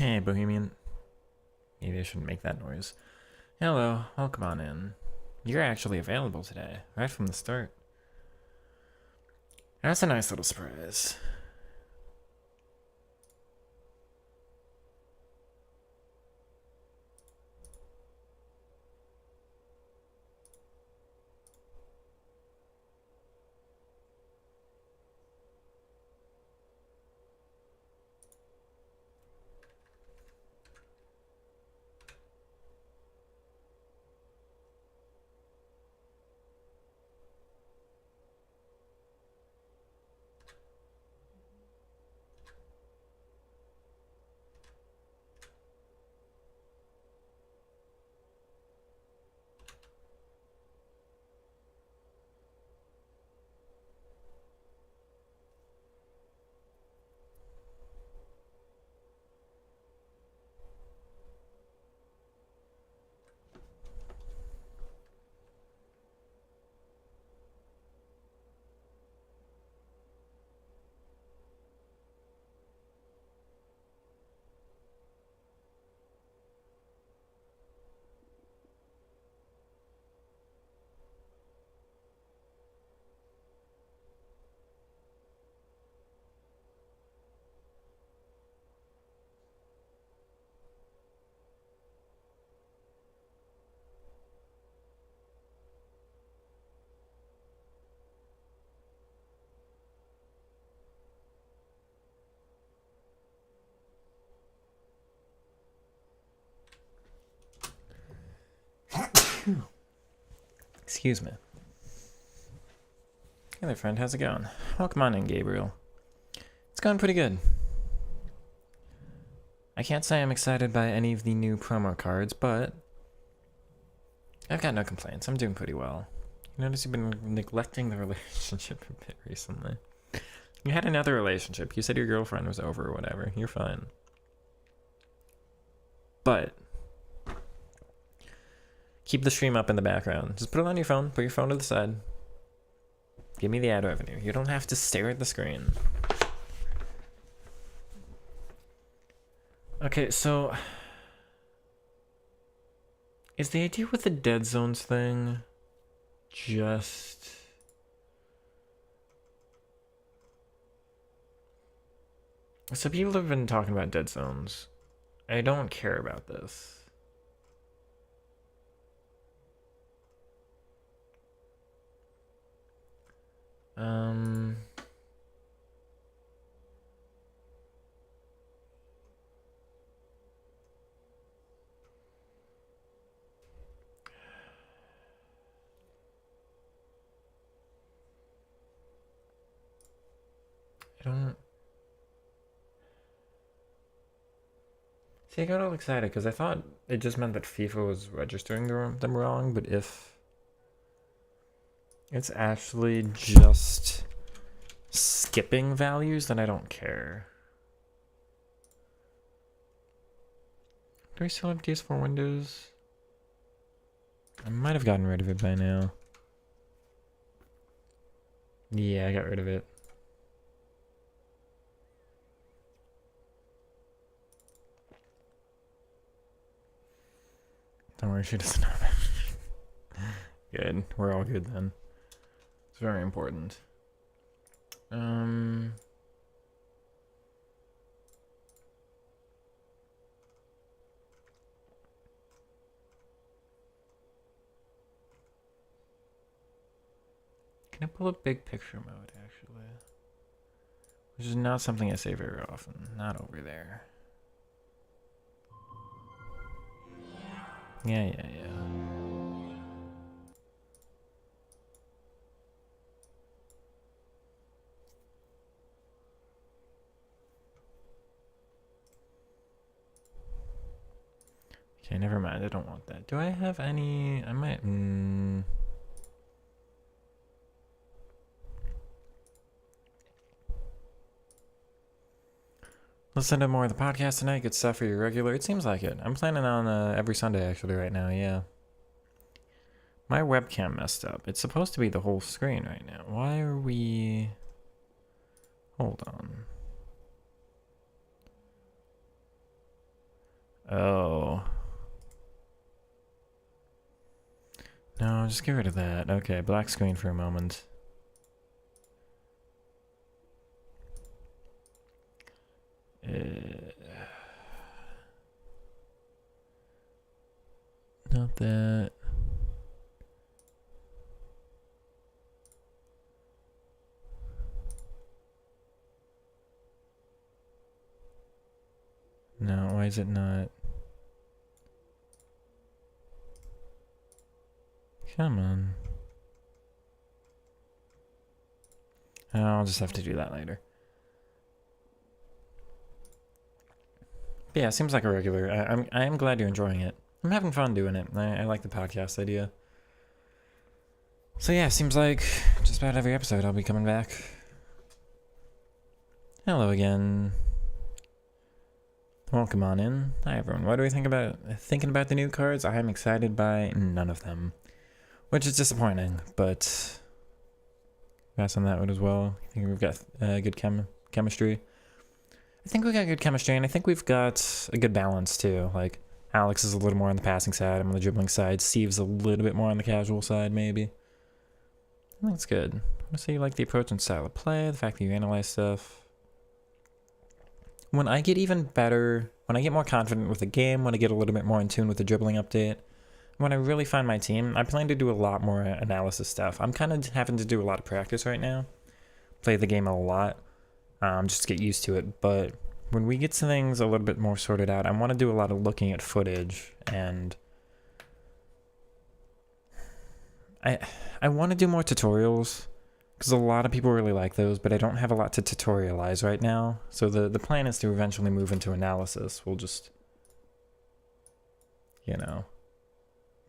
Hey, Bohemian. Maybe I shouldn't make that noise. Hello, welcome on in. You're actually available today, right from the start. That's a nice little surprise. Excuse me. Hey there, friend. How's it going? Welcome on in, Gabriel. It's going pretty good. I can't say I'm excited by any of the new promo cards, but I've got no complaints. I'm doing pretty well. You notice you've been neglecting the relationship a bit recently. You had another relationship. You said your girlfriend was over or whatever. You're fine. But keep the stream up in the background. Just put it on your phone. Put your phone to the side. Give me the ad revenue. You don't have to stare at the screen. Okay, so is the idea with the Dead Zones thing just... So people have been talking about Dead Zones. I don't care about this. I don't... See, I got all excited because I thought it just meant that FIFA was registering them wrong, but if it's actually just skipping values, then I don't care. Do I still have DS4 Windows? I might have gotten rid of it by now. Yeah, I got rid of it. Don't worry, she doesn't have it. Good. We're all good then. It's very important. Can I pull up big picture mode, actually? Which is not something I say very often. Not over there. Yeah. Okay, never mind. I don't want that. Do I have any... I might... Listen to more of the podcast tonight. Good stuff for your regular. It seems like it. I'm planning on every Sunday, actually, right now. Yeah. My webcam messed up. It's supposed to be the whole screen right now. Why are we... Hold on. Oh. No, just get rid of that. Okay, black screen for a moment. Not that. No, why is it not? Come on. I'll just have to do that later. But yeah, seems like a regular. I am glad you're enjoying it. I'm having fun doing it. I like the podcast idea. So yeah, seems like just about every episode I'll be coming back. Hello again. Welcome on in. Hi everyone. What do we think about thinking about the new cards? I am excited by none of them, which is disappointing. But congrats on that one as well. I think we've got good chemistry. I think we got good chemistry, and I think we've got a good balance too. Like Alex is a little more on the passing side. I'm on the dribbling side. Steve's a little bit more on the casual side, maybe. I think it's good. I say you like the approach and style of play, the fact that you analyze stuff. When I get even better, when I get more confident with the game, when I get a little bit more in tune with the dribbling update, when I really find my team, I plan to do a lot more analysis stuff. I'm kind of having to do a lot of practice right now. Play the game a lot, just to get used to it. But when we get some things a little bit more sorted out, I want to do a lot of looking at footage, and I want to do more tutorials. Because a lot of people really like those, but I don't have a lot to tutorialize right now. So the plan is to eventually move into analysis. We'll just, you know,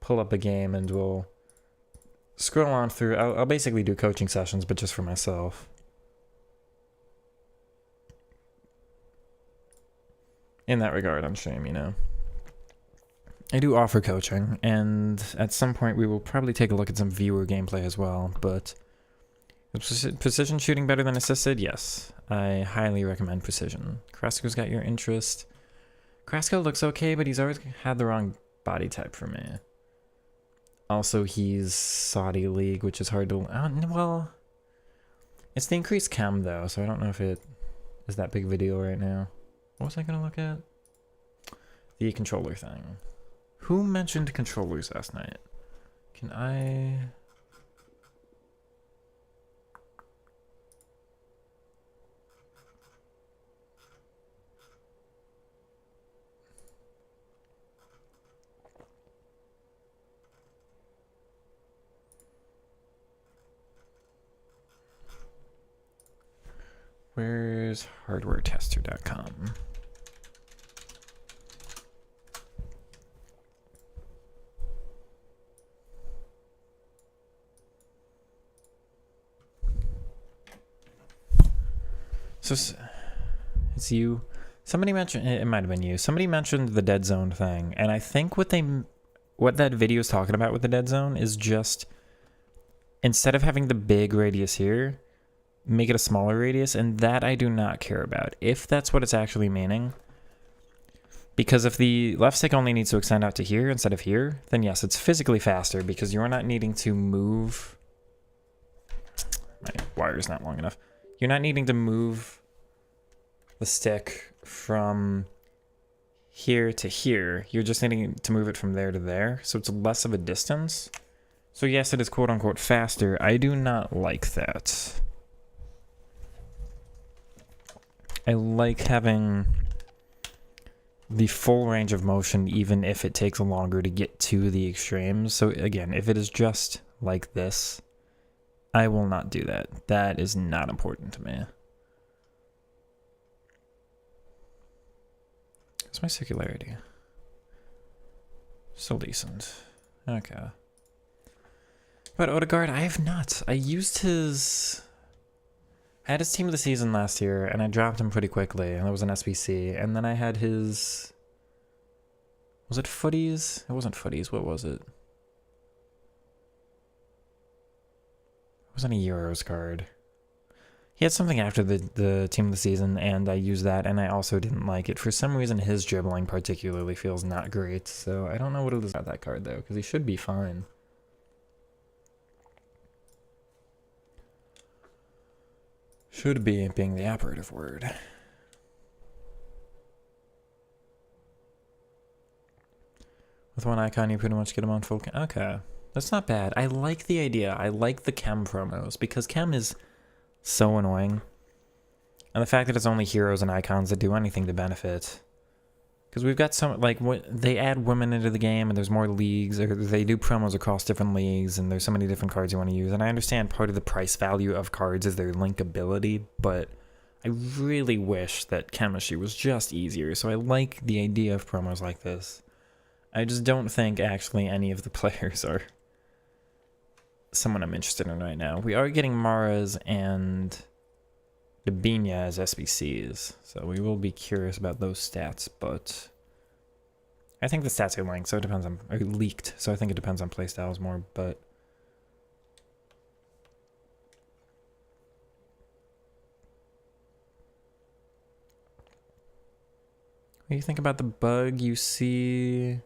pull up a game and we'll scroll on through. I'll basically do coaching sessions, but just for myself. In that regard, on stream, you know. I do offer coaching, and at some point we will probably take a look at some viewer gameplay as well, but... Is precision shooting better than assisted? Yes. I highly recommend precision. Carrasco's got your interest. Carrasco looks okay, but he's always had the wrong body type for me. Also, he's Saudi League, which is hard to... well, it's the increased chem, though, so I don't know if it is that big of a deal right now. What was I going to look at? The controller thing. Who mentioned controllers last night? Can I... Where's hardwaretester.com? So it's you. Somebody mentioned, it might have been you. Somebody mentioned the dead zone thing, and I think what that video is talking about with the dead zone is just instead of having the big radius here, make it a smaller radius, and that I do not care about. If that's what it's actually meaning, because if the left stick only needs to extend out to here instead of here, then yes, it's physically faster because you're not needing to move. My wire's not long enough. You're not needing to move the stick from here to here. You're just needing to move it from there to there, so it's less of a distance. So yes, it is quote-unquote faster. I do not like that. I like having the full range of motion even if it takes longer to get to the extremes. So again, if it is just like this, I will not do that. That is not important to me. What's my circularity? Still decent. Okay. But Odegaard, I have not. I used his... I had his team of the season last year, and I dropped him pretty quickly, and that was an SBC. And then I had his... Was it footies? It wasn't footies. What was it? It wasn't a Euros card. He had something after the team of the season, and I used that, and I also didn't like it. For some reason, his dribbling particularly feels not great, so I don't know what it is about that card, though, because he should be fine. Should be being the operative word. With one icon, you pretty much get him on full chem. Okay, that's not bad. I like the idea. I like the chem promos, because chem is so annoying. And the fact that it's only heroes and icons that do anything to benefit. Because we've got some, like, they add women into the game, and there's more leagues, or they do promos across different leagues, and there's so many different cards you want to use. And I understand part of the price value of cards is their linkability, but I really wish that chemistry was just easier. So I like the idea of promos like this. I just don't think actually any of the players are someone I'm interested in right now. We are getting Maras and Dabinia as SBCs, so we will be curious about those stats, but I think the stats are linked, so it depends on, or leaked, so I think it depends on playstyles more, but what do you think about the bug you see?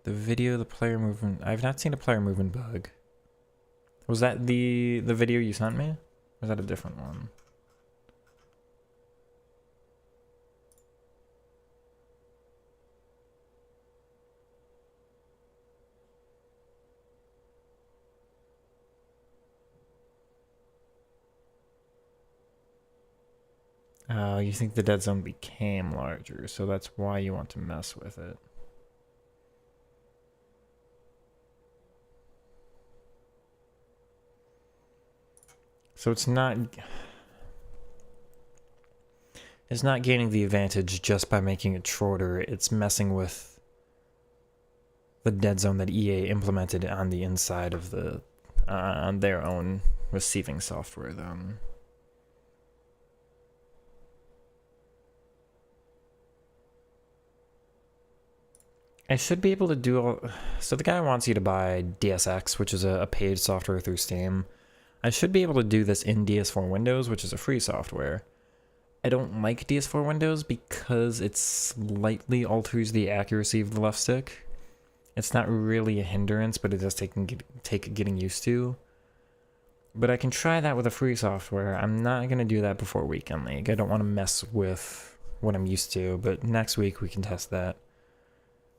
The video, the player movement. I've not seen a player movement bug. Was that the video you sent me? Or was that a different one? Oh, you think the dead zone became larger, so that's why you want to mess with it. So it's not gaining the advantage just by making it shorter. It's messing with the dead zone that EA implemented on the inside of the on their own receiving software then. I should be able to do all... So the guy wants you to buy DSX, which is a paid software through Steam. I should be able to do this in DS4 Windows, which is a free software. I don't like DS4 Windows because it slightly alters the accuracy of the left stick. It's not really a hindrance, but it does take getting used to. But I can try that with a free software. I'm not going to do that before Weekend League. I don't want to mess with what I'm used to, but next week we can test that.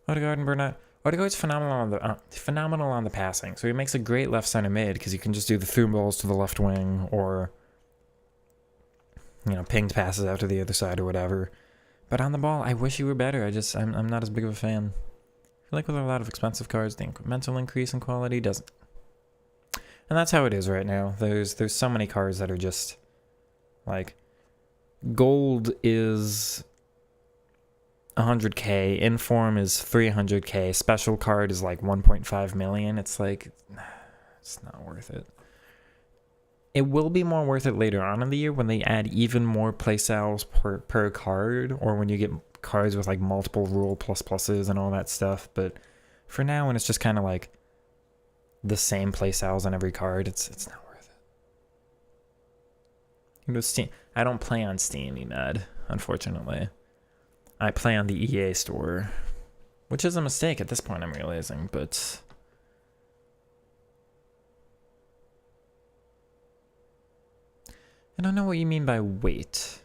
Odegaard and Burnett. Odegaard's phenomenal on the passing, so he makes a great left center mid because you can just do the through balls to the left wing or, you know, pinged passes out to the other side or whatever. But on the ball, I wish he were better. I'm not as big of a fan. I feel like with a lot of expensive cards, the incremental increase in quality doesn't. And that's how it is right now. There's so many cards that are just like gold is 100k, inform is 300k, special card is like 1.5 million. It's like, it's not worth it. It will be more worth it later on in the year when they add even more playstyles per card, or when you get cards with like multiple rule pluses and all that stuff. But for now, when it's just kind of like the same playstyles on every card, it's not worth it. You know, Steam. I don't play on Steam, Emad, unfortunately. I play on the EA store, which is a mistake at this point, I'm realizing, but I don't know what you mean by wait.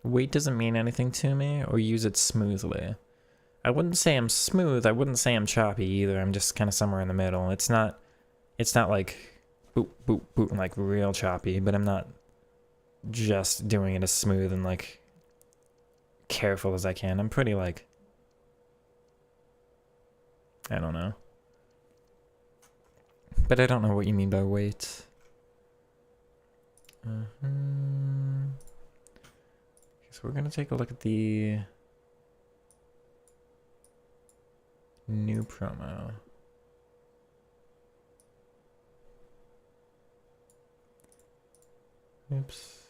Wait doesn't mean anything to me, or use it smoothly. I wouldn't say I'm smooth, I wouldn't say I'm choppy either, I'm just kind of somewhere in the middle. It's not like boop, boop, boop, like real choppy, but I'm not just doing it as smooth and like careful as I can. I'm pretty like, I don't know. But I don't know what you mean by wait. So we're gonna take a look at the new promo. Oops.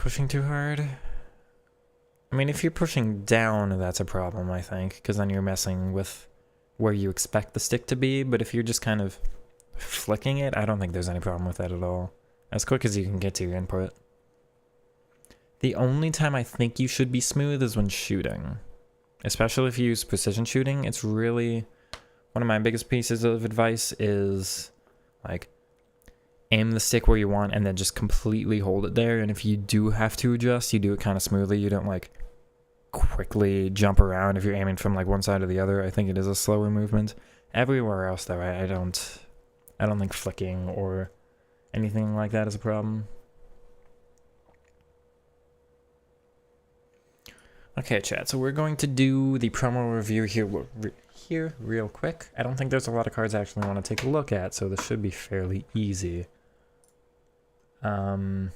pushing too hard? I mean, if you're pushing down, that's a problem, I think, because then you're messing with where you expect the stick to be. But if you're just kind of flicking it, I don't think there's any problem with that at all. As quick as you can get to your input. The only time I think you should be smooth is when shooting. Especially if you use precision shooting. It's really... One of my biggest pieces of advice is, like, aim the stick where you want and then just completely hold it there. And if you do have to adjust, you do it kind of smoothly. You don't, like, quickly jump around if you're aiming from, like, one side or the other. I think it is a slower movement. Everywhere else, though, I don't think flicking or anything like that is a problem. Okay, chat, so we're going to do the promo review here real quick. I don't think there's a lot of cards I actually want to take a look at, so this should be fairly easy. Not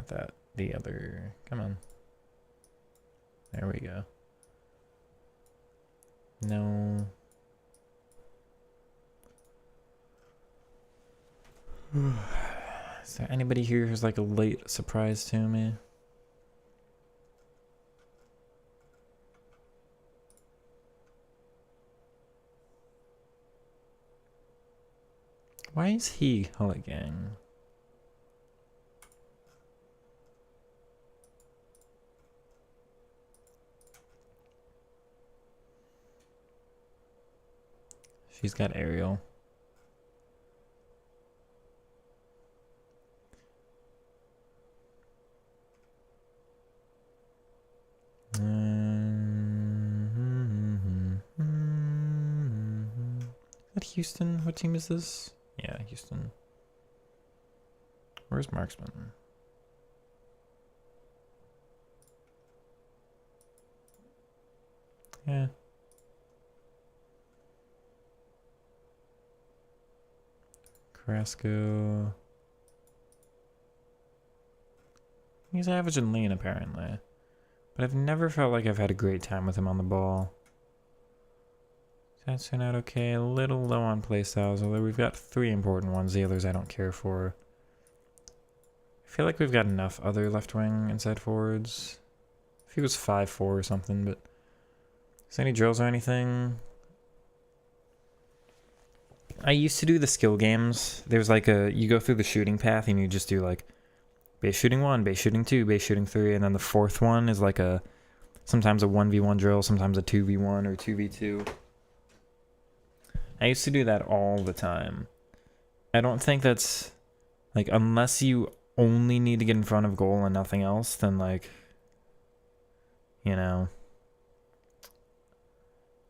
that, the other, come on. There we go. No. Is there anybody here who's like a late surprise to me? Why is he hugging? She's got Ariel. Is that Houston? What team is this? Yeah, Houston. Where's Marksman? Yeah. Carrasco. He's averaging lean apparently. But I've never felt like I've had a great time with him on the ball. That's turned out okay. A little low on playstyles, although we've got 3 important ones. The others I don't care for. I feel like we've got enough other left wing inside forwards. If he was 5'4" or something, but... Is there any drills or anything? I used to do the skill games. There's like a... You go through the shooting path and you just do like... Base shooting 1, base shooting 2, base shooting 3, and then the 4th one is like a... Sometimes a 1v1 drill, sometimes a 2v1 or 2v2. I used to do that all the time. I don't think that's... Like, unless you only need to get in front of goal and nothing else, then like... You know...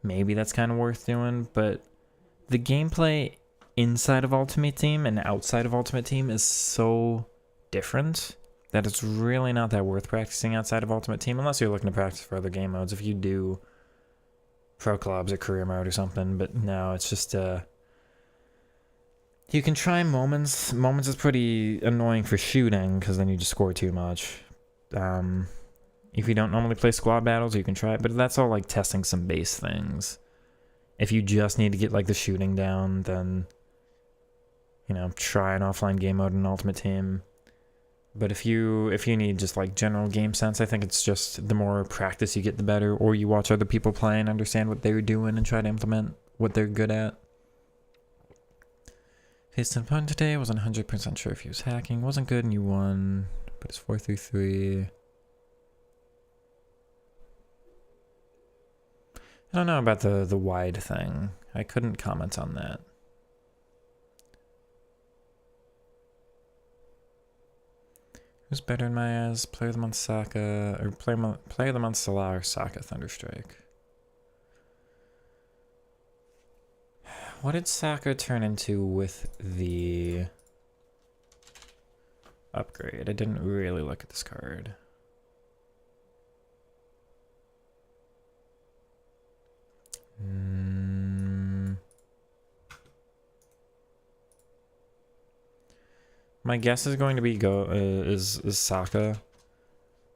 Maybe that's kind of worth doing, but... The gameplay inside of Ultimate Team and outside of Ultimate Team is so different that it's really not that worth practicing outside of Ultimate Team unless you're looking to practice for other game modes. If you do pro clubs or career mode or something, but no, it's just you can try moments. Moments is pretty annoying for shooting because then you just score too much. If you don't normally play squad battles, you can try it, but that's all like testing some base things. If you just need to get like the shooting down, then you know, try an offline game mode in Ultimate Team. But if you need just like general game sense, I think it's just the more practice you get, the better. Or you watch other people play and understand what they're doing and try to implement what they're good at. Faced an opponent today, wasn't 100% sure if he was hacking. Wasn't good and you won, but it's 4-3-3. I don't know about the wide thing. I couldn't comment on that. Who's better in my eyes? Player of the Month Saka, or Player of the Month Salah or Saka Thunderstrike? What did Saka turn into with the upgrade? I didn't really look at this card. My guess is going to be is Saka.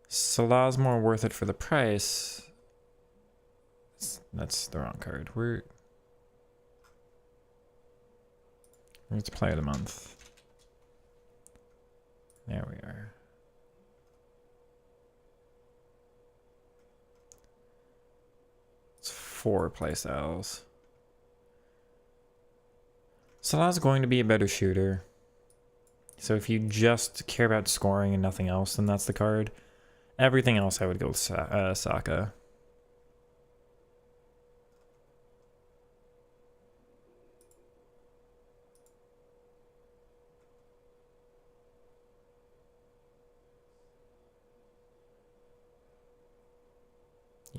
Salah's more worth it for the price. That's the wrong card. Where's the player of the month? There we are. It's 4 playstyles. Salah's going to be a better shooter. So if you just care about scoring and nothing else, then that's the card. Everything else I would go with Saka.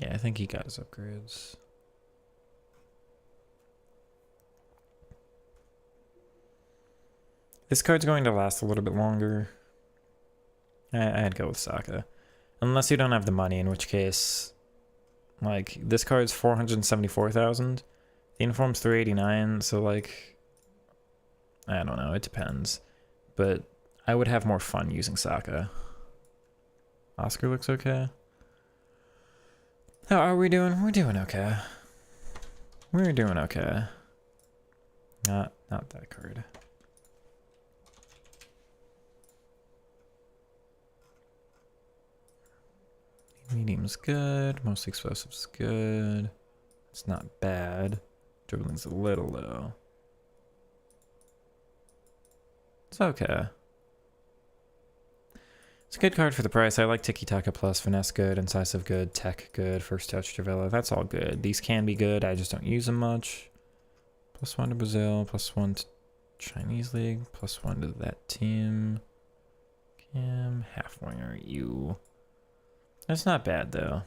Yeah, I think he got his upgrades. This card's going to last a little bit longer. I'd go with Saka. Unless you don't have the money, in which case, like, this card's 474,000. The uniform's 389, so, like, I don't know, it depends. But I would have more fun using Saka. Oscar looks okay. How are we doing? We're doing okay. We're doing okay. Not that card. Medium's good. Most explosives good. It's not bad. Dribbling's a little low. It's okay. It's a good card for the price. I like Tiki Taka plus, Finesse good, Incisive good, Tech good, First Touch Travella. That's all good. These can be good. I just don't use them much. +1 to Brazil, +1 to Chinese League, +1 to that team. Cam, half winger, you. That's not bad though.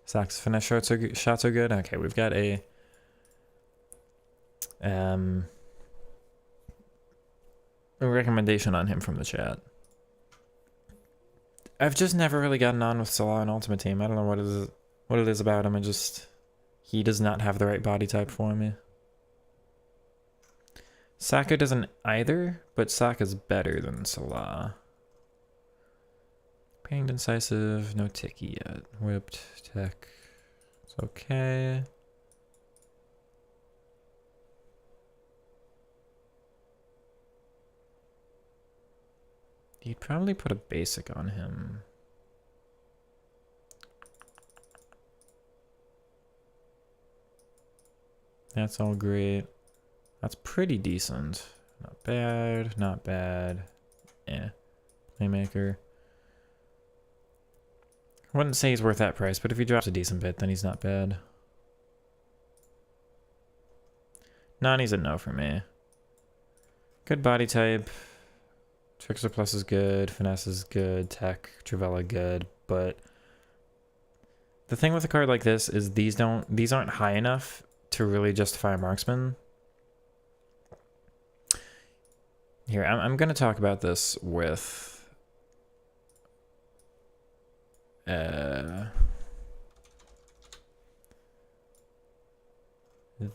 Saks finesse shots are good. Okay, we've got a recommendation on him from the chat. I've just never really gotten on with Salah in Ultimate Team. I don't know what it is about him. He does not have the right body type for me. Saka doesn't either, but Saka's better than Salah. Pinged, Incisive, no Tiki yet. Whipped, Tech, it's okay. You'd probably put a basic on him. That's all great. That's pretty decent. Not bad, not bad. Eh. Playmaker. I wouldn't say he's worth that price, but if he drops a decent bit, then he's not bad. Nani's a no for me. Good body type. Trickster Plus is good. Finesse is good. Tech, Travella good. But the thing with a card like this is these aren't high enough to really justify a marksman. Here, I'm going to talk about this with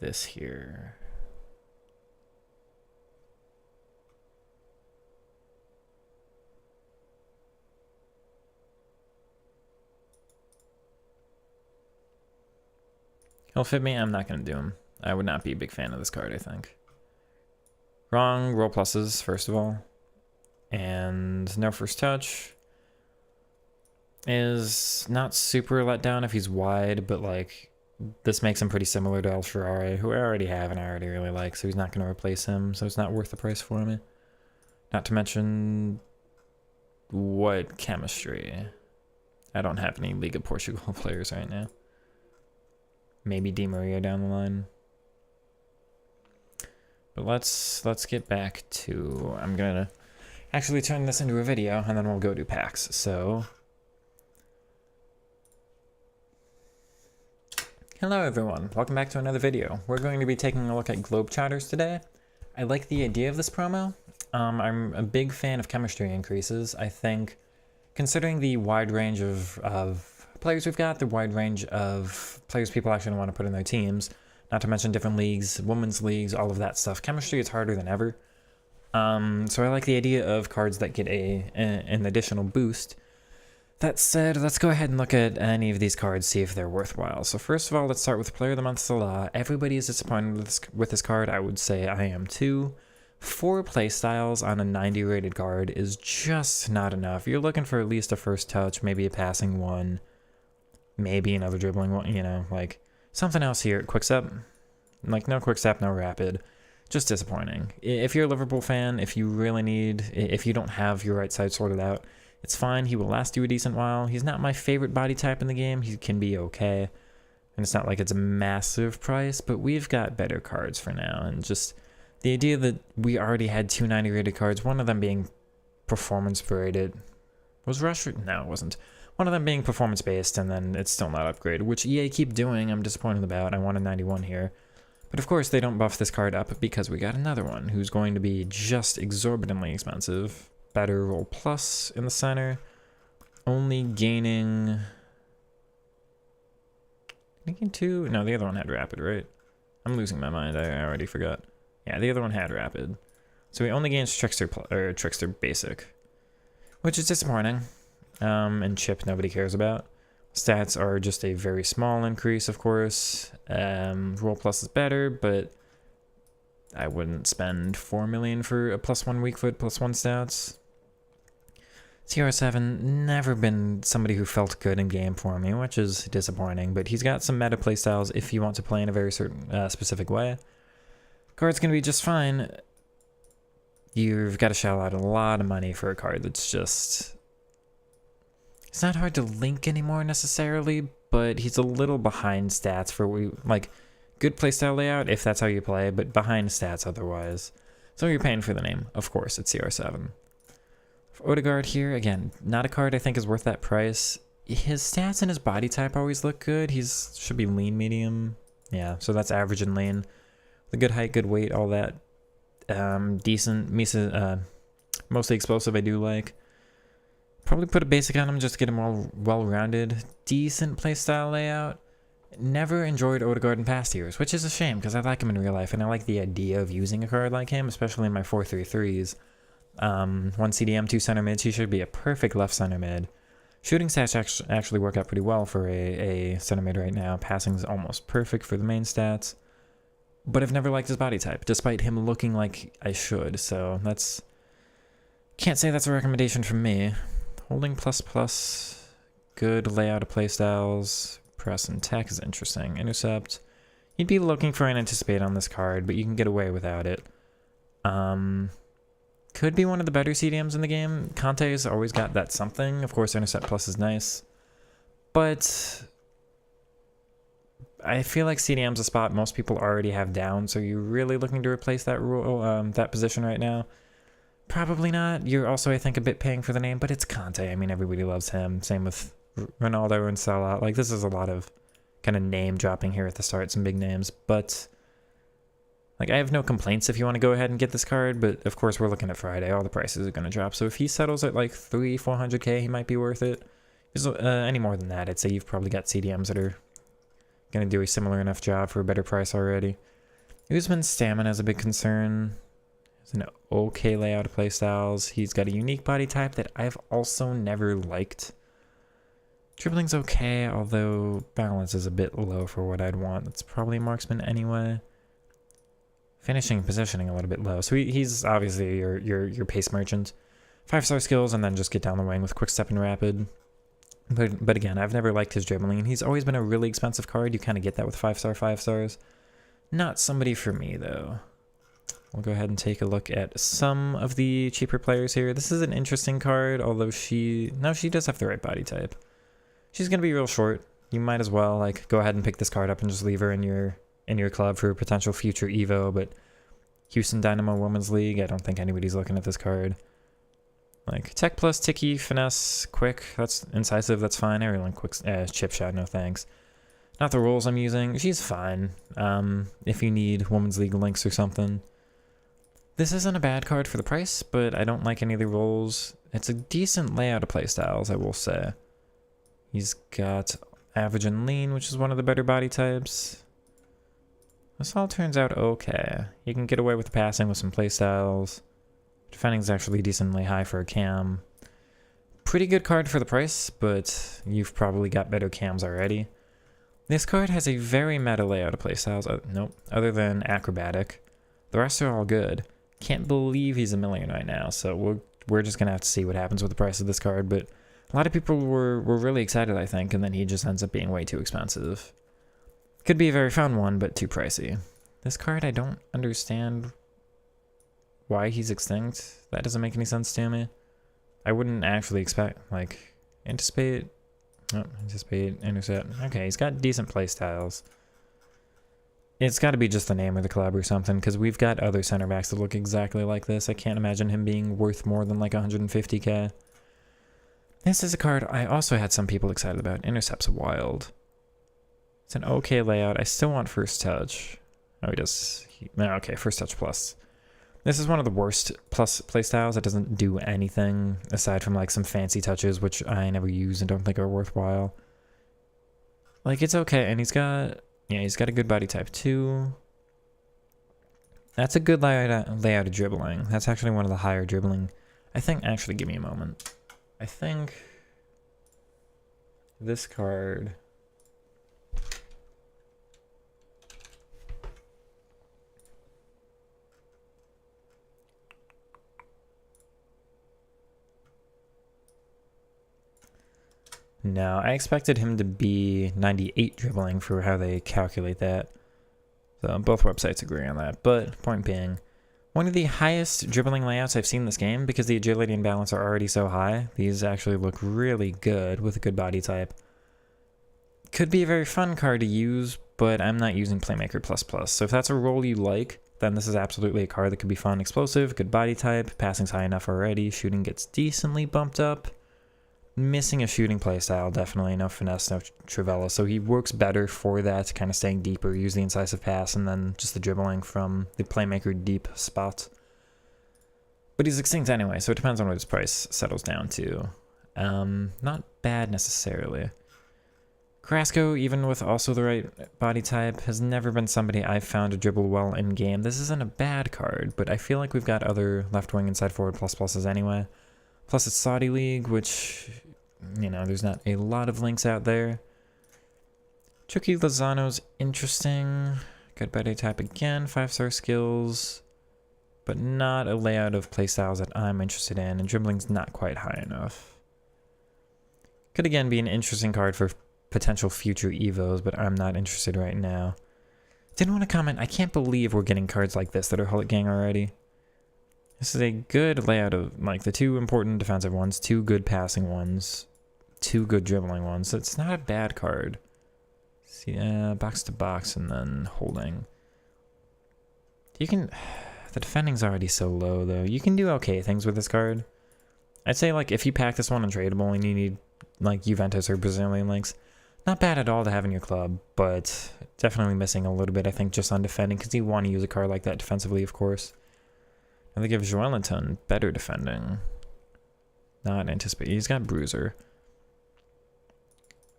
this here. He'll fit me. I'm not going to do him. I would not be a big fan of this card, I think. Wrong. Roll pluses, first of all. And no first touch. Is not super let down if he's wide, but like this makes him pretty similar to El Shaarawy, who I already have and I already really like, so he's not going to replace him, so it's not worth the price for me. Not to mention what chemistry. I don't have any Liga Portugal players right now. Maybe Di Maria down the line. But let's get back to, I'm gonna actually turn this into a video and then we'll go do packs. So hello everyone, welcome back to another video. We're going to be taking a look at Globetrotters today. I like the idea of this promo. I'm a big fan of chemistry increases. I think considering the wide range of players we've got, the wide range of players people actually want to put in their teams, not to mention different leagues, women's leagues, all of that stuff. Chemistry is harder than ever. So I like the idea of cards that get an additional boost. That said, let's go ahead and look at any of these cards, see if they're worthwhile. So first of all, let's start with Player of the Month, Salah. Everybody is disappointed with this card. I would say I am too. 4 playstyles on a 90 rated card is just not enough. You're looking for at least a first touch, maybe a passing one, maybe another dribbling one, you know, like something else here. Quickstep, like no quickstep, no rapid. Just disappointing. If you're a Liverpool fan, if you really need, if you don't have your right side sorted out, it's fine. He will last you a decent while. He's not my favorite body type in the game. He can be okay. And it's not like it's a massive price, but we've got better cards for now. And just the idea that we already had 290 rated cards, one of them being performance rated. Was Rashford? No, it wasn't. One of them being performance based, and then it's still not upgraded, which EA keep doing. I'm disappointed about. I want a 91 here. But of course, they don't buff this card up because we got another one who's going to be just exorbitantly expensive. Better roll plus in the center. Only gaining 2? No, the other one had rapid, right? I'm losing my mind. I already forgot. Yeah, the other one had rapid. So he only gains Trickster Basic, which is disappointing. And Chip nobody cares about. Stats are just a very small increase, of course. Roll plus is better, but I wouldn't spend 4 million for a +1 weak foot, +1 stats. CR7, never been somebody who felt good in game for me, which is disappointing, but he's got some meta playstyles if you want to play in a very certain specific way. Card's going to be just fine. You've got to shell out a lot of money for a card that's just... It's not hard to link anymore necessarily, but he's a little behind stats for like good playstyle layout if that's how you play, but behind stats otherwise. So you're paying for the name, of course, it's CR7. For Odegaard here, again, not a card I think is worth that price. His stats and his body type always look good. He's should be lean medium. Yeah, so that's average and lean. The good height, good weight, all that. Decent, mostly explosive I do like. Probably put a basic on him just to get him all well-rounded. Decent playstyle layout. Never enjoyed Odegaard in past years, which is a shame because I like him in real life and I like the idea of using a card like him, especially in my 4-3-3s. 1 CDM, 2 center mids. He should be a perfect left center mid. Shooting stats actually work out pretty well for a center mid right now. Passing's almost perfect for the main stats. But I've never liked his body type, despite him looking like I should. So that's... Can't say that's a recommendation from me. Holding plus, good layout of playstyles. Press and tech is interesting. Intercept. You'd be looking for an anticipate on this card, but you can get away without it. Could be one of the better CDMs in the game. Kante's always got that something. Of course, intercept plus is nice. But I feel like CDM's a spot most people already have down, so you're really looking to replace that role, that position right now. Probably not. You're also, I think, a bit paying for the name, but it's Kante. I mean, everybody loves him. Same with Ronaldo and Salah. Like, this is a lot of kind of name dropping here at the start, some big names. But, like, I have no complaints if you want to go ahead and get this card, but of course we're looking at Friday. All the prices are going to drop. So if he settles at like 300-400k, he might be worth it. Any more than that, I'd say you've probably got CDMs that are going to do a similar enough job for a better price already. Usman's stamina is a big concern. It's an okay layout of playstyles. He's got a unique body type that I've also never liked. Dribbling's okay, although balance is a bit low for what I'd want. That's probably a marksman anyway. Finishing and positioning a little bit low. So he's obviously your pace merchant. 5-star skills and then just get down the wing with quick step and rapid. But again, I've never liked his dribbling, and he's always been a really expensive card. You kind of get that with 5 stars. Not somebody for me, though. We'll go ahead and take a look at some of the cheaper players here. This is an interesting card, although she does have the right body type. She's going to be real short. You might as well like go ahead and pick this card up and just leave her in your club for a potential future Evo, but Houston Dynamo Women's League, I don't think anybody's looking at this card. Like, tech plus, ticky, finesse, quick, that's incisive, that's fine. Everyone quick, chip shot, no thanks. Not the roles I'm using. She's fine. If you need Women's League links or something. This isn't a bad card for the price, but I don't like any of the roles. It's a decent layout of playstyles, I will say. He's got average and lean, which is one of the better body types. This all turns out okay. You can get away with the passing with some playstyles. Defending is actually decently high for a cam. Pretty good card for the price, but you've probably got better cams already. This card has a very meta layout of playstyles. Nope, other than Acrobatic. The rest are all good. Can't believe he's $1 million right now, so we're just going to have to see what happens with the price of this card, but a lot of people were really excited, I think, and then he just ends up being way too expensive. Could be a very fun one, but too pricey. This card, I don't understand why he's extinct. That doesn't make any sense to me. I wouldn't actually expect, like, anticipate, intercept. Okay, he's got decent playstyles. It's got to be just the name of the club or something, because we've got other center backs that look exactly like this. I can't imagine him being worth more than like 150k. This is a card I also had some people excited about. Intercept's wild. It's an okay layout. I still want first touch. Oh, he does. Okay, first touch plus. This is one of the worst plus playstyles. It doesn't do anything aside from like some fancy touches, which I never use and don't think are worthwhile. Like, it's okay, and he's got a good body type too. That's a good layout of dribbling. That's actually one of the higher dribbling. Actually, give me a moment. I think this card. No, I expected him to be 98 dribbling for how they calculate that. So both websites agree on that. But point being, one of the highest dribbling layouts I've seen in this game because the agility and balance are already so high. These actually look really good with a good body type. Could be a very fun card to use, but I'm not using Playmaker++. So if that's a role you like, then this is absolutely a card that could be fun. Explosive, good body type, passing's high enough already, shooting gets decently bumped up. Missing a shooting playstyle, definitely. No finesse, no trivella. So he works better for that, kind of staying deeper, use the incisive pass, and then just the dribbling from the playmaker deep spot. But he's extinct anyway, so it depends on what his price settles down to. Not bad necessarily. Carrasco, even with also the right body type, has never been somebody I've found to dribble well in game. This isn't a bad card, but I feel like we've got other left wing inside forward pluses anyway. Plus it's Saudi League, which, you know, there's not a lot of links out there. Chucky Lozano's interesting. Good body type again, 5-star skills, but not a layout of playstyles that I'm interested in, and dribbling's not quite high enough. Could again be an interesting card for potential future Evos, but I'm not interested right now. Didn't want to comment, I can't believe we're getting cards like this that are Hulk Gang already. This is a good layout of, like, the 2 important defensive ones, 2 good passing ones, 2 good dribbling ones. So it's not a bad card. See, box to box and then holding. You can... The defending's already so low, though. You can do okay things with this card. I'd say, like, if you pack this one untradeable and you need, like, Juventus or Brazilian links, not bad at all to have in your club, but definitely missing a little bit, I think, just on defending, because you want to use a card like that defensively, of course. And they give Joelinton better defending. Not anticipate. He's got Bruiser.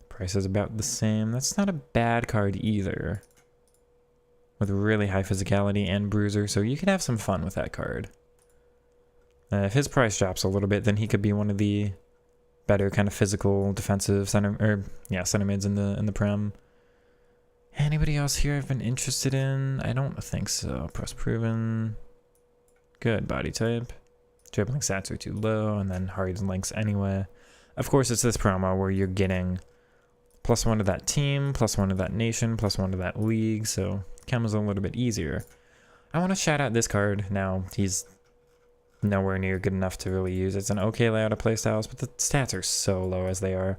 Price is about the same. That's not a bad card either. With really high physicality and Bruiser, so you could have some fun with that card. If his price drops a little bit, then he could be one of the better kind of physical defensive center mids in the Prem. Anybody else here I've been interested in? I don't think so. Press proven. Good body type. Dribbling stats are too low, and then hard links anyway. Of course, it's this promo where you're getting +1 to that team, +1 to that nation, +1 to that league, so chem is a little bit easier. I want to shout out this card. Now, he's nowhere near good enough to really use. It's an okay layout of playstyles, but the stats are so low as they are.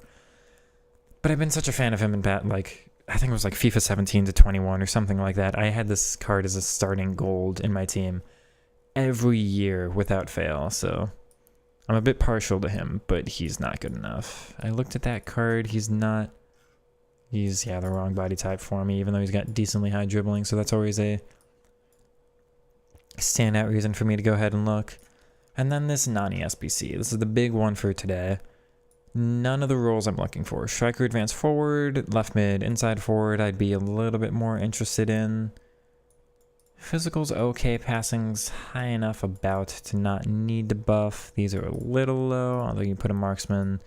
But I've been such a fan of him in like, I think it was like FIFA 17 to 21 or something like that. I had this card as a starting gold in my team every year without fail, so I'm a bit partial to him, but he's not good enough. I looked at that card, he's the wrong body type for me, even though he's got decently high dribbling, so that's always a standout reason for me to go ahead and look. And then this Nani SBC, this is the big one for today. None of the roles I'm looking for. Striker, advance forward, left mid, inside forward, I'd be a little bit more interested in. Physical's okay, passing's high enough about to not need the buff. These are a little low, although you put a marksman.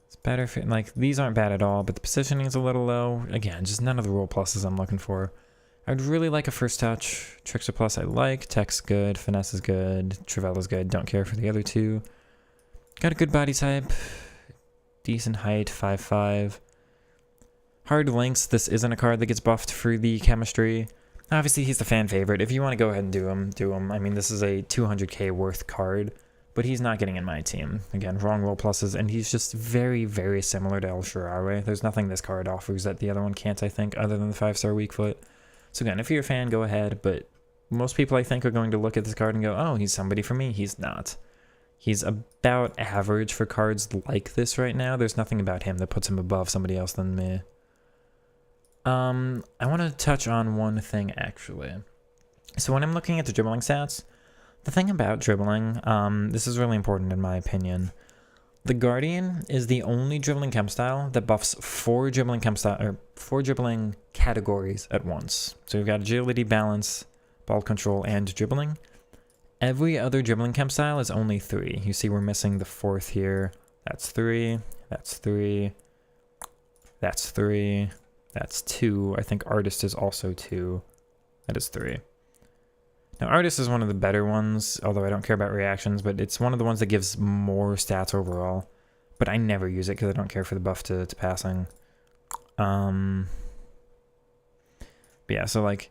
It's better if like, these aren't bad at all, but the positioning is a little low. Again, just none of the role pluses I'm looking for. I'd really like a first touch. Trickster plus I like, tech's good, finesse is good, Travella's good, don't care for the other two. Got a good body type, decent height, 5'5". Hard links, this isn't a card that gets buffed for the chemistry. Obviously, he's the fan favorite. If you want to go ahead and do him, do him. I mean, this is a 200k worth card, but he's not getting in my team. Again, wrong roll pluses, and he's just very, very similar to El Shaarawy. There's nothing this card offers that the other one can't, I think, other than the 5-star weak foot. So again, if you're a fan, go ahead, but most people, I think, are going to look at this card and go, oh, he's somebody for me. He's not. He's about average for cards like this right now. There's nothing about him that puts him above somebody else than me. I want to touch on one thing, actually. So when I'm looking at the dribbling stats, the thing about dribbling, this is really important in my opinion. The Guardian is the only dribbling chem style that buffs 4 dribbling categories at once. So we've got agility, balance, ball control, and dribbling. Every other dribbling chem style is only 3. You see we're missing the 4th here. That's 3. That's 3. That's 3. That's 2. I think Artist is also 2. That is 3. Now, Artist is one of the better ones, although I don't care about reactions, but it's one of the ones that gives more stats overall. But I never use it because I don't care for the buff to passing. But yeah, so like,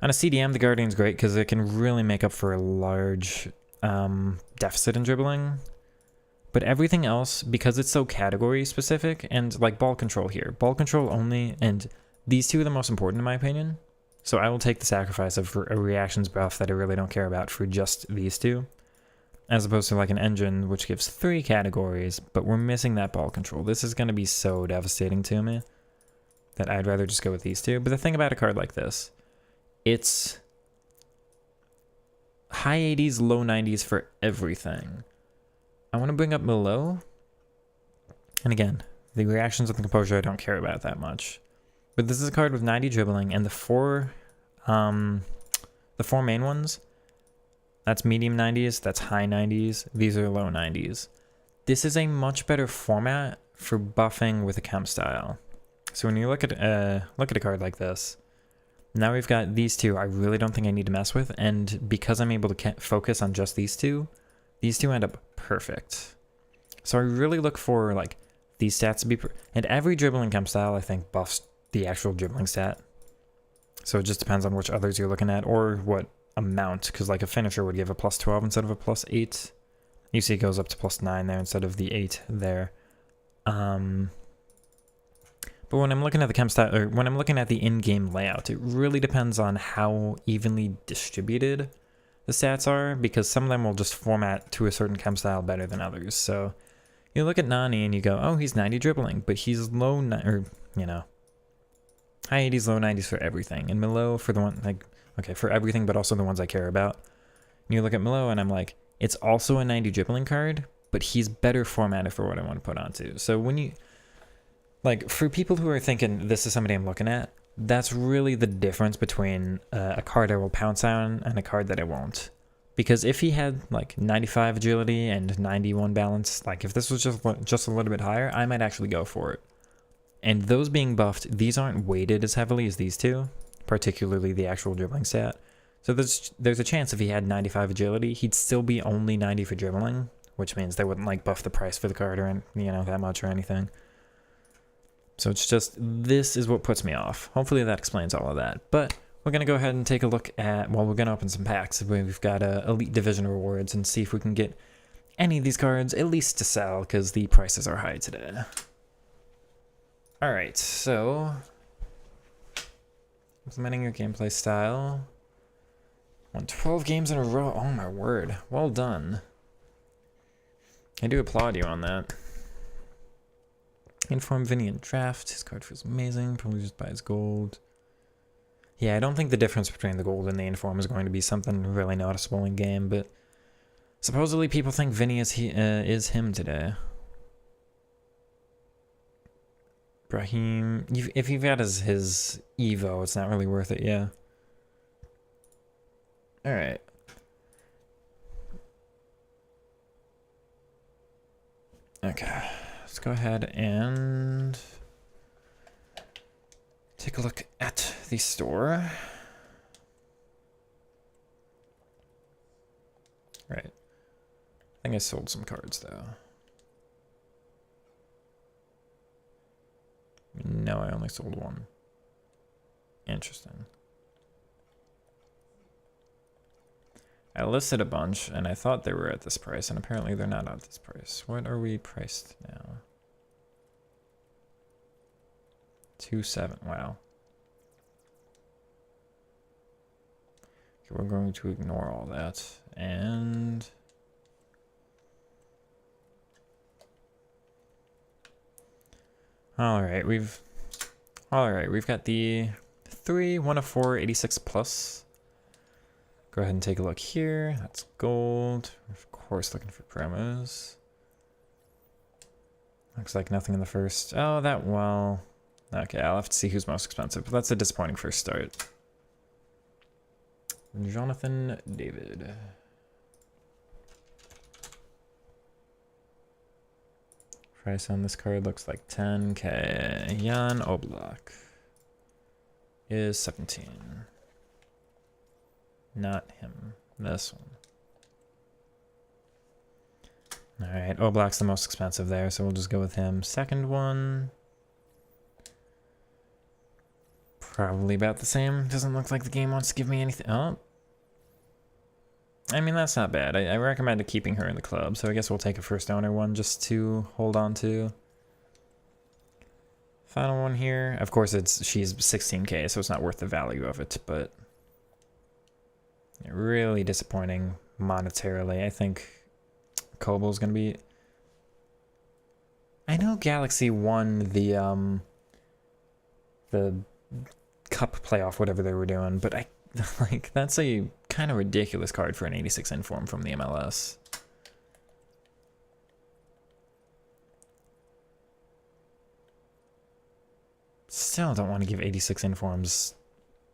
on a CDM, the Guardian's great because it can really make up for a large deficit in dribbling. But everything else, because it's so category specific, and like ball control here, ball control only, and these two are the most important in my opinion. So I will take the sacrifice of a reactions buff that I really don't care about for just these two, as opposed to like an engine which gives 3 categories, but we're missing that ball control. This is going to be so devastating to me that I'd rather just go with these two. But the thing about a card like this, it's high 80s, low 90s for everything. I want to bring up Malo. And again, the reactions with the composure I don't care about that much. But this is a card with 90 dribbling, and the four main ones, that's medium 90s, that's high 90s, these are low 90s. This is a much better format for buffing with a chem style. So when you look at a card like this, now we've got these two I really don't think I need to mess with, and because I'm able to focus on just these two end up perfect. So I really look for like these stats to be, and every dribbling chem style I think buffs the actual dribbling stat. So it just depends on which others you're looking at or what amount, because like a finisher would give a +12 instead of a +8. You see it goes up to +9 there instead of the 8 there. But when I'm looking at the chem style, or when I'm looking at the in-game layout, it really depends on how evenly distributed the stats are, because some of them will just format to a certain chem style better than others. So you look at Nani and you go, oh, he's 90 dribbling, but he's low, or you know, high 80s, low 90s for everything, and Malo for the one, like, okay, for everything, but also the ones I care about. And you look at Malo and I'm like, it's also a 90 dribbling card, but he's better formatted for what I want to put onto. So when you, like, for people who are thinking this is somebody I'm looking at, that's really the difference between a card I will pounce on and a card that I won't. Because if he had like 95 agility and 91 balance, like if this was just a little bit higher, I might actually go for it. And those being buffed, these aren't weighted as heavily as these two, particularly the actual dribbling stat. So there's a chance if he had 95 agility, he'd still be only 90 for dribbling, which means they wouldn't like buff the price for the card or, you know, that much or anything. So it's just, this is what puts me off. Hopefully that explains all of that. But we're going to go ahead and take a look at, well, we're going to open some packs. We've got Elite Division rewards and see if we can get any of these cards at least to sell, because the prices are high today. Alright, so implementing your gameplay style. Won 12 games in a row. Oh my word. Well done. I do applaud you on that. Inform Vinny in draft. His card feels amazing. Probably just buys gold. Yeah, I don't think the difference between the gold and the inform is going to be something really noticeable in game, but supposedly people think Vinny is him today. Brahim, if you've got his Evo, it's not really worth it, yeah. All right. Okay, let's go ahead and take a look at the store. Right. I think I sold some cards though. No, I only sold one. Interesting. I listed a bunch and I thought they were at this price, and apparently they're not at this price. What are we priced now? 2.7. Wow. Okay, we're going to ignore all that and all right, we've got the 3 1 of 4 86 plus. Go ahead and take a look here. That's gold. Of course, looking for promos. Looks like nothing in the first. Oh, that, well. Okay, I'll have to see who's most expensive. But that's a disappointing first start. Jonathan David. Price on this card looks like 10k. Jan Oblak is 17. Not him. This one. Alright, Oblak's the most expensive there, so we'll just go with him. Second one. Probably about the same. Doesn't look like the game wants to give me anything. Oh. I mean, that's not bad. I recommend keeping her in the club, so I guess we'll take a first owner one just to hold on to. Final one here. Of course, she's 16k, so it's not worth the value of it, but really disappointing monetarily. I think Kobol's gonna be. I know Galaxy won the cup playoff, whatever they were doing, but I like that's a kind of ridiculous card for an 86 inform from the MLS. Still don't want to give 86 informs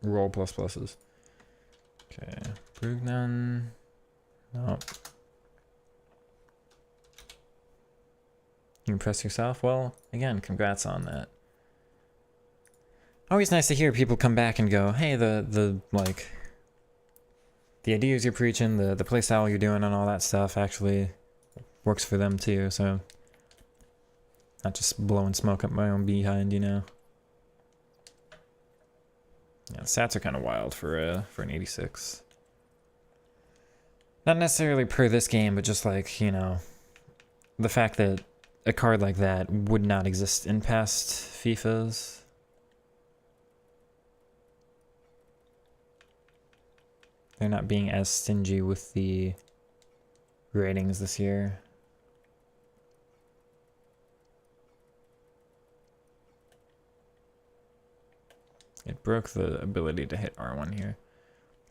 roll plus pluses. Okay, Brugnan. Nope. You impress yourself? Well, again, congrats on that. Always nice to hear people come back and go, hey, the ideas you're preaching, the playstyle you're doing and all that stuff actually works for them too, so not just blowing smoke up my own behind, you know. Yeah, the stats are kind of wild for an 86. Not necessarily per this game, but just like, you know, the fact that a card like that would not exist in past FIFAs. They're not being as stingy with the ratings this year. It broke the ability to hit R1 here.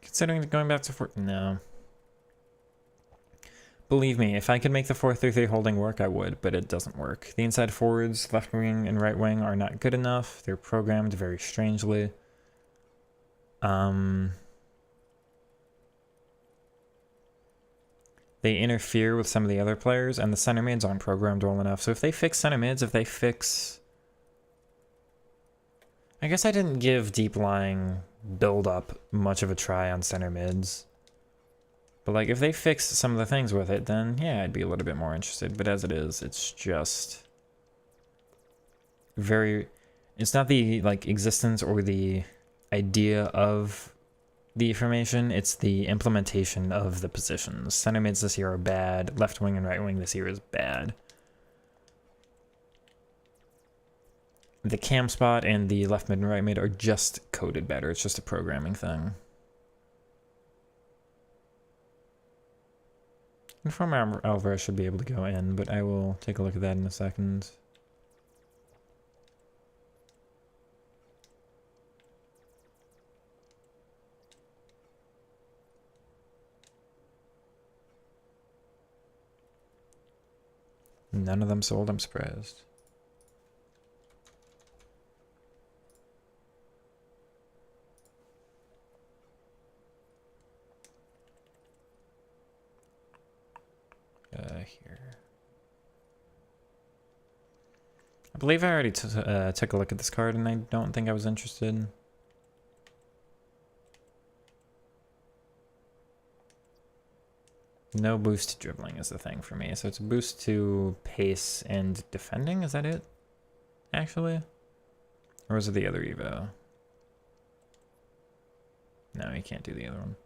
Considering going back to 4, no. Believe me, if I could make the 4-3-3 holding work, I would, but it doesn't work. The inside forwards, left wing and right wing, are not good enough. They're programmed very strangely. They interfere with some of the other players, and the center mids aren't programmed well enough. So if they fix center mids, if they fix... I guess I didn't give deep lying build up much of a try on center mids. But like if they fix some of the things with it, then yeah, I'd be a little bit more interested. But as it is, it's just very... It's not the like existence or the idea of the formation, it's the implementation of the positions. Center mids this year are bad. Left wing and right wing this year is bad. The cam spot and the left mid and right mid are just coded better. It's just a programming thing. Inform Alvarez should be able to go in, but I will take a look at that in a second. None of them sold, I'm surprised. here. I believe I already took a look at this card and I don't think I was interested. No boost to dribbling is the thing for me. So it's a boost to pace and defending. Is that it? Actually? Or was it the other Evo? No, you can't do the other one.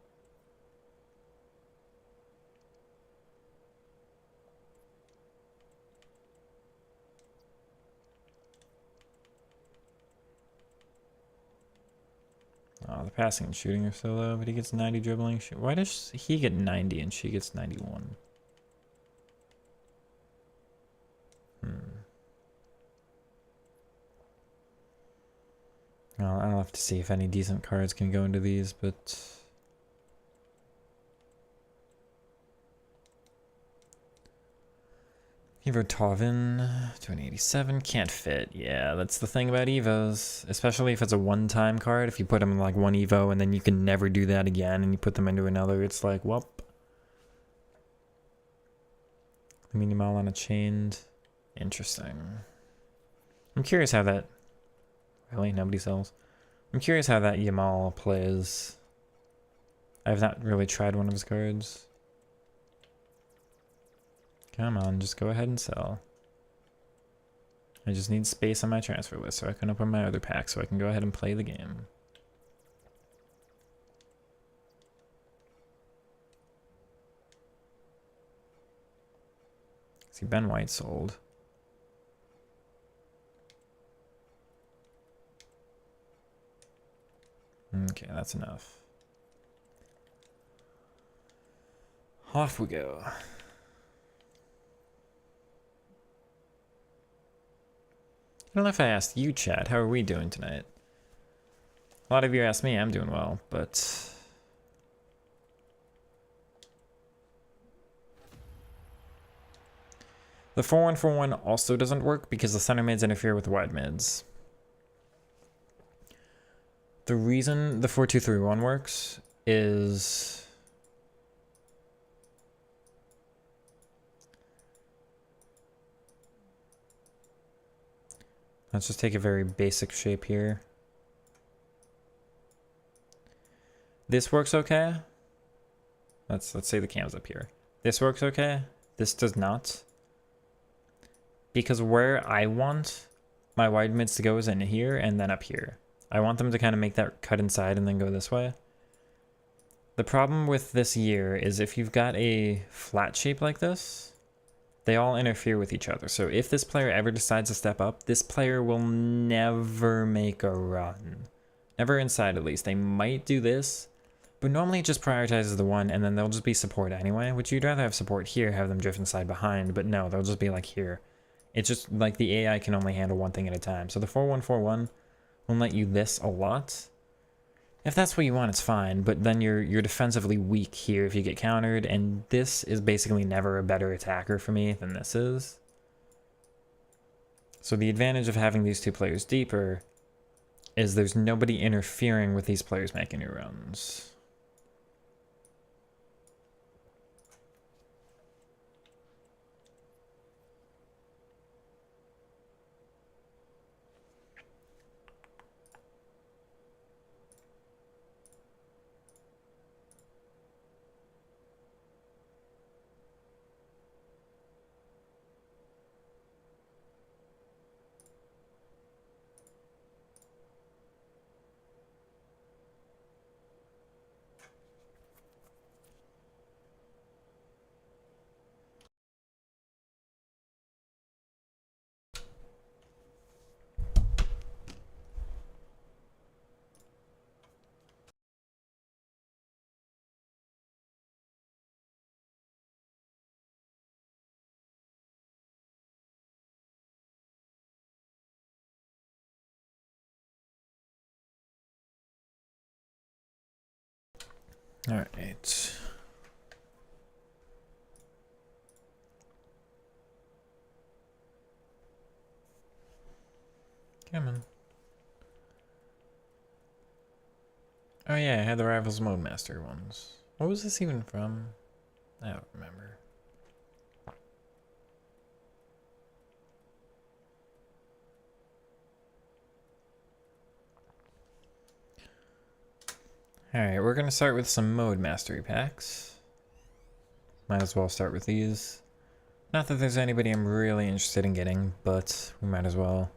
Oh, the passing and shooting are so low, but he gets 90 dribbling. Why does he get 90 and she gets 91? Well, I'll have to see if any decent cards can go into these, but... Evo Tovin, 287, can't fit. Yeah, that's the thing about Evos. Especially if it's a one-time card. If you put them in like one Evo and then you can never do that again and you put them into another, it's like, whoop. The Minimal on a chained. Interesting. I'm curious how that... Really? Nobody sells? I'm curious how that Yamal plays. I've not really tried one of his cards. Come on, just go ahead and sell. I just need space on my transfer list so I can open my other pack so I can go ahead and play the game. See, Ben White sold. Okay, that's enough. Off we go. I don't know if I asked you, chat, how are we doing tonight? A lot of you asked me, I'm doing well, but... The 4-1-4-1 also doesn't work because the center mids interfere with the wide mids. The reason the 4-2-3-1 works is... Let's just take a very basic shape here. This works okay. Let's say the cam's up here. This works okay. This does not. Because where I want my wide mids to go is in here and then up here. I want them to kind of make that cut inside and then go this way. The problem with this year is if you've got a flat shape like this, they all interfere with each other. So if this player ever decides to step up, this player will never make a run. Never inside, at least. They might do this, but normally it just prioritizes the one, and then they'll just be support anyway, which you'd rather have support here, have them drift inside behind, but no, they'll just be like here. It's just like the AI can only handle one thing at a time. So the 4-1-4-1 will let you this a lot. If that's what you want, it's fine, but then you're defensively weak here if you get countered, and this is basically never a better attacker for me than this is. So the advantage of having these two players deeper is there's nobody interfering with these players making new runs. All right. Come on. Oh yeah, I had the Rivals Mode Master ones. What was this even from? I don't remember. Alright, we're gonna start with some mode mastery packs. Might as well start with these. Not that there's anybody I'm really interested in getting, but we might as well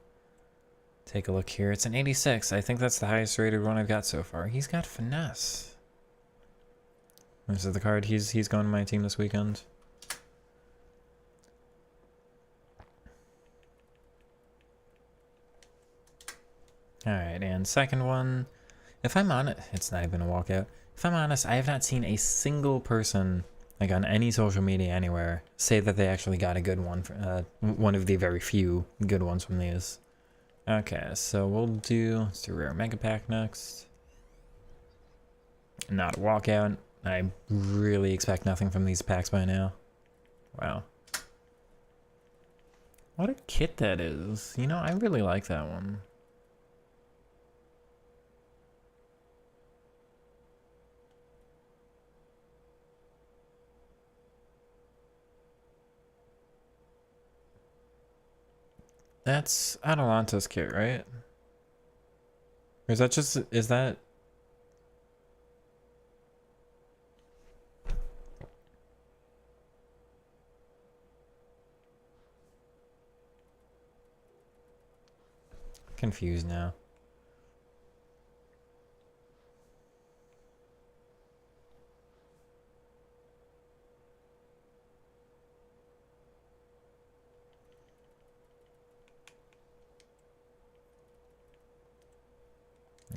take a look here. It's an 86. I think that's the highest rated one I've got so far. He's got finesse. This is the card. He's going to my team this weekend. Alright, and second one. If I'm honest, it's not even a walkout. If I'm honest, I have not seen a single person, like on any social media anywhere, say that they actually got a good one. One of the very few good ones from these. Okay, so let's do Rare Mega Pack next. Not a walkout. I really expect nothing from these packs by now. Wow. What a kit that is. You know, I really like that one. That's Atalanta's kit, right? Or is that just, is that... Confused now.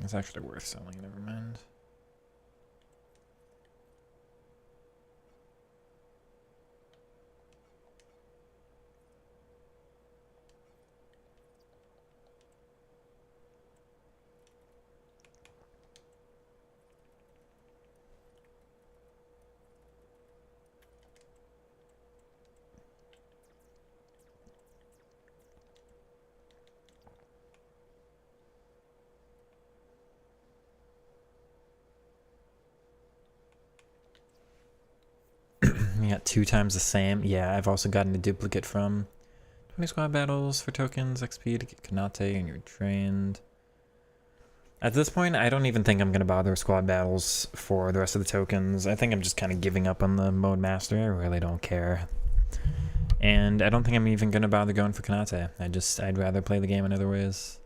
It's actually worth selling, never mind. You got 2 times the same. Yeah, I've also gotten a duplicate from 20 squad battles for tokens, XP to get Kanate, and you're trained. At this point, I don't even think I'm going to bother with squad battles for the rest of the tokens. I think I'm just kind of giving up on the mode master. I really don't care. And I don't think I'm even going to bother going for Kanate. I'd rather play the game in other ways.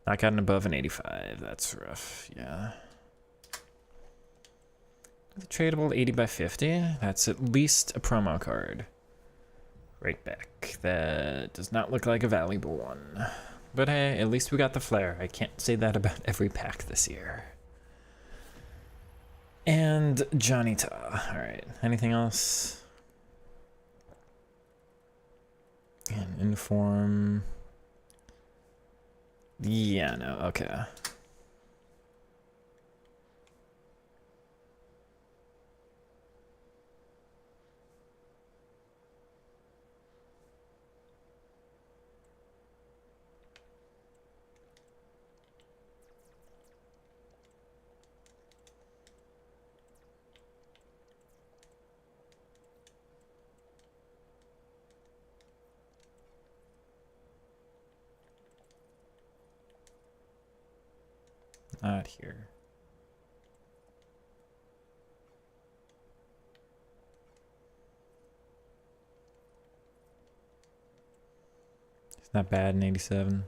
Not gotten above an 85. That's rough, yeah. The tradable 80 by 50. That's at least a promo card. Right back. That does not look like a valuable one. But hey, at least we got the flare. I can't say that about every pack this year. And Johnny Ta. Alright, anything else? And Inform. Yeah, no, okay. Not here. It's not bad in 87.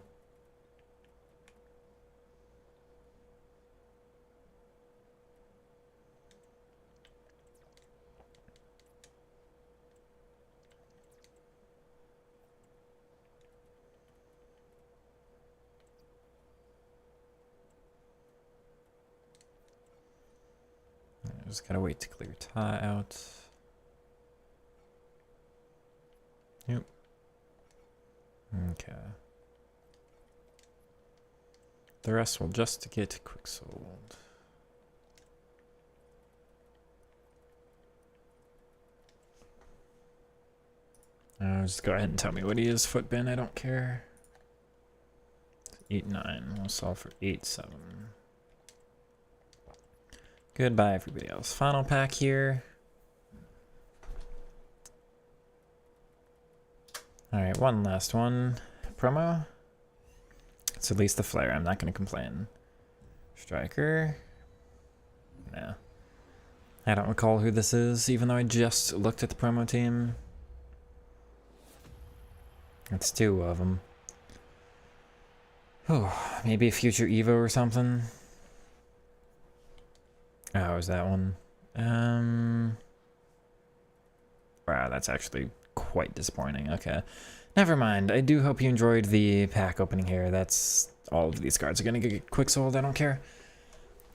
Just gotta wait to clear Ta out. Yep. Okay. The rest will just get quick sold. Just go ahead and tell me what he is, Footbin. I don't care. 8-9. We'll sell for 8-7. Goodbye, everybody else. Final pack here. Alright, one last one. Promo. It's at least the flare. I'm not going to complain. Striker. now. I don't recall who this is, even though I just looked at the promo team. It's two of them. Oh, maybe a future Evo or something. Oh, is that one? Wow, that's actually quite disappointing. Okay. Never mind. I do hope you enjoyed the pack opening here. That's all of these cards are gonna get quick sold. I don't care.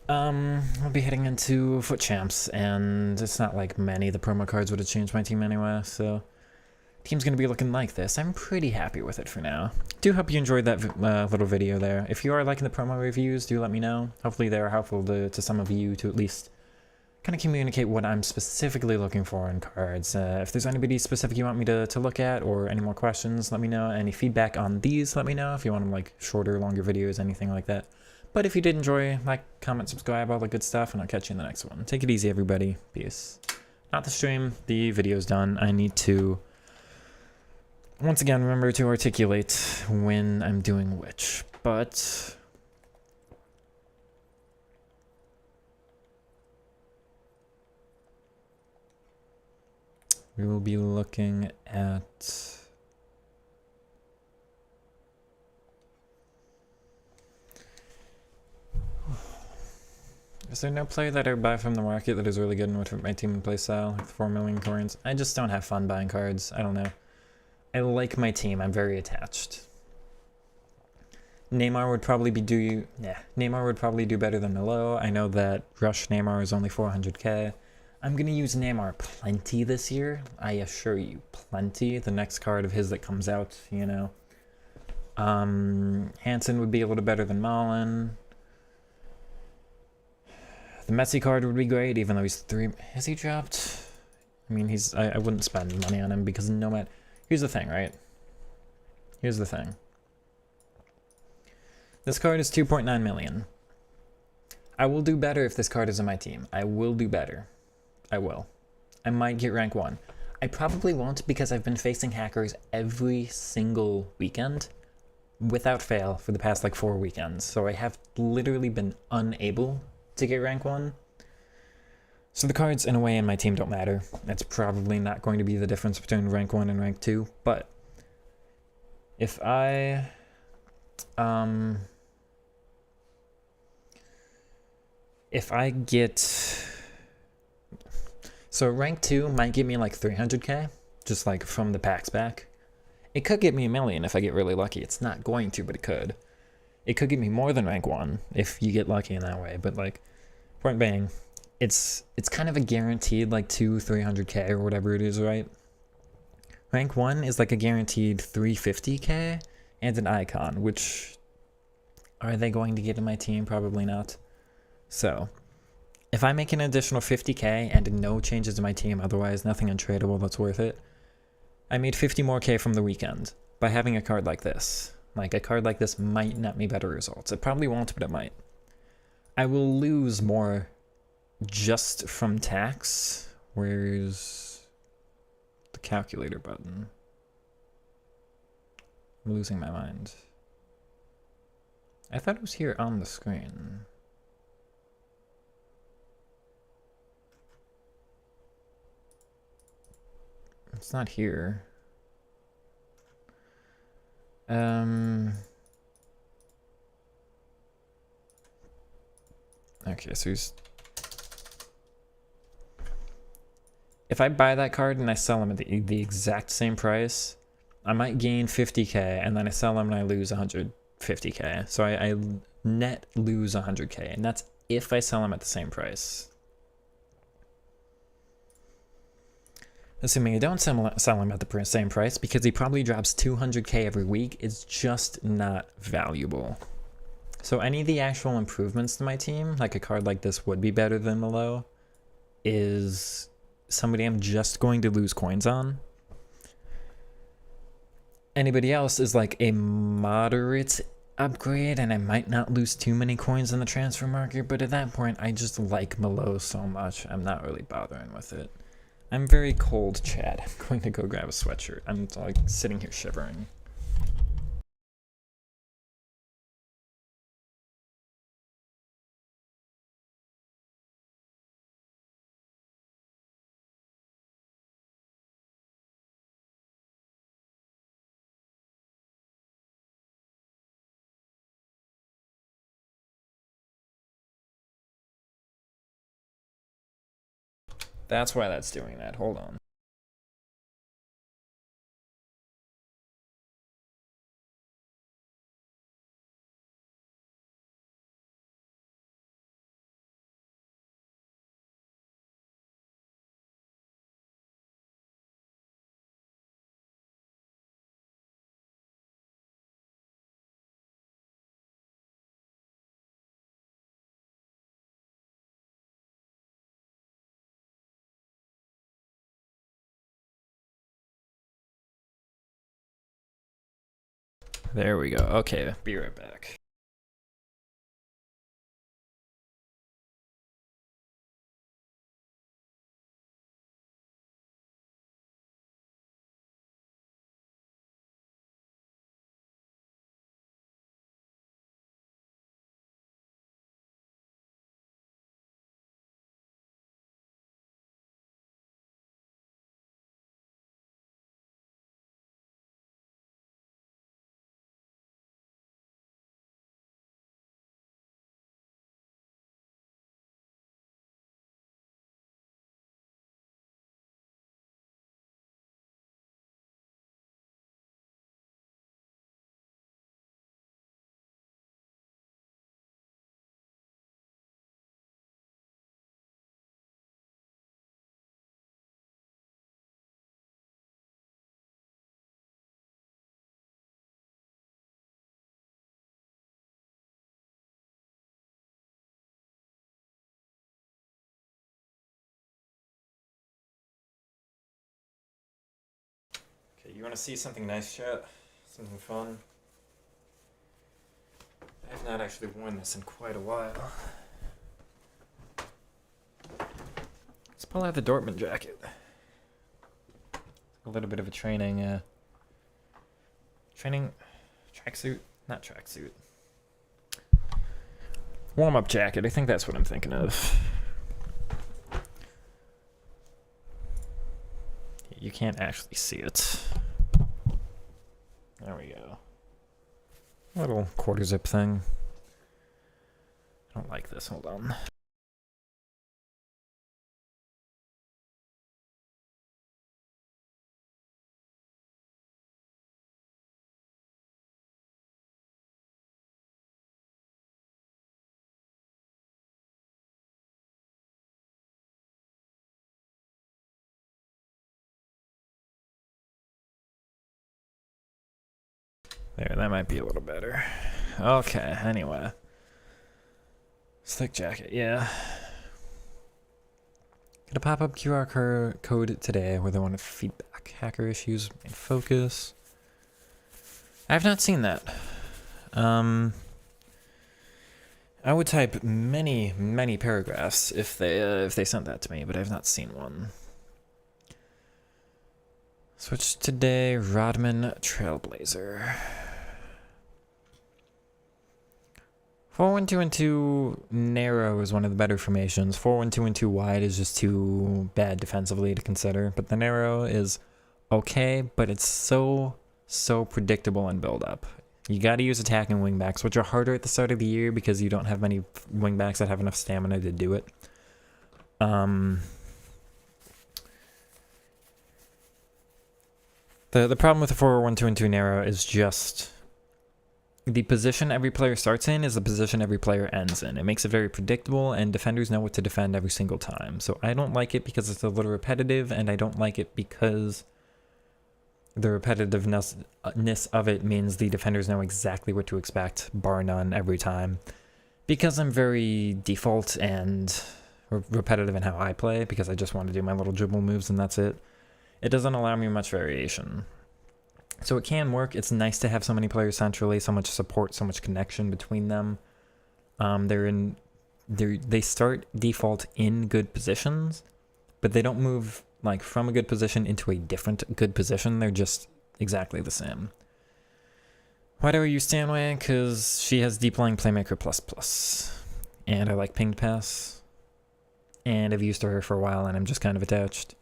I'll be heading into Foot Champs, and it's not like many of the promo cards would have changed my team anyway, so team's gonna be looking like this. I'm pretty happy with it for now. Do hope you enjoyed that little video there. If you are liking the promo reviews, do let me know. Hopefully they're helpful to some of you to at least kind of communicate what I'm specifically looking for in cards. If there's anybody specific you want me to look at, or any more questions, let me know. Any feedback on these, let me know. If you want them like shorter, longer videos, anything like that. But if you did enjoy, like, comment, subscribe, all the good stuff, and I'll catch you in the next one. Take it easy, everybody. Peace. Not the stream. The video's done. I need to, once again, remember to articulate when I'm doing which. But we will be looking at... Is there no player that I buy from the market that is really good in with my team and play style? Like 4 million coins? I just don't have fun buying cards. I don't know. I like my team. I'm very attached. Neymar would probably Neymar would probably do better than Melo. I know that Rush Neymar is only 400k. I'm gonna use Neymar plenty this year. I assure you, plenty. The next card of his that comes out, you know. Hansen would be a little better than Malen. The Messi card would be great, even though he's 3... Has he dropped? I mean, he's... I wouldn't spend money on him because no matter... Here's the thing, right? Here's the thing. This card is 2.9 million. I will do better if this card is in my team. I will do better. I will. I might get rank 1. I probably won't because I've been facing hackers every single weekend without fail for the past like 4 weekends. So I have literally been unable to get rank 1. So the cards in a way in my team don't matter. That's probably not going to be the difference between rank 1 and rank 2, but if I get, so rank 2 might give me like 300k just like from the packs back. It could get me 1 million if I get really lucky. It's not going to, but it could. It could get me more than rank 1 if you get lucky in that way, but like, point being, it's kind of a guaranteed like 300k or whatever it is, right? Rank 1 is like a guaranteed 350k and an icon, which are they going to get in my team? Probably not. So if I make an additional 50k and no changes to my team, otherwise nothing untradeable that's worth it, I made 50 more k from the weekend by having a card like this. Like, a card like this might net me better results. It probably won't, but it might. I will lose more just from tax. Where's the calculator button? I'm losing my mind. I thought it was here on the screen. It's not here. Okay, so he's... If I buy that card and I sell him at the exact same price, I might gain 50k, and then I sell him and I lose 150k. So I net lose 100k, and that's if I sell him at the same price. Assuming I don't sell him at the same price, because he probably drops 200k every week, it's just not valuable. So any of the actual improvements to my team, like a card like this would be better than Melo, is somebody I'm just going to lose coins on. Anybody else is like a moderate upgrade, and I might not lose too many coins in the transfer market, but at that point, I just like Melo so much, I'm not really bothering with it. I'm very cold, Chad. I'm going to go grab a sweatshirt. I'm like sitting here shivering. That's why that's doing that. Hold on. There we go. Okay, be right back. Okay, you want to see something nice, chat? Something fun? I have not actually worn this in quite a while. Let's pull out the Dortmund jacket. A little bit of a training tracksuit? Not tracksuit. Warm-up jacket, I think that's what I'm thinking of. You can't actually see it. There we go. Little quarter zip thing. I don't like this, hold on. There, that might be a little better. Okay, anyway. Slick jacket, yeah. Get a pop-up QR code today where they want to feedback. Hacker issues in focus. I have not seen that. I would type many, many paragraphs if they sent that to me, but I've not seen one. Switch today, Rodman Trailblazer. 4-1-2 and 2 narrow is one of the better formations. 4-1-2 and 2 wide is just too bad defensively to consider. But the narrow is okay, but it's so predictable in build-up. You got to use attacking wingbacks, which are harder at the start of the year because you don't have many wingbacks that have enough stamina to do it. The problem with the 4-1-2 and 2 narrow is just the position every player starts in is the position every player ends in. It makes it very predictable, and defenders know what to defend every single time. So I don't like it because it's a little repetitive, and I don't like it because the repetitiveness of it means the defenders know exactly what to expect, bar none, every time. Because I'm very default and repetitive in how I play, because I just want to do my little dribble moves and that's it, it doesn't allow me much variation. So it can work. It's nice to have so many players centrally, so much support, so much connection between them. They start default in good positions, but they don't move like from a good position into a different good position. They're just exactly the same. Why do I use Stanway? Because she has deep lying playmaker plus, and I like pinged pass, and I've used her for a while, and I'm just kind of attached.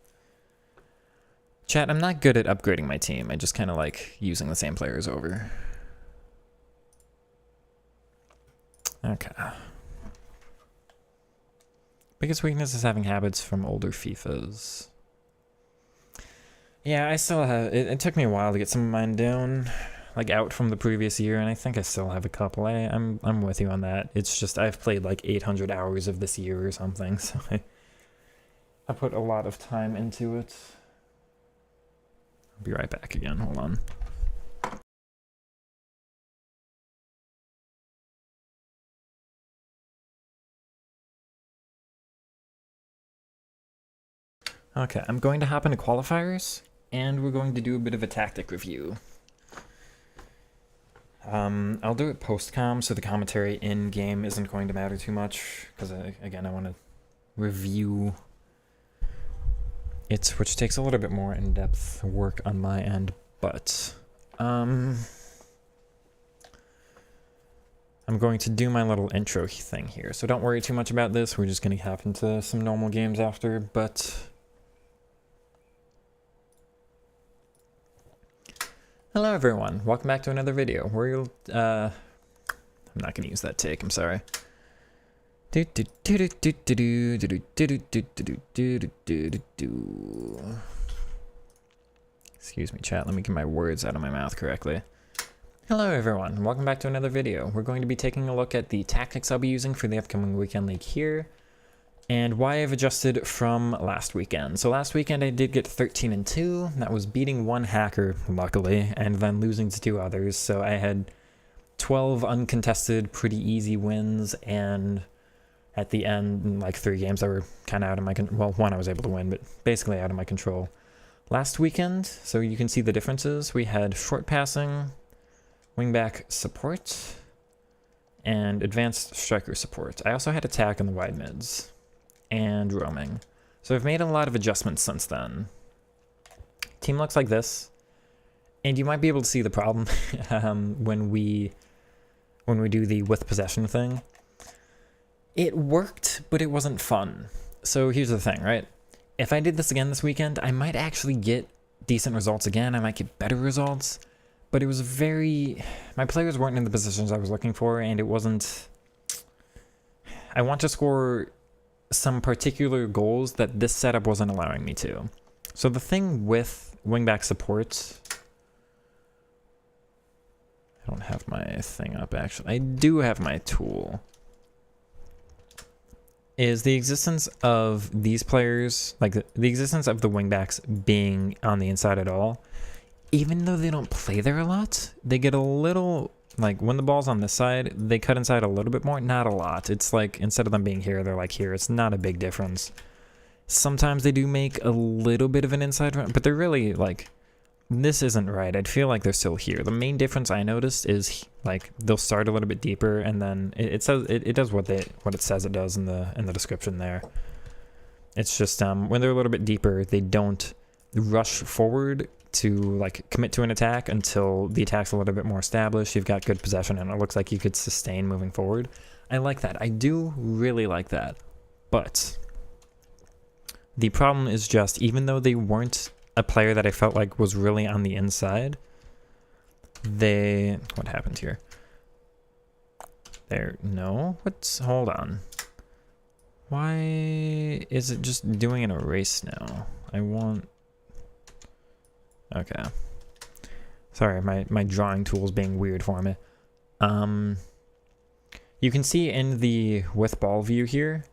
Chat, I'm not good at upgrading my team. I just kind of like using the same players over. Okay. Biggest weakness is having habits from older FIFAs. Yeah, I still have... It took me a while to get some of mine down, like out from the previous year, and I think I still have a couple. I'm with you on that. It's just I've played like 800 hours of this year or something, so I put a lot of time into it. I'll be right back again. Hold on. Okay, I'm going to hop into qualifiers, and we're going to do a bit of a tactic review. I'll do it post-com, so the commentary in-game isn't going to matter too much, because, again, I want to review it, which takes a little bit more in-depth work on my end, but, I'm going to do my little intro thing here, so don't worry too much about this. We're just going to hop into some normal games after, but... Hello everyone, welcome back to another video. I'm not gonna use that take, I'm sorry. Excuse me, chat, let me get my words out of my mouth correctly. Hello everyone, welcome back to another video. We're going to be taking a look at the tactics I'll be using for the upcoming weekend league here, and why I've adjusted from last weekend. So last weekend I did get 13-2. That was beating one hacker, luckily, and then losing to 2 others. So I had 12 uncontested, pretty easy wins, and at the end, like 3 games that were kind of out of my control. Well, one I was able to win, but basically out of my control. Last weekend, so you can see the differences, we had short passing, wingback support, and advanced striker support. I also had attack in the wide mids and roaming. So I've made a lot of adjustments since then. Team looks like this, and you might be able to see the problem when we do the with possession thing. It worked, but it wasn't fun. So here's the thing, right? If I did this again this weekend, I might actually get decent results again. I might get better results, but it was my players weren't in the positions I was looking for, and it wasn't... I want to score some particular goals that this setup wasn't allowing me to. So the thing with wingback support... I don't have my thing up, actually. I do have my tool. Is the existence of these players, like the existence of the wingbacks being on the inside at all, even though they don't play there a lot, they get a little... Like, when the ball's on this side, they cut inside a little bit more. Not a lot. It's like, instead of them being here, they're like here. It's not a big difference. Sometimes they do make a little bit of an inside run, but they're really, like, this isn't right. I'd feel like they're still here. The main difference I noticed is, like, they'll start a little bit deeper, and then it says it does what it says it does in the description there. It's just, when they're a little bit deeper, they don't rush forward to like commit to an attack until the attack's a little bit more established. You've got good possession and it looks like you could sustain moving forward. I like that. I do really like that. But the problem is just, even though they weren't a player that I felt like was really on the inside, what happened here? Hold on. Why is it just doing an erase now? Okay. Sorry, my drawing tool's being weird for me. You can see in the with ball view here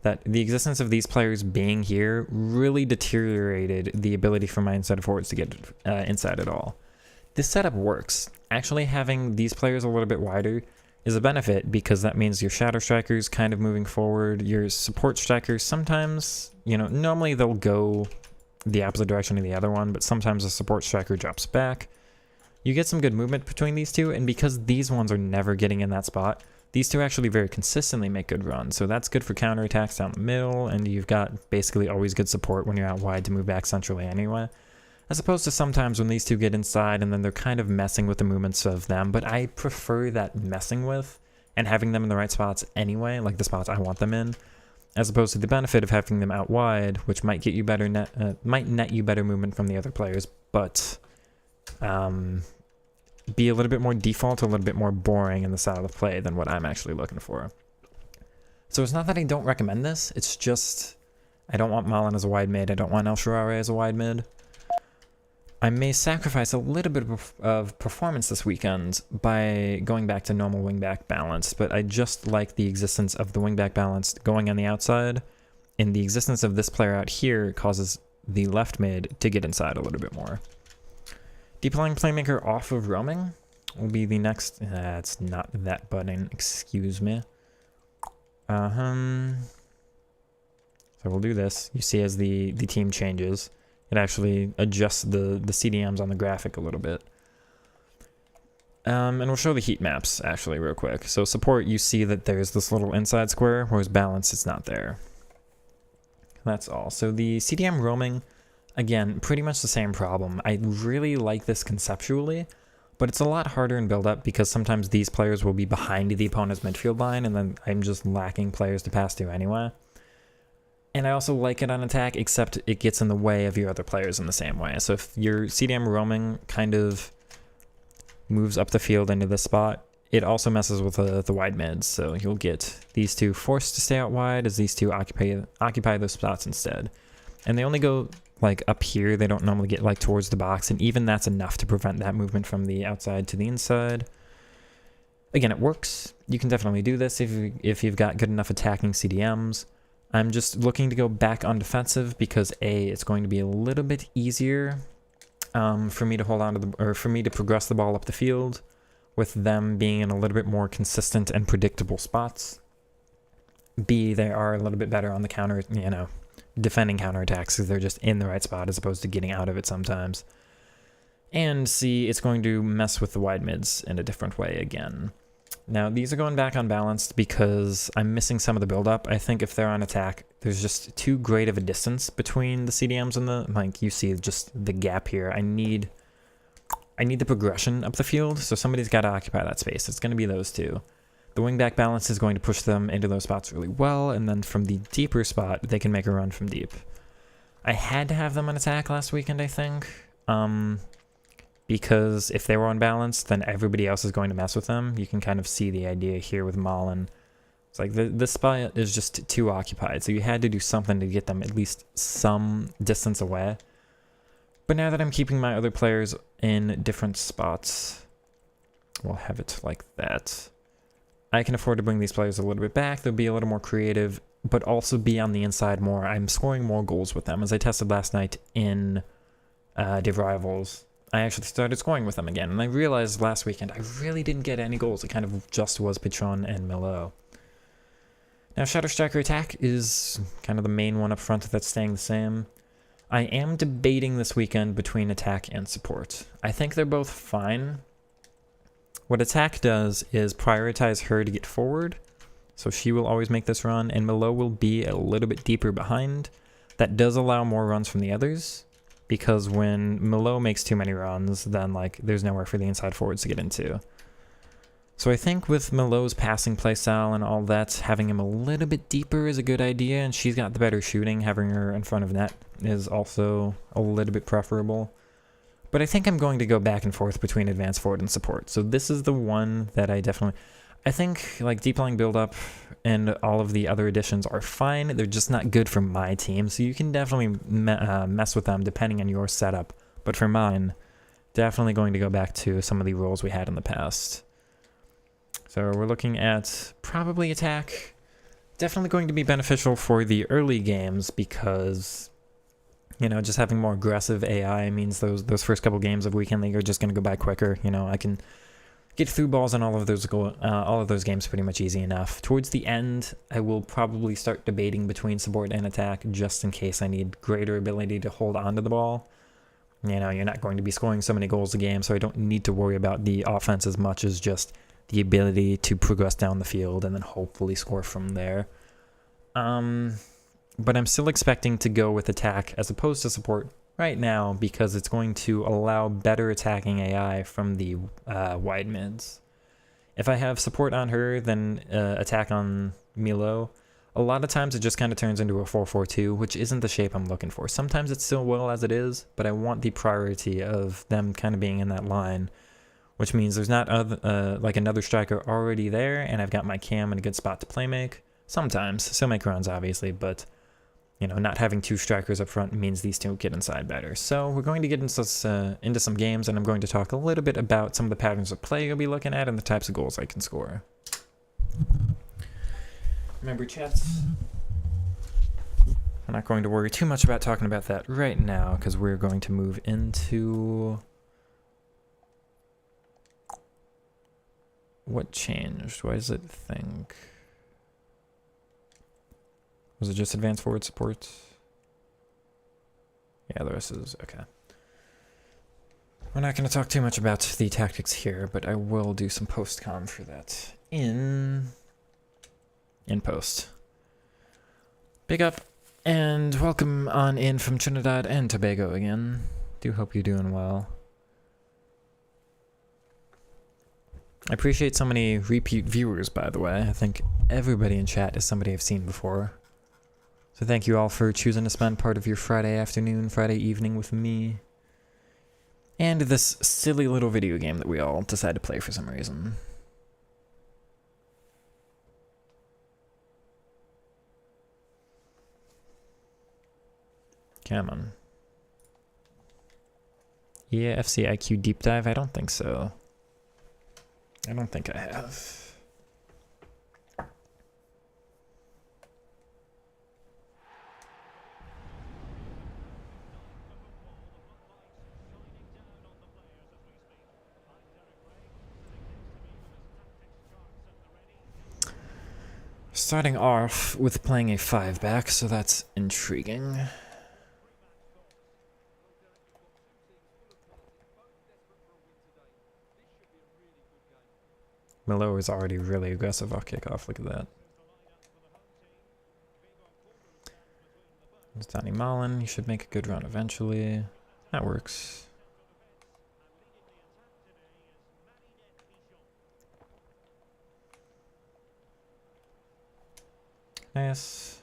that the existence of these players being here really deteriorated the ability for my inside forwards to get inside at all. This setup works. Actually having these players a little bit wider is a benefit, because that means your shadow strikers kind of moving forward, your support strikers sometimes, normally they'll go the opposite direction of the other one, but sometimes the support striker drops back. You get some good movement between these two, and because these ones are never getting in that spot, these two actually very consistently make good runs, so that's good for counterattacks down the middle, and you've got basically always good support when you're out wide to move back centrally anyway. As opposed to sometimes when these two get inside and then they're kind of messing with the movements of them, but I prefer that messing with and having them in the right spots anyway, like the spots I want them in, as opposed to the benefit of having them out wide, which might get you better might net you better movement from the other players, but be a little bit more default, a little bit more boring in the style of play than what I'm actually looking for. So it's not that I don't recommend this, it's just I don't want Malin as a wide mid, I don't want El Shaarawy as a wide mid. I may sacrifice a little bit of performance this weekend by going back to normal wingback balance, but I just like the existence of the wingback balance going on the outside, and the existence of this player out here causes the left mid to get inside a little bit more. Deep lying playmaker off of roaming will be the next. It's not that button, excuse me. So we'll do this. You see as the team changes, it actually adjusts the CDMs on the graphic a little bit. And we'll show the heat maps actually real quick. So support, you see that there's this little inside square, whereas balance, it's not there. That's all. So the CDM roaming, again, pretty much the same problem. I really like this conceptually, but it's a lot harder in build-up because sometimes these players will be behind the opponent's midfield line, and then I'm just lacking players to pass to anyway. And I also like it on attack, except it gets in the way of your other players in the same way. So if your CDM roaming kind of moves up the field into this spot, it also messes with the wide mids. So you'll get these two forced to stay out wide as these two occupy those spots instead. And they only go like up here. They don't normally get like towards the box, and even that's enough to prevent that movement from the outside to the inside. Again, it works. You can definitely do this if you've got good enough attacking CDMs. I'm just looking to go back on defensive because A, it's going to be a little bit easier for me to hold on to for me to progress the ball up the field, with them being in a little bit more consistent and predictable spots. B, they are a little bit better on the counter, defending counterattacks because they're just in the right spot as opposed to getting out of it sometimes. And C, it's going to mess with the wide mids in a different way again. Now, these are going back unbalanced because I'm missing some of the build-up. I think if they're on attack, there's just too great of a distance between the CDMs and the, like, you see just the gap here. I need the progression up the field, so somebody's got to occupy that space. It's going to be those two. The wingback balance is going to push them into those spots really well, and then from the deeper spot, they can make a run from deep. I had to have them on attack last weekend, I think. Because if they were unbalanced, then everybody else is going to mess with them. You can kind of see the idea here with Malin. It's like this spot is just too occupied, so you had to do something to get them at least some distance away. But now that I'm keeping my other players in different spots, we'll have it like that. I can afford to bring these players a little bit back. They'll be a little more creative, but also be on the inside more. I'm scoring more goals with them, as I tested last night in Div Rivals. I actually started scoring with them again, and I realized last weekend I really didn't get any goals. It kind of just was Patron and Milo. Now, Shadow Striker attack is kind of the main one up front that's staying the same. I am debating this weekend between attack and support. I think they're both fine. What attack does is prioritize her to get forward, so she will always make this run, and Milo will be a little bit deeper behind. That does allow more runs from the others, because when Milo makes too many runs, then like there's nowhere for the inside forwards to get into. So I think with Milo's passing playstyle and all that, having him a little bit deeper is a good idea, and she's got the better shooting. Having her in front of net is also a little bit preferable. But I think I'm going to go back and forth between advanced forward and support. So this is the one that I think like deep lying build up and all of the other additions are fine. They're just not good for my team. So you can definitely mess with them depending on your setup. But for mine, definitely going to go back to some of the roles we had in the past. So we're looking at probably attack. Definitely going to be beneficial for the early games because, just having more aggressive AI means those first couple games of Weekend League are just going to go by quicker. I can get through balls in all of those games pretty much easy enough. Towards the end, I will probably start debating between support and attack just in case I need greater ability to hold onto the ball. You're not going to be scoring so many goals a game, so I don't need to worry about the offense as much as just the ability to progress down the field and then hopefully score from there. But I'm still expecting to go with attack as opposed to support right now because it's going to allow better attacking AI from the wide mids. If I have support on her, then attack on Milo, a lot of times it just kind of turns into a 4-4-2, which isn't the shape I'm looking for. Sometimes it's still well as it is, but I want the priority of them kind of being in that line, which means there's not like another striker already there, and I've got my cam in a good spot to play make. Sometimes. So make runs, obviously, but, you know, not having two strikers up front means these two get inside better. So we're going to get into some games, and I'm going to talk a little bit about some of the patterns of play you'll be looking at and the types of goals I can score. Remember, chats, I'm not going to worry too much about talking about that right now, because we're going to move into... What changed? Why does it think? Was it just advanced forward support? Yeah, the rest is okay. We're not going to talk too much about the tactics here, but I will do some post-com for that in post. Big up and welcome on in from Trinidad and Tobago again. Do hope you're doing well. I appreciate so many repeat viewers, by the way. I think everybody in chat is somebody I've seen before. So thank you all for choosing to spend part of your Friday afternoon, Friday evening with me. And this silly little video game that we all decide to play for some reason. Come on. Yeah, FC IQ Deep Dive? I don't think so. I don't think I have. Starting off with playing a 5-back, so that's intriguing. Milo is already really aggressive off kickoff, look at that. There's Donnie Mullen, he should make a good run eventually. That works. Nice.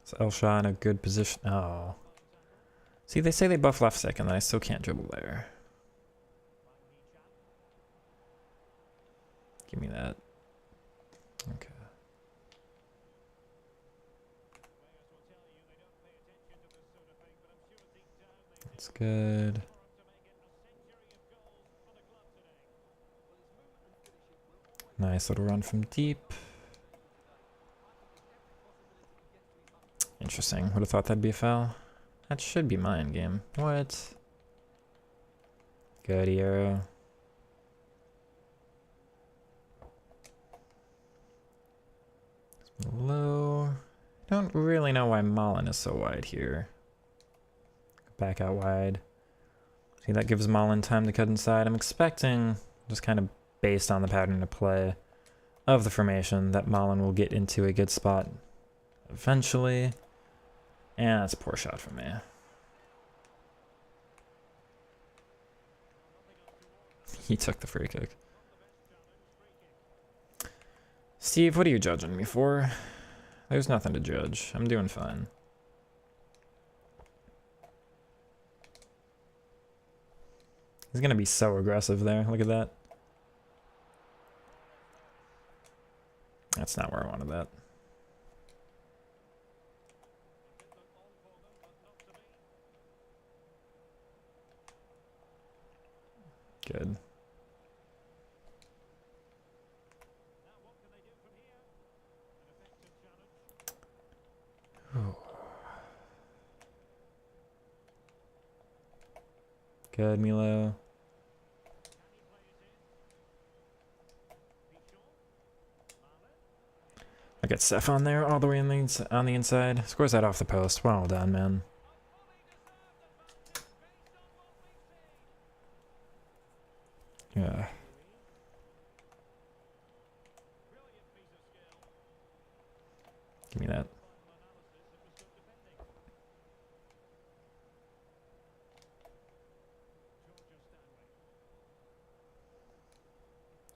Is Elshaw in a good position? Oh. See, they say they buff left second, and I still can't dribble there. Give me that. Okay. That's good. Nice little run from deep. Interesting. Would have thought that'd be a foul. That should be mine, game. What? Good arrow. Low. Don't really know why Mullen is so wide here. Back out wide. See, that gives Mullen time to cut inside. I'm expecting, just kind of based on the pattern of play of the formation, that Mullen will get into a good spot eventually. And that's a poor shot from me. He took the free kick. Steve, what are you judging me for? There's nothing to judge. I'm doing fine. He's gonna be so aggressive there. Look at that. That's not where I wanted that. Good. Good, Milo. I got Steph on there all the way on the inside. Scores that off the post. Well done, man. Yeah. Give me that.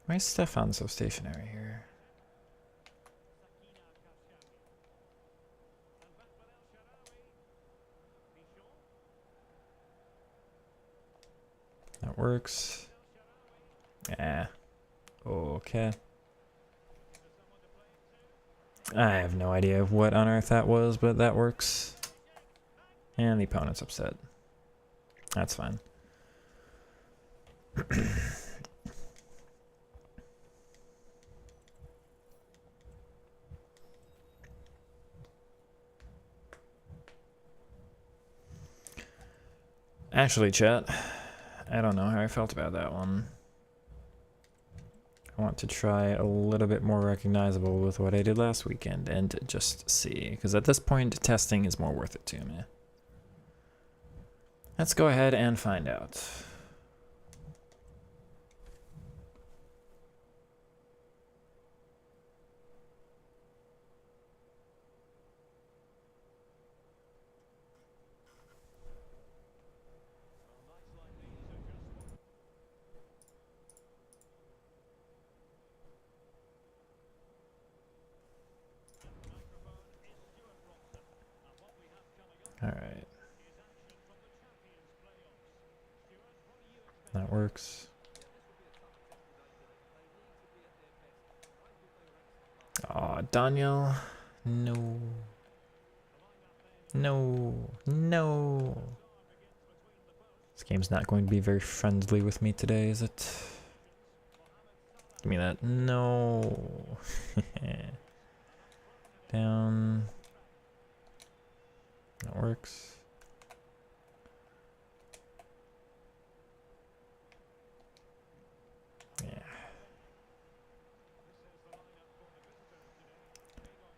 Why is Stefan so stationary here? That works. Yeah. Okay. I have no idea what on earth that was, but that works. And the opponent's upset. That's fine. Actually, chat, I don't know how I felt about that one. I want to try a little bit more recognizable with what I did last weekend and just see, because at this point, testing is more worth it to me. Let's go ahead and find out. Alright. That works. Aw, Daniel. No. No. No. This game's not going to be very friendly with me today, is it? Give me that. No. Down. That works. Yeah.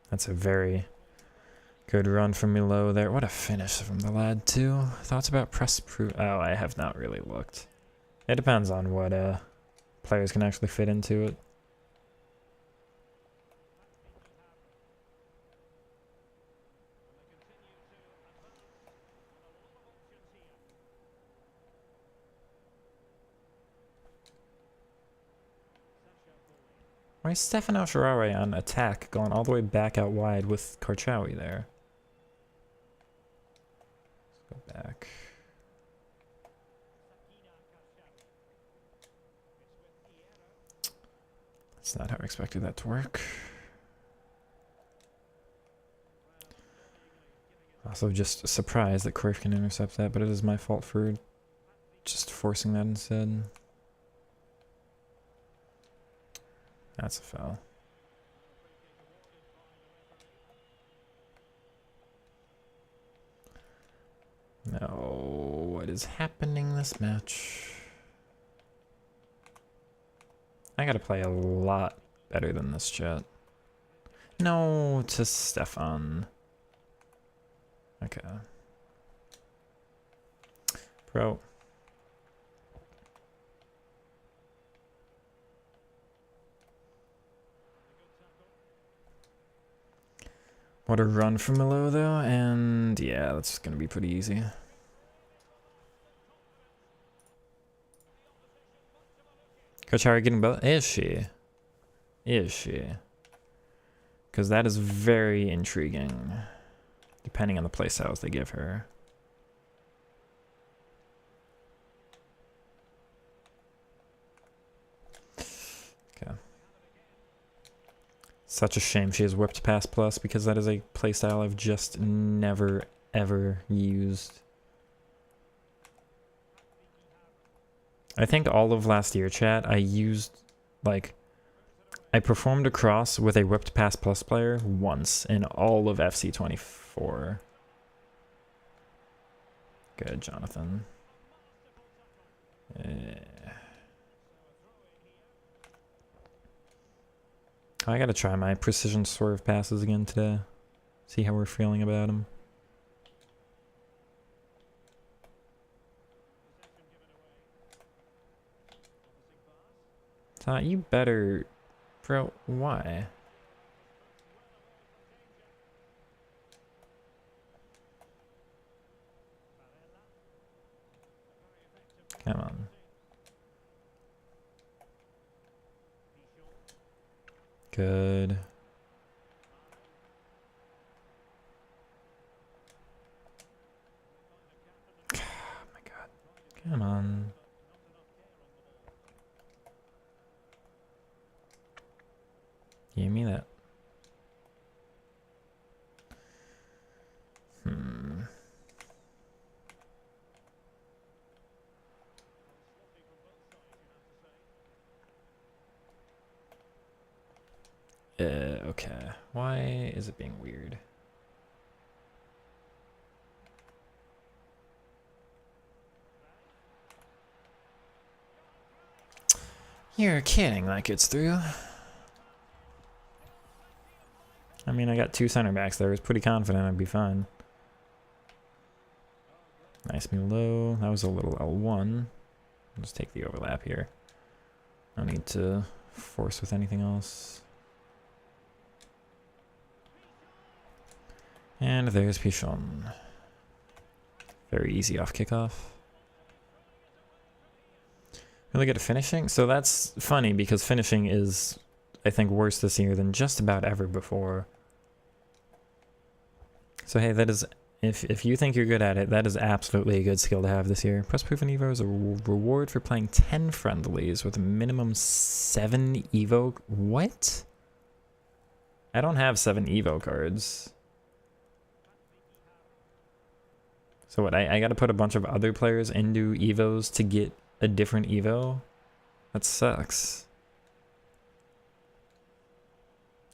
That's a very good run from Milo there. What a finish from the lad, too. Thoughts about press proof? Oh, I have not really looked. It depends on what players can actually fit into it. Why is Stefano Ferrari on attack going all the way back out wide with Karchawi there? Let's go back. That's not how I expected that to work. Also just surprised that Cruyff can intercept that, but it is my fault for just forcing that instead. That's a foul. No, what is happening this match? I gotta play a lot better than this, chat. No, to Stefan. Okay. Bro. What a run from Milo, though, and yeah, that's gonna be pretty easy. Kochari getting both? Is she? Is she? Because that is very intriguing, depending on the playstyles they give her. Okay. Such a shame she has whipped pass plus, because that is a playstyle I've just never, ever used. I think all of last year, chat, I used, like, I performed a cross with a whipped pass plus player once in all of FC24. Good, Jonathan. I gotta try my precision swerve passes again today. See how we're feeling about them. You better... Bro, why? Come on. Good. Oh my god. Come on. Give me that. Okay. Why is it being weird? You're kidding like it's through. I mean, I got 2 center backs there. I was pretty confident I'd be fine. Nice me low. That was a little L1. Let's take the overlap here. No need to force with anything else. And there's Pichon. Very easy off kickoff. Really good at finishing. So that's funny because finishing is, I think, worse this year than just about ever before. So hey, that is, if you think you're good at it, that is absolutely a good skill to have this year. Press Proof and Evo is a reward for playing 10 friendlies with a minimum 7 Evo. What? I don't have 7 Evo cards. So what, I gotta put a bunch of other players into Evos to get a different Evo? That sucks.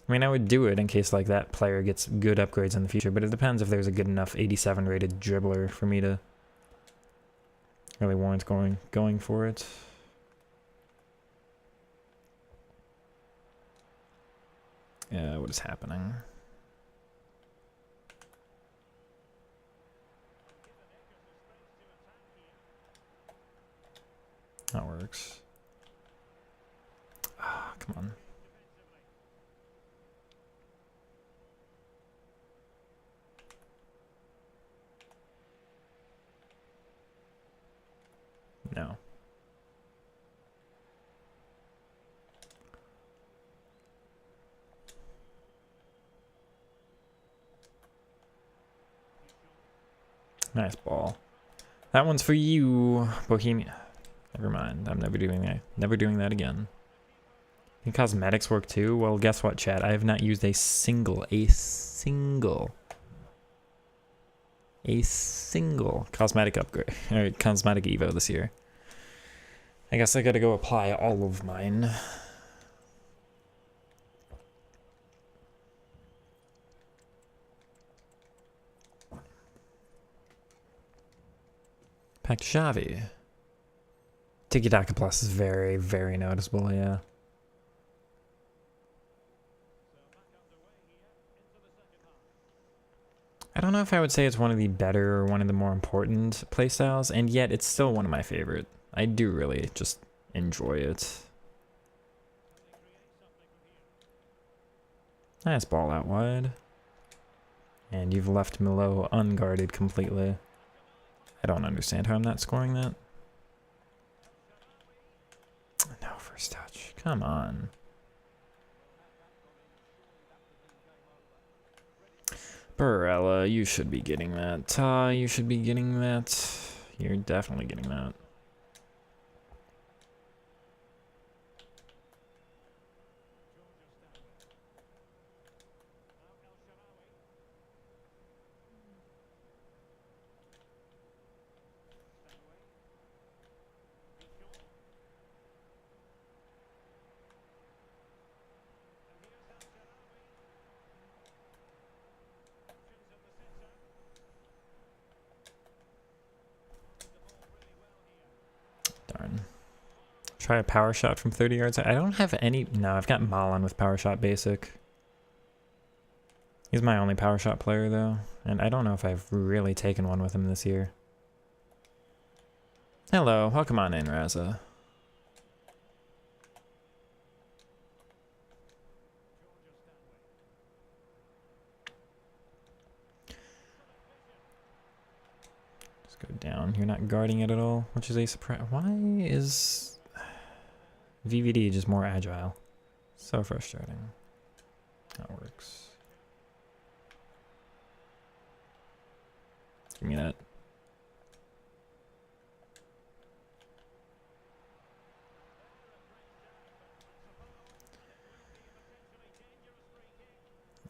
I mean, I would do it in case like that player gets good upgrades in the future, but it depends if there's a good enough 87 rated dribbler for me to really warrant going for it. Yeah, what is happening? That works. Ah, come on. No. Nice ball. That one's for you, Bohemia. Never mind. I'm never doing that. Never doing that again. Think cosmetics work too? Well, guess what, chat? I have not used a single cosmetic upgrade or cosmetic Evo this year. I guess I gotta go apply all of mine. Packed Xavi. Tiki Taka Plus is very, very noticeable, yeah. I don't know if I would say it's one of the better or one of the more important playstyles, and yet it's still one of my favorite. I do really just enjoy it. Nice ball out wide. And you've left Milo unguarded completely. I don't understand how I'm not scoring that. No, first touch. Come on. Barella, you should be getting that. Ta, you should be getting that. You're definitely getting that. Darn. Try a power shot from 30 yards. I don't have any. No, I've got Malin with power shot basic. He's my only power shot player though, and I don't know if I've really taken one with him this year. Hello, welcome on in, Raza. Just go down. You're not guarding it at all, which is a surprise. Why is VVD just more agile? So frustrating. That works. Give me that.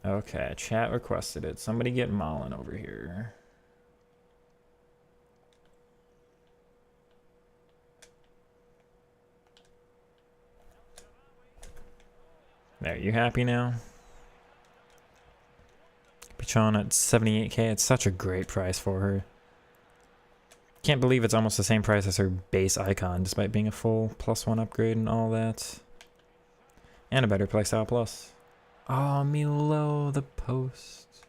Okay, chat requested it. Somebody get Malin over here. There, you happy now? Pichon at 78k. It's such a great price for her. Can't believe it's almost the same price as her base icon, despite being a full +1 upgrade and all that. And a better playstyle plus. Oh, Milo, the post.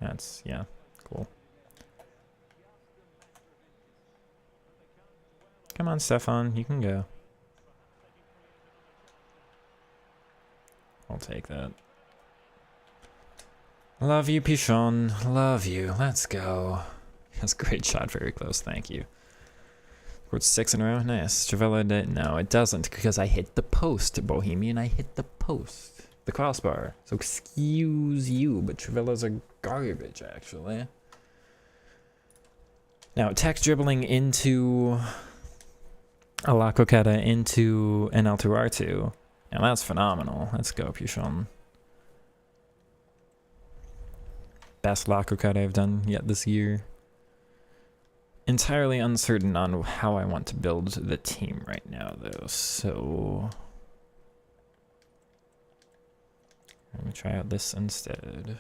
That's, yeah, cool. Come on, Stefan, you can go. I'll take that. Love you, Pichon. Love you. Let's go. That's a great shot. Very close. Thank you. Scored 6 in a row. Nice. Travella did. No, it doesn't because I hit the post, Bohemian. I hit the post. The crossbar. So excuse you, but Travella's are garbage, actually. Now, Tex dribbling into a La Coqueta into an L2R2. Now that's phenomenal. Let's go, Pichon. Best La Coqueta I've done yet this year. Entirely uncertain on how I want to build the team right now, though, so let me try out this instead.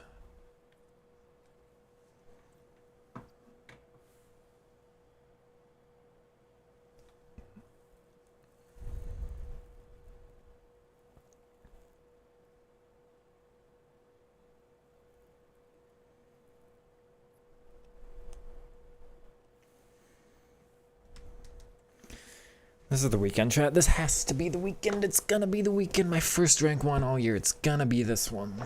This is the weekend, chat. This has to be the weekend. It's gonna be the weekend. My first rank 1 all year. It's gonna be this one.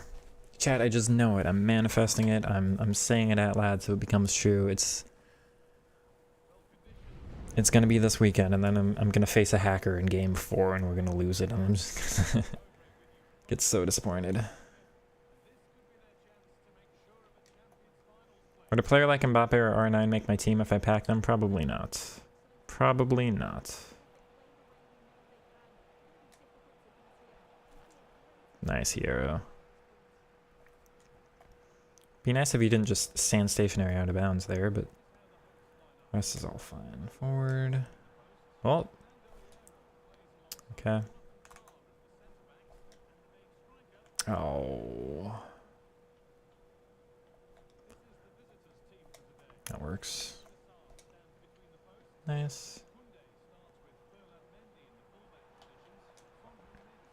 Chat, I just know it. I'm manifesting it. I'm saying it out loud so it becomes true. It's gonna be this weekend, and then I'm gonna face a hacker in game 4 and we're gonna lose it, and I'm just gonna get so disappointed. Would a player like Mbappe or R9 make my team if I pack them? Probably not. Probably not. Nice hero. Be nice if you didn't just stand stationary out of bounds there, but the rest is all fine. Forward. Oh. Okay. Oh. That works. Nice.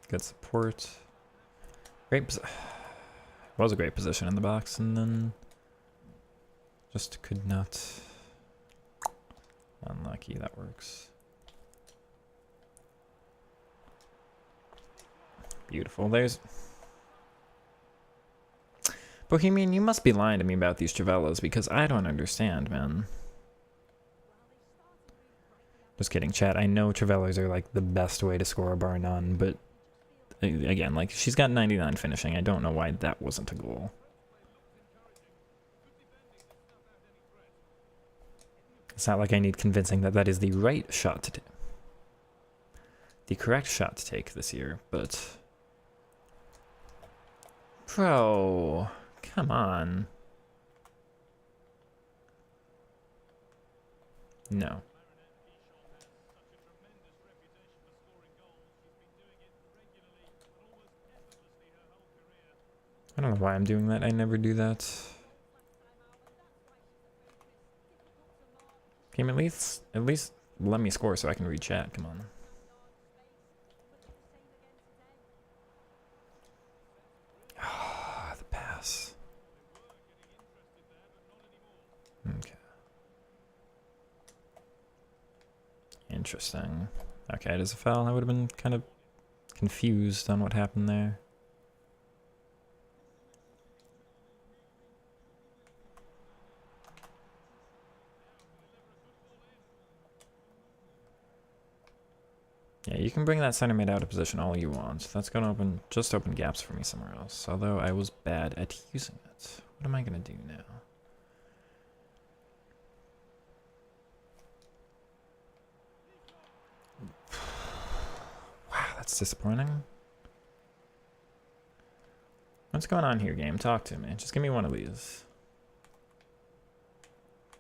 Good support. Great. Was a great position in the box, and then just could not. Unlucky. That works. Beautiful. There's Bohemian. You must be lying to me about these Travellas because I don't understand, man. Just kidding, chat. I know Travellas are like the best way to score a bar none, but again, like she's got 99 finishing. I don't know why that wasn't a goal. It's not like I need convincing that that is the right shot to take. The correct shot to take this year, but bro, come on. No. I don't know why I'm doing that. I never do that. Game, at least let me score so I can read chat. Come on. Ah, the pass. Okay. Interesting. Okay, it is a foul. I would have been kind of confused on what happened there. Yeah, you can bring that center mid out of position all you want. That's gonna open gaps for me somewhere else. Although I was bad at using it. What am I gonna do now? Wow, that's disappointing. What's going on here, game? Talk to me. Just give me one of these.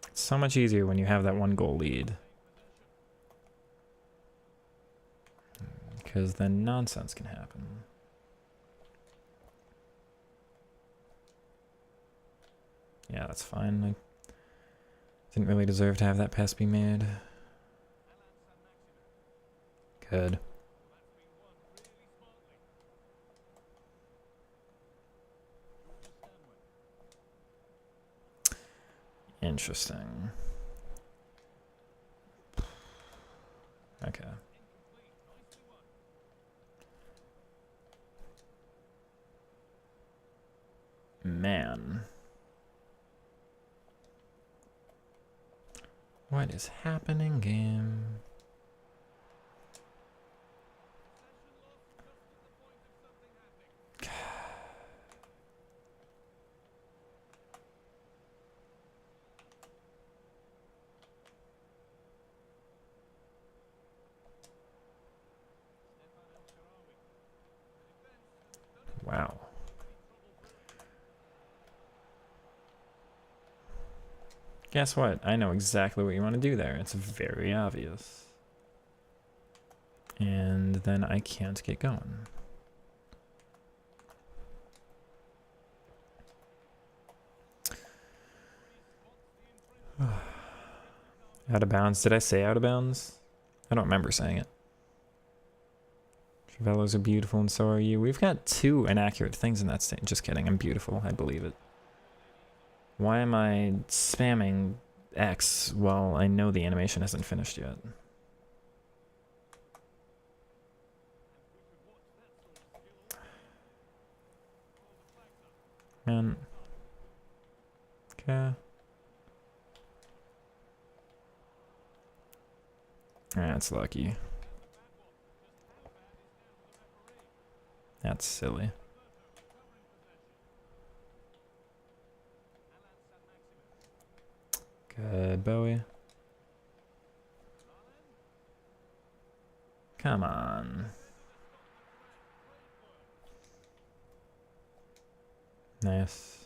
It's so much easier when you have that 1 goal lead. because then nonsense can happen. Yeah, that's fine. I didn't really deserve to have that pass be made. Good. Interesting. Okay. Man. What is happening, game? Wow. Guess what? I know exactly what you want to do there. It's very obvious. And then I can't get going. Out of bounds. Did I say out of bounds? I don't remember saying it. Travellos are beautiful and so are you. We've got 2 inaccurate things in that state. Just kidding. I'm beautiful. I believe it. Why am I spamming X while I know the animation hasn't finished yet? Man. Okay. That's lucky. That's silly. Good, Bowie. Come on. Nice.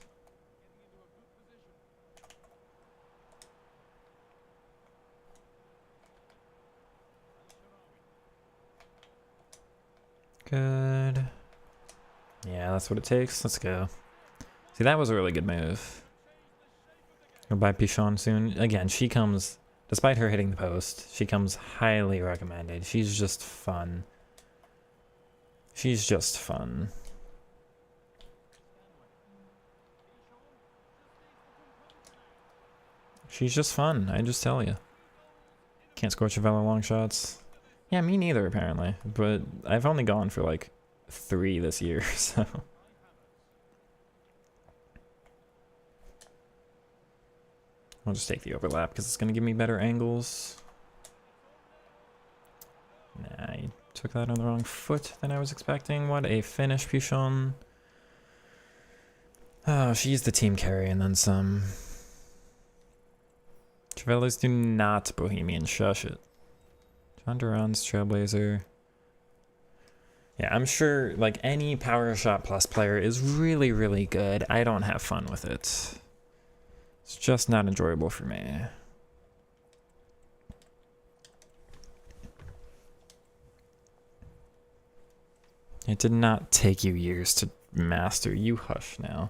Good. Yeah, that's what it takes. Let's go. See, that was a really good move. Go buy Pichon soon. Again, she comes, despite her hitting the post, she comes highly recommended. She's just fun. She's just fun. She's just fun, I just tell you. Can't score Travello long shots. Yeah, me neither, apparently. But I've only gone for like 3 this year, so. I'll just take the overlap because it's going to give me better angles. Nah, I took that on the wrong foot than I was expecting. What a finish, Pichon. Oh, she's the team carry and then some. Travellos do not Bohemian shush it. John Duran's Trailblazer. Yeah, I'm sure like any Power Shot Plus player is really, really good. I don't have fun with it. It's just not enjoyable for me. It did not take you years to master. You hush now.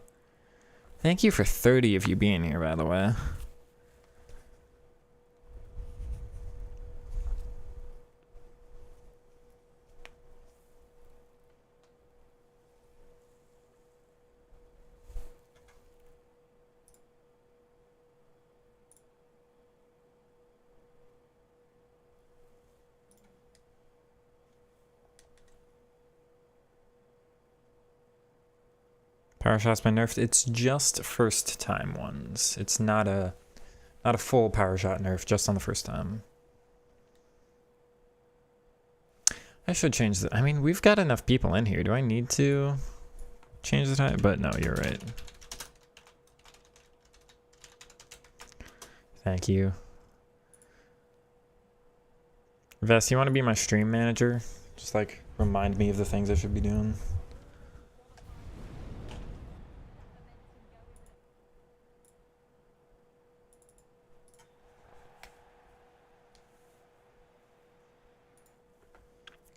Thank you for 30 of you being here, by the way. Power Shot's been nerfed. It's just first time ones. It's not a full Power Shot nerf, just on the first time. I should change the, I mean, we've got enough people in here. Do I need to change the time? But no, you're right. Thank you. Vest, you want to be my stream manager? Just like remind me of the things I should be doing.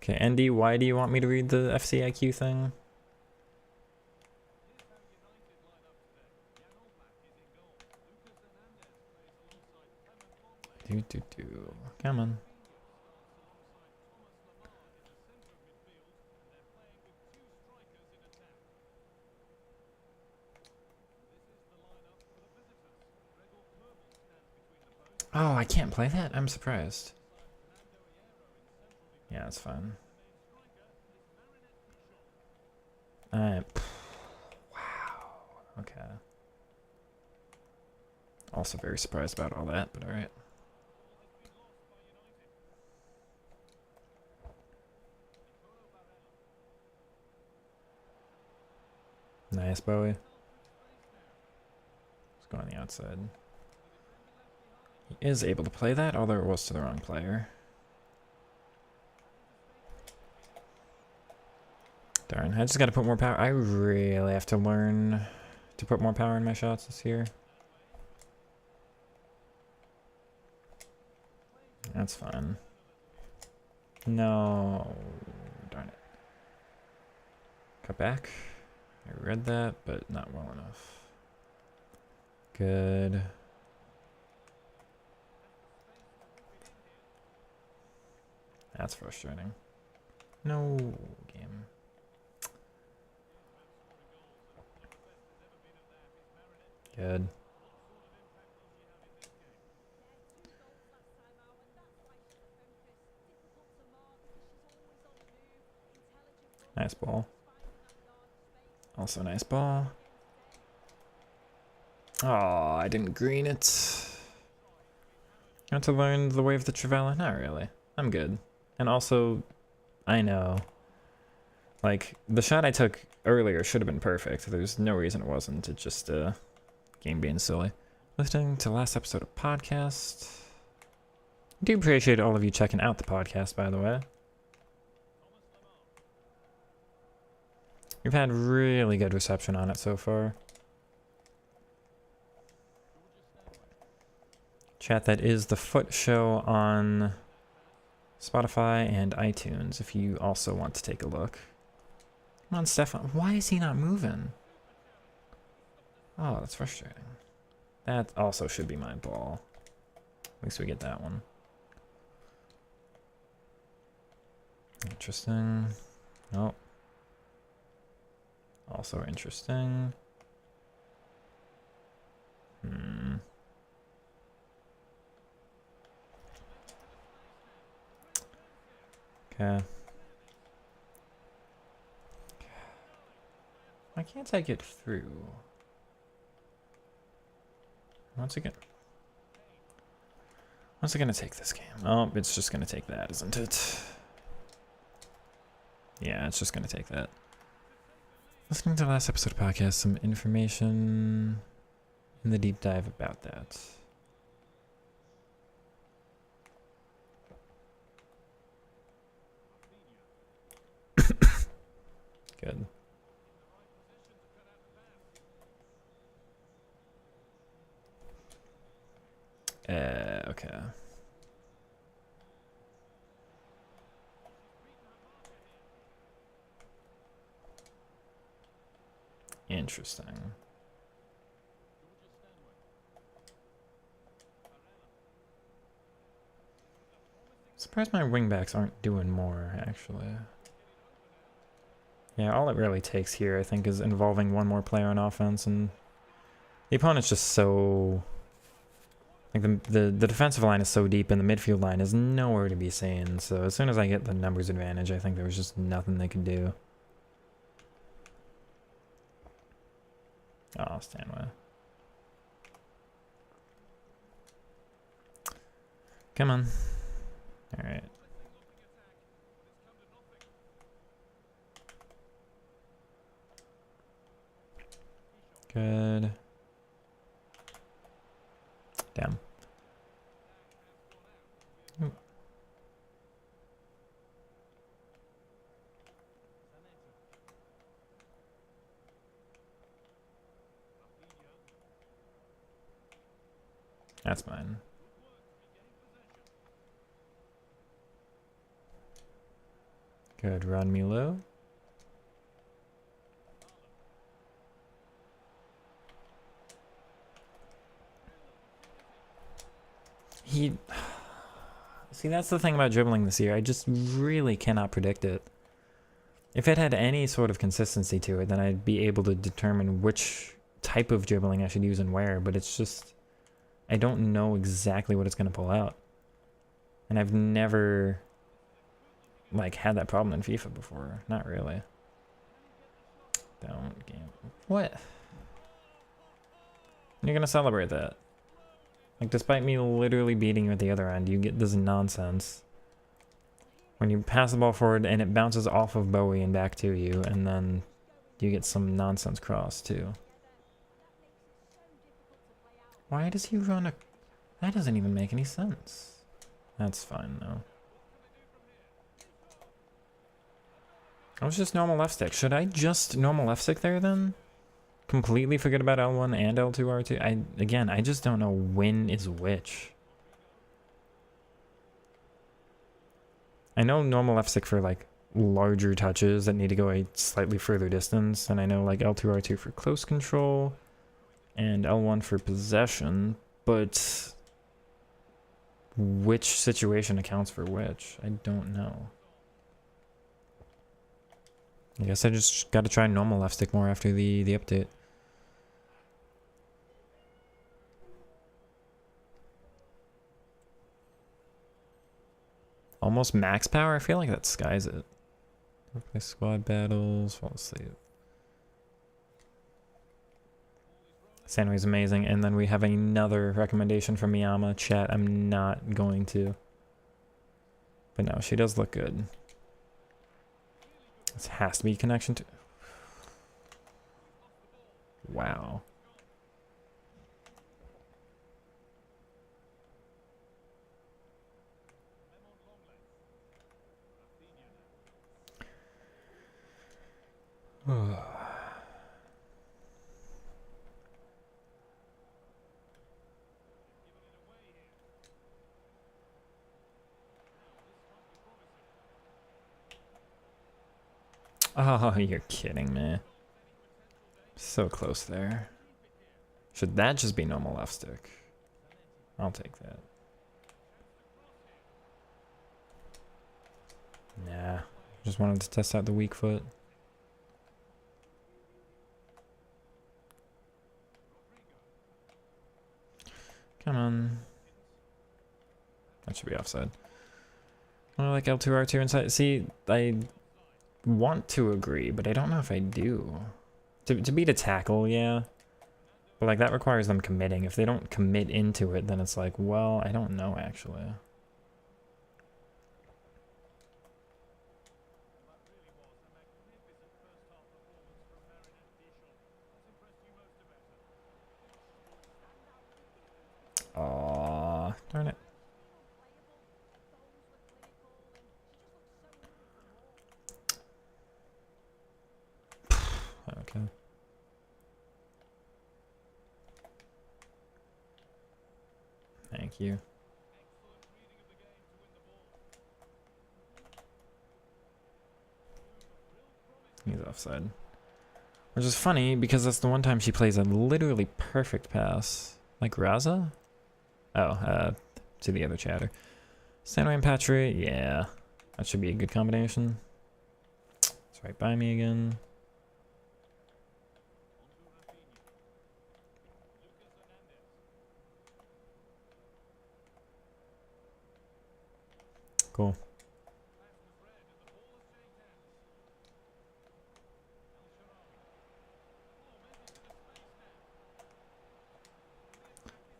Okay, Andy, why do you want me to read the FCIQ thing? Come on. Oh, I can't play that? I'm surprised. Yeah, it's fine. Wow. Okay. Also very surprised about all that, but alright. Nice, Bowie. Let's go on the outside. He is able to play that, although it was to the wrong player. Darn, I just gotta put more power. I really have to learn to put more power in my shots this year. That's fine. No. Darn it. Cut back. I read that, but not well enough. Good. That's frustrating. No game. Good. Nice ball. Also nice ball. Oh, I didn't green it. I want to learn the way of the Trivella? Not really. I'm good. And also, I know. Like, the shot I took earlier should have been perfect. There's no reason it wasn't. It's just, game being silly. Listening to the last episode of podcast. I do appreciate all of you checking out the podcast, by the way. We've had really good reception on it so far. Chat, that is the Foot Show on Spotify and iTunes if you also want to take a look. Come on, Stefan. Why is he not moving? Oh, that's frustrating. That also should be my ball. At least we get that one. Interesting. Oh. Also interesting. Okay. Why can't I get through? What's it gonna take this game? Oh, it's just gonna take that, isn't it? Yeah, it's just gonna take that. Listening to the last episode of podcast, some information in the deep dive about that. Good. Okay. Interesting. Surprised my wingbacks aren't doing more, actually. Yeah, all it really takes here, I think, is involving one more player on offense, and the opponent's just so... Like, the defensive line is so deep, and the midfield line is nowhere to be seen, so as soon as I get the numbers advantage, I think there was just nothing they could do. Oh, Stanway. Come on. Alright. Good. Damn. Ooh. That's mine. Good run, Milo. He... See, that's the thing about dribbling this year. I just really cannot predict it. If it had any sort of consistency to it, then I'd be able to determine which type of dribbling I should use and where, but it's just... I don't know exactly what it's going to pull out. And I've never, like, had that problem in FIFA before. Not really. Don't game. What? You're going to celebrate that. Like, despite me literally beating you at the other end, you get this nonsense. When you pass the ball forward and it bounces off of Bowie and back to you, and then you get some nonsense cross, too. Why does he run a... That doesn't even make any sense. That's fine, though. I was just normal left stick. Should I just normal left stick there, then? Completely forget about L1 and L2, R2? Again, I just don't know when is which. I know normal left stick for, like, larger touches that need to go a slightly further distance, and I know, like, L2, R2 for close control, and L1 for possession, but which situation accounts for which? I don't know. I guess I just gotta try normal left stick more after the update. Almost max power? I feel like that skies it. Play squad battles, fall asleep. Sandway's amazing, and then we have another recommendation from Miyama. Chat, I'm not going to. But no, she does look good. This has to be connection to... Wow. Oh, you're kidding me. So close there. Should that just be normal left stick? I'll take that. Nah. Just wanted to test out the weak foot. Come on. That should be offside. Well, like L2, R2 inside. See, I want to agree, but I don't know if I do. To beat a tackle, yeah. But like that requires them committing. If they don't commit into it, then it's like, well, I don't know actually. Aww, darn it. Okay. Thank you. He's offside. Which is funny because that's the one time she plays a literally perfect pass. Like Raza? Oh, to the other chatter. Stanway and Patry, yeah. That should be a good combination. It's right by me again. Cool.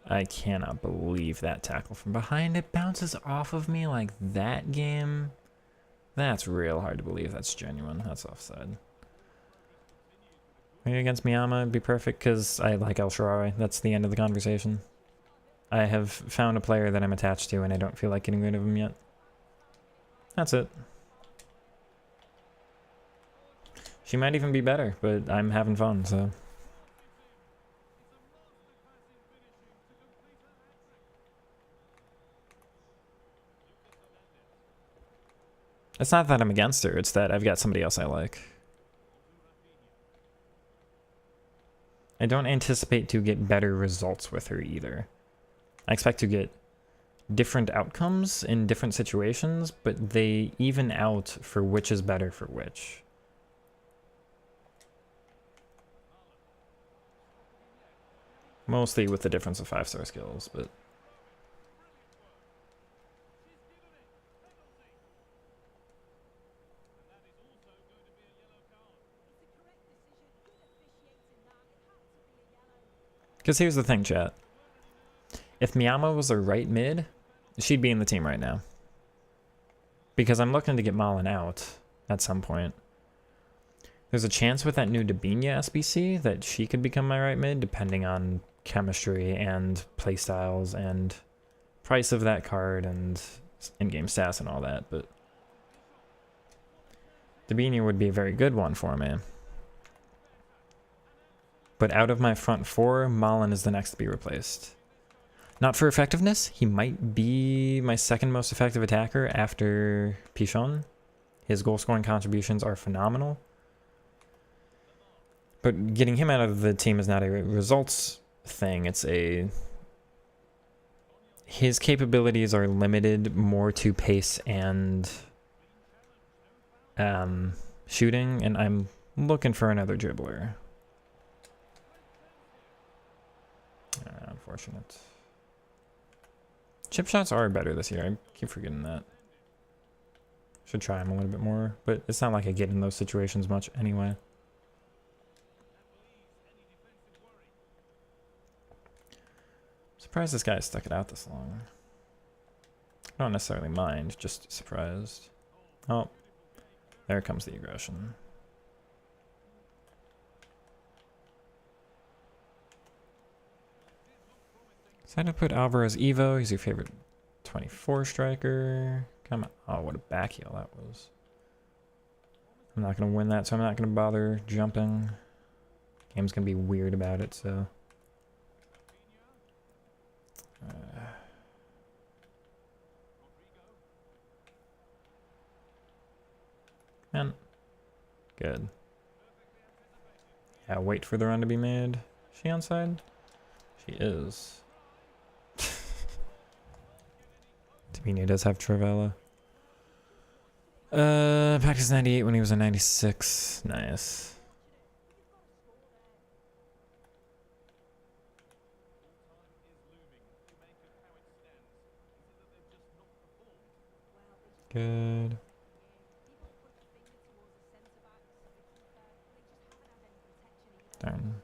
I cannot believe that tackle from behind. It bounces off of me like that game. That's real hard to believe. That's genuine. That's offside. Maybe against Miyama it'd be perfect because I like El Shaarawy. That's the end of the conversation. I have found a player that I'm attached to and I don't feel like getting rid of him yet. That's it. She might even be better, but I'm having fun, so... It's not that I'm against her, it's that I've got somebody else I like. I don't anticipate to get better results with her either. I expect to get different outcomes in different situations, but they even out for which is better for which. Mostly with the difference of 5-star skills, but... Because here's the thing, chat. If Miyama was a right mid, she'd be in the team right now. Because I'm looking to get Malin out at some point. There's a chance with that new Dabinia SBC that she could become my right mid, depending on chemistry and playstyles and price of that card and in-game stats and all that, but Dabinia would be a very good one for me. But out of my front four, Malin is the next to be replaced. Not for effectiveness, he might be my second most effective attacker after Pichon. His goal scoring contributions are phenomenal. But getting him out of the team is not a results thing, it's a... His capabilities are limited more to pace and shooting, and I'm looking for another dribbler. Unfortunate. Chip shots are better this year. I keep forgetting that. Should try them a little bit more, but it's not like I get in those situations much anyway. Surprised this guy stuck it out this long. I don't necessarily mind, just surprised. Oh, there comes the aggression. Decided to put Alvarez Evo. He's your favorite 24 striker. Come on. Oh, what a back heel that was. I'm not going to win that, so I'm not going to bother jumping. Game's going to be weird about it, so... Man. Good. Yeah, wait for the run to be made. Is she onside? She is. Tabini does have Travella. Practice 98 when he was a 96. Nice. Good. Darn.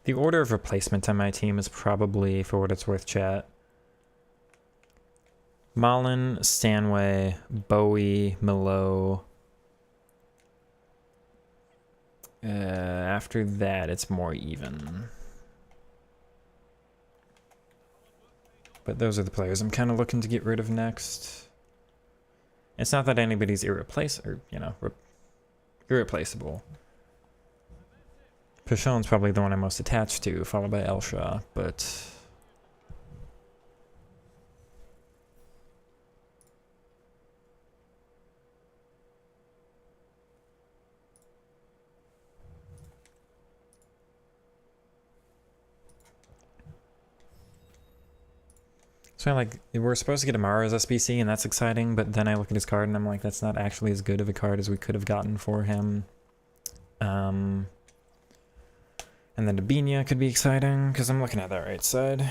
The order of replacement on my team is probably, for what it's worth, chat. Malin, Stanway, Bowie, Milo. After that, it's more even. But those are the players I'm kind of looking to get rid of next. It's not that anybody's irreplaceable. Pichon's probably the one I'm most attached to, followed by Elsha, but... So like, we're supposed to get Amara's SBC, and that's exciting, but then I look at his card and I'm like, that's not actually as good of a card as we could have gotten for him. And then Dabinia could be exciting, because I'm looking at that right side.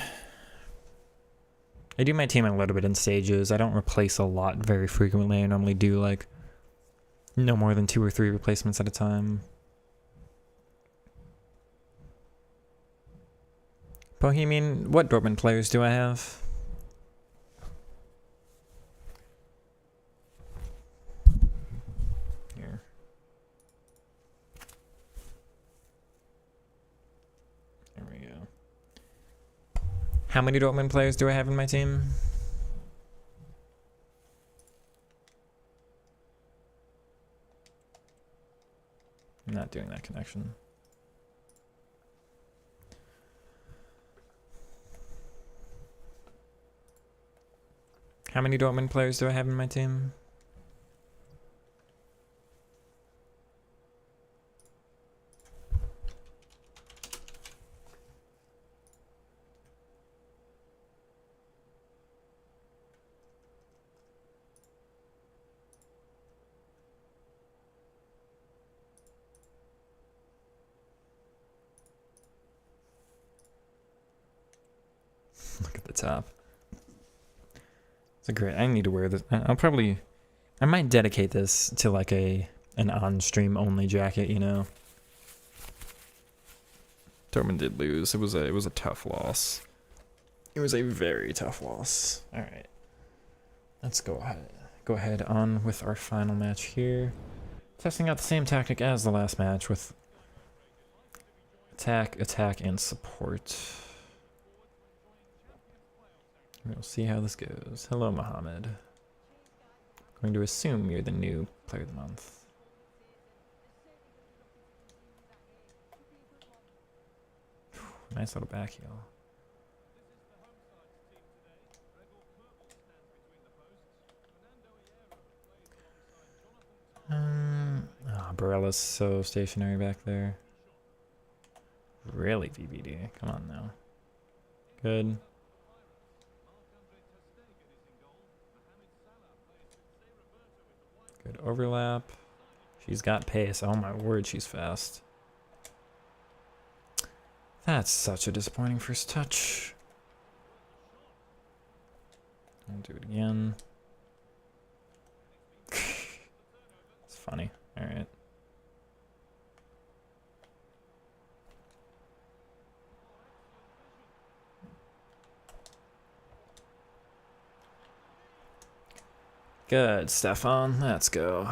I do my team a little bit in stages. I don't replace a lot very frequently. I normally do like no more than 2 or 3 replacements at a time. Bohemian, what Dortmund players do I have? Here. There we go. How many Dortmund players do I have in my team? I'm not doing that connection. How many Dortmund players do I have in my team? Look at the top. It's a great. I need to wear this. I might dedicate this to like an on-stream only jacket. You know. Dortmund did lose. It was a tough loss. It was a very tough loss. All right. Let's go ahead on with our final match here. Testing out the same tactic as the last match with attack, and support. We'll see how this goes. Hello, Mohammed. Going to assume you're the new player of the month. Nice little back heel. Barella's so stationary back there. Really, VBD. Come on now. Good. Good overlap. She's got pace. Oh my word, she's fast. That's such a disappointing first touch. I'll do it again. It's funny. All right. Good, Stefan. Let's go.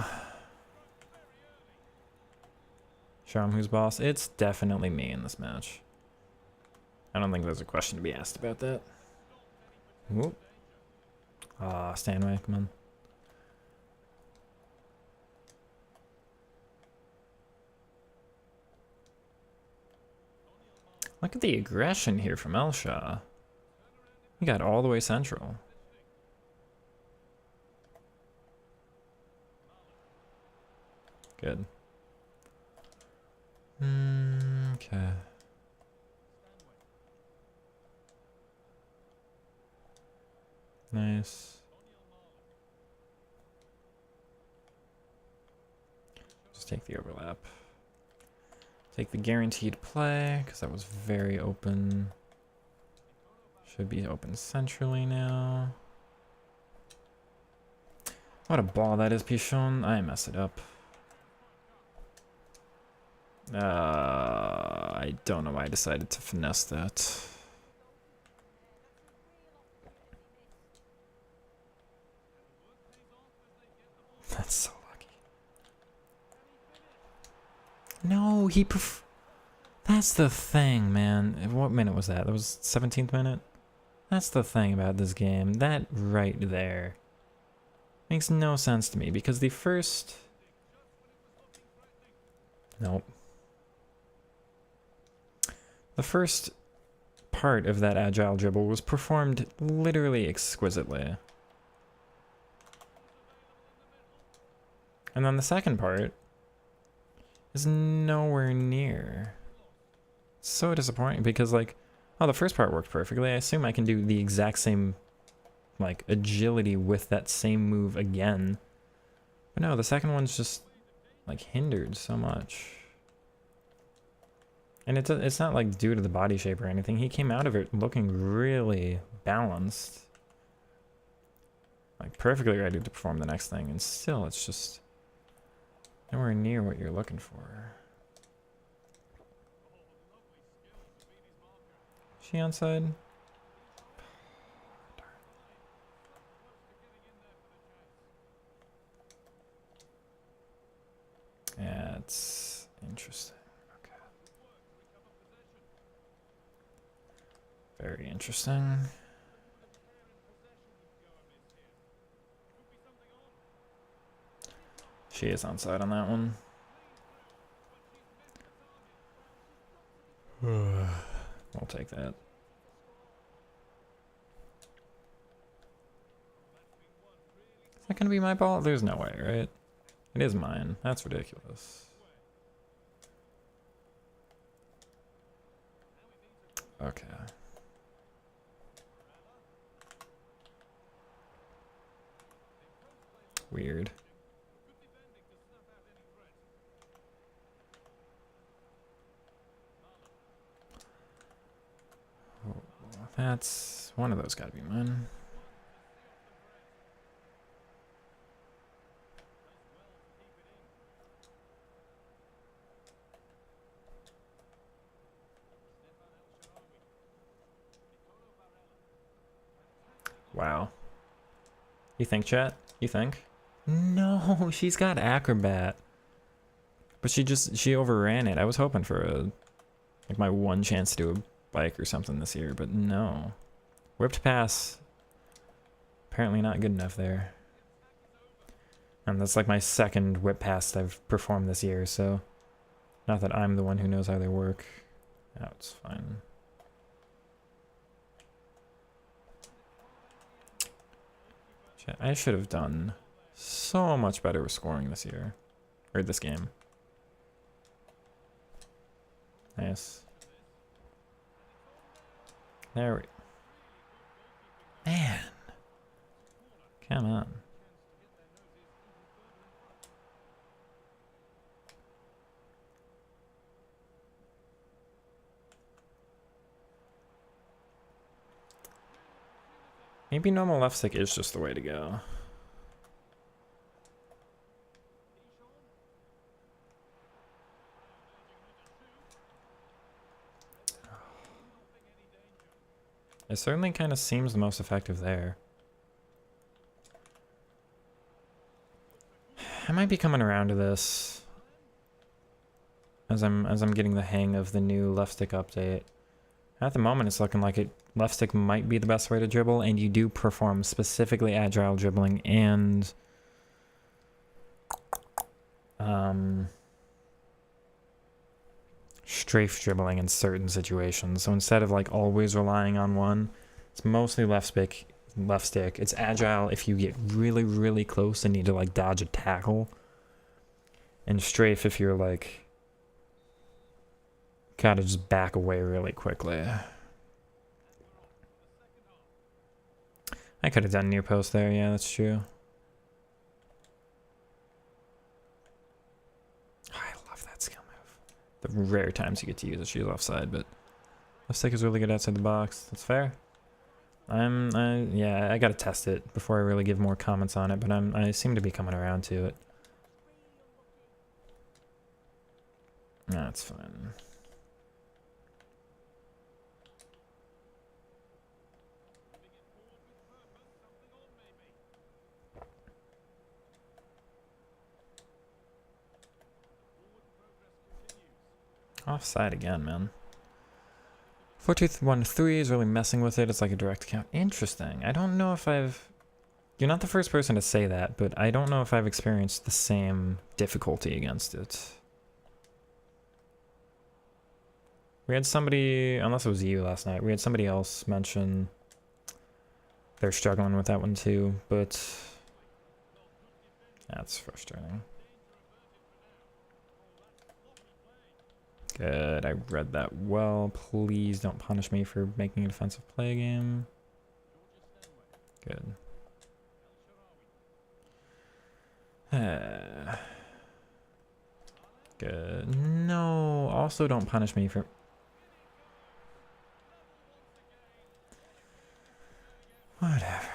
Show him who's boss. It's definitely me in this match. I don't think there's a question to be asked about that. Whoop. Ah, Stanway, come on. Look at the aggression here from Elsha. He got all the way central. Good. Okay. Nice. Just take the overlap. Take the guaranteed play, because that was very open. Should be open centrally now. What a ball that is, Pichon. I messed it up. I don't know why I decided to finesse that. That's so lucky. No, that's the thing, man. What minute was that? That was 17th minute? That's the thing about this game. That right there makes no sense to me, because the first... Nope. The first part of that agile dribble was performed literally exquisitely. And then the second part is nowhere near. So disappointing, because like, oh, the first part worked perfectly. I assume I can do the exact same like agility with that same move again. But no, the second one's just like hindered so much. And it's not like due to the body shape or anything. He came out of it looking really balanced. Like perfectly ready to perform the next thing. And still, it's just nowhere near what you're looking for. Is she onside? Yeah, it's interesting. Okay. Very interesting. She is onside on that one. We'll take that. that gonna be my ball? There's no way, right? It is mine. That's ridiculous. Okay. Weird. Oh, that's one of those gotta be mine. Wow. You think, chat? You think? No, she's got acrobat. But she overran it. I was hoping for like my one chance to do a bike or something this year, but no. Whipped pass. Apparently not good enough there. And that's like my second whip pass I've performed this year, so not that I'm the one who knows how they work. Oh, it's fine. I should have done so much better with scoring this year. Or this game. Nice. There we... Man. Come on. Maybe normal left stick is just the way to go. It certainly kind of seems the most effective there. I might be coming around to this as I'm getting the hang of the new left stick update. At the moment, it's looking like left stick might be the best way to dribble, and you do perform specifically agile dribbling and strafe dribbling in certain situations. So instead of like always relying on one, it's mostly left stick. It's agile if you get really, really close and need to like dodge a tackle, and strafe if you're like gotta just back away really quickly. I could have done near post there, yeah, that's true. I love that skill move. The rare times you get to use it, she's offside, but left stick is really good outside the box. That's fair. Yeah, I gotta test it before I really give more comments on it, but I seem to be coming around to it. That's fine. Offside again, man. 4213 is really messing with it. It's like a direct count. Interesting. I don't know if I've... You're not the first person to say that, but I don't know if I've experienced the same difficulty against it. We had somebody, unless it was you last night, we had somebody else mention they're struggling with that one too, but that's frustrating. Good, I read that well. Please don't punish me for making a defensive play game. Good. Good. No, also don't punish me for... Whatever.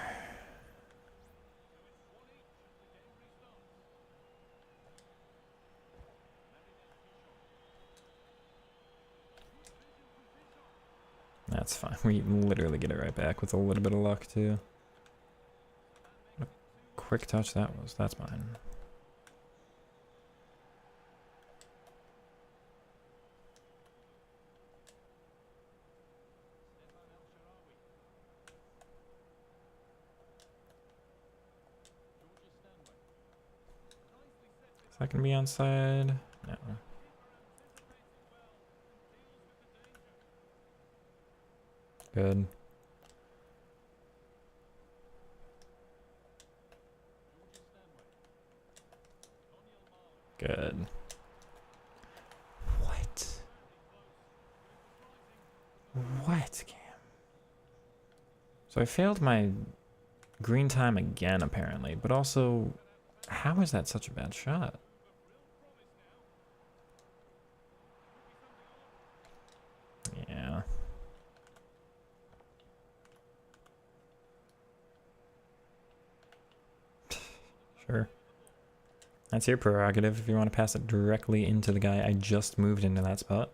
That's fine. We literally get it right back with a little bit of luck, too. What a quick touch that was. That's mine. Is that going to be onside? No. Good. Good. What? What, Cam? So I failed my green time again, apparently. But also, how is that such a bad shot? Yeah. Sure. That's your prerogative if you want to pass it directly into the guy I just moved into that spot.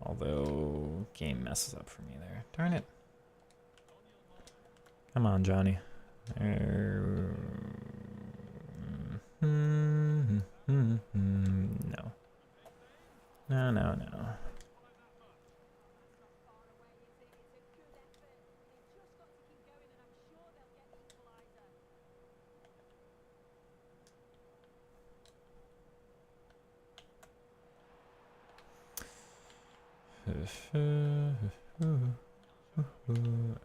Although, game messes up for me there. Darn it. Come on, Johnny. No. No, no, no.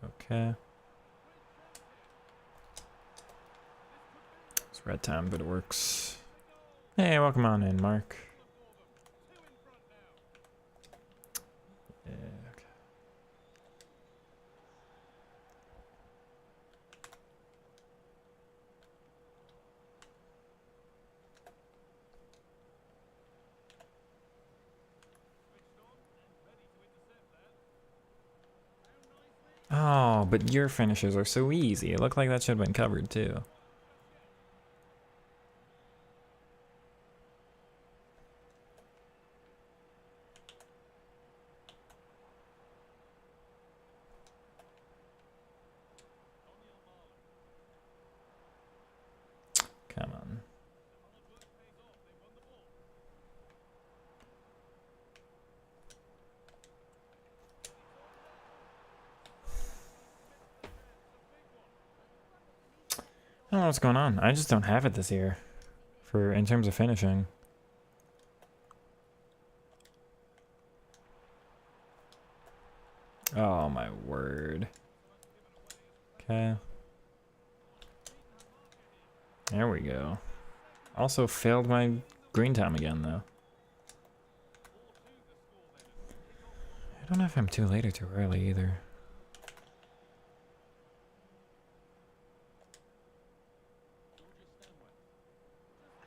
Okay. It's red time, but it works. Hey, welcome on in, Mark. Yeah, okay. Oh, but your finishes are so easy. It looked like that should have been covered too. Come on. I don't know what's going on. I just don't have it this year for in terms of finishing. Oh my word. Okay. There we go. Also failed my green time again though. I don't know if I'm too late or too early either.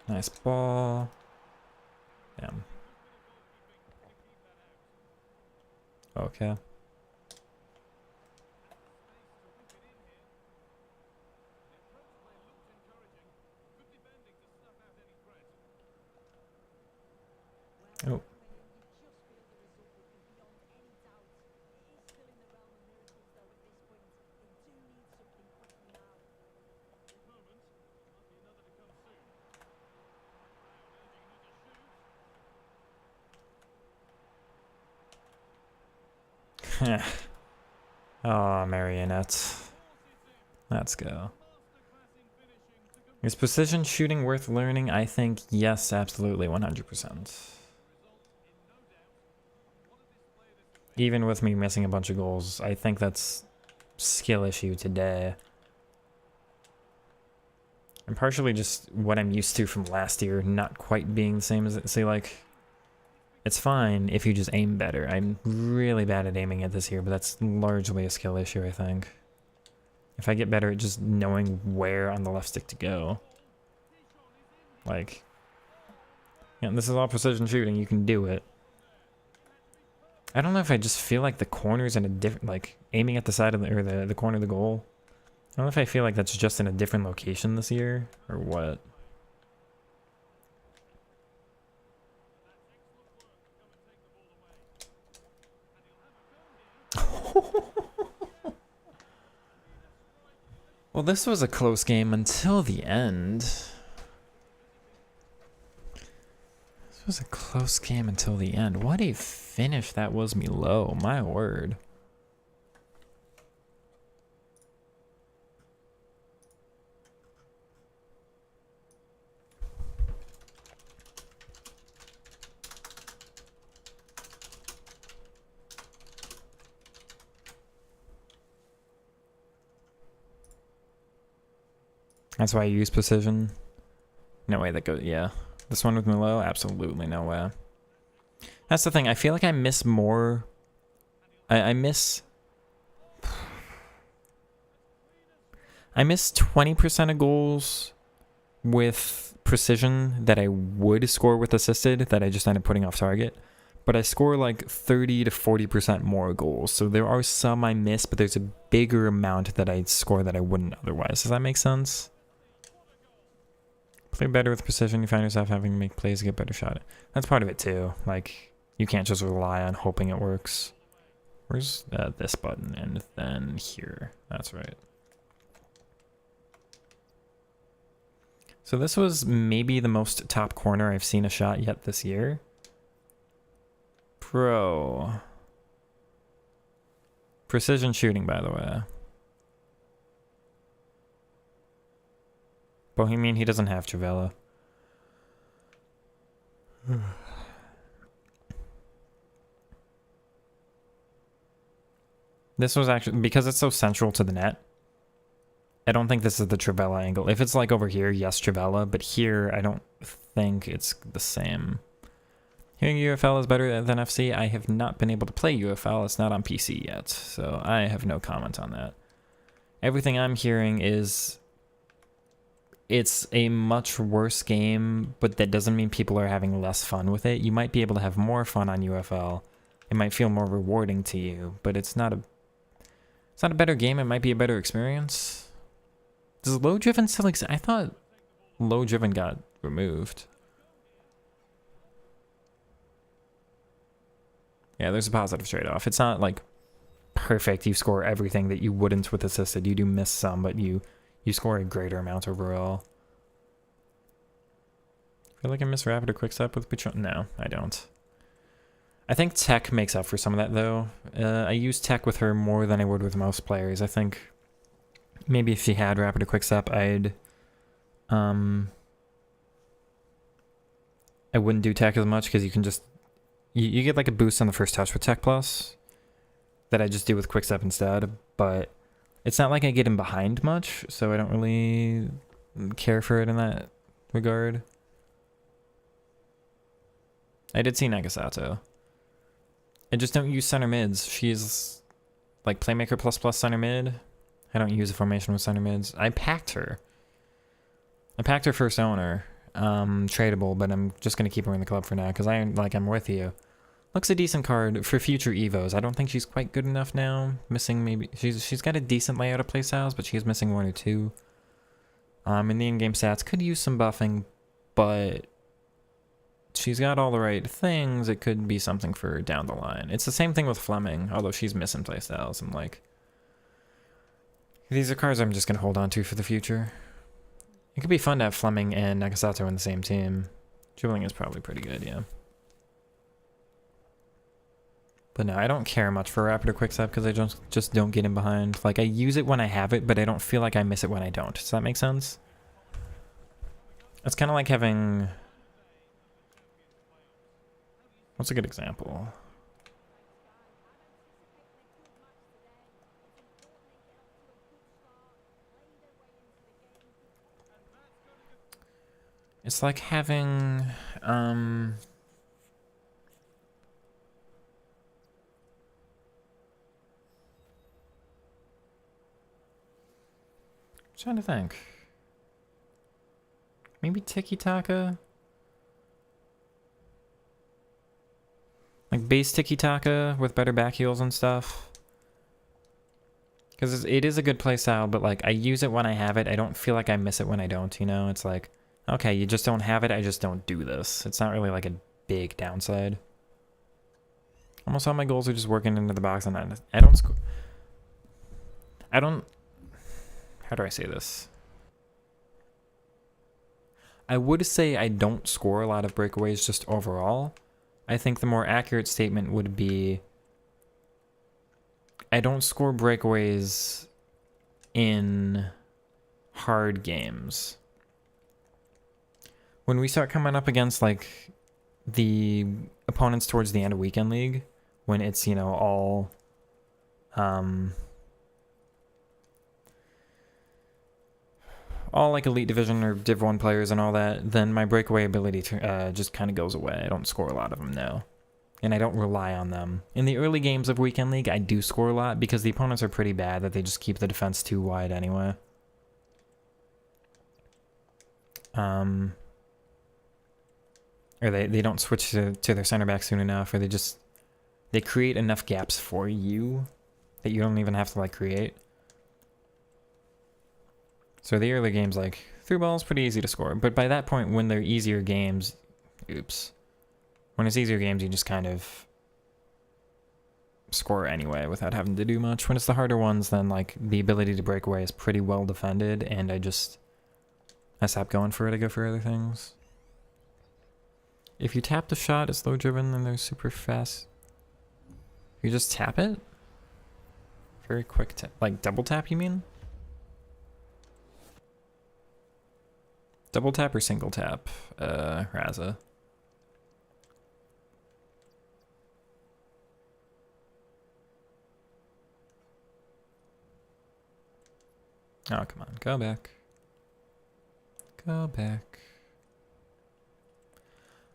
Nice ball. Damn. Okay. Oh. Oh, marionette. Let's go. Is precision shooting worth learning? I think yes, absolutely, 100%. Even with me missing a bunch of goals, I think that's skill issue today. And partially just what I'm used to from last year, not quite being the same as it. Say, like, it's fine if you just aim better. I'm really bad at aiming it this year, but that's largely a skill issue, I think. If I get better at just knowing where on the left stick to go. Like, yeah, this is all precision shooting, you can do it. I don't know if I just feel like the corner's in a different, like, aiming at the side of the, or the corner of the goal. I don't know if I feel like that's just in a different location this year, or what. Well, this was a close game until the end. This was a close game until the end. What a finish that was, Milo. My word. That's why I use precision. No way that goes, yeah. This one with Milo? Absolutely no way. That's the thing, I feel like I miss more. I miss 20% of goals with precision that I would score with assisted that I just end up putting off target. But I score like 30 to 40% more goals. So there are some I miss, but there's a bigger amount that I score that I wouldn't otherwise. Does that make sense? Play better with precision, you find yourself having to make plays to get better shot. That's part of it too. Like, you can't just rely on hoping it works. Where's this button? And then here. That's right. So this was maybe the most top corner I've seen a shot yet this year. Pro. Precision shooting, by the way. Bohemian, he doesn't have Trivela. This was actually, because it's so central to the net, I don't think this is the Trivela angle. If it's like over here, yes, Trivela, but here, I don't think it's the same. Hearing UFL is better than FC. I have not been able to play UFL. It's not on PC yet, so I have no comment on that. Everything I'm hearing is it's a much worse game, but that doesn't mean people are having less fun with it. You might be able to have more fun on UFL. It might feel more rewarding to you, but it's not a better game. It might be a better experience. Does low driven still exist? I thought low driven got removed. Yeah, there's a positive trade-off. It's not like perfect. You score everything that you wouldn't with assisted. You do miss some, but you score a greater amount overall. I feel like I miss rapid or quick step with Patron. No, I don't. I think tech makes up for some of that though. I use tech with her more than I would with most players. I think maybe if she had rapid or quick step, I wouldn't do tech as much because you can just you get like a boost on the first touch with tech plus that I just do with quick step instead, but it's not like I get in behind much, so I don't really care for it in that regard. I did see Nagasato. I just don't use center mids. She's like playmaker plus center mid. I don't use a formation with center mids. I packed her first owner. Tradable, but I'm just gonna keep her in the club for now because I'm with you. Looks a decent card for future Evos. I don't think she's quite good enough now. Missing maybe she's got a decent layout of playstyles, but she's missing one or two. In the in-game stats could use some buffing, but she's got all the right things. It could be something for down the line. It's the same thing with Fleming, although she's missing playstyles. I'm like, these are cards I'm just gonna hold on to for the future. It could be fun to have Fleming and Nagasato in the same team. Dribbling is probably pretty good, yeah. But no, I don't care much for rapid or quickstep because I just don't get in behind. Like, I use it when I have it, but I don't feel like I miss it when I don't. Does that make sense? It's kind of like having... What's a good example? It's like having, I'm trying to think. Maybe Tiki Taka? Like base Tiki Taka with better back heels and stuff. Because it is a good playstyle, but like I use it when I have it. I don't feel like I miss it when I don't, you know? It's like, okay, you just don't have it, I just don't do this. It's not really like a big downside. Almost all my goals are just working into the box and I don't score. How do I say this? I would say I don't score a lot of breakaways just overall. I think the more accurate statement would be I don't score breakaways in hard games. When we start coming up against like the opponents towards the end of weekend league, when it's, you know, all all like Elite Division or Div 1 players and all that, then my breakaway ability just kind of goes away. I don't score a lot of them now. And I don't rely on them. In the early games of Weekend League, I do score a lot because the opponents are pretty bad that they just keep the defense too wide anyway. Or they don't switch to their center back soon enough, or they create enough gaps for you that you don't even have to like create. So the early games, like, through ball's pretty easy to score. But by that point, when they're easier games, when it's easier games, you just kind of score anyway without having to do much. When it's the harder ones, then, like, the ability to break away is pretty well defended, and I stop going for it, I go for other things. If you tap the shot, it's low driven, then they're super fast. You just tap it? Very quick tap. Like, double tap, you mean? Double tap or single tap, Raza? Oh, come on. Go back. Go back.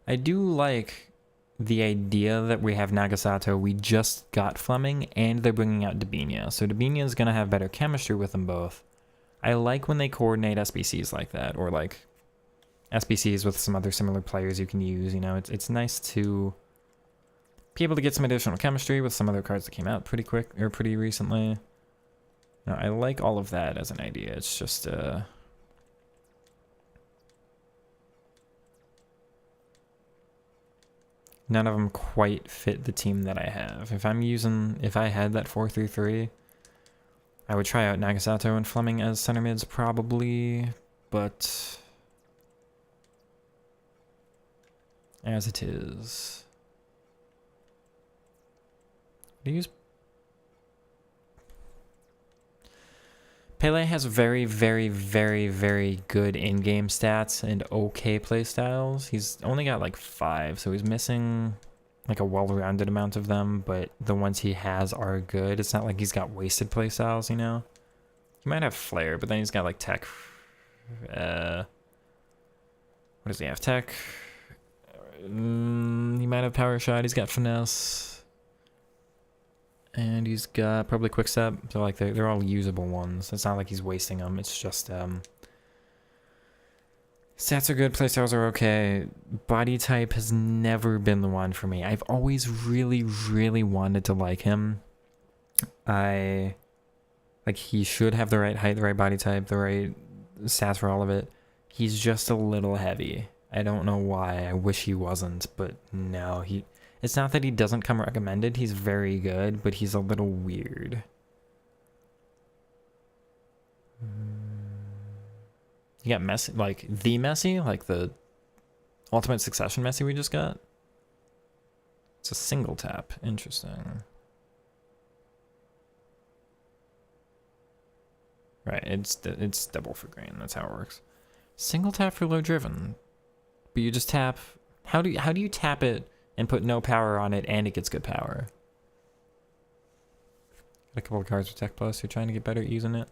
I do like the idea that we have Nagasato. We just got Fleming, and they're bringing out Dabinia. So Dabinia is going to have better chemistry with them both. I like when they coordinate SBCs like that, or like SBCs with some other similar players you can use. You know, it's nice to be able to get some additional chemistry with some other cards that came out pretty quick or pretty recently. No, I like all of that as an idea. It's just none of them quite fit the team that I have. If I had that 4-3-3, I would try out Nagasato and Fleming as center mids probably, but as it is, Pele has very, very, very, very good in-game stats and okay playstyles. He's only got like 5, so he's missing like a well-rounded amount of them, but the ones he has are good. It's not like he's got wasted playstyles, you know? He might have flair, but then he's got like tech. What does he have? Tech. He might have power shot. He's got finesse. And he's got probably quick step. So like they're all usable ones. It's not like he's wasting them. It's just stats are good, playstyles are okay. Body type has never been the one for me. I've always really, really wanted to like him. He should have the right height, the right body type, the right stats for all of it. He's just a little heavy. I don't know why. I wish he wasn't, but no, it's not that he doesn't come recommended. He's very good, but he's a little weird. You got Messi, like the Messi, like the Ultimate Succession Messi we just got. It's a single tap. Interesting. Right, it's double for green. That's how it works. Single tap for low driven, but you just tap. How do you tap it and put no power on it and it gets good power? Got a couple of cards with Tech Plus. You're trying to get better at using it.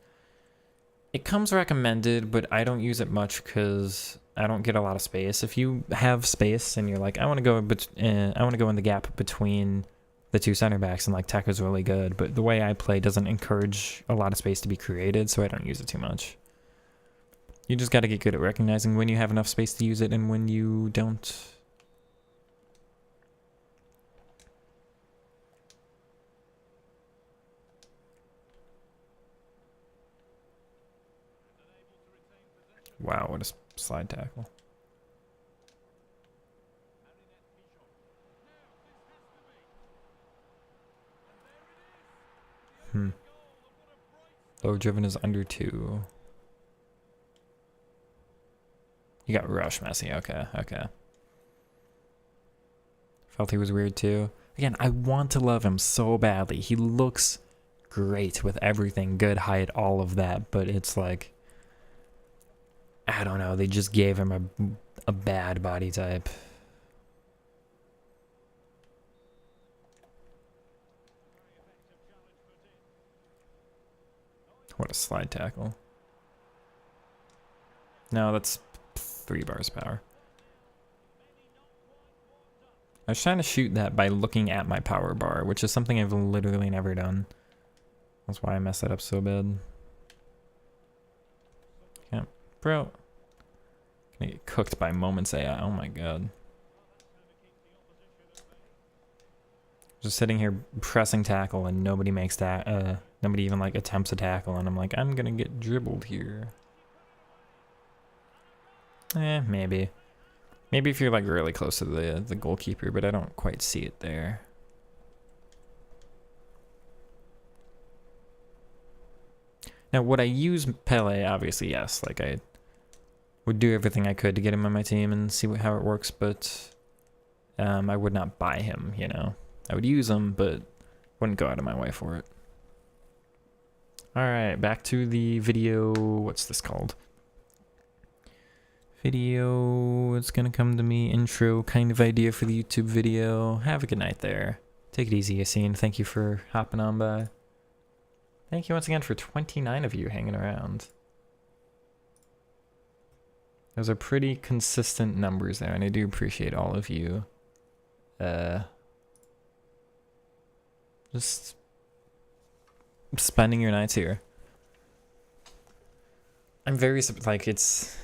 It comes recommended, but I don't use it much because I don't get a lot of space. If you have space and you're like, I want to go in the gap between the two center backs, and like Tech is really good, but the way I play doesn't encourage a lot of space to be created, so I don't use it too much. You just got to get good at recognizing when you have enough space to use it and when you don't. Wow, what a slide tackle. Low driven is under 2. You got rush, Messi. Okay. Felt he was weird too. Again, I want to love him so badly. He looks great with everything, good height, all of that, but it's like, I don't know, they just gave him a bad body type. What a slide tackle. No, that's 3 bars of power. I was trying to shoot that by looking at my power bar, which is something I've literally never done. That's why I messed that up so bad. Yeah, bro. Gonna get cooked by Moments AI. Oh my god. Just sitting here pressing tackle and nobody makes that. Nobody even like attempts a tackle, and I'm like, I'm gonna get dribbled here. Maybe. Maybe if you're like really close to the goalkeeper, but I don't quite see it there. Now, would I use Pele? Obviously, yes. Like, I would do everything I could to get him on my team and see how it works, but I would not buy him, you know. I would use him, but wouldn't go out of my way for it. Alright, back to the video. What's this called? Video, it's gonna come to me, intro kind of idea for the YouTube video. Have a good night there. Take it easy, Yassine. Thank you for hopping on by. Thank you once again for 29 of you hanging around. Those are pretty consistent numbers there, and I do appreciate all of you. Just spending your nights here. I'm very, like, it's...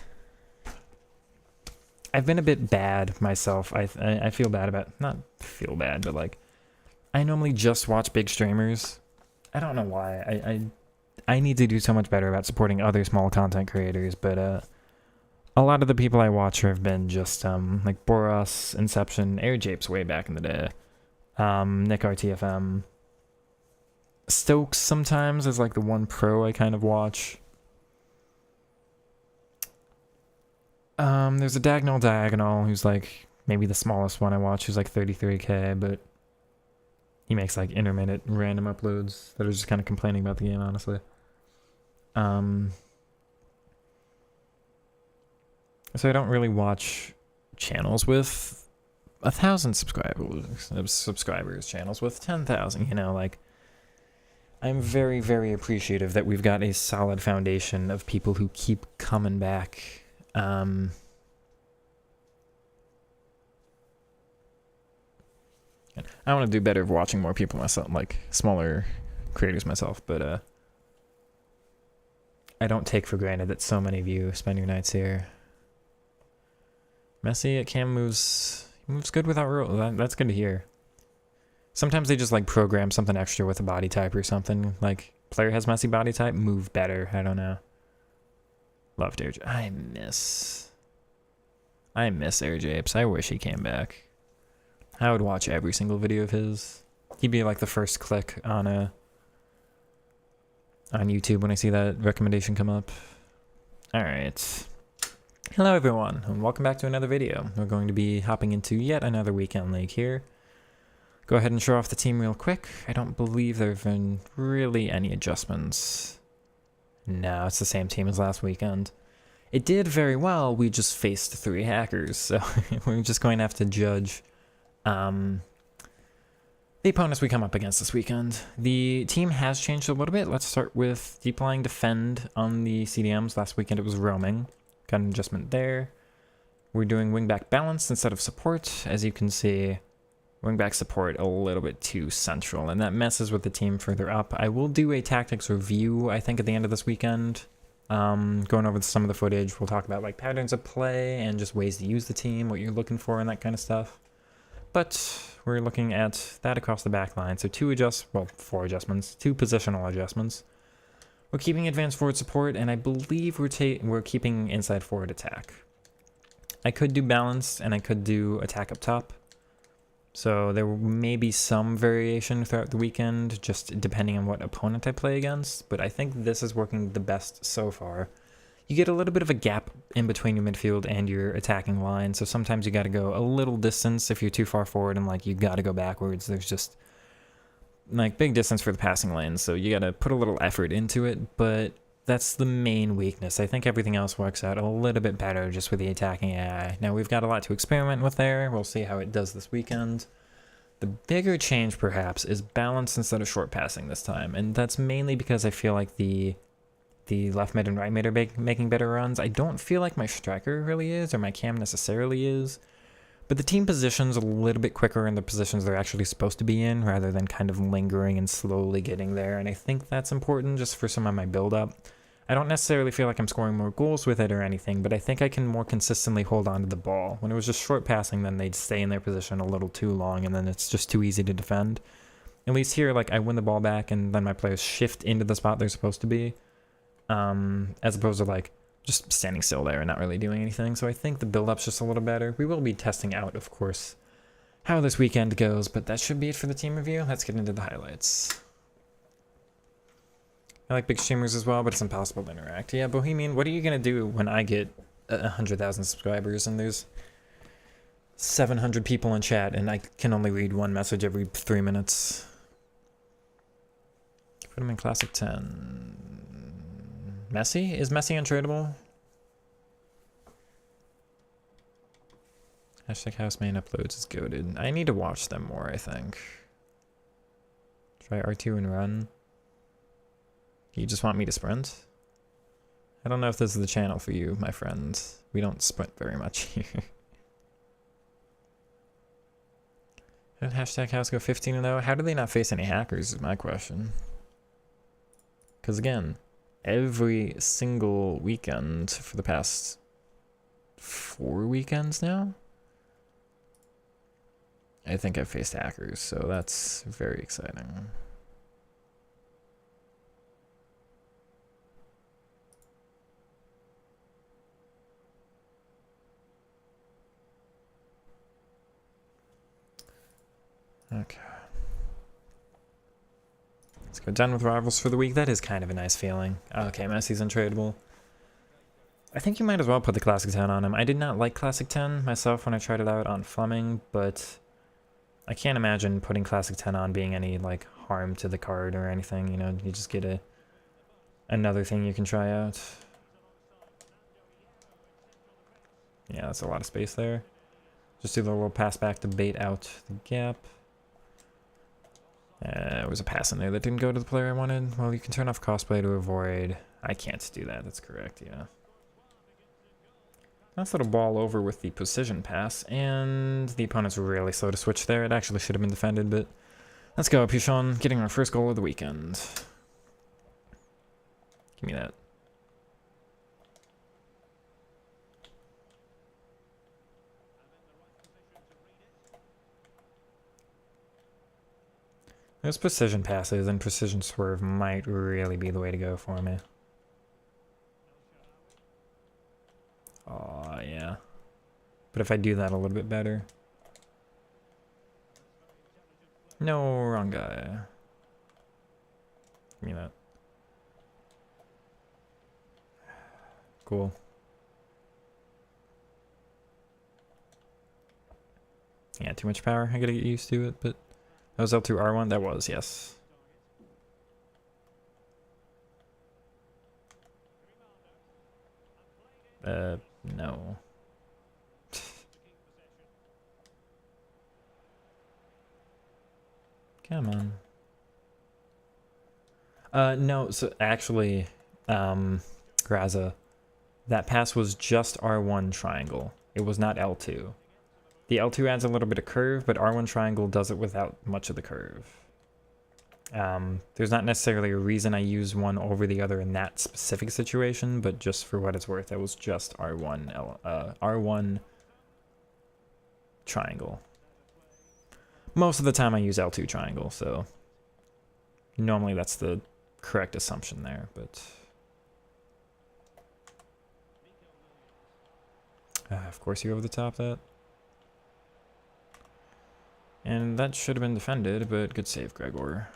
I've been a bit bad myself. I feel bad about, not feel bad, but like, I normally just watch big streamers. I don't know why. I need to do so much better about supporting other small content creators, but a lot of the people I watch have been just like Boros, Inception, AirJapes way back in the day, Nick RTFM, Stokes sometimes is like the one pro I kind of watch. There's a Diagonal who's like maybe the smallest one I watch, who's like 33k, but he makes like intermittent random uploads that are just kind of complaining about the game, honestly. So I don't really watch channels with 1,000 subscribers, channels with 10,000, you know, like, I'm very, very appreciative that we've got a solid foundation of people who keep coming back. I want to do better of watching more people myself, like smaller creators myself, but I don't take for granted that so many of you spend your nights here. Messi at Cam moves good without rules. That's good to hear. Sometimes they just like program something extra with a body type or something. Like, player has Messi body type, move better. I don't know. Loved AirJapes. I miss AirJapes. I wish he came back. I would watch every single video of his. He'd be like the first click on YouTube when I see that recommendation come up. Alright. Hello everyone, and welcome back to another video. We're going to be hopping into yet another weekend league here. Go ahead and show off the team real quick. I don't believe there have been really any adjustments. No, it's the same team as last weekend. It did very well, we just faced 3 hackers, so we're just going to have to judge the opponents we come up against this weekend. The team has changed a little bit. Let's start with deep lying defend on the CDMs. Last weekend it was roaming. Got an adjustment there. We're doing wingback balance instead of support. As you can see, wingback support a little bit too central, and that messes with the team further up. I will do a tactics review, I think, at the end of this weekend. Going over some of the footage, we'll talk about like patterns of play and just ways to use the team, what you're looking for, and that kind of stuff. But we're looking at that across the back line. So 4 adjustments, 2 positional adjustments. We're keeping advanced forward support, and I believe we're keeping inside forward attack. I could do balanced, and I could do attack up top. So there may be some variation throughout the weekend, just depending on what opponent I play against. But I think this is working the best so far. You get a little bit of a gap in between your midfield and your attacking line, so sometimes you got to go a little distance if you're too far forward, and like you got to go backwards. There's just like big distance for the passing lanes, so you got to put a little effort into it, but that's the main weakness. I think everything else works out a little bit better just with the attacking AI. Now we've got a lot to experiment with there. We'll see how it does this weekend. The bigger change perhaps is balance instead of short passing this time, and that's mainly because I feel like the the left mid and right mid are making better runs. I don't feel like my striker really is, or my cam necessarily is. But the team positions a little bit quicker in the positions they're actually supposed to be in, rather than kind of lingering and slowly getting there. And I think that's important just for some of my build-up. I don't necessarily feel like I'm scoring more goals with it or anything, but I think I can more consistently hold on to the ball. When it was just short passing, then they'd stay in their position a little too long, and then it's just too easy to defend. At least here, like, I win the ball back, and then my players shift into the spot they're supposed to be, as opposed to, like, just standing still there and not really doing anything. So I think the build-up's just a little better. We will be testing out, of course, how this weekend goes, but that should be it for the team review. Let's get into the highlights. I like big streamers as well, but it's impossible to interact. Yeah, Bohemian, what are you going to do when I get 100,000 subscribers and there's 700 people in chat and I can only read one message every 3 minutes? Put him in Classic 10. Messi? Is Messi untradeable? Hashtag house main uploads is goated. I need to watch them more, I think. Try R2 and run. You just want me to sprint? I don't know if this is the channel for you, my friends. We don't sprint very much here. How did hashtag house go 15-0? How do they not face any hackers is my question. Because again, every single weekend for the past 4 weekends now, I think I've faced hackers, so that's very exciting. Okay. Let's go done with rivals for the week. That is kind of a nice feeling. Okay, Messi's untradeable. I think you might as well put the Classic 10 on him. I did not like Classic 10 myself when I tried it out on Fleming, but I can't imagine putting Classic 10 on being any, like, harm to the card or anything. You know, you just get another thing you can try out. Yeah, that's a lot of space there. Just do the little pass back to bait out the gap. There was a pass in there that didn't go to the player I wanted. Well, you can turn off cosplay to avoid. I can't do that. That's correct, yeah. Nice little ball over with the precision pass, and the opponent's really slow to switch there. It actually should have been defended, but let's go, Pichon, getting our first goal of the weekend. Give me that. Those precision passes and precision swerve might really be the way to go for me. Oh, yeah. But if I do that a little bit better. No, wrong guy. Give me that. Cool. Yeah, too much power. I gotta get used to it, but that was L2 R1? That was, yes. No. Come on. No, so actually, Graza, that pass was just R1 triangle. It was not L2. The L2 adds a little bit of curve, but R1 triangle does it without much of the curve. There's not necessarily a reason I use one over the other in that specific situation, but just for what it's worth, that was just R1 triangle. Most of the time I use L2 triangle, so normally that's the correct assumption there, but of course you over the top that. And that should have been defended, but good save, Gregor.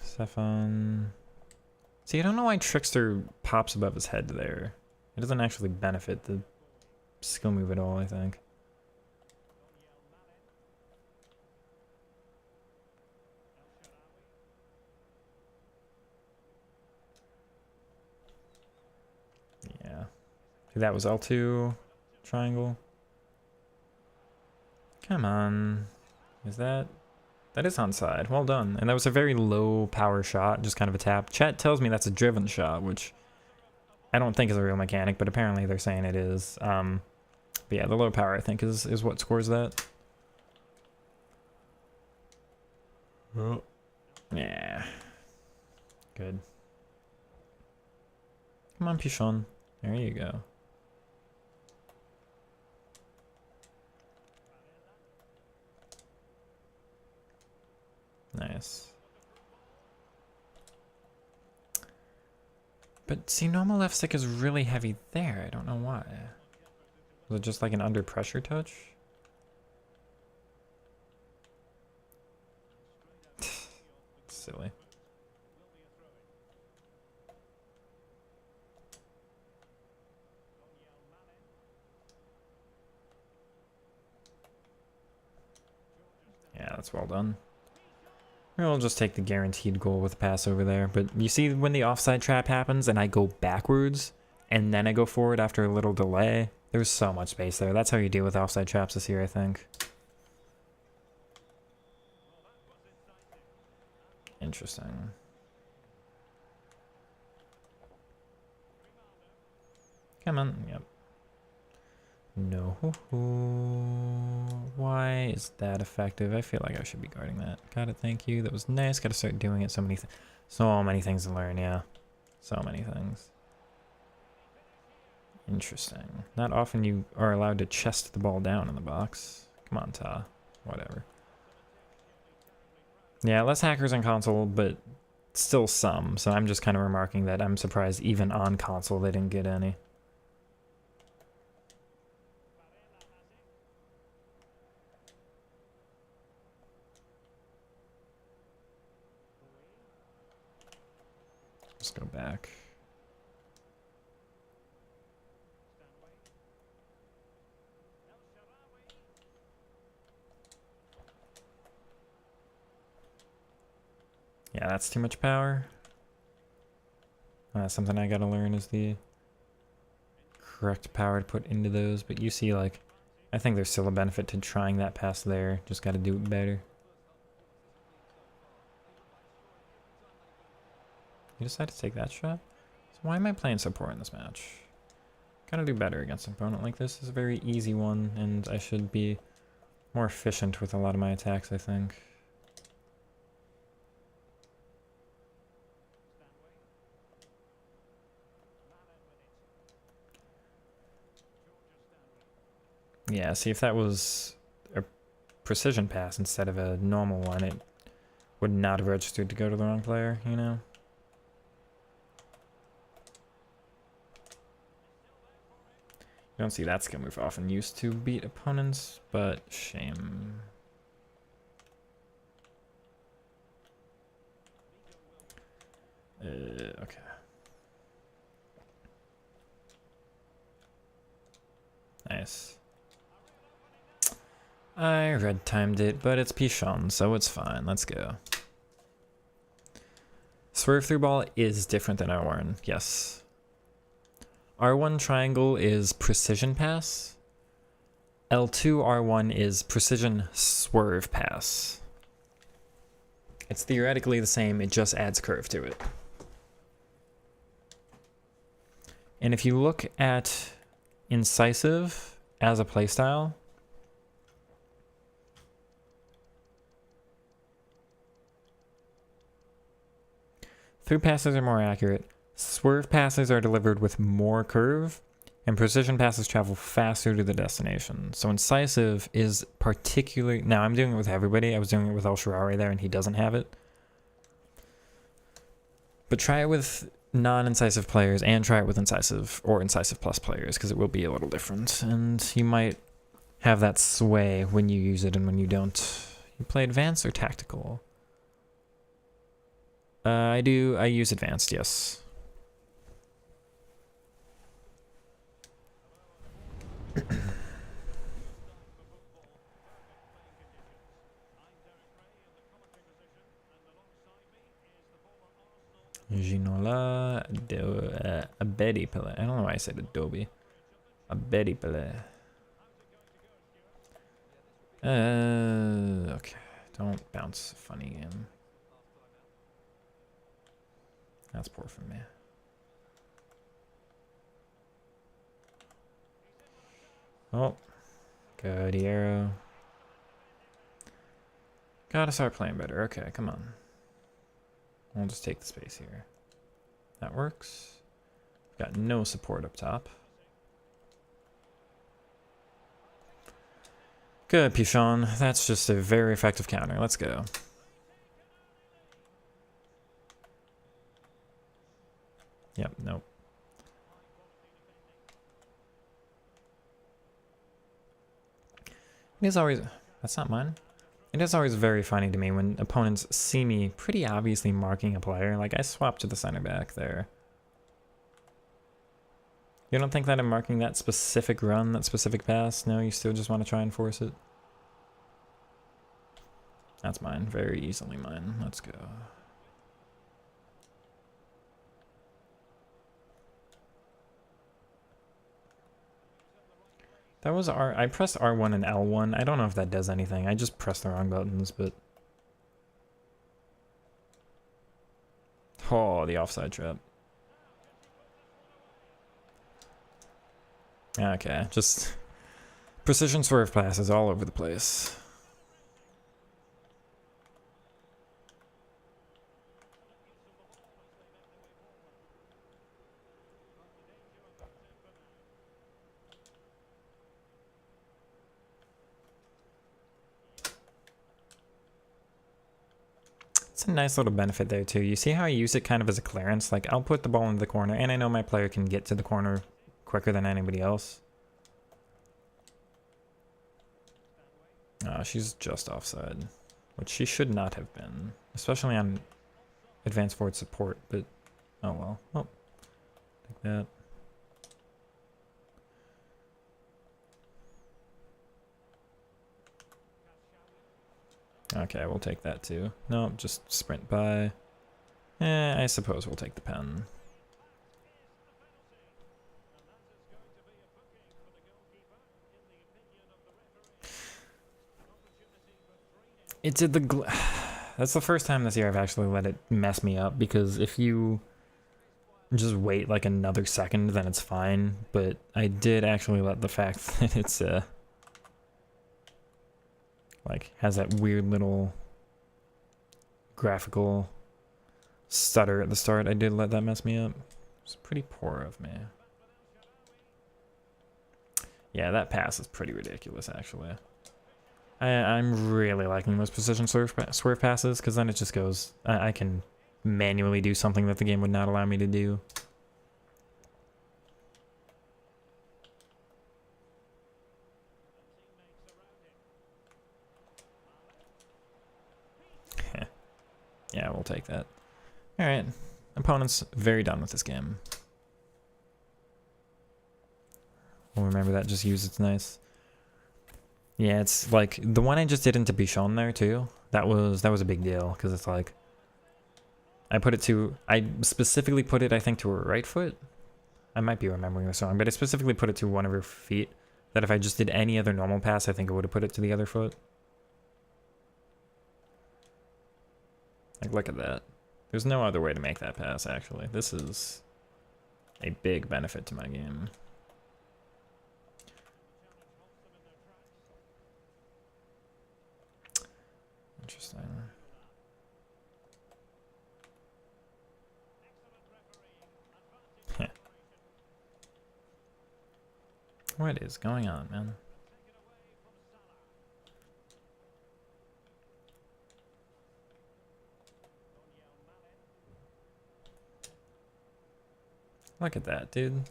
Stefan. See, I don't know why Trickster pops above his head there. It doesn't actually benefit the skill move at all, I think. Yeah. That was L2 triangle. Come on. Is that That is onside. Well done. And that was a very low power shot, just kind of a tap. Chat tells me that's a driven shot, which I don't think is a real mechanic, but apparently they're saying it is. But yeah, the low power, I think, is what scores that. Oh. Yeah. Good. Come on, Pichon. There you go. Nice. But see, normal left stick is really heavy there. I don't know why. Was it just like an under pressure touch? Silly. Yeah, that's well done. We'll just take the guaranteed goal with a pass over there. But you see when the offside trap happens and I go backwards and then I go forward after a little delay, there's so much space there. That's how you deal with offside traps this year, I think. Interesting. Come on. Yep. No. Why is that effective? I feel like I should be guarding that. Got it. Thank you. That was nice. Got to start doing it. So many things to learn. Yeah. So many things. Interesting. Not often you are allowed to chest the ball down in the box. Come on, Ta. Whatever. Yeah, less hackers on console, but still some. So I'm just kind of remarking that I'm surprised even on console they didn't get any. Let's go back. Yeah, that's too much power. That's something I gotta learn is the correct power to put into those. But you see, like, I think there's still a benefit to trying that pass there. Just gotta do it better. You decided to take that shot? So why am I playing support in this match? Gotta do better against an opponent like this. This is a very easy one, and I should be more efficient with a lot of my attacks, I think. Yeah, see, if that was a precision pass instead of a normal one, it would not have registered to go to the wrong player, you know? You don't see that skill move often used to beat opponents, but shame. Okay. Nice. I red timed it, but it's Pichon, so it's fine. Let's go. Swerve through ball is different than R1, yes. R1 triangle is precision pass. L2 R1 is precision swerve pass. It's theoretically the same, it just adds curve to it. And if you look at incisive as a playstyle, through passes are more accurate, swerve passes are delivered with more curve, and precision passes travel faster to the destination. So incisive is particularly... Now, I'm doing it with everybody. I was doing it with El Shaarawy there, and he doesn't have it. But try it with non-incisive players, and try it with incisive or incisive plus players, because it will be a little different. And you might have that sway when you use it and when you don't. You play advanced or tactical? I use advanced, yes. Ginola, Abedi Pele. I don't know why I said Adobe. Abedi Pele. Okay. Don't bounce bounce funny game. That's poor from me. Oh, good arrow. Gotta start playing better. Okay, come on. We'll just take the space here. That works. Got no support up top. Good, Pichon. That's just a very effective counter. Let's go. Yep, nope. It is always... That's not mine. It is always very funny to me when opponents see me pretty obviously marking a player. Like, I swapped to the center back there. You don't think that I'm marking that specific run, that specific pass? No, you still just want to try and force it? That's mine. Very easily mine. Let's go. That was R. I pressed R1 and L1. I don't know if that does anything. I just pressed the wrong buttons, but... Oh, the offside trap. Okay, just... Precision swerve passes all over the place. It's a nice little benefit there too. You see how I use it kind of as a clearance? Like, I'll put the ball into the corner, and I know my player can get to the corner quicker than anybody else. She's just offside, which she should not have been, especially on advanced forward support, but oh well. Oh, like that. Okay, we'll take that too. No, just sprint by. I suppose we'll take the pen. It did the... That's the first time this year I've actually let it mess me up, because if you just wait like another second, then it's fine. But I did actually let the fact that it's like has that weird little graphical stutter at the start. I did let that mess me up. It's pretty poor of me. Yeah, that pass is pretty ridiculous, actually. I'm really liking those precision swerve passes, because then it just goes... I can manually do something that the game would not allow me to do. Yeah, we'll take that. Alright. Opponent's very done with this game. We'll remember that, just use it's nice. Yeah, it's like the one I just did into Bichon there too. That was a big deal, because it's like I specifically put it, I think, to her right foot. I might be remembering this wrong, but I specifically put it to one of her feet. That if I just did any other normal pass, I think I would have put it to the other foot. Like, look at that. There's no other way to make that pass, actually. This is a big benefit to my game. Interesting. What is going on, man? Look at that, dude.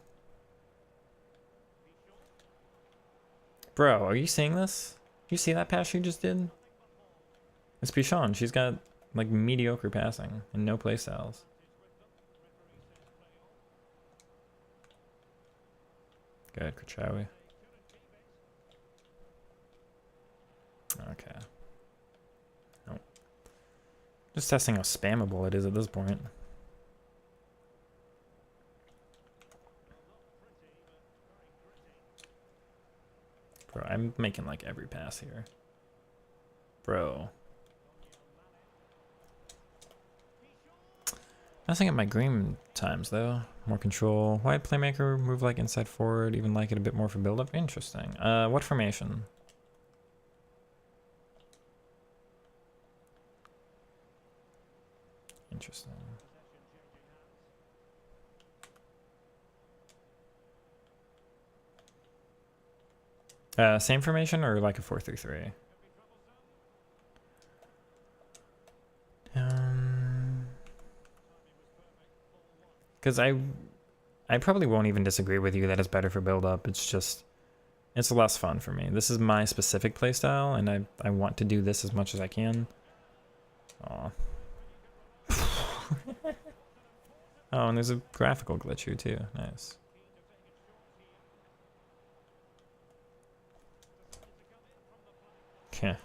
Bro, are you seeing this? You see that pass she just did? It's Pichon. She's got, like, mediocre passing and no playstyles. Good, Kachawi. Okay. Nope. Just testing how spammable it is at this point. Bro, I'm making, like, every pass here. Bro. I was thinking my green times though. More control. Wide playmaker, move like inside forward, even like it a bit more for build up. Interesting. What formation? Interesting. Same formation or like a 4-3-3? Because I probably won't even disagree with you that it's better for build up. It's just, it's less fun for me. This is my specific playstyle, and I want to do this as much as I can. Aw. Oh, and there's a graphical glitch here too. Nice. Yeah.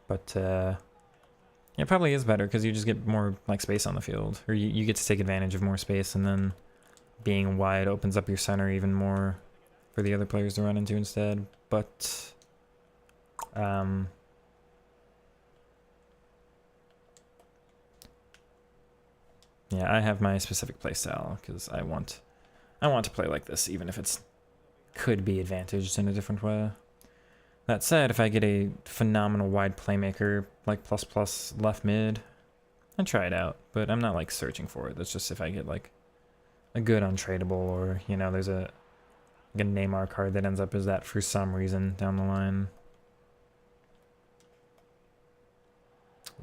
But it probably is better because you just get more like space on the field, or you get to take advantage of more space, and then being wide opens up your center even more for the other players to run into instead. But yeah, I have my specific play style because I want to play like this, even if it's could be advantaged in a different way. That said, if I get a phenomenal wide playmaker like plus left mid, I'd try it out, but I'm not like searching for it. That's just if I get like a good untradeable, or you know, there's like a Neymar card that ends up as that for some reason down the line.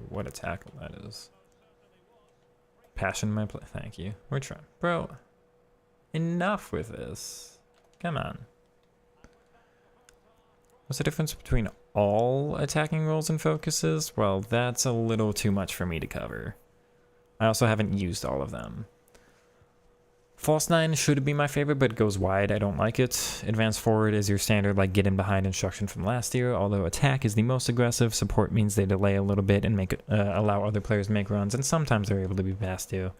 What a tackle that is. Passion my play. Thank you. We're trying. Bro, enough with this. Come on. What's the difference between all attacking roles and focuses? Well, that's a little too much for me to cover. I also haven't used all of them. False 9 should be my favorite, but it goes wide. I don't like it. Advance forward is your standard like get in behind instruction from last year, although attack is the most aggressive. Support means they delay a little bit and make allow other players to make runs, and sometimes they're able to be passed to.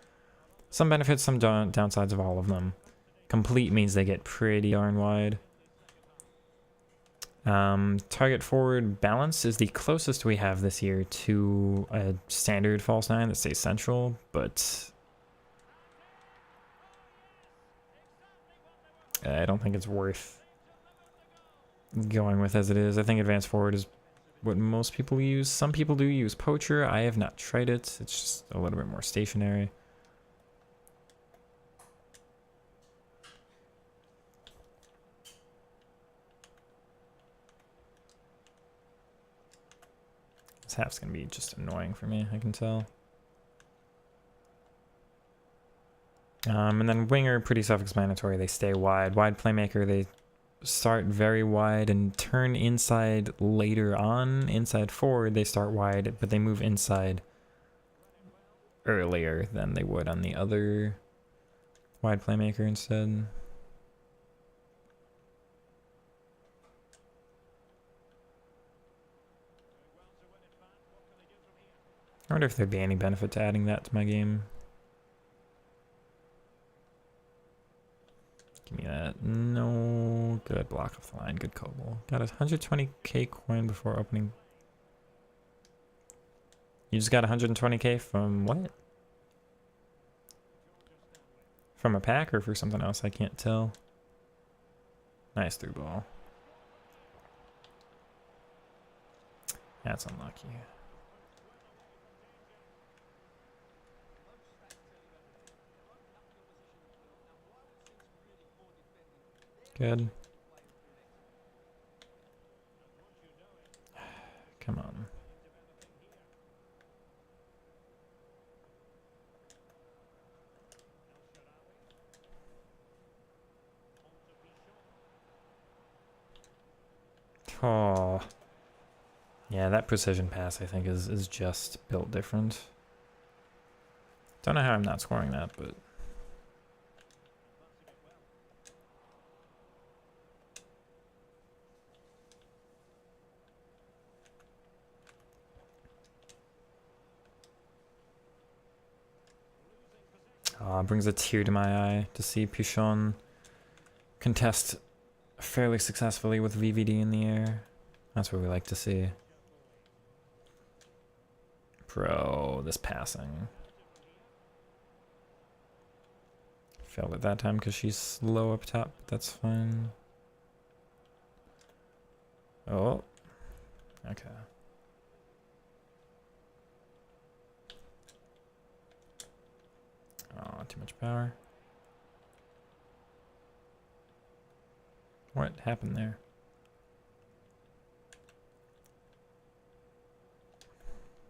Some benefits, some downsides of all of them. Complete means they get pretty darn wide. Target forward balance is the closest we have this year to a standard false 9 that stays central, but I don't think it's worth going with as it is. I think advance forward is what most people use. Some people do use poacher. I have not tried it. It's just a little bit more stationary. This half's gonna be just annoying for me, I can tell. And then winger, pretty self-explanatory. They stay wide. Wide playmaker, they start very wide and turn inside later on. Inside forward, they start wide, but they move inside earlier than they would on the other wide playmaker instead. I wonder if there'd be any benefit to adding that to my game. Give me that. No. Good block off the line. Good Kobo. Got a 120k coin before opening. You just got 120k from what? From a pack or for something else? I can't tell. Nice through ball. That's unlucky. Good. Come on. Oh. Yeah, that precision pass I think is just built different. Don't know how I'm not scoring that, but brings a tear to my eye to see Pichon contest fairly successfully with VVD in the air. That's what we like to see. Bro, this passing. Failed it that time because she's slow up top, but that's fine. Oh. Okay. Oh, too much power. What happened there?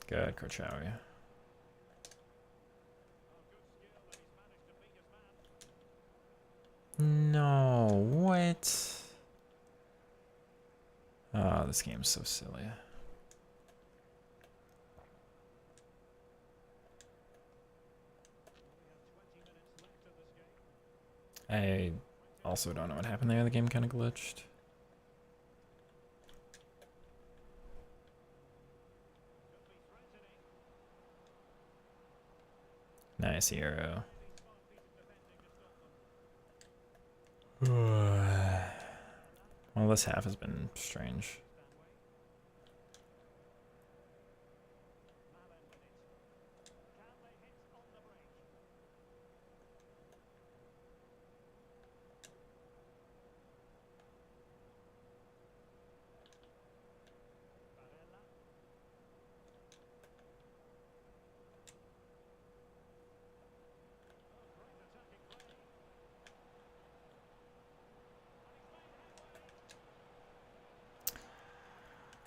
Good, Korchawi. No, what? Oh, this game's so silly. I also don't know what happened there. The game kind of glitched. Nice hero. Well, this half has been strange.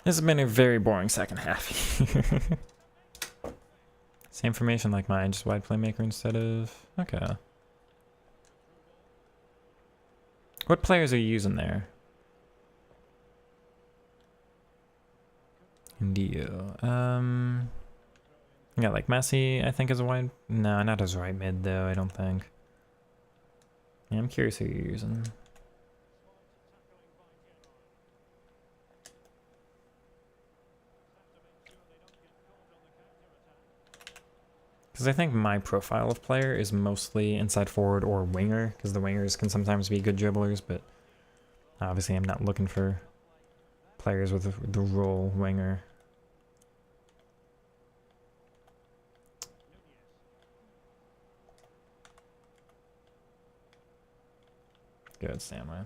This has been a very boring second half. Same formation like mine, just wide playmaker instead of... Okay. What players are you using there? Indio. Yeah, like Messi, I think is a wide... No, not as right mid though, I don't think. Yeah, I'm curious who you're using. Because I think my profile of player is mostly inside forward or winger, because the wingers can sometimes be good dribblers, but obviously I'm not looking for players with the role winger. Good, Stanley.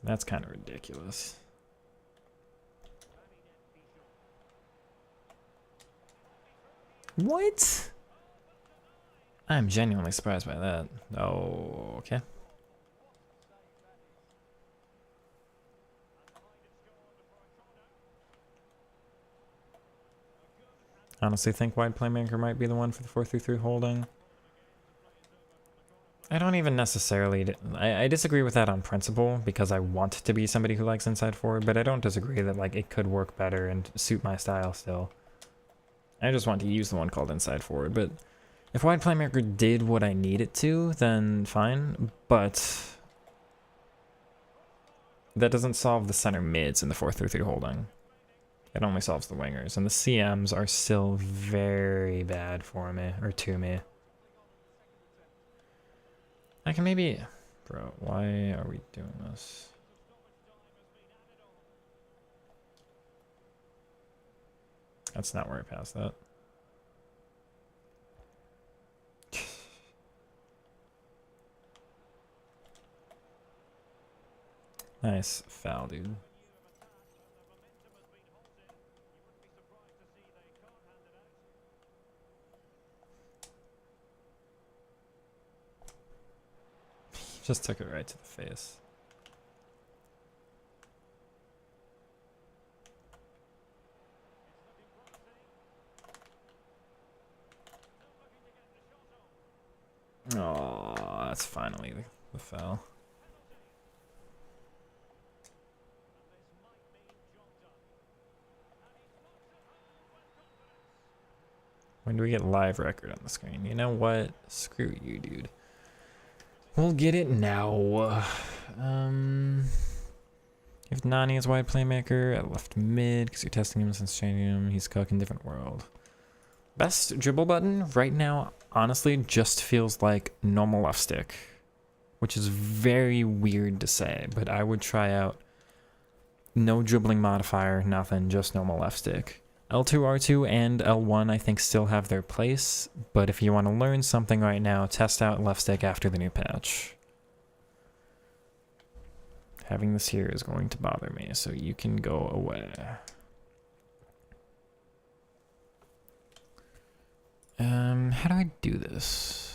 That's kind of ridiculous. What? I'm genuinely surprised by that. Oh, okay. Honestly think wide playmaker might be the one for the 4-3-3 holding. I don't even necessarily... I disagree with that on principle because I want to be somebody who likes inside forward, but I don't disagree that like it could work better and suit my style still. I just want to use the one called inside forward, but if wide playmaker did what I need it to, then fine, but that doesn't solve the center mids in the 4-3-3 holding. It only solves the wingers, and the CMs are still very bad for me, or to me. I can maybe... Bro, why are we doing this? That's not where I passed that. Nice foul, dude. Just took it right to the face. Oh, that's finally the foul. When do we get live record on the screen? You know what? Screw you, dude. We'll get it now. If Nani is wide playmaker at left mid, because you're testing him since changing him, he's cooking different world. Best dribble button right now, honestly, just feels like normal left stick, which is very weird to say, but I would try out No dribbling modifier, nothing, just normal left stick. L2, R2, and L1 I think still have their place, but if you want to learn something right now, test out left stick after the new patch. Having this here is going to bother me, so you can go away. How do I do this?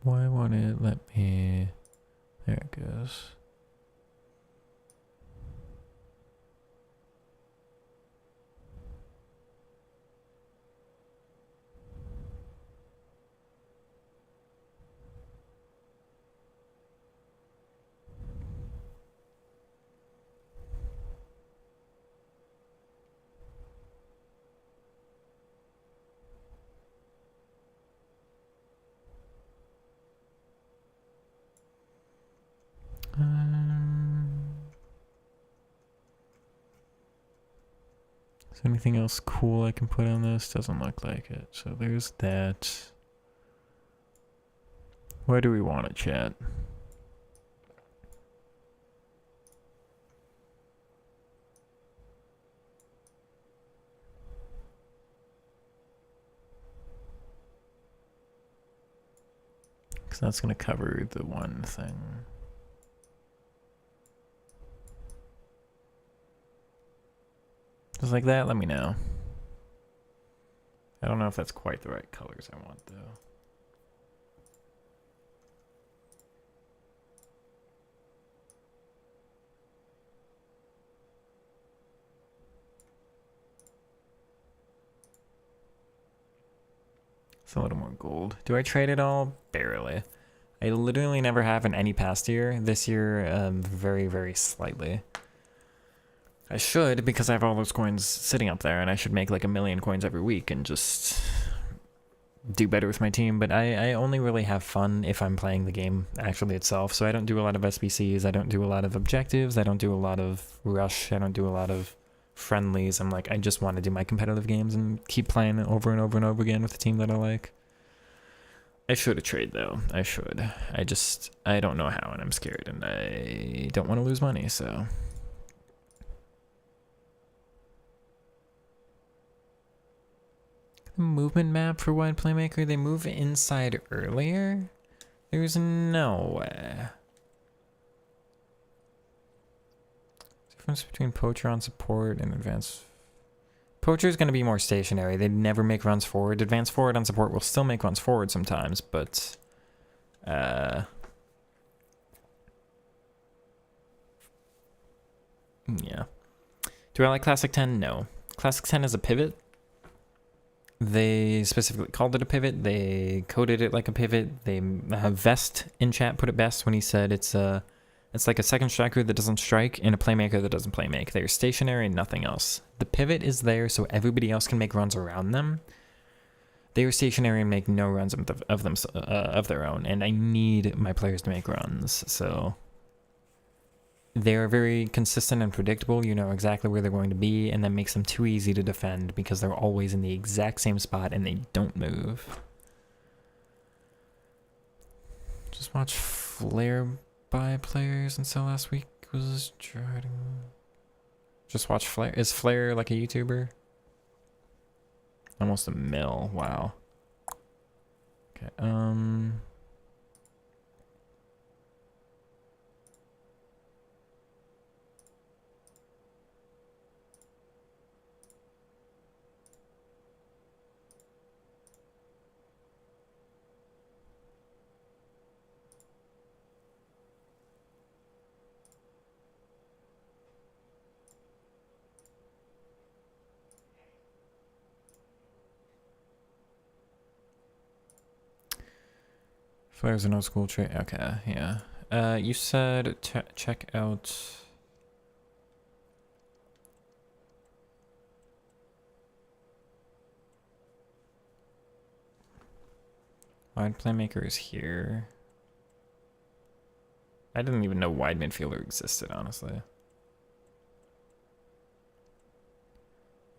Why won't it let me... There it goes. Is there anything else cool I can put on this? Doesn't look like it. So there's that. Where do we want to chat? Because that's going to cover the one thing. Just like that, let me know. I don't know if that's quite the right colors I want, though. It's a little more gold. Do I trade it all? Barely. I literally never have in any past year. This year, very, very slightly. I should, because I have all those coins sitting up there, and I should make like 1 million coins every week and just do better with my team. But I only really have fun if I'm playing the game actually itself. So I don't do a lot of SBCs. I don't do a lot of objectives. I don't do a lot of rush. I don't do a lot of friendlies. I'm like, I just want to do my competitive games and keep playing it over and over and over again with the team that I like. I should have traded though. I should. I don't know how, and I'm scared, and I don't want to lose money, so. Movement map for Wide Playmaker, they move inside earlier? There's no way. Difference between Poacher on support and Advanced. Poacher is going to be more stationary. They never make runs forward. Advanced forward on support will still make runs forward sometimes, but yeah. Do I like Classic 10? No. Classic 10 is a pivot. They specifically called it a pivot. They coded it like a pivot. They have Vest in chat put it best when he said it's like a second striker that doesn't strike and a playmaker that doesn't playmake. They're stationary and nothing else. The pivot is there so everybody else can make runs around them. They are stationary and make no runs of their own, and I need my players to make runs. So they are very consistent and predictable. You know exactly where they're going to be, and that makes them too easy to defend because they're always in the exact same spot and they don't move. Just watch Flare by players until last week was trying. Just watch Flare. Is Flare like a YouTuber? Almost 1 mil. Wow. Okay, Flares an old school trade. Okay, yeah. You said check out. Wide playmaker is here. I didn't even know wide midfielder existed, honestly.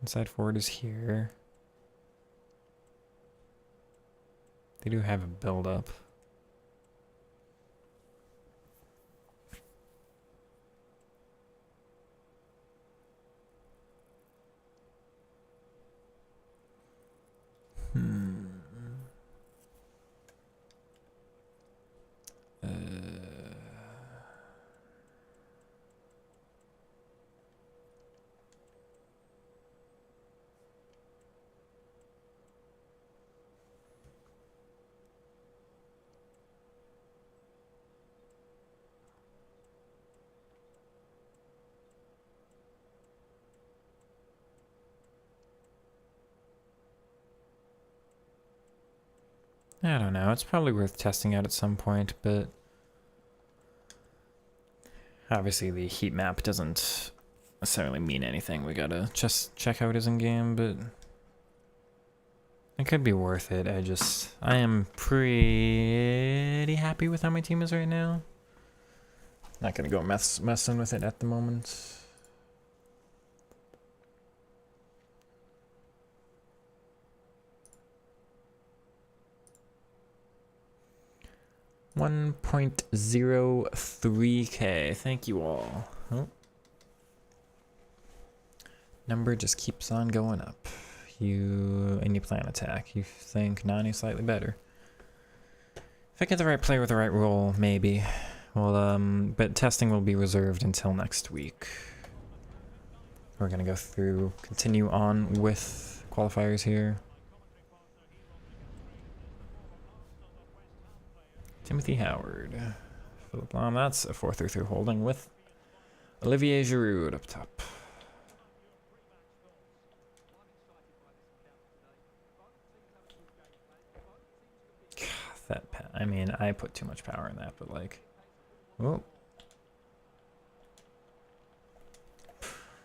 Inside forward is here. They do have a build up. I don't know. It's probably worth testing out at some point, but obviously the heat map doesn't necessarily mean anything. We gotta just check how it is in game, but it could be worth it. I am pretty happy with how my team is right now. Not gonna go messing with it at the moment. $1.03K. Thank you all. Oh. Number just keeps on going up. And you plan attack. You think Nani slightly better. If I get the right player with the right role, maybe. Well, but testing will be reserved until next week. We're gonna go through, continue on with qualifiers here. Timothy Howard. Philip Lahm, that's a 4-3-3 holding with Olivier Giroud up top. God, I mean, I put too much power in that, but like, oh.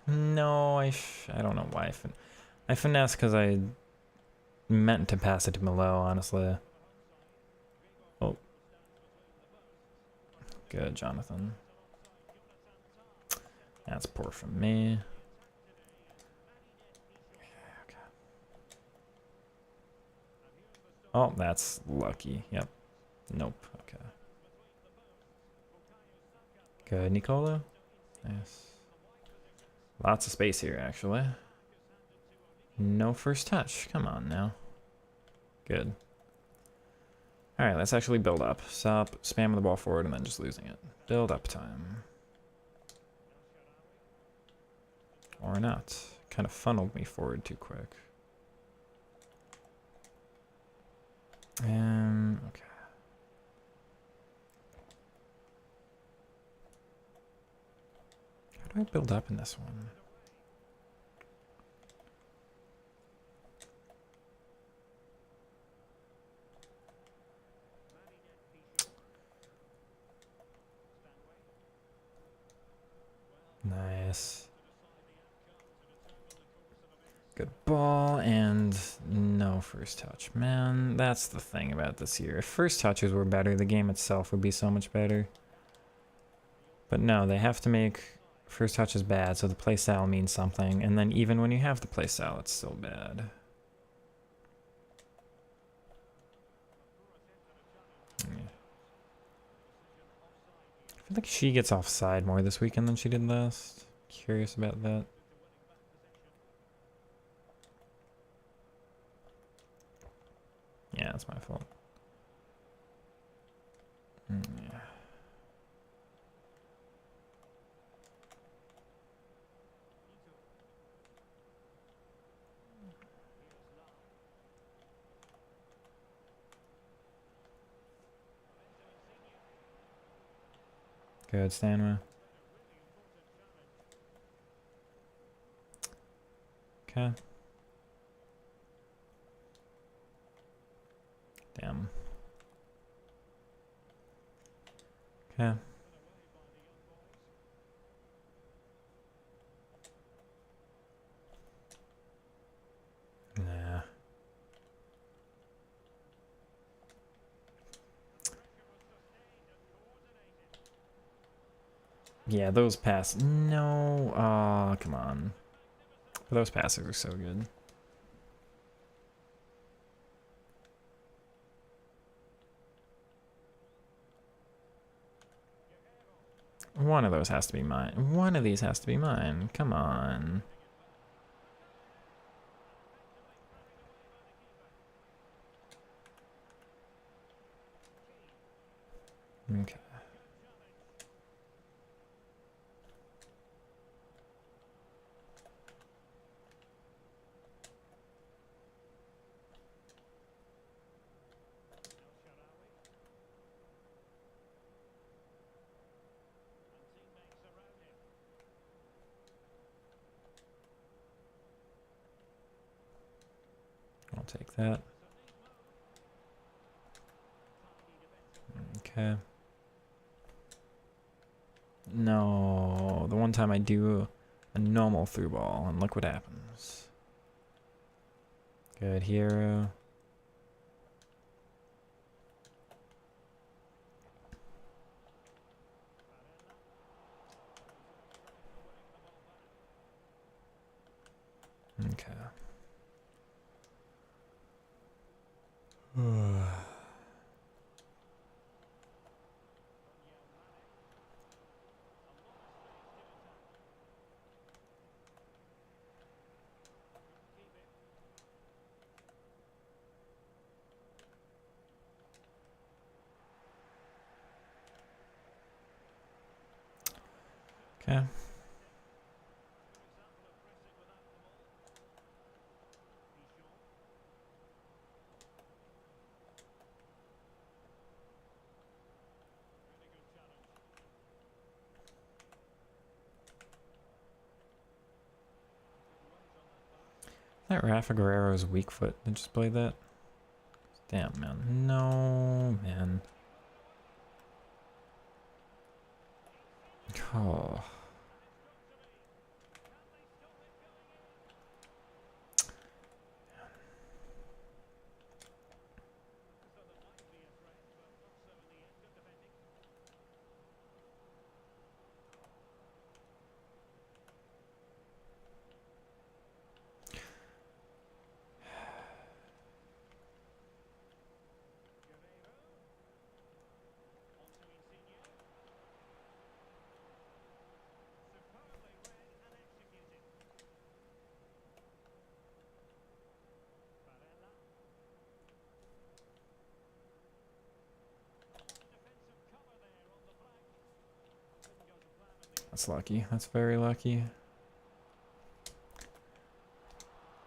No, I don't know why I finessed because I meant to pass it to Malo, honestly. Oh. Good, Jonathan. That's poor from me. Okay. Oh, that's lucky. Yep. Nope. Okay. Good, Nicolo. Nice. Lots of space here, actually. No first touch. Come on now. Good. Alright, let's actually build up. Stop spamming the ball forward and then just losing it. Build up time. Or not. Kind of funneled me forward too quick. Okay. How do I build up in this one? Nice. Good ball and no first touch. Man, that's the thing about this year. If first touches were better, the game itself would be so much better. But no, they have to make first touches bad, so the playstyle means something. And then even when you have the playstyle, it's still bad. Yeah. I feel like she gets offside more this weekend than she did last. Curious about that. Yeah, that's my fault. Good, Stanway. Okay. Damn. Okay. Nah. Yeah, those passes. No. Oh, come on. Those passes are so good. One of those has to be mine. One of these has to be mine. Come on. Okay. I'll take that. Okay. No, the one time I do a normal through ball, and look what happens. Good hero. Okay. Okay. That Rafa Guerrero's weak foot. They just played that. Damn, man. No, man. Oh. That's lucky. That's very lucky.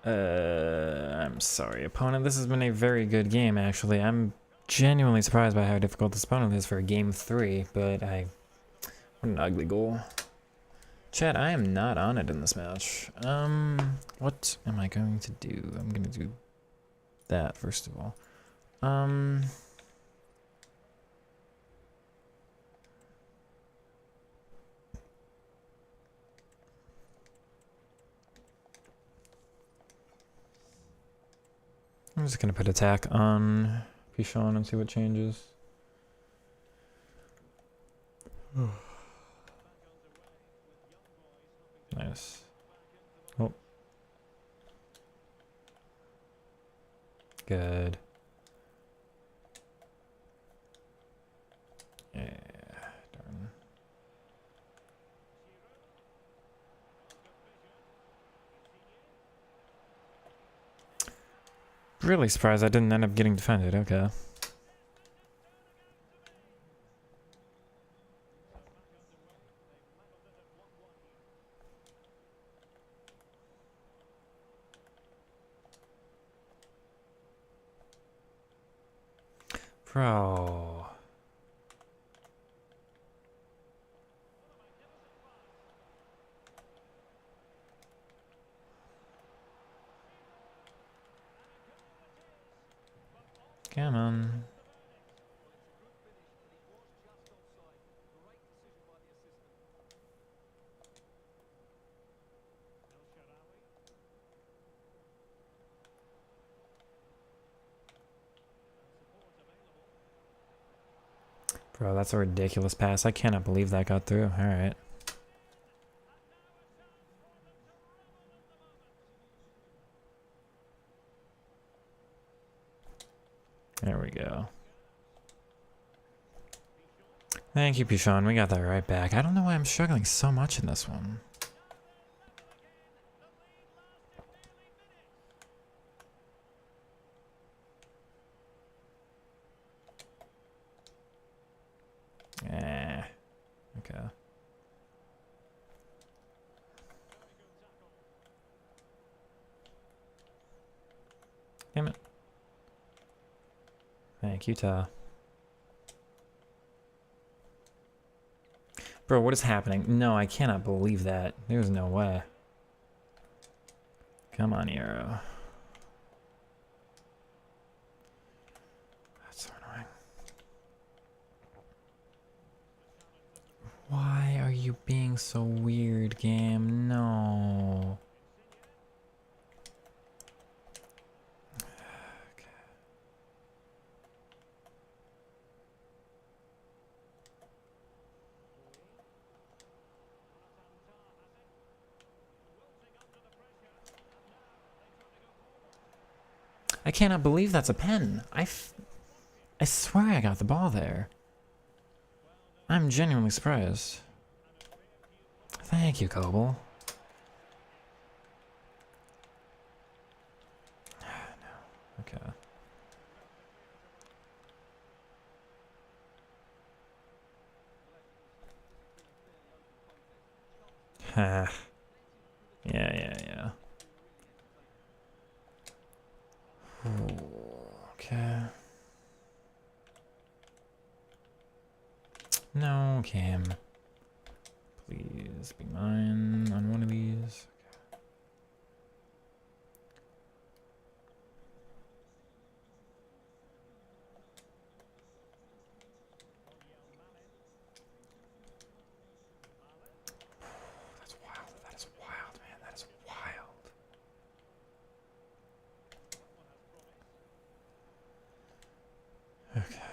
I'm sorry, opponent. This has been a very good game, actually. I'm genuinely surprised by how difficult this opponent is for game 3, but what an ugly goal. Chat, I am not on it in this match. What am I going to do? I'm gonna do that first of all. I'm just gonna put attack on Pichon and see what changes. Nice. Oh. Good. Yeah, darn. Really surprised I didn't end up getting defended. Okay. Bro. Come on. Bro, that's a ridiculous pass. I cannot believe that got through. Alright. There we go. Thank you, Pichon. We got that right back. I don't know why I'm struggling so much in this one. Okay. Damn it. Thank you, Ta. Bro, what is happening? No, I cannot believe that. There's no way. Come on, Euro. That's so annoying. Why are you being so weird, game? No. I cannot believe that's a pen. I swear I got the ball there. I'm genuinely surprised. Thank you, Coble. No. Okay. Ha. Yeah. Okay. No, Cam. Please be mine on one of these. That's wild. That is wild, man. That is wild. Okay.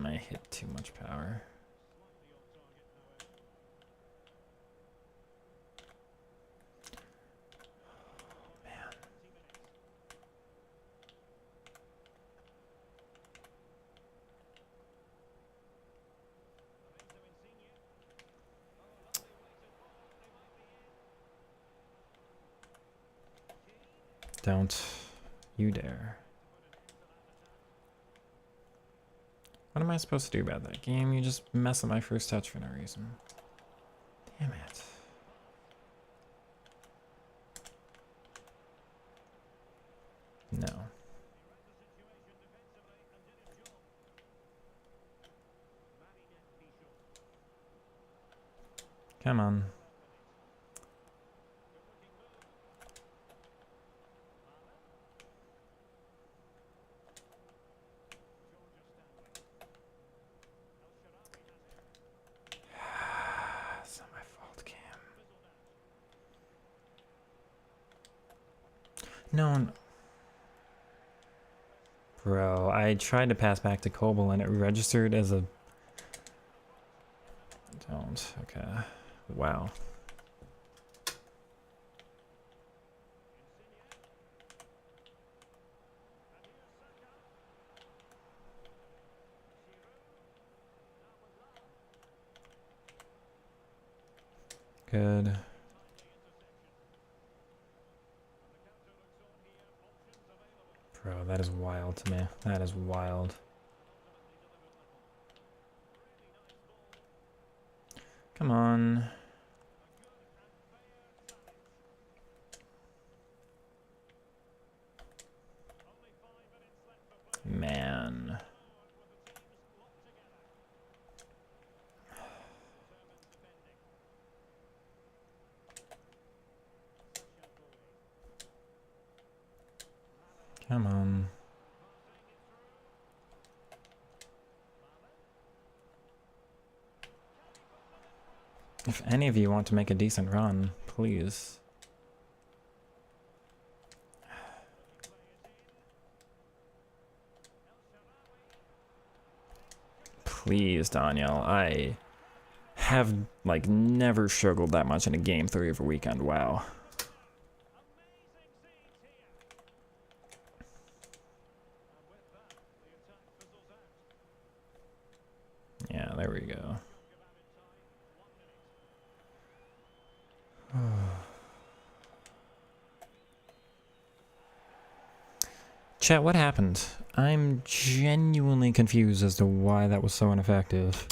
I hit too much power. Man. Don't you dare. What am I supposed to do about that game? You just mess up my first touch for no reason. Damn it. No. Come on. It's not my fault, Cam. No. Bro, I tried to pass back to Coble and it registered as a... Don't. Okay. Wow. Good. Bro, that is wild to me. That is wild. Come on. Man. Come on. If any of you want to make a decent run, please. Please, Daniel. I have, like, never struggled that much in a game 3 over weekend. Wow. Yeah, there we go. Chat, what happened? I'm genuinely confused as to why that was so ineffective.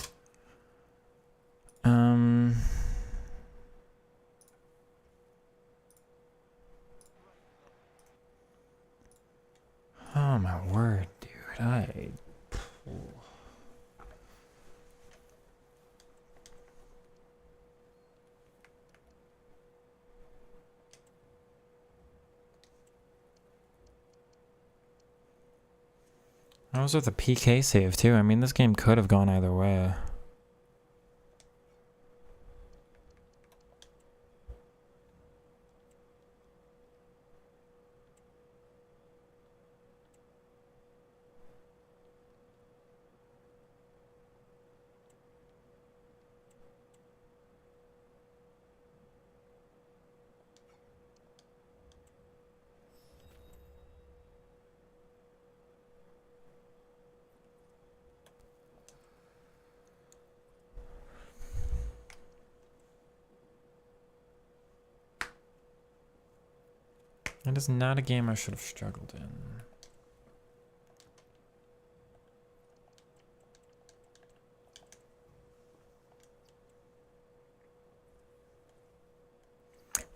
Oh my word, dude. I was with a PK save too. I mean, this game could have gone either way. It is not a game I should have struggled in.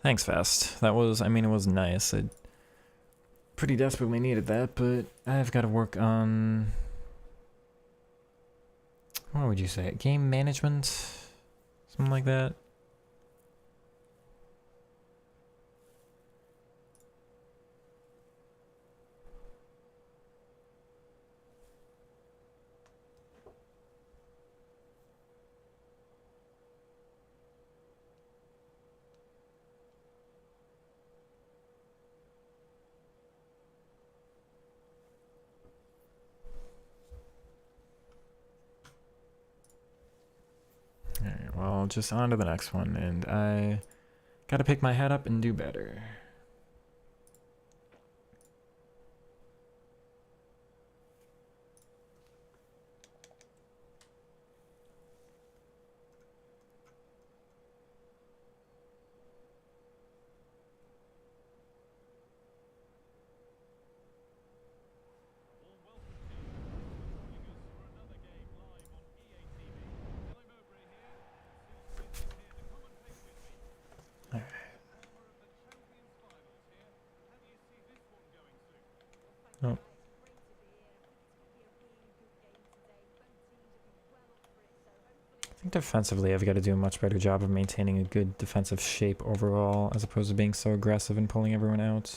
Thanks, Fast. That was, I mean, it was nice. I pretty desperately needed that, but I've got to work on... What would you say? Game management? Something like that? Alright, well, just on to the next one, and I gotta pick my head up and do better. Oh. I think defensively I've got to do a much better job of maintaining a good defensive shape overall, as opposed to being so aggressive and pulling everyone out.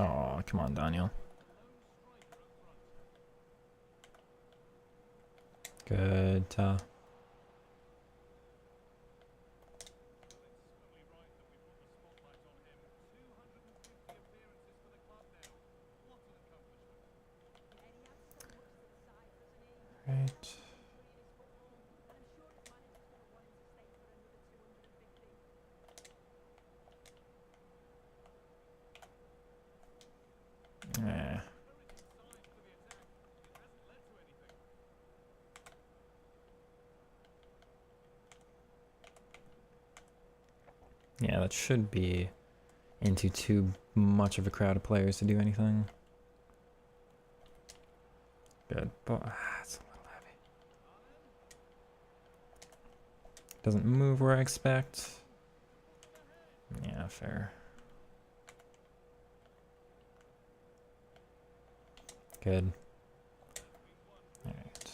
Oh, come on, Daniel. Good. Right. Yeah. Yeah, that should be into too much of a crowd of players to do anything. Good, but it's a little heavy. Doesn't move where I expect. Yeah, fair. Good. Alright.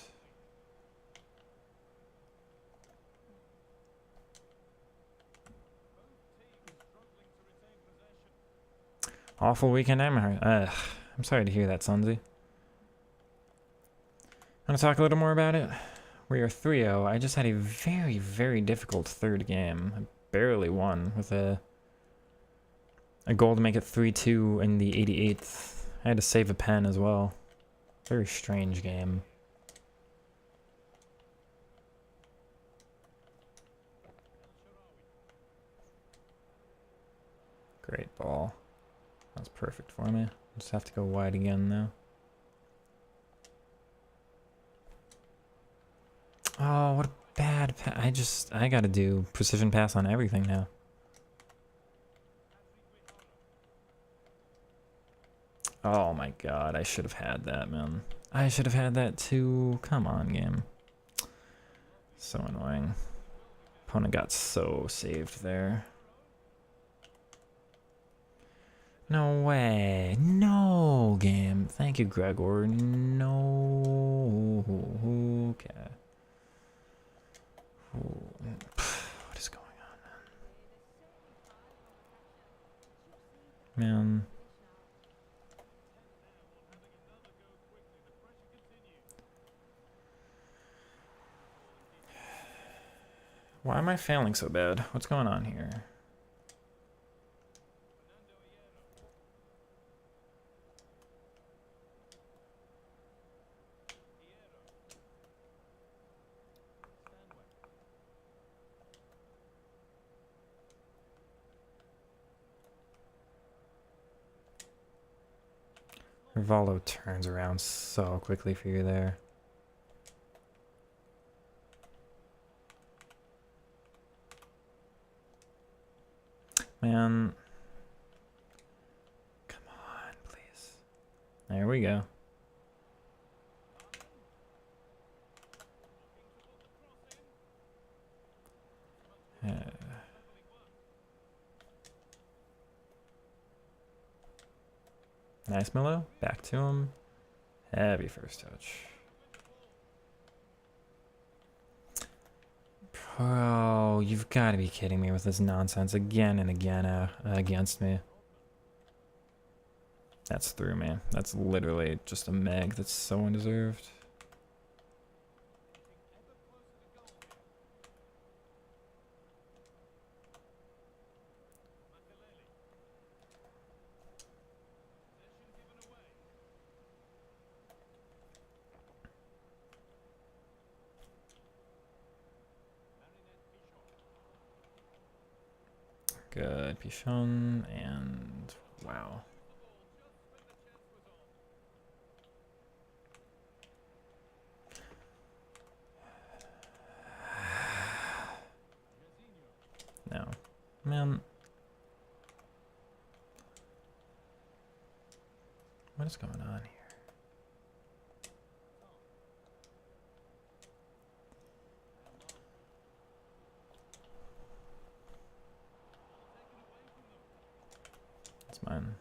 Awful weekend, I'm sorry to hear that, Sunzi. Want to talk a little more about it? We are 3-0. I just had a very, very difficult third game. I barely won with a goal to make it 3-2 in the 88th. I had to save a pen as well. Very strange game. Great ball. That's perfect for me. Just have to go wide again now. Oh, what a bad pass. I gotta do precision pass on everything now. Oh my god, I should have had that, man. I should have had that too. Come on, game. So annoying. Opponent got so saved there. No way. No, game. Thank you, Gregor. No. Okay. What is going on, man? Why am I failing so bad? What's going on here? Rivaldo turns around so quickly for you there. Man. Come on, please. There we go. Nice, Milo. Back to him. Heavy first touch. Bro, you've got to be kidding me with this nonsense again and again against me. That's through me. That's literally just a meg that's so undeserved. Good, Pichon, and wow. No. Man. What is going on here? It's mine.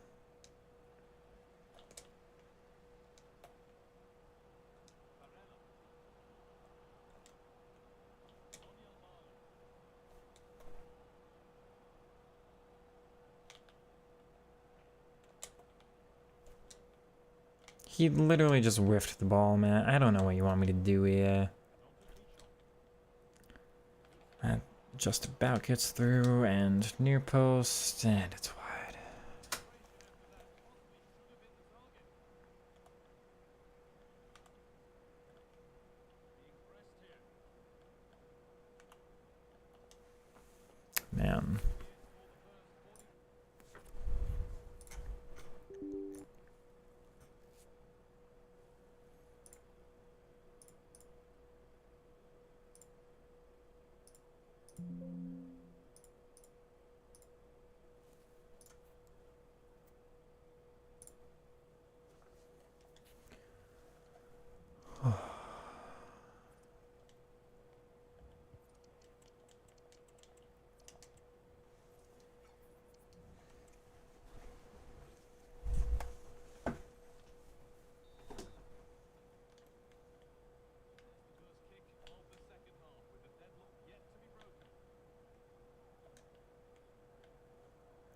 He literally just whiffed the ball, man. I don't know what you want me to do here. That just about gets through, and near post, and it's wide. Man.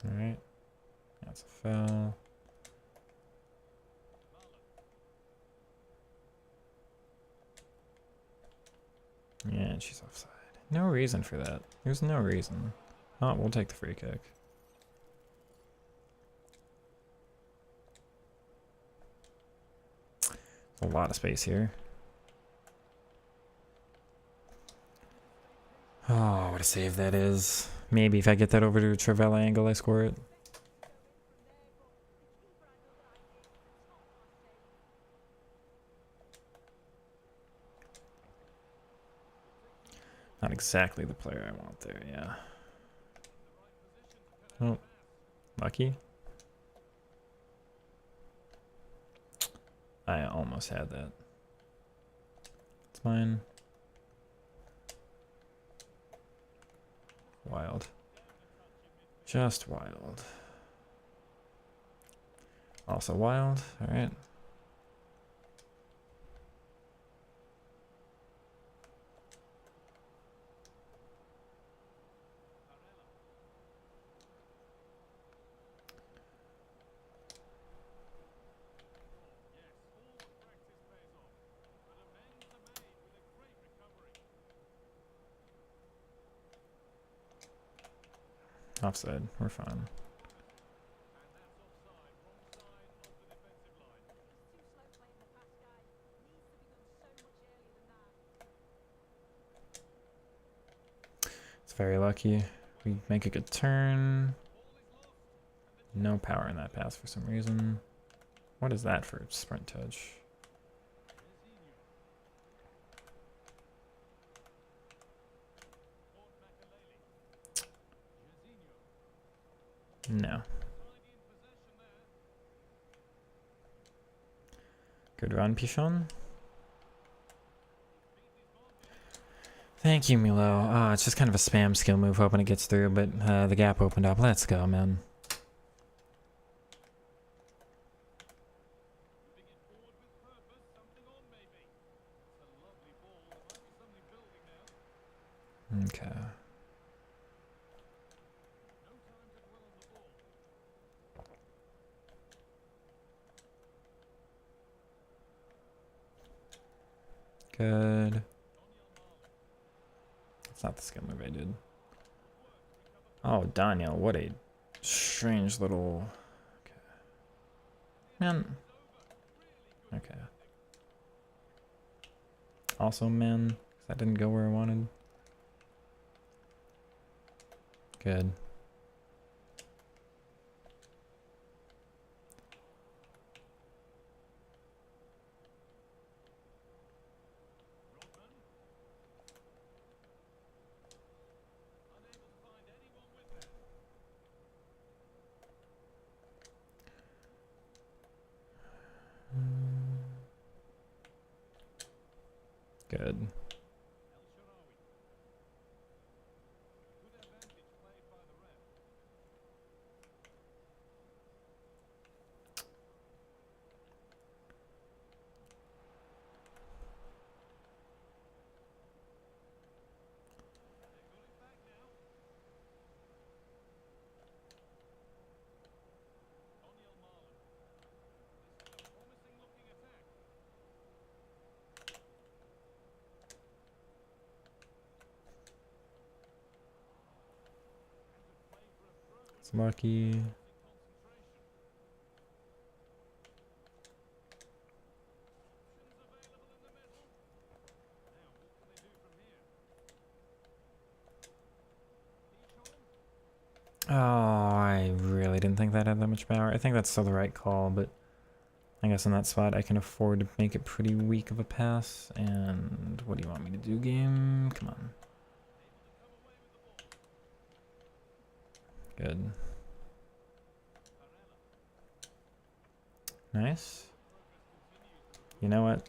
Alright. That's a foul. Yeah, and she's offside. No reason for that. There's no reason. Oh, we'll take the free kick. A lot of space here. Oh, what a save that is. Maybe if I get that over to a Trivella angle, I score it. Not exactly the player I want there, yeah. Oh, lucky. I almost had that. It's mine. Wild. Just wild. Also wild. Alright. Offside. We're fine. It's very lucky. We make a good turn. No power in that pass for some reason. What is that for sprint touch? No. Good run, Pichon. Thank you, Milo. Ah, it's just kind of a spam skill move, hoping it gets through, but the gap opened up. Let's go, man. Okay. Good. It's not the skill move I did. Oh, Daniel, what a strange little... Okay. Man. Okay. Also, man, 'cause that didn't go where I wanted. Good. Good. It's lucky. Oh, I really didn't think that had that much power. I think that's still the right call, but I guess in that spot I can afford to make it pretty weak of a pass. And what do you want me to do, game? Come on. Good. Nice. You know what?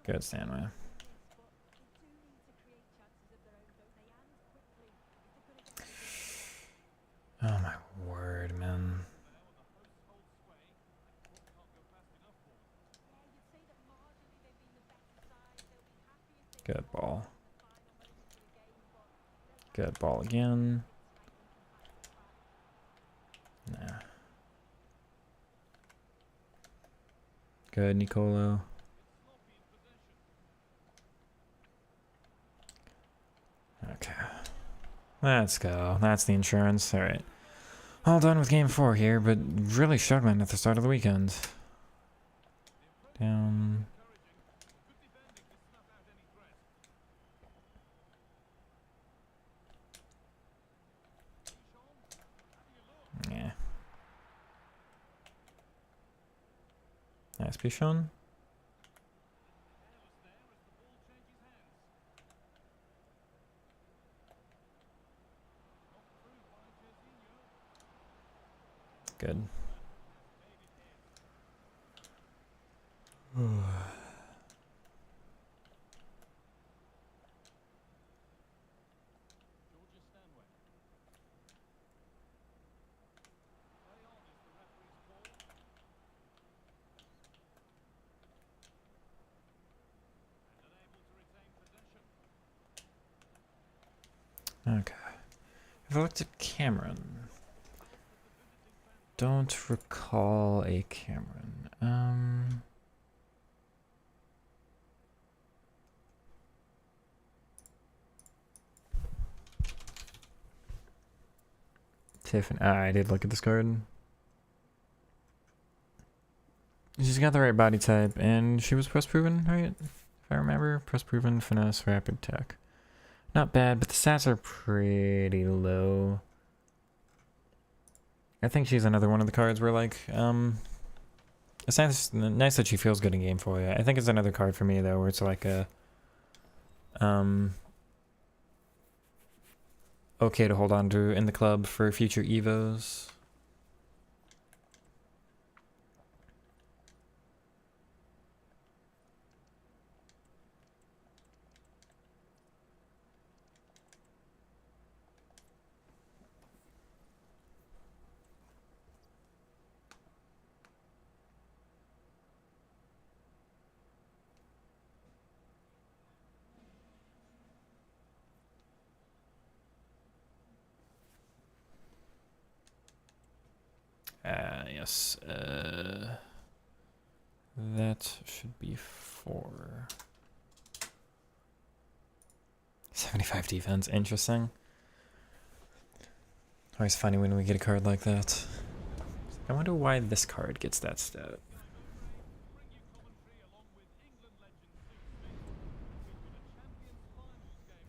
Good, Stanway. Oh my word, man. Good ball. Good ball again. Nah. Good, Nicolo. Okay. Let's go. That's the insurance. Alright. All done with game 4 here, but really struggling at the start of the weekend. Down. Yeah. Nice Pichon. Good. Okay. If I looked at Cameron. Don't recall a Cameron. Tiffany. I did look at this card. She's got the right body type, and she was press proven, right? If I remember, press proven, finesse, rapid tech. Not bad, but the stats are pretty low. I think she's another one of the cards where, like, it's nice that she feels good in game for you. I think it's another card for me, though, where it's like a, okay to hold on to in the club for future Evos. Yes. That should be 4. 75 defense. Interesting. Always funny when we get a card like that. I wonder why this card gets that stat.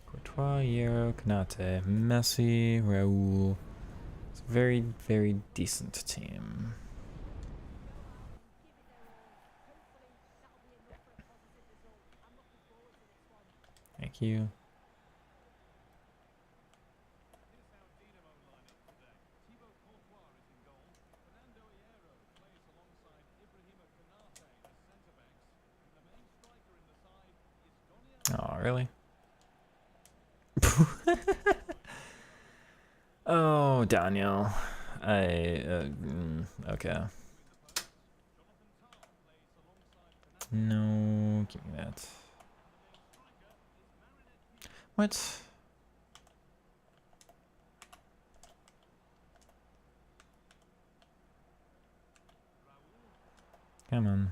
Courtois, Hierro, Konate, Messi, Raul. It's a very, very decent team. Thank you. Oh, really? Oh, Daniel. Okay. No, give me that. What? Come on.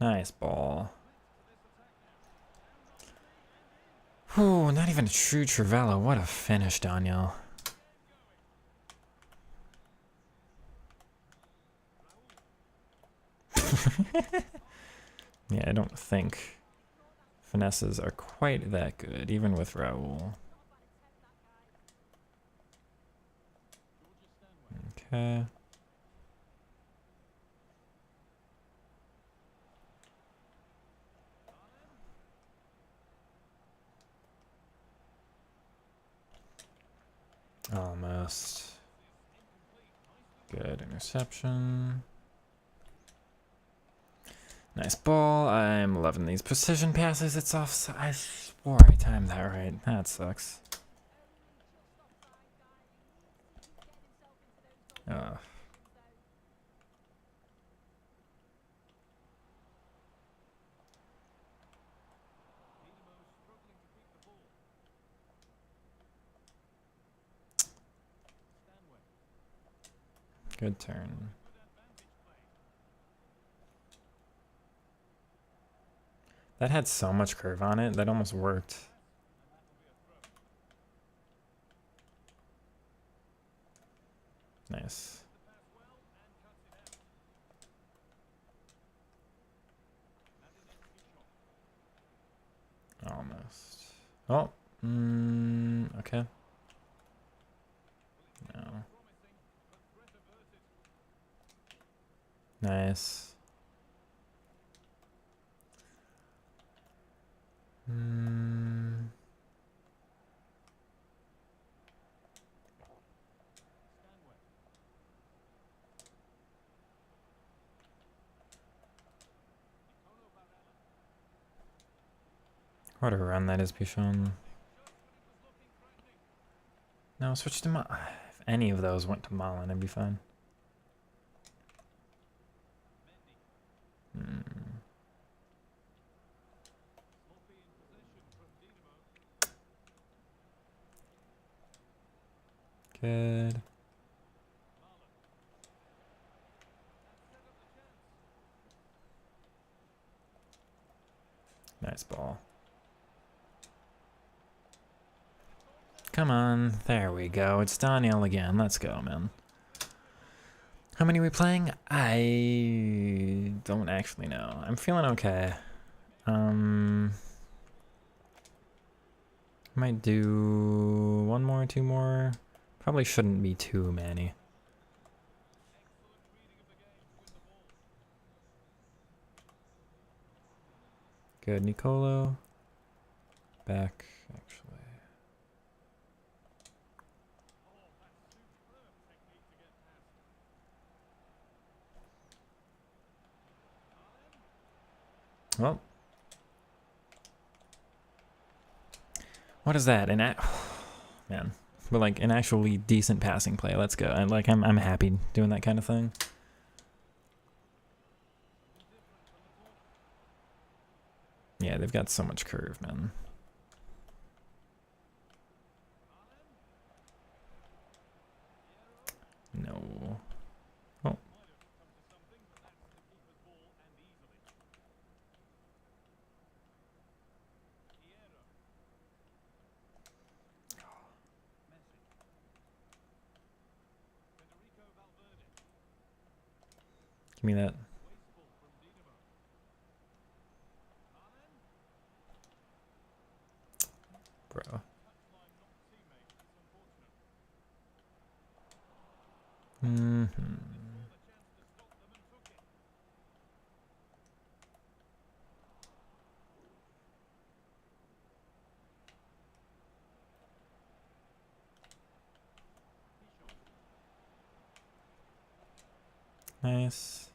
Nice ball. Whew, not even a true Trivella. What a finish, Daniel. Yeah, I don't think finesses are quite that good, even with Raul. Okay. Almost. Good interception. Nice ball. I'm loving these precision passes. It's offside. Or I timed that right. That sucks. Ugh. Good turn. That had so much curve on it, that almost worked. Nice. Almost. Oh. Okay. No. Nice. What a run that is, Pichon. No, switch to Malin. If any of those went to Malin, I'd be fine. Good. Nice ball. Come on. There we go. It's Daniel again. Let's go, man. How many are we playing? I don't actually know. I'm feeling okay. Might do one more, two more. Probably shouldn't be too many. Good, Nicolo. Back, actually. Well. What is that? Man. But like an actually decent passing play. Let's go. And like I'm happy doing that kind of thing. Yeah, they've got so much curve, man. No. Oh. Give me that. Bro. Nice.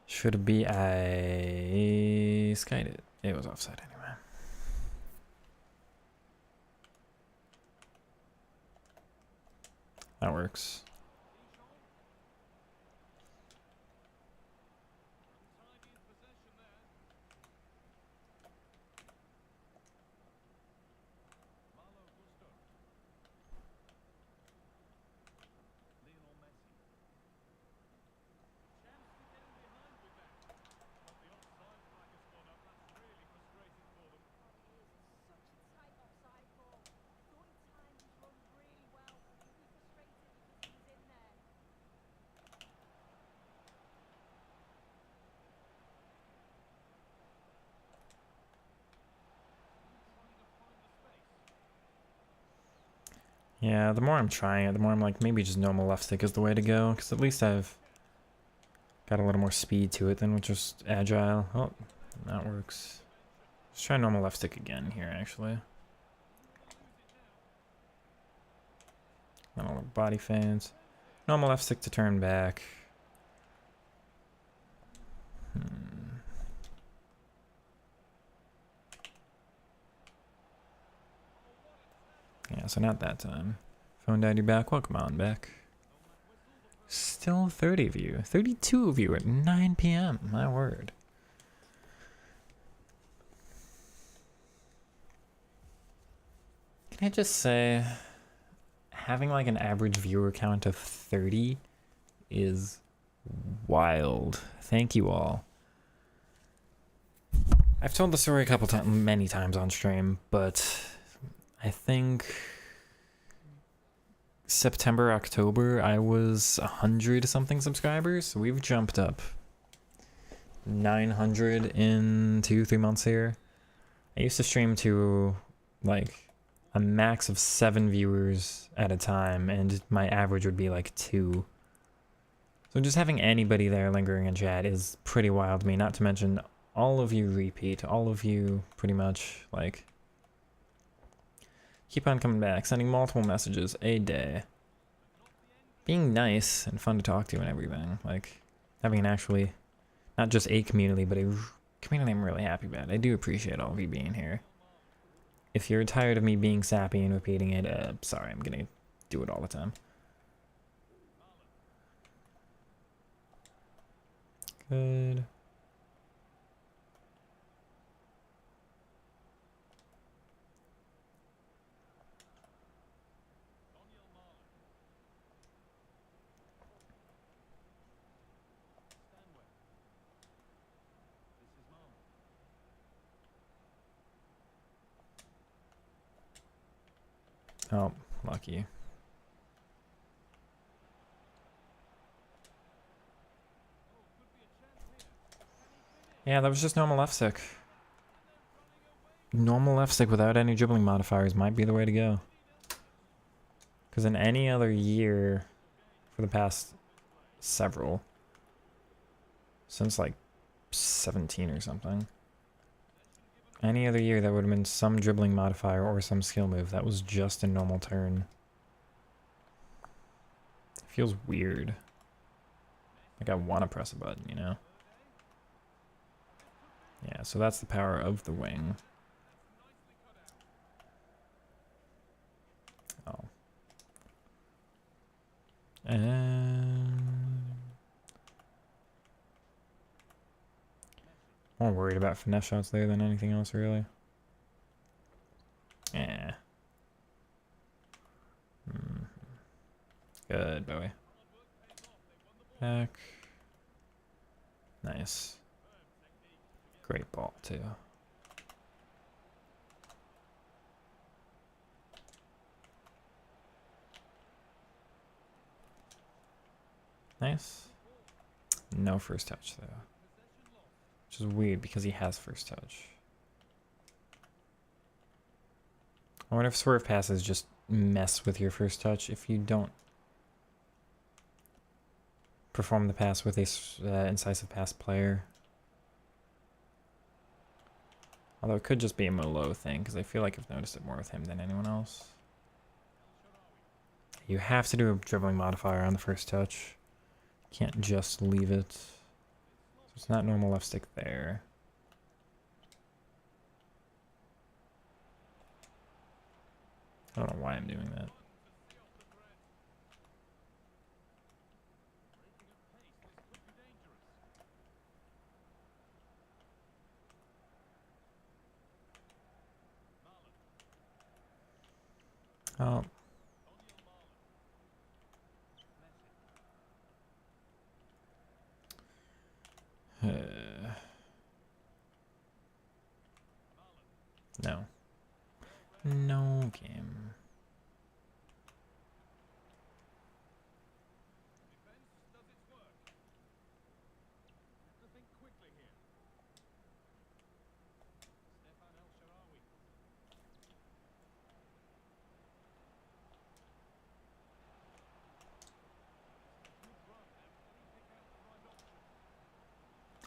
Should be I skied it. It was offside anyway. That works. Yeah, the more I'm trying it, the more I'm like, maybe just normal left stick is the way to go. Because at least I've got a little more speed to it than with just agile. Oh, that works. Let's try normal left stick again here, actually. Normal body fans. Normal left stick to turn back. Yeah, so not that time. Phone Daddy back. Welcome on back. Still 30 of you. 32 of you at 9 p.m. My word. Can I just say, having like an average viewer count of 30 is wild. Thank you all. I've told the story a couple times, many times on stream, but I think September, October, I was 100 something subscribers. So we've jumped up 900 in 2-3 months here. I used to stream to like a max of 7 viewers at a time, and my average would be like 2. So just having anybody there lingering in chat is pretty wild to me, not to mention all of you repeat, all of you pretty much like keep on coming back, sending multiple messages a day, being nice and fun to talk to and everything, like having an actually not just a community but a community I'm really happy about. I do appreciate all of you being here. If you're tired of me being sappy and repeating it, sorry, I'm gonna do it all the time. Good. Oh, lucky. Yeah, that was just normal left stick. Normal left stick without any dribbling modifiers might be the way to go. Because in any other year, for the past several, since like 17 or something, any other year that would have been some dribbling modifier or some skill move that was just a normal turn. It feels weird. Like I want to press a button, you know? Yeah, so that's the power of the wing. Oh. More worried about finesse shots there than anything else, really. Yeah. Good, Bowie. Back. Nice. Great ball, too. Nice. No first touch, though. Which is weird because he has first touch. I wonder if swerve passes just mess with your first touch if you don't perform the pass with a incisive pass player. Although it could just be a Molo thing, because I feel like I've noticed it more with him than anyone else. You have to do a dribbling modifier on the first touch. You can't just leave it. So it's not normal left stick there. I don't know why I'm doing that. Oh. No. No game.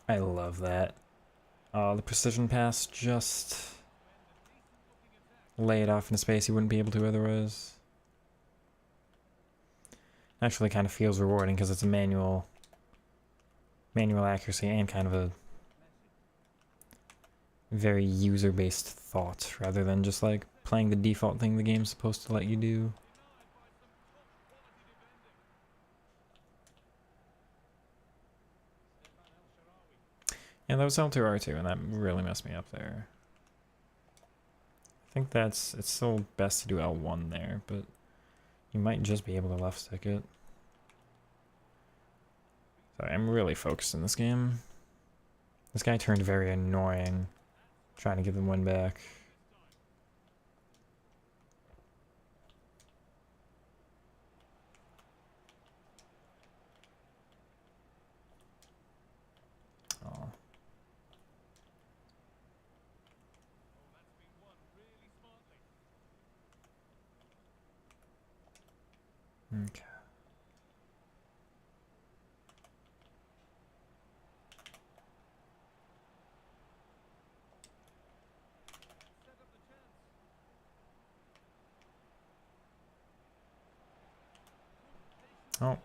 I love that. The precision pass just lay it off in a space you wouldn't be able to otherwise. Actually kind of feels rewarding because it's a manual accuracy and kind of a very user-based thought rather than just like playing the default thing the game's supposed to let you do. Yeah, that was L2R2, and that really messed me up there. I think it's still best to do L1 there, but you might just be able to left stick it. Sorry, I'm really focused in this game. This guy turned very annoying, trying to give them one back. Oh. Okay. Oh.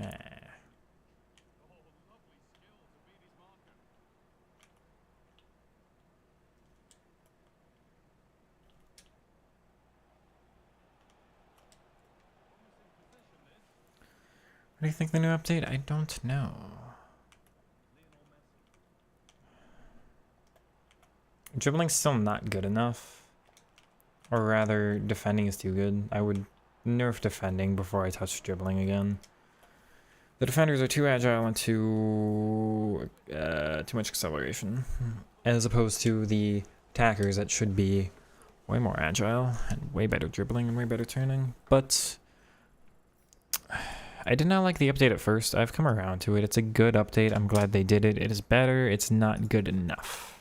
Ah. What do you think the new update? I don't know. Dribbling's still not good enough. Or rather, defending is too good. I would nerf defending before I touch dribbling again. The defenders are too agile and too much acceleration, as opposed to the attackers that should be way more agile and way better dribbling and way better turning. But I did not like the update at first. I've come around to it. It's a good update. I'm glad they did it. It is better. It's not good enough.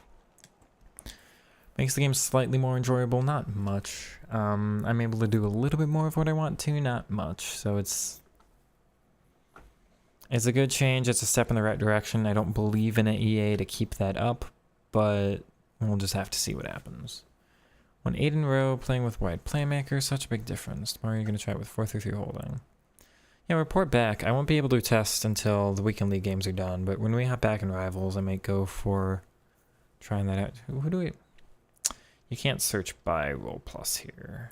Makes the game slightly more enjoyable. Not much. I'm able to do a little bit more of what I want to. Not much. So it's a good change. It's a step in the right direction. I don't believe in an EA to keep that up, but we'll just have to see what happens. 1-8 in a row, playing with wide playmaker, such a big difference. Tomorrow you're going to try it with 4-3-3 holding. Yeah, report back. I won't be able to test until the weekend league games are done, but when we hop back in Rivals, I might go for trying that out. Who do we... You can't search by Roll Plus here.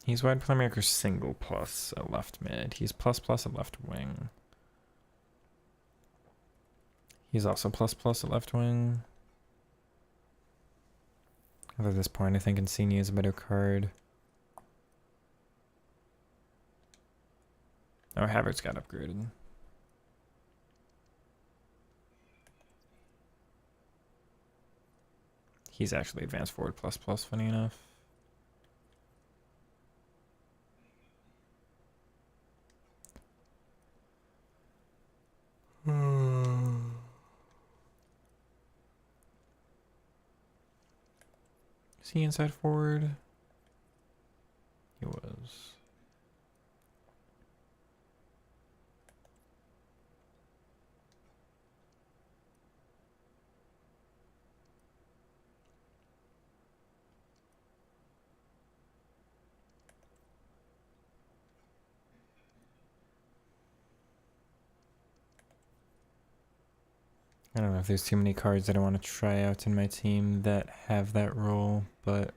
He's wide playmaker single plus at left mid. He's plus plus at left wing. He's also plus plus at left wing. At this point, I think Insigne is a better card. Oh, Havertz got upgraded. He's actually advanced forward plus plus, funny enough. Is he inside forward? He was. I don't know if there's too many cards that I want to try out in my team that have that role, but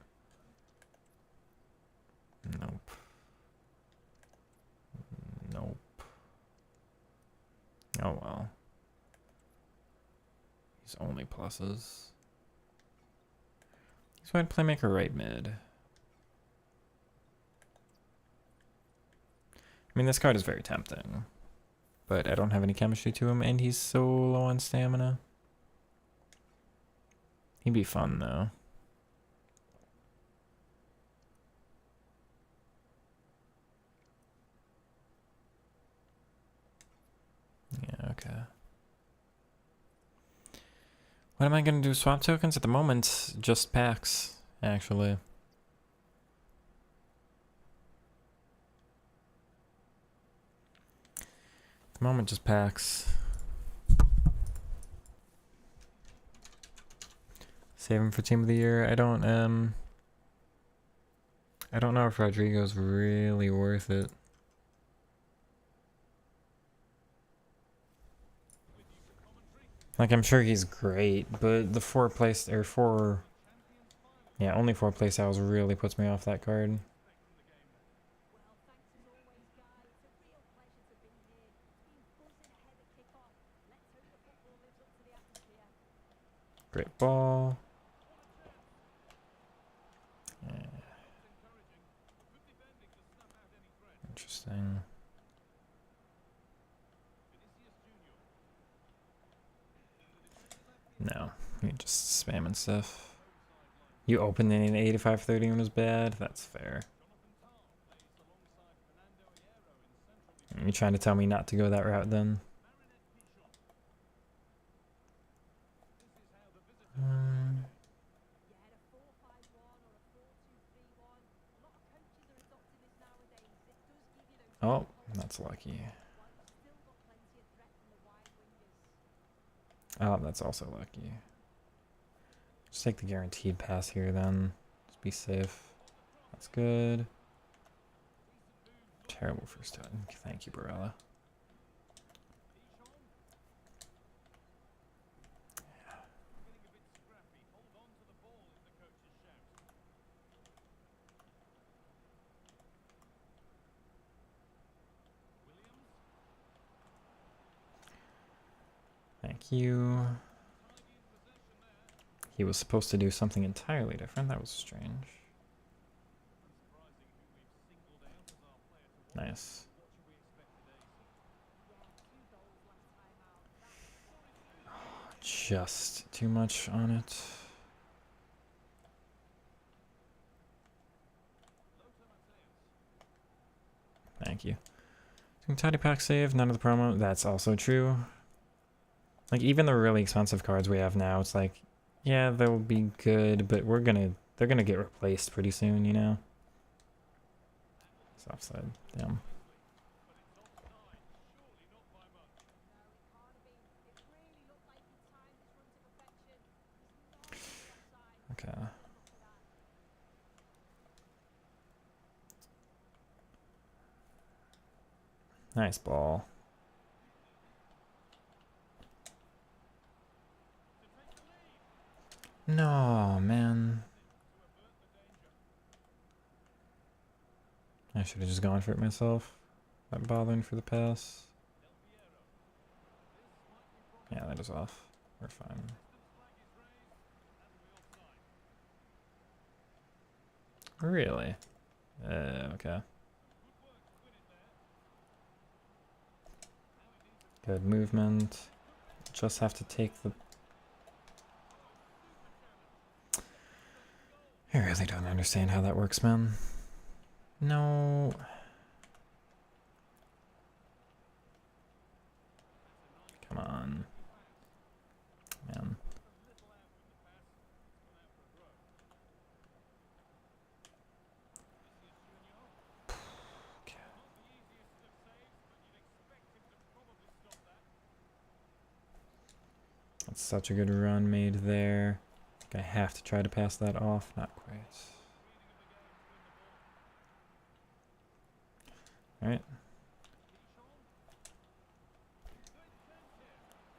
nope. Nope. Oh well. He's only pluses. He's wide playmaker right mid. I mean, this card is very tempting, but I don't have any chemistry to him, and he's so low on stamina. He'd be fun, though. Yeah, okay. What am I gonna do? Swap tokens? At the moment, just packs, actually. At the moment, just packs. Save him for team of the year. I don't know if Rodrigo's really worth it. Like, I'm sure he's great, but the only 4-play styles really puts me off that card. Great ball. Yeah. Interesting. No, you just spamming stuff. You opened in an 85-30 and was bad? That's fair. You trying to tell me not to go that route then? Oh, that's lucky. Oh, that's also lucky. Just take the guaranteed pass here then. Just be safe. That's good. Terrible first time. Thank you, Barella. Thank you. He was supposed to do something entirely different. That was strange. Nice. Just too much on it. Thank you. Tidy pack save, none of the promo. That's also true. Like, even the really expensive cards we have now, it's like, yeah, they'll be good, but they're gonna get replaced pretty soon, you know? It's offside. Damn. Okay. Nice ball. No, man. I should have just gone for it myself. Not bothering for the pass. Yeah, that is off. We're fine. Really? Okay. Good movement. Just have to take the... I really don't understand how that works, man. No. Come on. Man. That's such a good run made there. I have to try to pass that off. Not quite. Alright.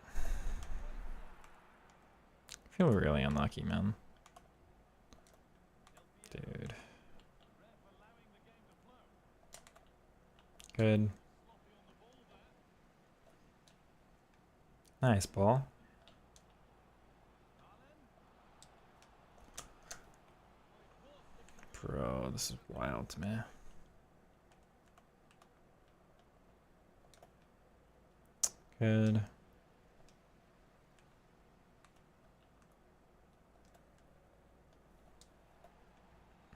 I feel really unlucky, man. Dude. Good. Nice ball. Bro, this is wild to me. Good.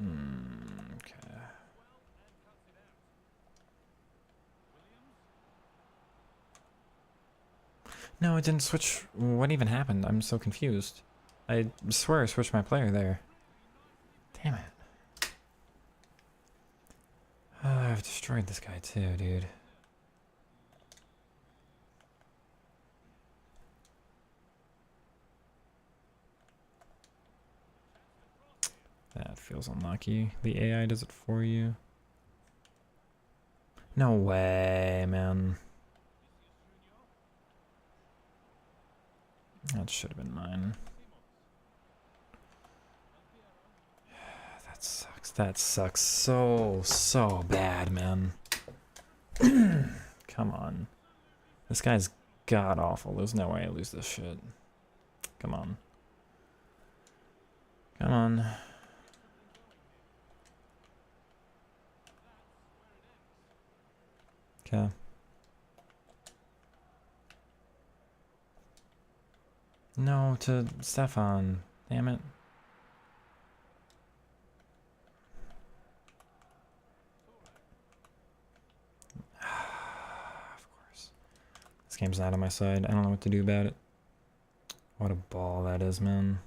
Okay. No, it didn't switch. What even happened? I'm so confused. I swear I switched my player there. Damn it. I've destroyed this guy too, dude. That feels unlucky. The AI does it for you. No way, man. That should have been mine. That sucks. That sucks so bad, man. Come on. This guy's god awful. There's no way I lose this shit. Come on. Come on. Okay. No, to Stefan. Damn it. Of course. This game's not on my side. I don't know what to do about it. What a ball that is, man.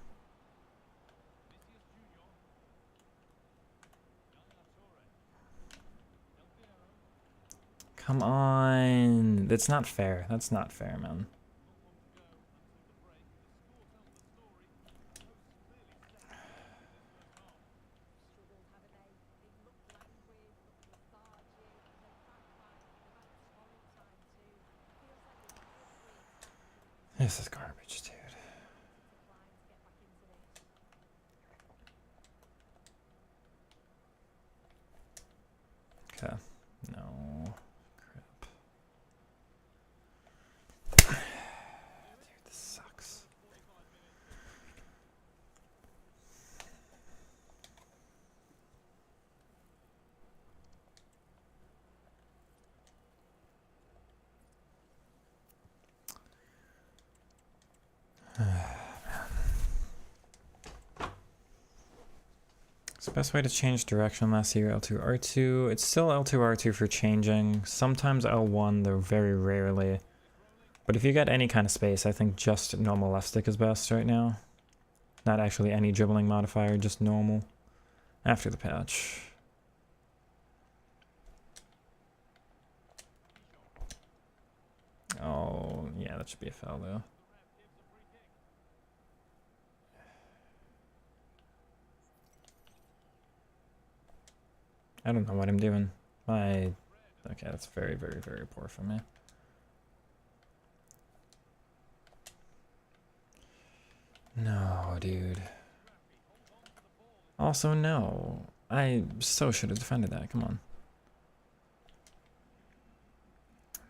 Come on. That's not fair. That's not fair, man. This is garbage, dude. Okay. No. Crap. Dude, this sucks. It's the best way to change direction last year, L2, R2. It's still L2, R2 for changing. Sometimes L1, though very rarely. But if you get any kind of space, I think just normal left stick is best right now. Not actually any dribbling modifier, just normal. After the patch. Oh, yeah, that should be a foul, though. I don't know what I'm doing. Okay, that's very, very, very poor for me. No, dude. Also, no. I so should have defended that. Come on.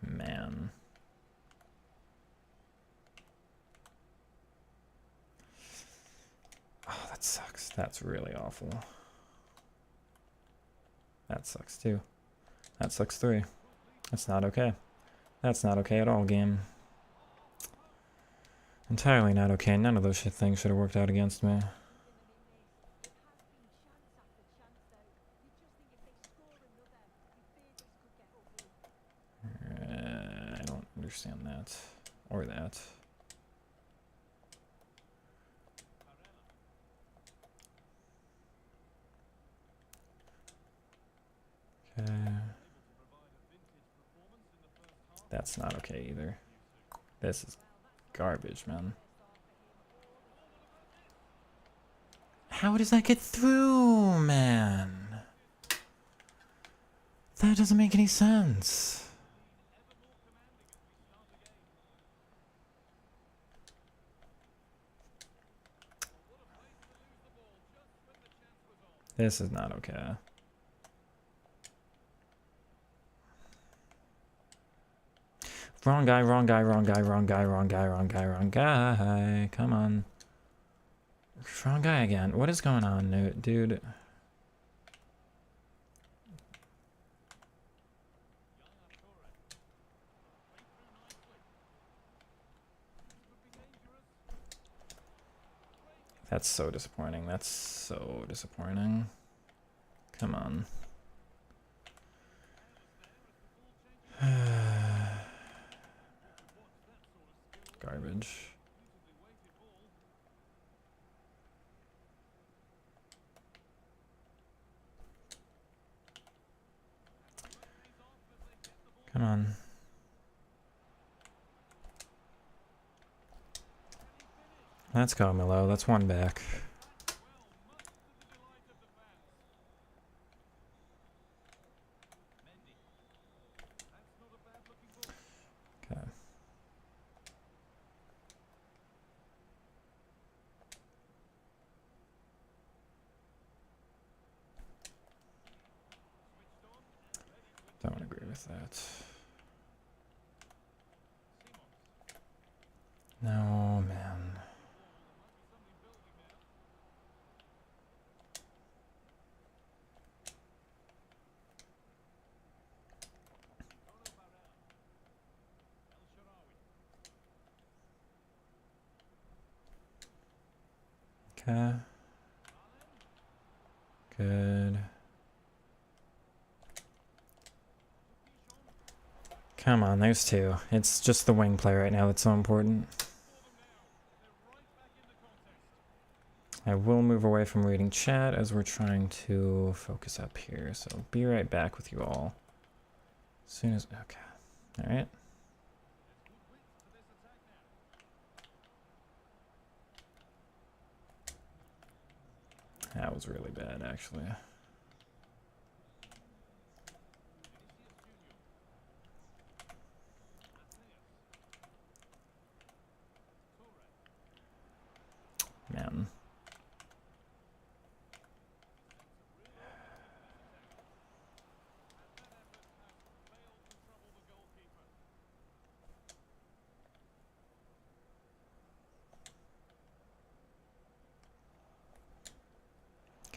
Man. Oh, that sucks. That's really awful. That sucks too. That sucks 3. That's not okay. That's not okay at all, game. Entirely not okay. None of those shit things should have worked out against me. I don't understand that. Or that. Okay. That's not okay either. This is garbage, man. How does that get through, man? That doesn't make any sense. This is not okay. Wrong guy, wrong guy, wrong guy, wrong guy, wrong guy, wrong guy, wrong guy. Come on. Wrong guy again. What is going on, dude? That's so disappointing. That's so disappointing. Come on. Garbage. Come on. Let's go, Milo. That's one back. Okay. Don't agree with that. No, man. Okay. Good. Come on, there's two. It's just the wing play right now that's so important. I will move away from reading chat as we're trying to focus up here. So be right back with you all. As soon as... Okay. Alright. That was really bad, actually. Man.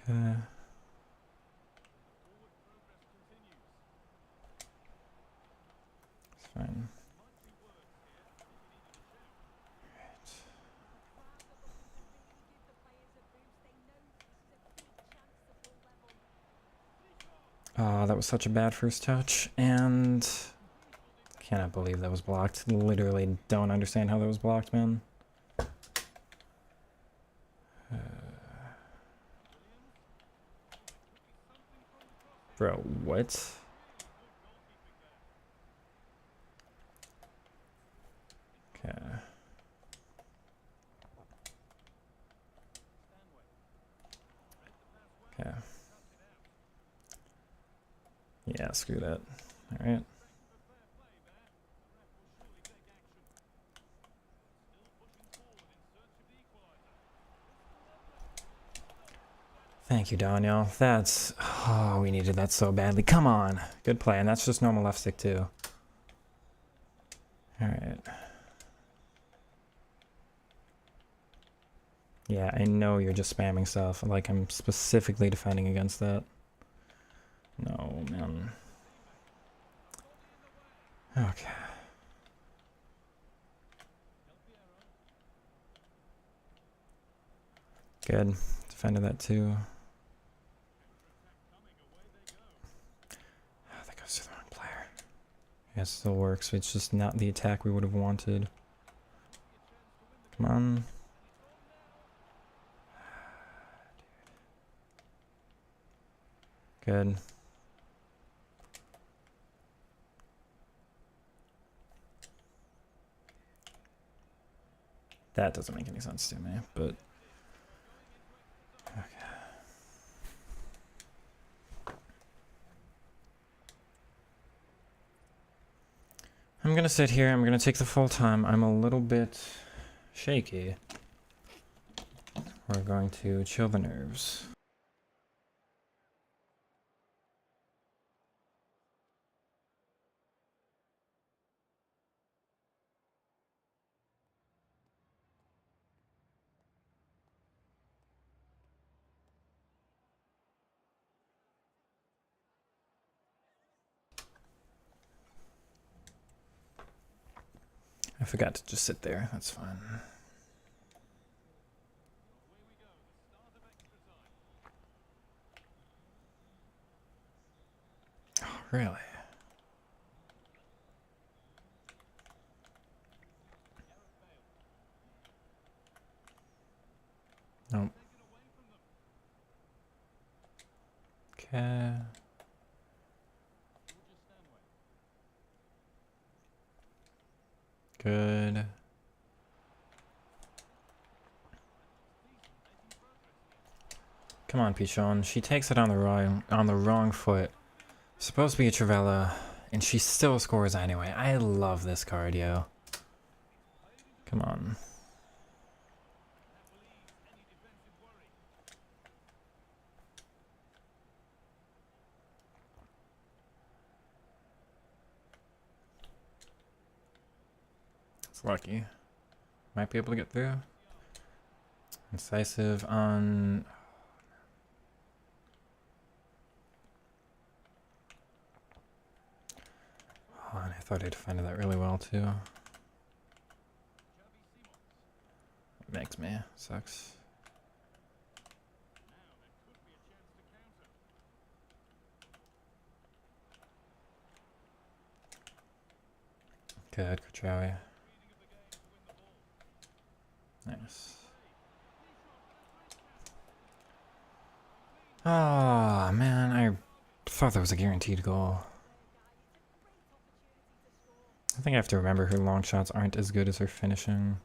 Okay. It's fine. Oh, that was such a bad first touch, and cannot believe that was blocked. Literally don't understand how that was blocked, man. Bro, what? Okay. Okay. Yeah, screw that. Alright. Thank you, Daniel. That's... Oh, we needed that so badly. Come on. Good play, and that's just normal left stick, too. Alright. Yeah, I know you're just spamming stuff. Like, I'm specifically defending against that. No, man. Okay. Good. Defended that, too. Oh, that goes to the wrong player. Yeah, it still works. It's just not the attack we would have wanted. Come on. Good. That doesn't make any sense to me, but... Okay. I'm gonna sit here, I'm gonna take the full time. I'm a little bit shaky. We're going to chill the nerves. I forgot to just sit there, that's fine. Oh, really? Okay. Good. Come on, Pichon. She takes it on the wrong foot. Supposed to be a Travella, and she still scores anyway. I love this card, yo. Come on. It's lucky. Might be able to get through. Incisive on... Oh, and I thought I defended that really well, too. It makes me. Sucks. Good, Kuchawi. Nice. Oh, man, I thought that was a guaranteed goal. I think I have to remember her long shots aren't as good as her finishing.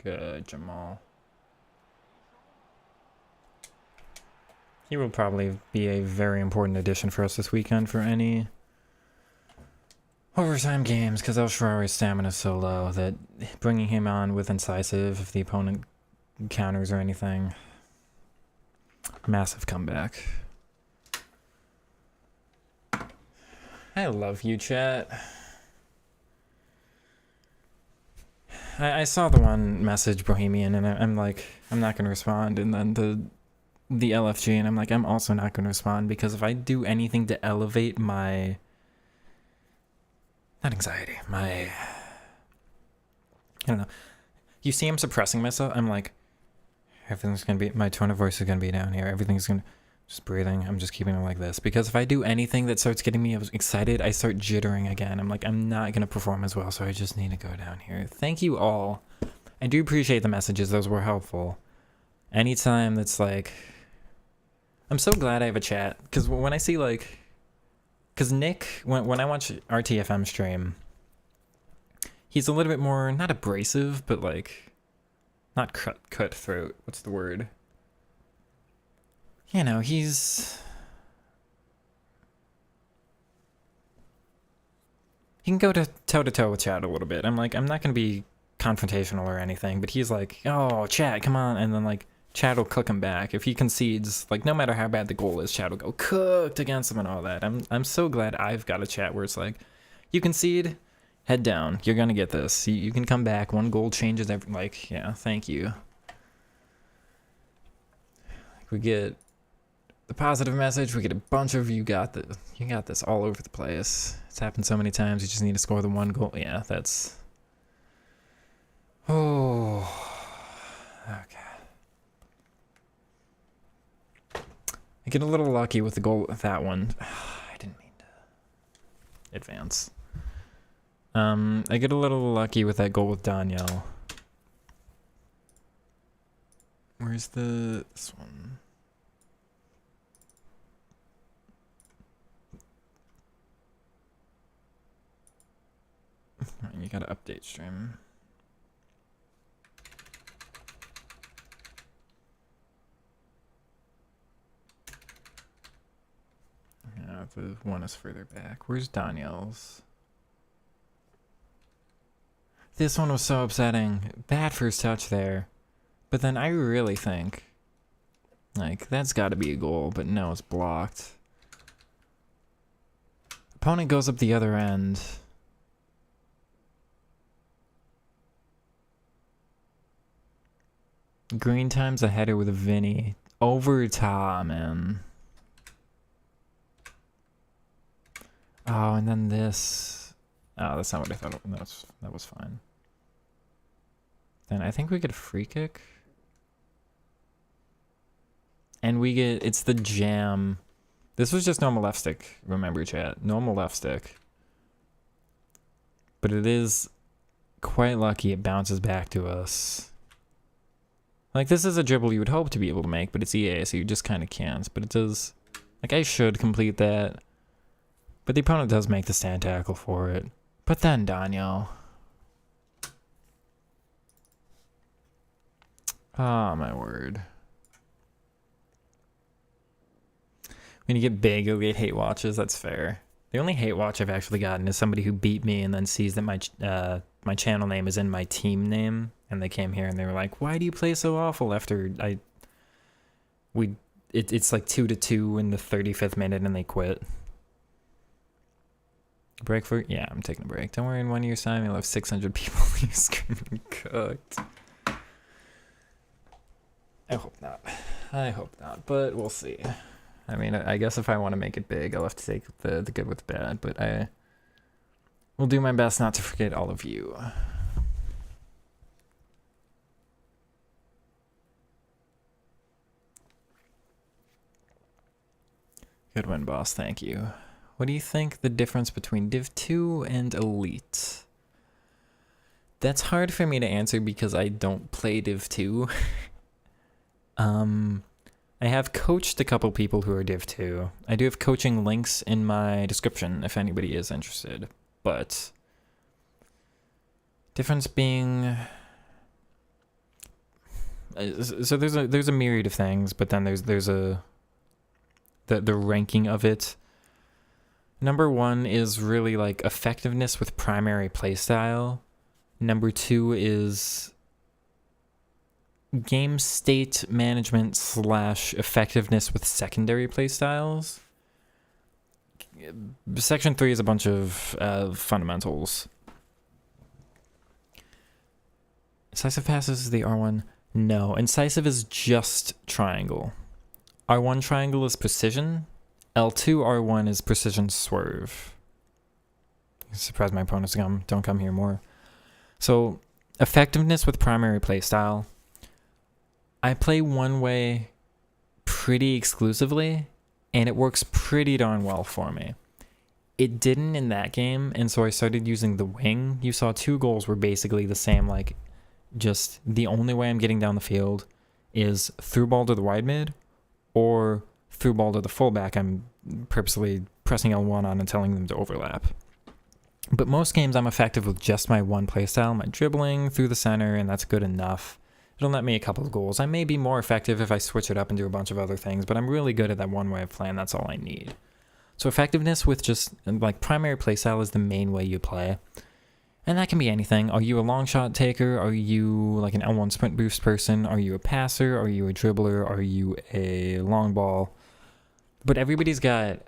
Good, Jamal. He will probably be a very important addition for us this weekend for any overtime games, because El Shaarawy's stamina is so low that bringing him on with Incisive, if the opponent counters or anything, massive comeback. I love you, chat. I saw the one message, Bohemian, and I'm like, I'm not going to respond, and then the LFG, and I'm like, I'm also not going to respond, because if I do anything to elevate my... Not anxiety, I don't know. You see I'm suppressing myself? I'm like, everything's gonna be, my tone of voice is gonna be down here. Everything's gonna, just breathing. I'm just keeping it like this. Because if I do anything that starts getting me excited, I start jittering again. I'm like, I'm not gonna perform as well, so I just need to go down here. Thank you all. I do appreciate the messages. Those were helpful. Anytime that's like, I'm so glad I have a chat. Because when I see like, because Nick, when I watch RTFM stream, he's a little bit more, not abrasive, but like, not cutthroat. What's the word? You know, he's... He can go to toe-to-toe with chat a little bit. I'm like, I'm not going to be confrontational or anything, but he's like, oh, chat, come on. And then like, chat will cook him back. If he concedes, like no matter how bad the goal is, chat will go cooked against him and all that. I'm so glad I've got a chat where it's like, you concede, head down. You're gonna get this. You can come back. One goal changes every, like, yeah, thank you. Like, we get the positive message. We get a bunch of you got this all over the place. It's happened so many times. You just need to score the one goal. Yeah, that's... Oh, okay. I get a little lucky with the goal with that one. I didn't mean to advance. I get a little lucky with that goal with Daniel. Where's this one? You gotta update stream. Yeah, the one is further back. Where's Daniel's? This one was so upsetting. Bad first touch there. But then I really think, like, that's got to be a goal, but no, it's blocked. Opponent goes up the other end. Green times a header with a Vinny. Over top, man. Oh, and then this. Oh, that's not what I thought. That was fine. Then I think we get a free kick. And we get, it's the jam. This was just normal left stick, remember chat. Normal left stick. But it is quite lucky it bounces back to us. Like, this is a dribble you would hope to be able to make, but it's EA, so you just kind of can't. But it does... Like, I should complete that. But the opponent does make the stand tackle for it. But then, Daniel... Oh, my word. When you get big, you'll get hate watches. That's fair. The only hate watch I've actually gotten is somebody who beat me and then sees that my channel name is in my team name, and they came here and they were like, "Why do you play so awful?" After it's like 2-2 in the 35th minute, and they quit. Break for yeah, I'm taking a break. Don't worry, in 1 year's time, you'll have 600 people you screaming cooked. I hope not. I hope not, but we'll see. I mean, I guess if I want to make it big, I'll have to take the good with the bad, but I will do my best not to forget all of you. Good win, boss. Thank you. What do you think the difference between Div 2 and Elite? That's hard for me to answer because I don't play Div 2. I have coached a couple people who are Div 2. I do have coaching links in my description if anybody is interested. But difference being so there's a myriad of things, but then there's the ranking of it. Number 1 is really like effectiveness with primary playstyle. Number 2 is game state management / effectiveness with secondary playstyles. Section 3 is a bunch of fundamentals. Incisive passes is the R1. No, incisive is just triangle. R1 triangle is precision. L2 R1 is precision swerve. Surprised my opponents don't come here more. So, effectiveness with primary playstyle. I play one way pretty exclusively, and it works pretty darn well for me. It didn't in that game, and so I started using the wing. You saw 2 goals were basically the same, like, just the only way I'm getting down the field is through ball to the wide mid, or through ball to the fullback. I'm purposely pressing L1 on and telling them to overlap. But most games I'm effective with just my one playstyle, my dribbling through the center, and that's good enough. It'll net me a couple of goals. I may be more effective if I switch it up and do a bunch of other things, but I'm really good at that one way of playing. That's all I need. So effectiveness with just, like, primary playstyle is the main way you play. And that can be anything. Are you a long shot taker? Are you, like, an L1 sprint boost person? Are you a passer? Are you a dribbler? Are you a long ball? But everybody's got...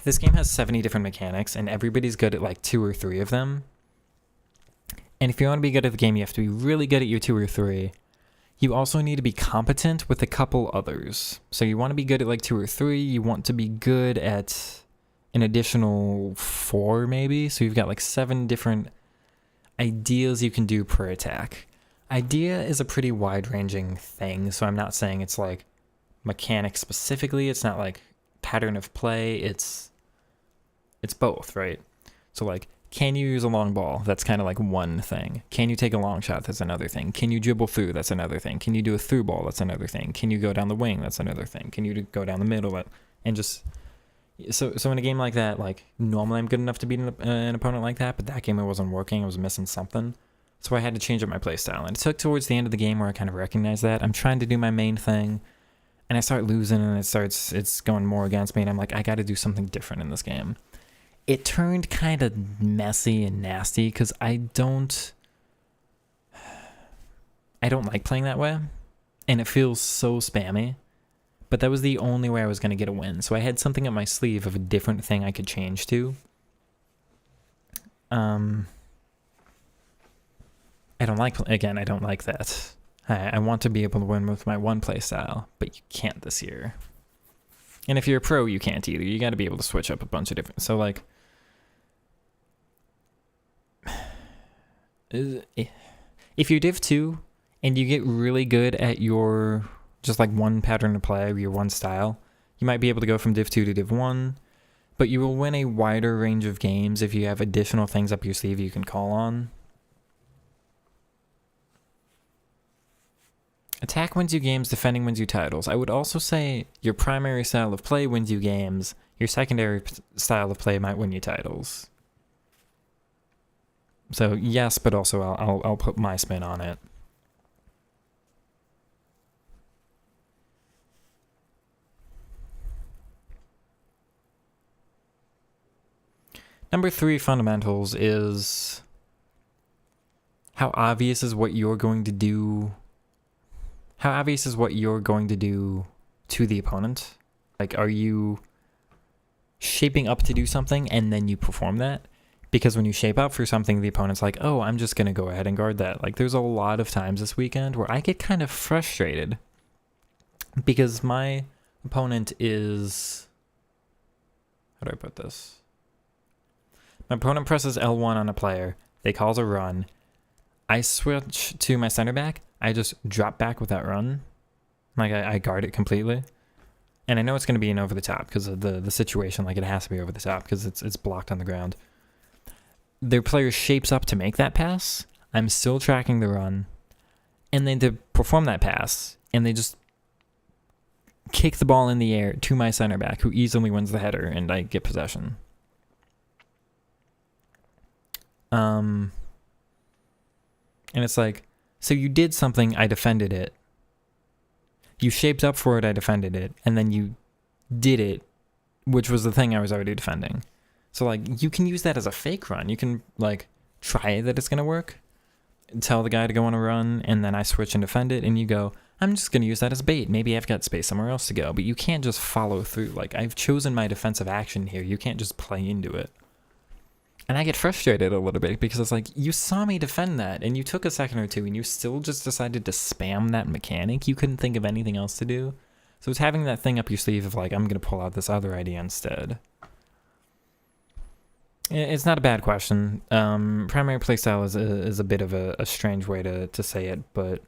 This game has 70 different mechanics, and everybody's good at, like, 2 or 3 of them. And if you want to be good at the game, you have to be really good at your 2 or 3. You also need to be competent with a couple others. So you want to be good at like 2 or 3. You want to be good at an additional 4 maybe. So you've got like 7 different ideas you can do per attack. Idea is a pretty wide-ranging thing. So I'm not saying it's like mechanic specifically. It's not like pattern of play. It's both, right? So like, can you use a long ball? That's kind of like one thing. Can you take a long shot? That's another thing. Can you dribble through? That's another thing. Can you do a through ball? That's another thing. Can you go down the wing? That's another thing. Can you go down the middle? And just... So in a game like that, like, normally I'm good enough to beat an opponent like that, but that game it wasn't working. I was missing something. So I had to change up my playstyle. And it took towards the end of the game where I kind of recognized that. I'm trying to do my main thing, and I start losing, and it's going more against me, and I'm like, I got to do something different in this game. It turned kind of messy and nasty because I don't like playing that way, and it feels so spammy. But that was the only way I was going to get a win. So I had something up my sleeve of a different thing I could change to. I don't like that. I want to be able to win with my one play style, but you can't this year. And if you're a pro, you can't either. You got to be able to switch up a bunch of different... So, like... If you're Div 2 and you get really good at your... just like one pattern to play, or your one style, you might be able to go from Div 2 to Div 1, but you will win a wider range of games if you have additional things up your sleeve you can call on. Attack wins you games, defending wins you titles. I would also say your primary style of play wins you games. Your secondary style of play might win you titles. So yes, but also I'll put my spin on it. Number 3 fundamentals is how obvious is what you're going to do. How obvious is what you're going to do to the opponent? Like, are you shaping up to do something and then you perform that? Because when you shape up for something, the opponent's like, oh, I'm just going to go ahead and guard that. Like, there's a lot of times this weekend where I get kind of frustrated because my opponent is... How do I put this? My opponent presses L1 on a player. They cause a run. I switch to my center back. I just drop back with that run. Like, I guard it completely. And I know it's going to be an over the top because of the situation. Like, it has to be over the top because it's blocked on the ground. Their player shapes up to make that pass. I'm still tracking the run. And then to perform that pass, and they just kick the ball in the air to my center back, who easily wins the header, and I get possession. And it's like, so you did something, I defended it. You shaped up for it, I defended it. And then you did it, which was the thing I was already defending. So, like, you can use that as a fake run. You can, like, try that it's going to work. Tell the guy to go on a run, and then I switch and defend it, and you go, I'm just going to use that as bait. Maybe I've got space somewhere else to go. But you can't just follow through. Like, I've chosen my defensive action here. You can't just play into it. And I get frustrated a little bit because it's like, you saw me defend that, and you took a second or two, and you still just decided to spam that mechanic. You couldn't think of anything else to do. So it's having that thing up your sleeve of, like, I'm going to pull out this other idea instead. It's not a bad question. Primary playstyle is a bit of a strange way to say it, but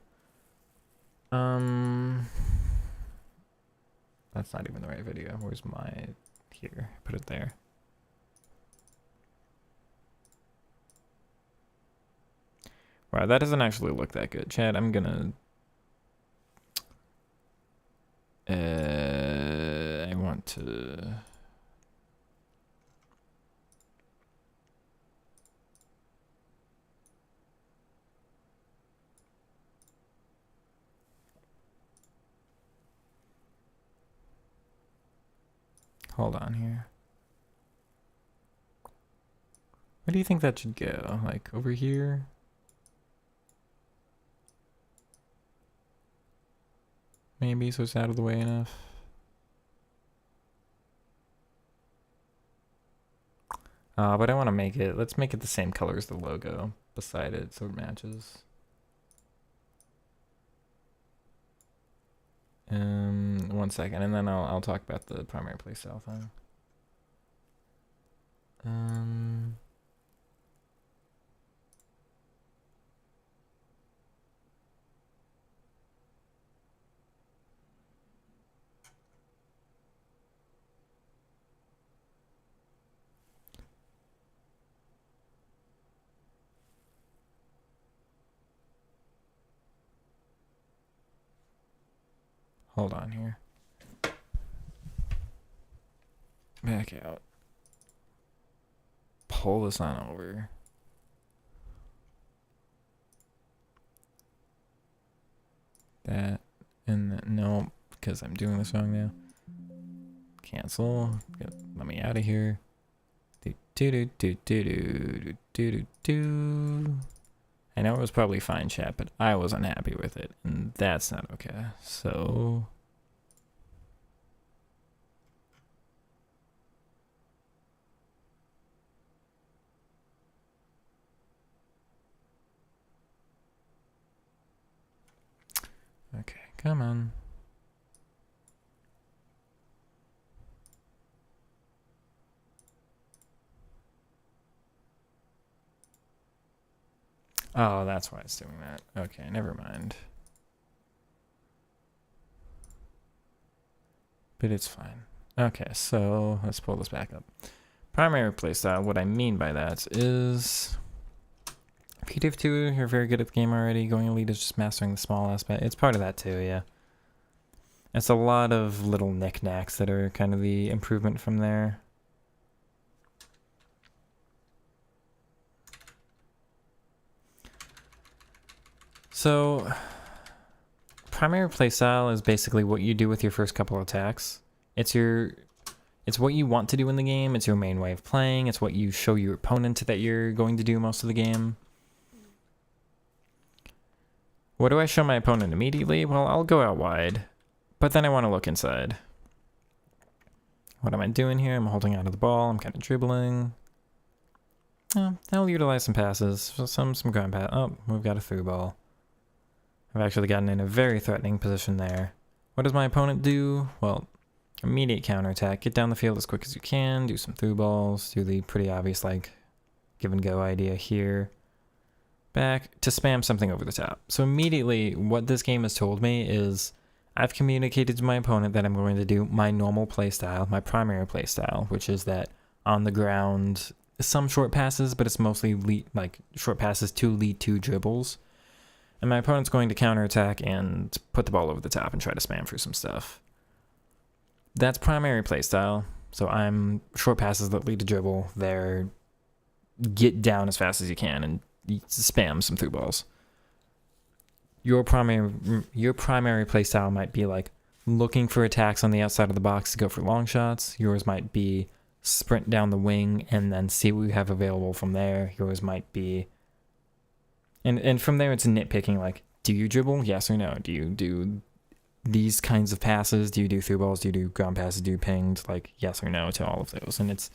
that's not even the right video. Where's my... Here, put it there. Wow, that doesn't actually look that good. Chad, I'm gonna... I want to... Hold on here. Where do you think that should go? Like, over here? Maybe, so it's out of the way enough. But I want to make it, let's make it the same color as the logo beside it so it matches. 1 second, and then I'll talk about the primary playstyle thing. Hold on here. Back out. Pull this on over. That and that. No, because I'm doing this wrong now. Cancel. Let me out of here. I know it was probably fine, chat, but I was unhappy with it, and that's not okay. So... Okay, come on. Oh, that's why it's doing that. Okay, never mind. But it's fine. Okay, so let's pull this back up. Primary playstyle, what I mean by that is If you do 2, you're very good at the game already. Going elite is just mastering the small aspect. It's part of that too, yeah. It's a lot of little knickknacks that are kind of the improvement from there. So, primary playstyle is basically what you do with your first couple of attacks. It's what you want to do in the game. It's your main way of playing. It's what you show your opponent that you're going to do most of the game. What do I show my opponent immediately? Well, I'll go out wide, but then I want to look inside. What am I doing here? I'm holding out of the ball. I'm kind of dribbling. Oh, I'll utilize some passes, some ground pass. Oh, we've got a through ball. I've actually gotten in a very threatening position there. What does my opponent do? Well, immediate counterattack. Get down the field as quick as you can. Do some through balls. Do the pretty obvious, like, give and go idea here. Back to spam something over the top. So immediately, what this game has told me is I've communicated to my opponent that I'm going to do my normal playstyle, my primary playstyle, which is that on the ground, some short passes, but it's mostly short passes to lead to dribbles. And my opponent's going to counterattack and put the ball over the top and try to spam through some stuff. That's primary playstyle. So I'm short passes that lead to dribble. They're get down as fast as you can and spam some through balls. Your primary playstyle might be like looking for attacks on the outside of the box to go for long shots. Yours might be sprint down the wing and then see what you have available from there. Yours might be... And from there, it's nitpicking, like, do you dribble? Yes or no? Do you do these kinds of passes? Do you do through balls? Do you do ground passes? Do you pinged? Like, yes or no to all of those. And it's,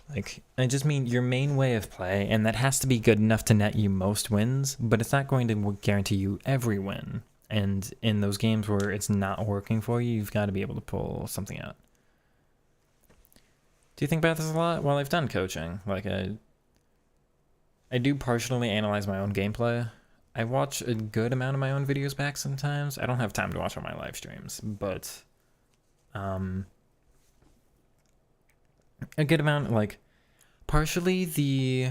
like, I just mean your main way of play, and that has to be good enough to net you most wins, but it's not going to guarantee you every win. And in those games where it's not working for you, you've got to be able to pull something out. Do you think about this a lot? Well, I've done coaching. Like, I do partially analyze my own gameplay. I watch a good amount of my own videos back sometimes. I don't have time to watch all my live streams, but a good amount, like, partially the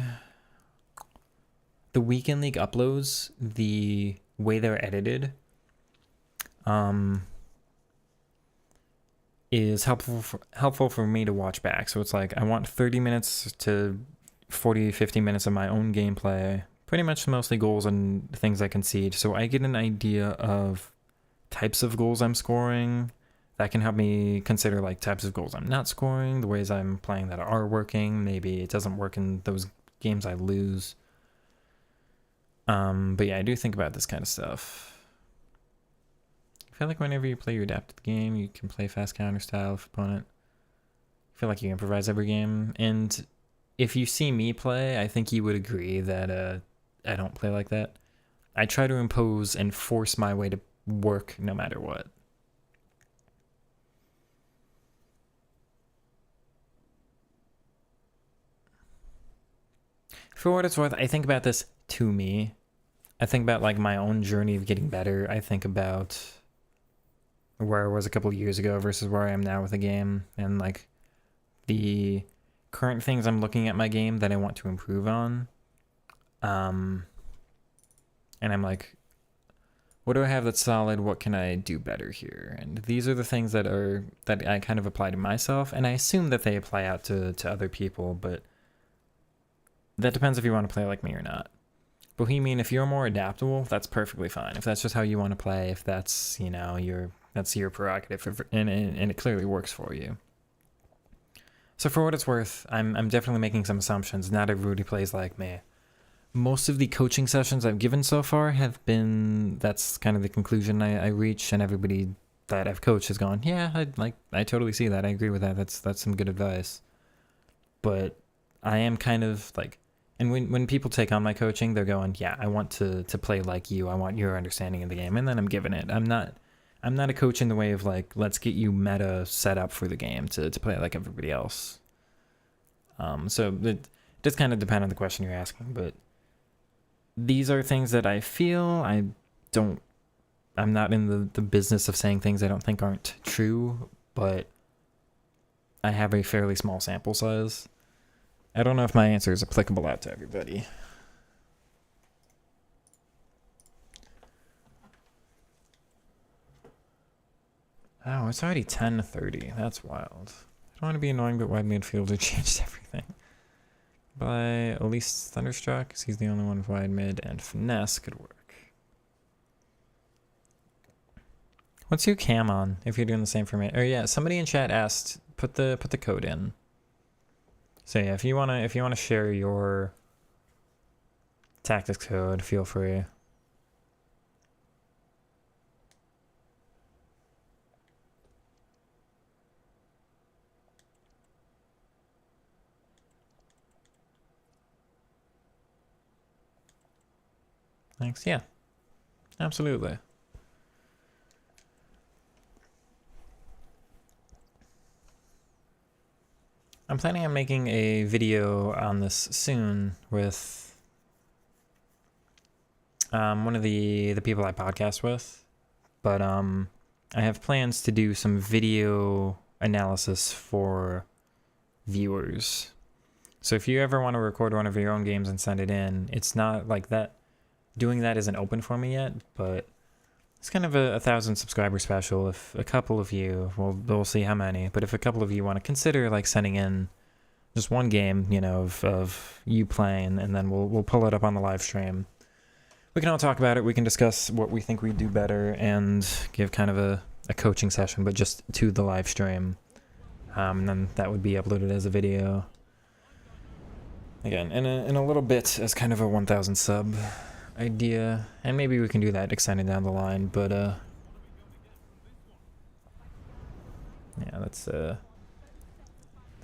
Weekend League uploads, the way they're edited, is helpful for me to watch back. So it's like I want 30 minutes to 40, 50 minutes of my own gameplay, pretty much mostly goals and things I concede. So I get an idea of types of goals I'm scoring. That can help me consider like types of goals I'm not scoring, the ways I'm playing that are working. Maybe it doesn't work in those games I lose. But yeah, I do think about this kind of stuff. I feel like whenever you play, you adapt to the game. You can play fast counter style if opponent. I feel like you improvise every game. And if you see me play, I think you would agree that I don't play like that. I try to impose and force my way to work no matter what. For what it's worth, I think about this to me. I think about like my own journey of getting better. I think about where I was a couple of years ago versus where I am now with the game, and like the current things I'm looking at my game that I want to improve on. And I'm like, what do I have that's solid? What can I do better here? And these are the things that I kind of apply to myself, and I assume that they apply out to other people, but that depends if you want to play like me or not. Bohemian, if you're more adaptable, that's perfectly fine. If that's just how you want to play, if that's, you know, that's your prerogative, and it clearly works for you. So for what it's worth, I'm definitely making some assumptions. Not everybody plays like me. Most of the coaching sessions I've given so far have been, that's kind of the conclusion I reach, and everybody that I've coached has gone, yeah, I totally see that. I agree with that. That's some good advice. But I am kind of like, and when people take on my coaching, they're going, yeah, I want to play like you. I want your understanding of the game, and then I'm giving it. I'm not a coach in the way of like, let's get you meta set up for the game to play like everybody else. So it does kind of depend on the question you're asking, but these are things that I feel. I'm not in the business of saying things I don't think aren't true, but I have a fairly small sample size. I don't know if my answer is applicable out to everybody. Oh, it's already 10:30. That's wild. I don't want to be annoying, but wide midfielder changed everything. By Elise Thunderstruck, because he's the only one with wide mid, and finesse could work. What's your cam on if you're doing the same for me? Oh yeah, somebody in chat asked put the code in. So yeah, if you wanna share your tactics code, feel free. Thanks. Yeah, absolutely. I'm planning on making a video on this soon with one of the people I podcast with, but I have plans to do some video analysis for viewers. So if you ever want to record one of your own games and send it in, it's not like that. Doing that isn't open for me yet, but it's kind of a 1,000 subscriber special. If a couple of you, we'll see how many, but if a couple of you want to consider like sending in just one game, you know, of you playing, and then we'll pull it up on the live stream. We can all talk about it. We can discuss what we think we do better and give kind of a coaching session, but just to the live stream. And then that would be uploaded as a video. Again, in a little bit as kind of a 1,000 sub idea, and maybe we can do that extending down the line, but yeah, that's that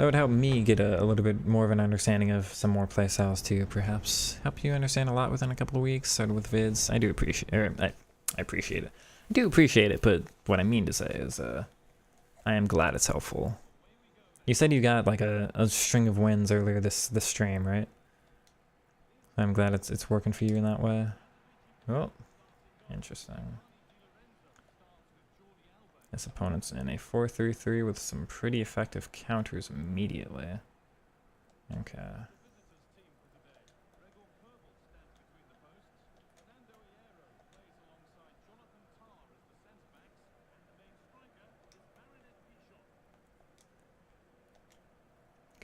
would help me get a little bit more of an understanding of some more playstyles too, perhaps help you understand a lot within a couple of weeks. Started with vids. I do appreciate I appreciate it. I do appreciate it, but what I mean to say is I am glad it's helpful. You said you got like a string of wins earlier this stream, right? I'm glad it's working for you in that way. Oh, interesting. This opponent's in a 4-3-3 with some pretty effective counters immediately. Okay.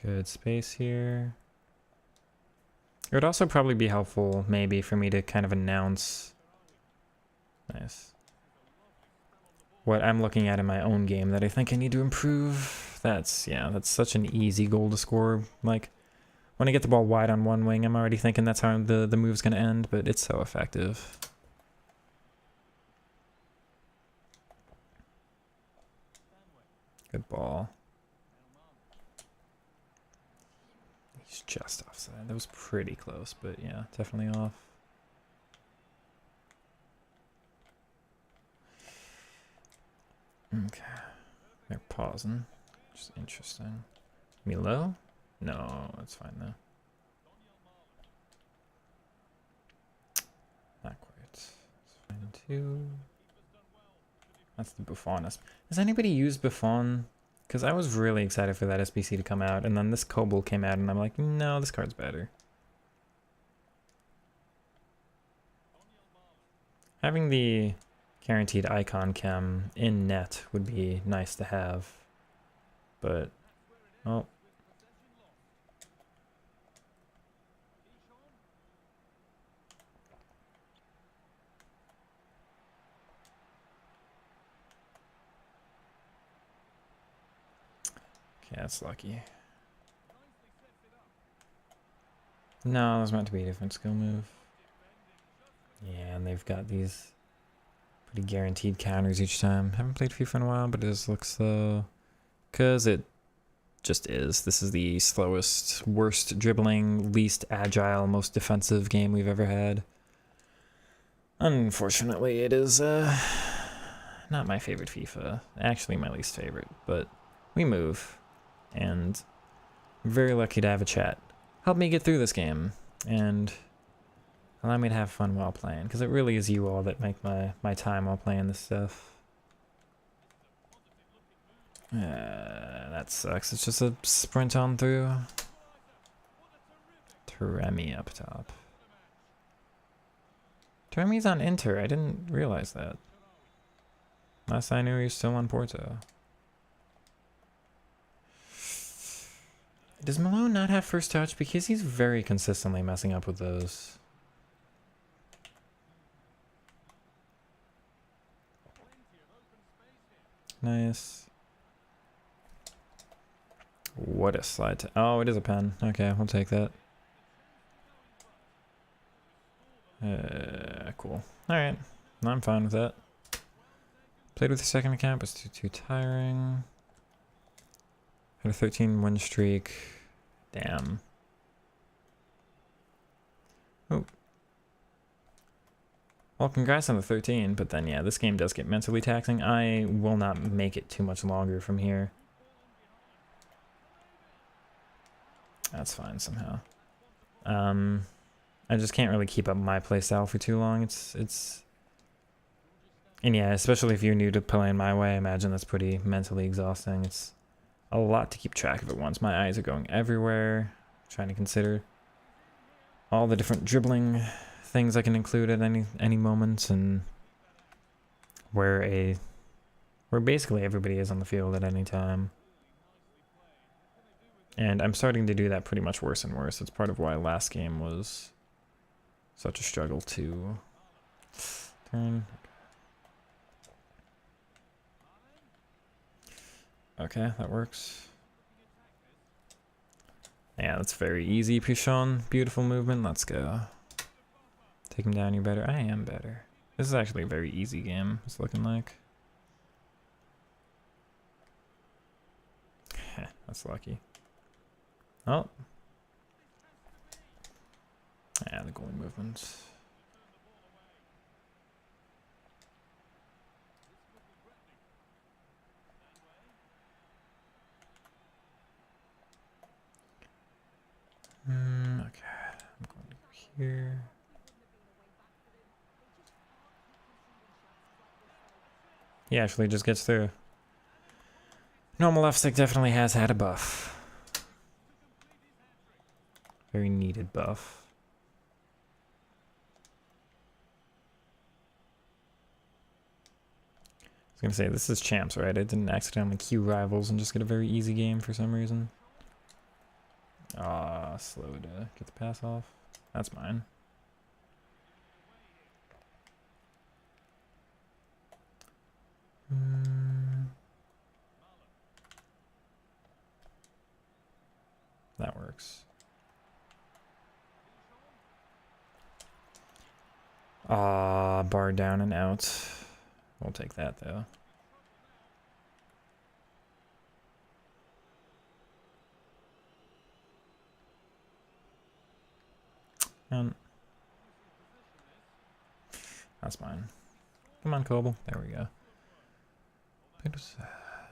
Good space here. It would also probably be helpful, maybe, for me to kind of announce... Nice. What I'm looking at in my own game that I think I need to improve. That's such an easy goal to score. Like, when I get the ball wide on one wing, I'm already thinking that's how the move's going to end, but it's so effective. Good ball. He's just offside. That was pretty close, but yeah, definitely off. Okay. They're pausing. Which is interesting. Milo? No, that's fine though. Not quite. It's fine too. That's the Buffon. Has anybody used Buffon? Because I was really excited for that SBC to come out, and then this Kobold came out, and I'm like, no, this card's better. Having the guaranteed icon chem in net would be nice to have, but oh. Okay, that's lucky. No, that was meant to be a different skill move. Yeah, and they've got these pretty guaranteed counters each time. Haven't played FIFA in a while, but it just looks slow. Because it just is. This is the slowest, worst dribbling, least agile, most defensive game we've ever had. Unfortunately, it is not my favorite FIFA. Actually, my least favorite, but we move. And I'm very lucky to have a chat help me get through this game and allow me to have fun while playing, because it really is you all that make my time while playing this stuff. That sucks. It's just a sprint on through. Taremi up top. Taremi's on Inter. I didn't realize that. Last I knew, he was still on Porto. Does Malone not have first touch? Because he's very consistently messing up with those. Nice. What a slide. Oh, it is a pen. Okay, we'll take that. Cool. Alright. I'm fine with that. Played with the second account, but it's too tiring. Had a 13 win streak. Damn. Oh. Well, congrats on the 13, but then yeah, this game does get mentally taxing. I will not make it too much longer from here. That's fine somehow. I just can't really keep up my playstyle for too long. And yeah, especially if you're new to playing my way, I imagine that's pretty mentally exhausting. It's a lot to keep track of at once. My eyes are going everywhere, trying to consider all the different dribbling things I can include at any moment, and where basically everybody is on the field at any time. And I'm starting to do that pretty much worse and worse. It's part of why last game was such a struggle to turn. Okay, that works. Yeah, that's very easy, Pichon. Beautiful movement. Let's go. Take him down, you're better. I am better. This is actually a very easy game, it's looking like. That's lucky. Oh. Yeah, the goalie movements. Okay, I'm going to go here. He actually just gets through. Normal left stick definitely has had a buff. Very needed buff. I was gonna say, this is champs, right? I didn't accidentally queue rivals and just get a very easy game for some reason. Ah, slow to get the pass off. That's mine. That works. Ah, bar down and out. We'll take that though. And that's mine. Come on, Coble. There we go.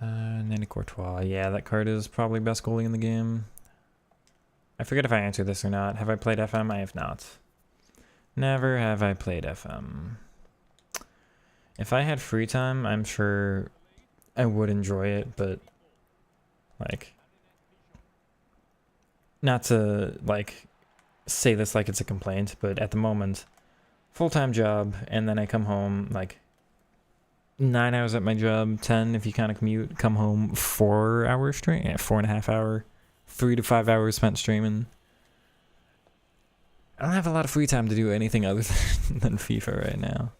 Nanny Courtois. Yeah, that card is probably best goalie in the game. I forget if I answered this or not. Have I played FM? I have not. Never have I played FM. If I had free time, I'm sure I would enjoy it, but like, not to like say this like it's a complaint, but at the moment, full-time job, and then I come home like 9 hours at my job, 10 if you kind of commute, come home 4 hours straight, 4.5 hour, 3 to 5 hours spent streaming. I don't have a lot of free time to do anything other than FIFA right now.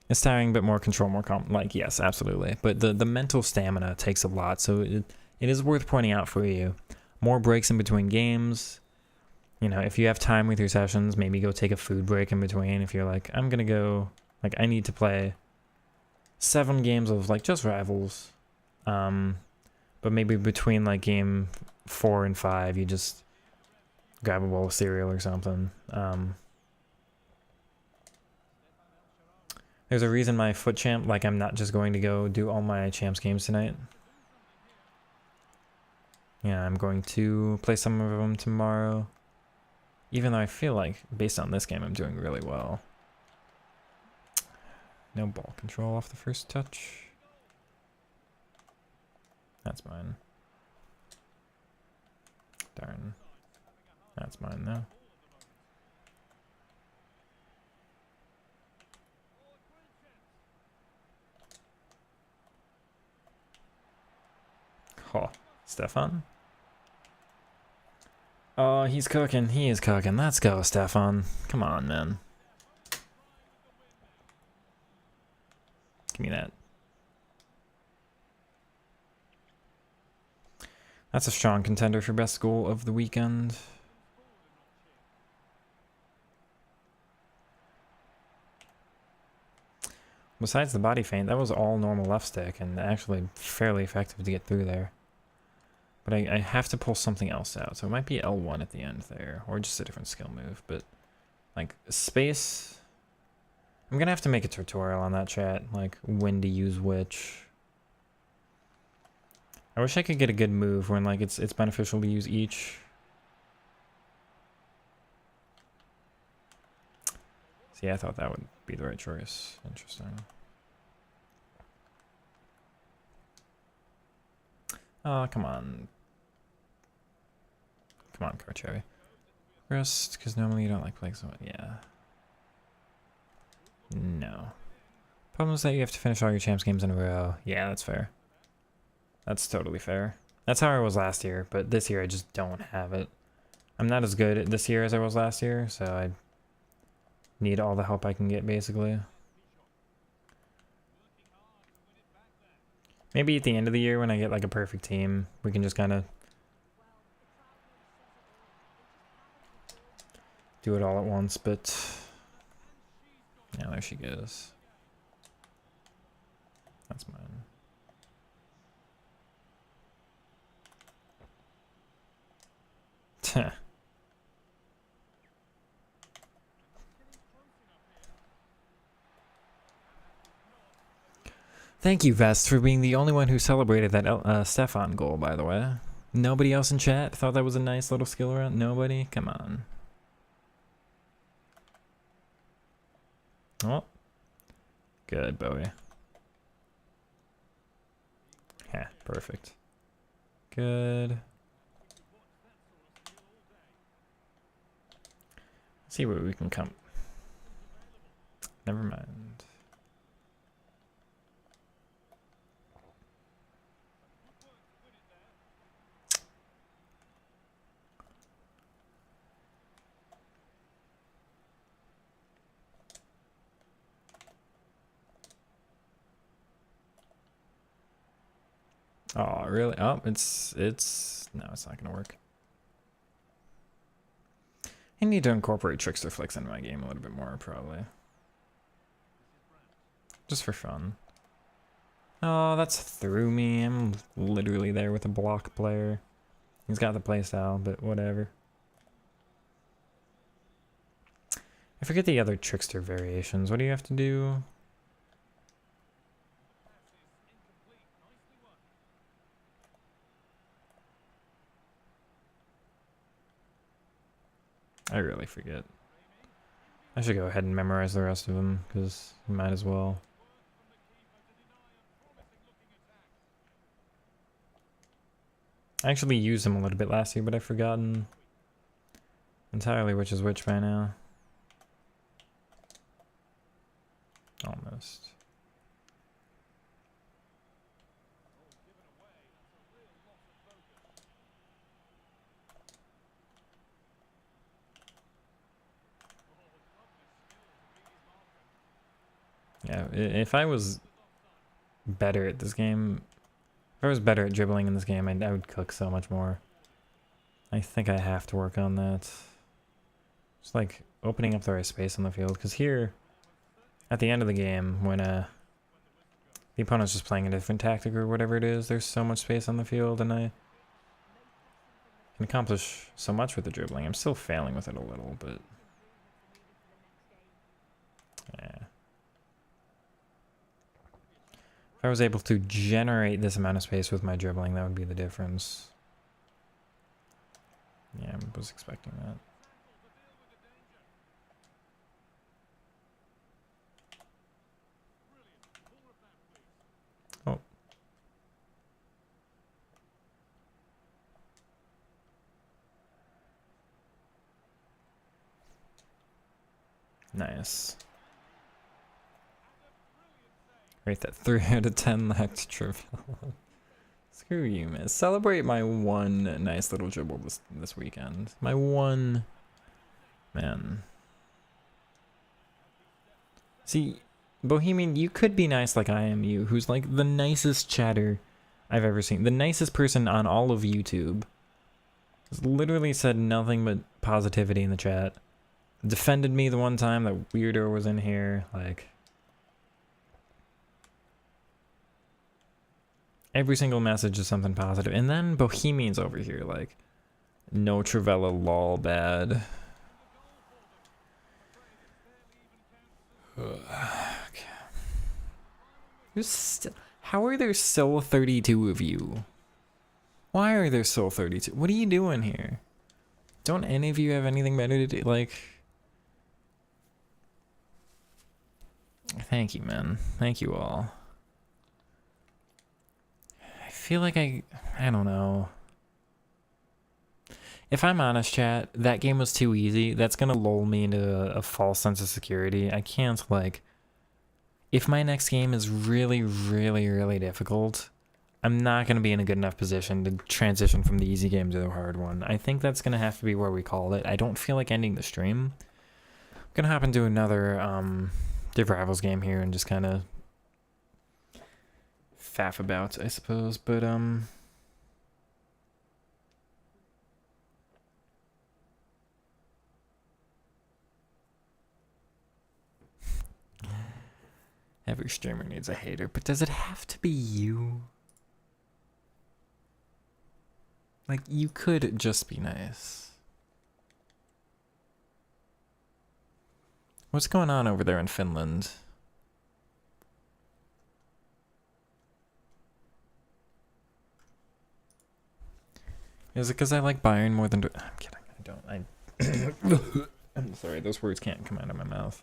It's tiring, but more control, more like, yes, absolutely. But the mental stamina takes a lot, so it is worth pointing out for you. More breaks in between games. You know, if you have time with your sessions, maybe go take a food break in between. If you're like, I'm gonna go, like, I need to play 7 games of, like, just rivals. But maybe between, like, game 4 and 5, you just grab a bowl of cereal or something. There's a reason my foot champ, like, I'm not just going to go do all my champs games tonight. Yeah, I'm going to play some of them tomorrow. Even though I feel like, based on this game, I'm doing really well. No ball control off the first touch. That's mine. Darn. That's mine though. Oh, Stefan? Oh, he's cooking. He is cooking. Let's go, Stefan. Come on, man. Give me that. That's a strong contender for best goal of the weekend. Besides the body feint, that was all normal left stick and actually fairly effective to get through there. But I have to pull something else out, so it might be L1 at the end there, or just a different skill move, but like space... I'm gonna have to make a tutorial on that, chat, like when to use which. I wish I could get a good move when like it's beneficial to use each. See, I thought that would be the right choice. Interesting. Oh, come on. Come on, Carcherry. Rest, because normally you don't like playing someone. Yeah. No. Problem is that you have to finish all your champs games in a row. Yeah, that's fair. That's totally fair. That's how I was last year, but this year I just don't have it. I'm not as good this year as I was last year, so I need all the help I can get, basically. Maybe at the end of the year when I get like a perfect team, we can just kind of do it all at once, but yeah, there she goes. That's mine. Thank you, Vest, for being the only one who celebrated that Stefan goal, by the way. Nobody else in chat thought that was a nice little skill round? Nobody? Come on. Oh. Good, Bowie. Yeah, perfect. Good. Let's see where we can come. Never mind. Oh, really? Oh, it's no, it's not gonna work. I need to incorporate Trickster Flicks into my game a little bit more, probably. Just for fun. Oh, that's through me. I'm literally there with a block player. He's got the playstyle, but whatever. I forget the other Trickster variations. What do you have to do? I really forget. I should go ahead and memorize the rest of them, because you might as well. I actually used them a little bit last year, but I've forgotten entirely which is which by now. Almost. Yeah, if I was better at this game, if I was better at dribbling in this game, I would cook so much more. I think I have to work on that. Just like opening up the right space on the field, because here, at the end of the game, when the opponent's just playing a different tactic or whatever it is, there's so much space on the field, and I can accomplish so much with the dribbling. I'm still failing with it a little, but yeah. If I was able to generate this amount of space with my dribbling, that would be the difference. Yeah, I was expecting that. Oh. Nice. Rate that 3 out of 10 lacked Trivella. Screw you, man. Celebrate my one nice little dribble this weekend. My one... Man. See, Bohemian, you could be nice like I am you, who's like the nicest chatter I've ever seen. The nicest person on all of YouTube. Has literally said nothing but positivity in the chat. Defended me the one time that weirdo was in here. Like... Every single message is something positive. And then Bohemian's over here, like, no Trivella lol bad. Okay. How are there still 32 of you? Why are there still 32? What are you doing here? Don't any of you have anything better to do? Like... Thank you, man. Thank you all. I feel like I don't know. If I'm honest, chat, that game was too easy. That's gonna lull me into a false sense of security. I can't, like... If my next game is really, really, really difficult, I'm not gonna be in a good enough position to transition from the easy game to the hard one. I think that's gonna have to be where we call it. I don't feel like ending the stream. I'm gonna hop into another, Div Rivals game here and just kind of... faff about, I suppose, but every streamer needs a hater, but does it have to be you? Like, you could just be nice. What's going on over there in Finland? Is it because I like Bayern more than... I'm kidding, I don't. I'm sorry, those words can't come out of my mouth.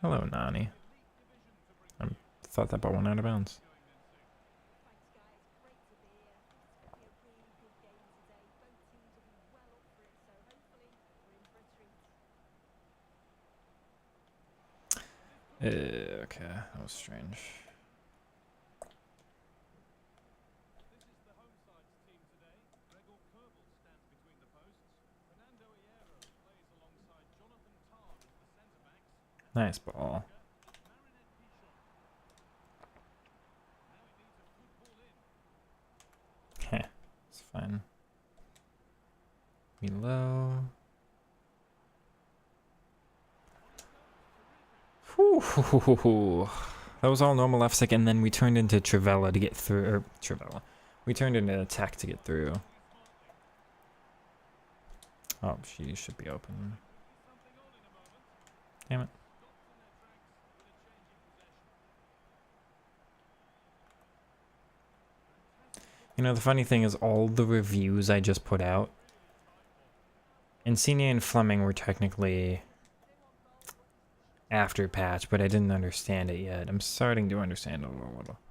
Hello, Nani. I thought that ball went out of bounds. Okay, that was strange. Nice ball. Heh, it's fine. Below. Whew. That was all normal left stick, and then we turned into Trivella to get through. Or Trivella. We turned into attack to get through. Oh, she should be open. Damn it. You know, the funny thing is all the reviews I just put out, Insigne and Fleming were technically after patch, but I didn't understand it yet. I'm starting to understand it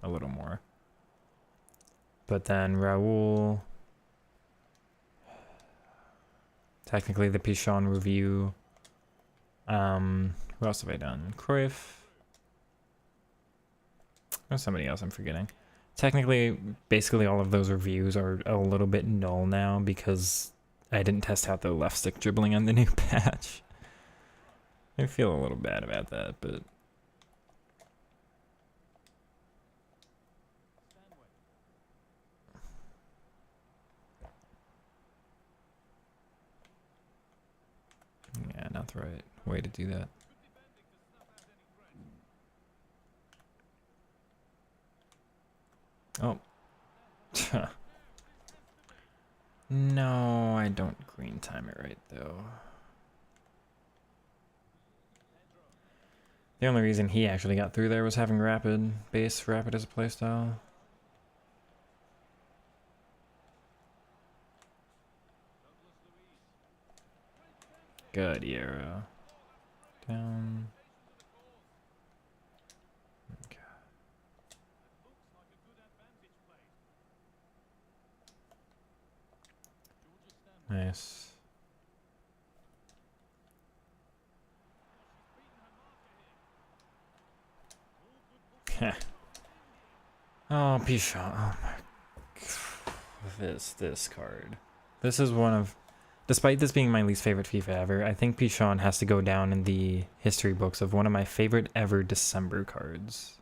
a little more. But then Raul, technically the Pichon review. Who else have I done? Cruyff. There's somebody else I'm forgetting. Technically, basically all of those reviews are a little bit null now because I didn't test out the left stick dribbling on the new patch. I feel a little bad about that, but... Yeah, not the right way to do that. Oh. No, I don't green time it right, though. The only reason he actually got through there was having rapid base, rapid as a playstyle. Good, Yarrow. Down. Okay. Nice. Oh, Pichon. Oh my. This card. This is one of, despite this being my least favorite FIFA ever, I think Pichon has to go down in the history books of one of my favorite ever December cards.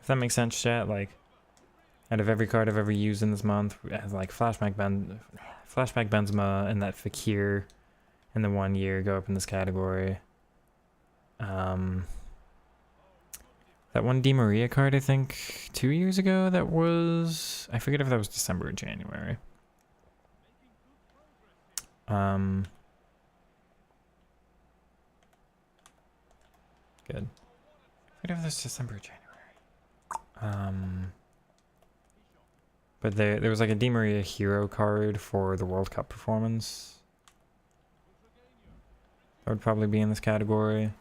If that makes sense, chat. Like, out of every card I've ever used in this month, I have like Flashback Benzema and that Fekir in the 1 year go up in this category. That one Di Maria card, I think 2 years ago, that was, I forget if that was December or January. Good. I forget if that was December or January. But there was like a Di Maria hero card for the World Cup performance. That would probably be in this category.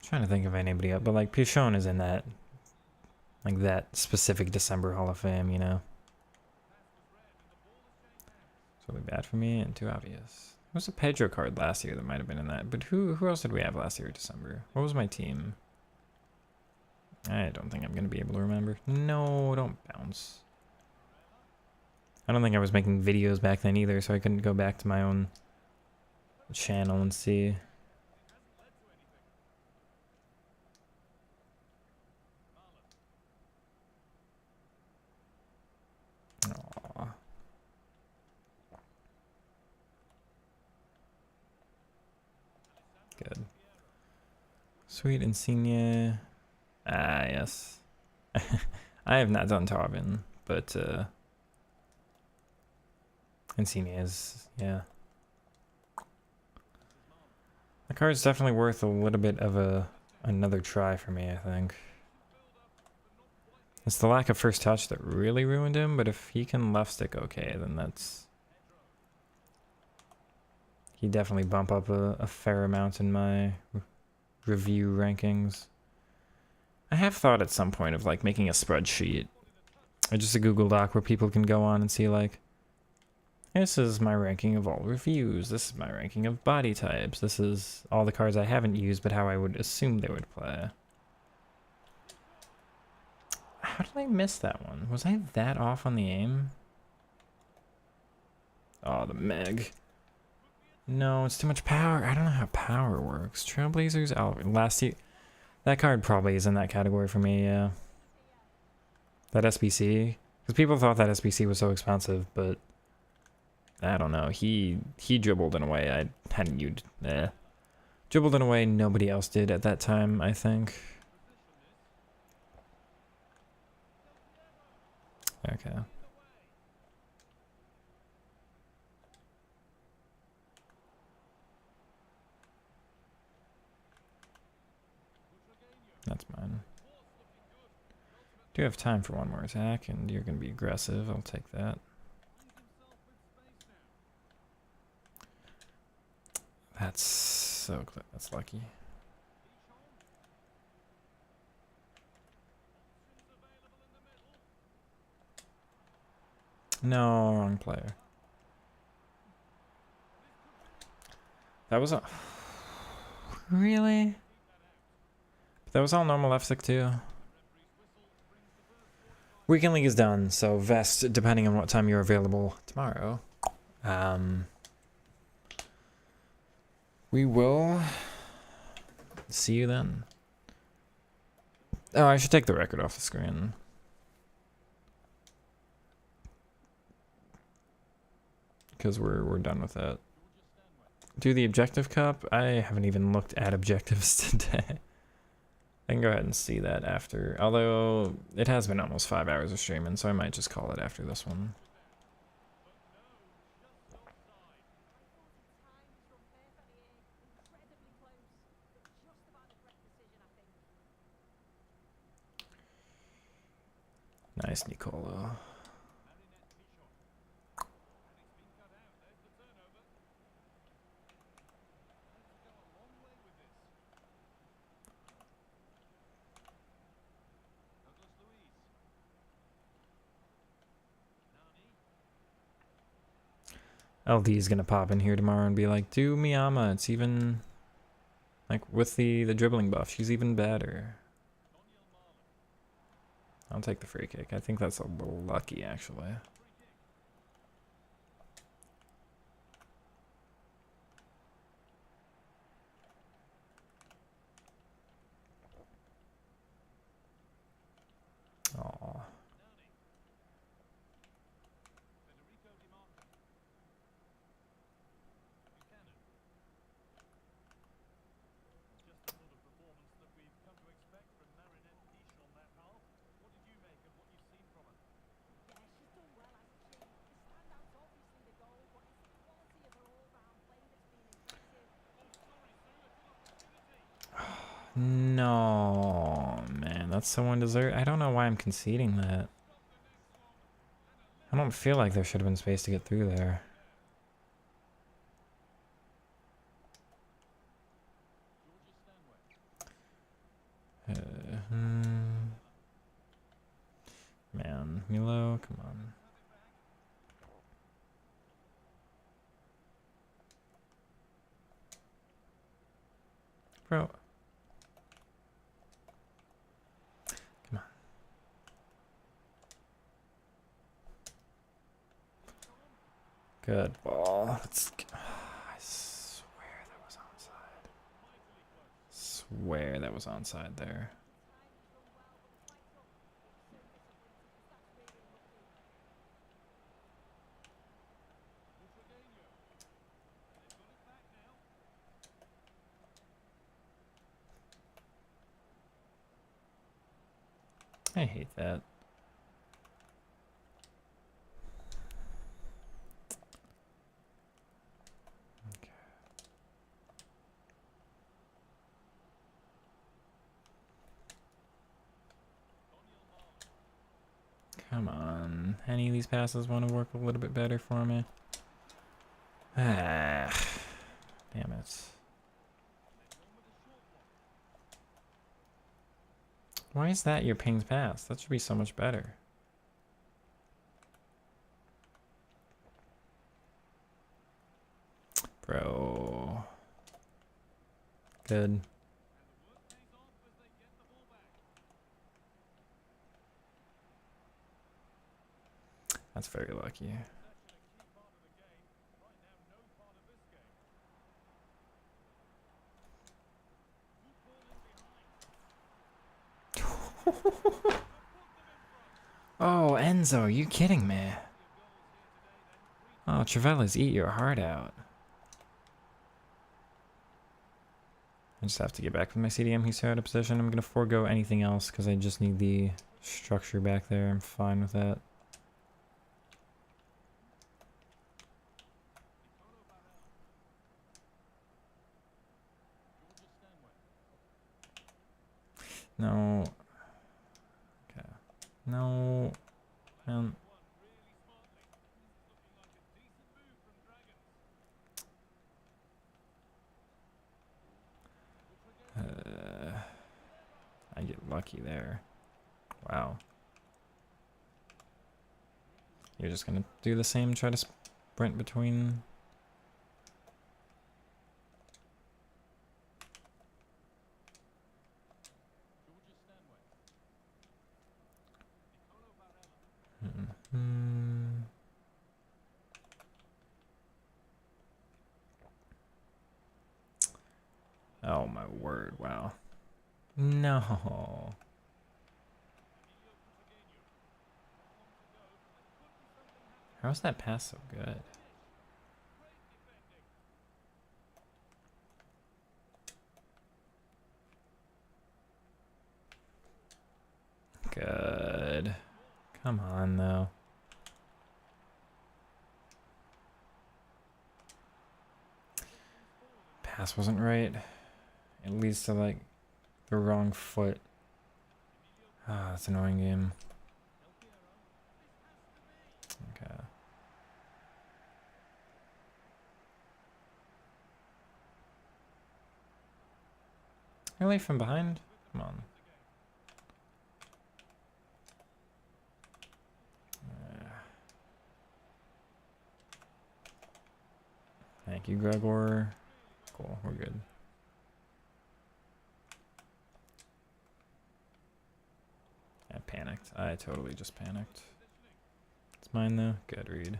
Trying to think of anybody else, but like Pichon is in that, like that specific December Hall of Fame, you know. It's really bad for me and too obvious. There was a Pedro card last year that might have been in that, but who else did we have last year, December? What was my team? I don't think I'm gonna be able to remember. No, don't bounce. I don't think I was making videos back then either, so I couldn't go back to my own channel and see. Aww. Good. Sweet Insignia. Ah, yes. I have not done Tarvin, but Insignia is, yeah. The card's definitely worth a little bit of another try for me, I think. It's the lack of first touch that really ruined him, but if he can left stick okay, then that's... He'd definitely bump up a fair amount in my review rankings. I have thought at some point of like making a spreadsheet, or just a Google Doc where people can go on and see like, this is my ranking of all reviews, this is my ranking of body types, this is all the cards I haven't used but how I would assume they would play. How did I miss that one? Was I that off on the aim? Oh, the Meg. No, it's too much power. I don't know how power works. Trailblazers, last year. That card probably is in that category for me, yeah. That SBC. Because people thought that SBC was so expensive, but I don't know. He dribbled in a way I hadn't used. Dribbled in a way nobody else did at that time, I think. Okay. That's mine. Do have time for one more attack, and you're going to be aggressive. I'll take that. That's so close. That's lucky. No, wrong player. That was a... Really? That was all normal F6 too. Weekend League is done, so Vest, depending on what time you're available tomorrow, we will see you then. Oh, I should take the record off the screen. Because we're done with that. Do the Objective Cup? I haven't even looked at objectives today. I can go ahead and see that after. Although, it has been almost 5 hours of streaming, so I might just call it after this one. Nice, Nicolo. LD's gonna pop in here tomorrow and be like, do Miyama. It's even like with the dribbling buff, she's even better. I'll take the free kick. I think that's a little lucky actually. Aw. No, man, that's so undeserved. I don't know why I'm conceding that. I don't feel like there should have been space to get through there. Man, Milo, come on. Bro. Come on. Good ball. I swear that was onside. Swear that was onside there. I hate that. Okay. Come on. Any of these passes want to work a little bit better for me? Ah, damn it. Why is that your ping's pass? That should be so much better. Bro. Good. That's very lucky. Oh, Enzo, are you kidding me? Oh, Travellas, eat your heart out. I just have to get back with my CDM. He's out of position. I'm going to forego anything else because I just need the structure back there. I'm fine with that. No. Okay. No. Man. I get lucky there. Wow. You're just gonna do the same, try to sprint between. Oh my word, wow. No. How's that pass so good? Good. Come on, though. Pass wasn't right. It leads to, like, the wrong foot. Ah, that's an annoying game. Okay. Really from behind? Come on. Thank you, Gregor. Cool, we're good. I panicked. I totally just panicked. It's mine though. Good read.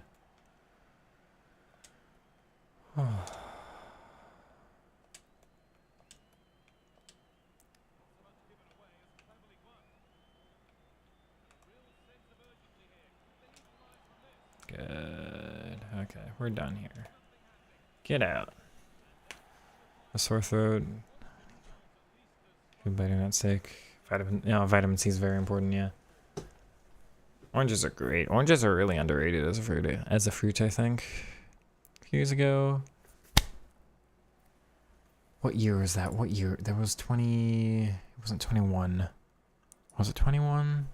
Good. Okay, we're done here. Get out. A sore throat. Everybody not sick. Vitamin C is very important, yeah. Oranges are great. Oranges are really underrated as a fruit, I think. A few years ago. What year was that? What year? There was 20... It wasn't 21. Was it 21?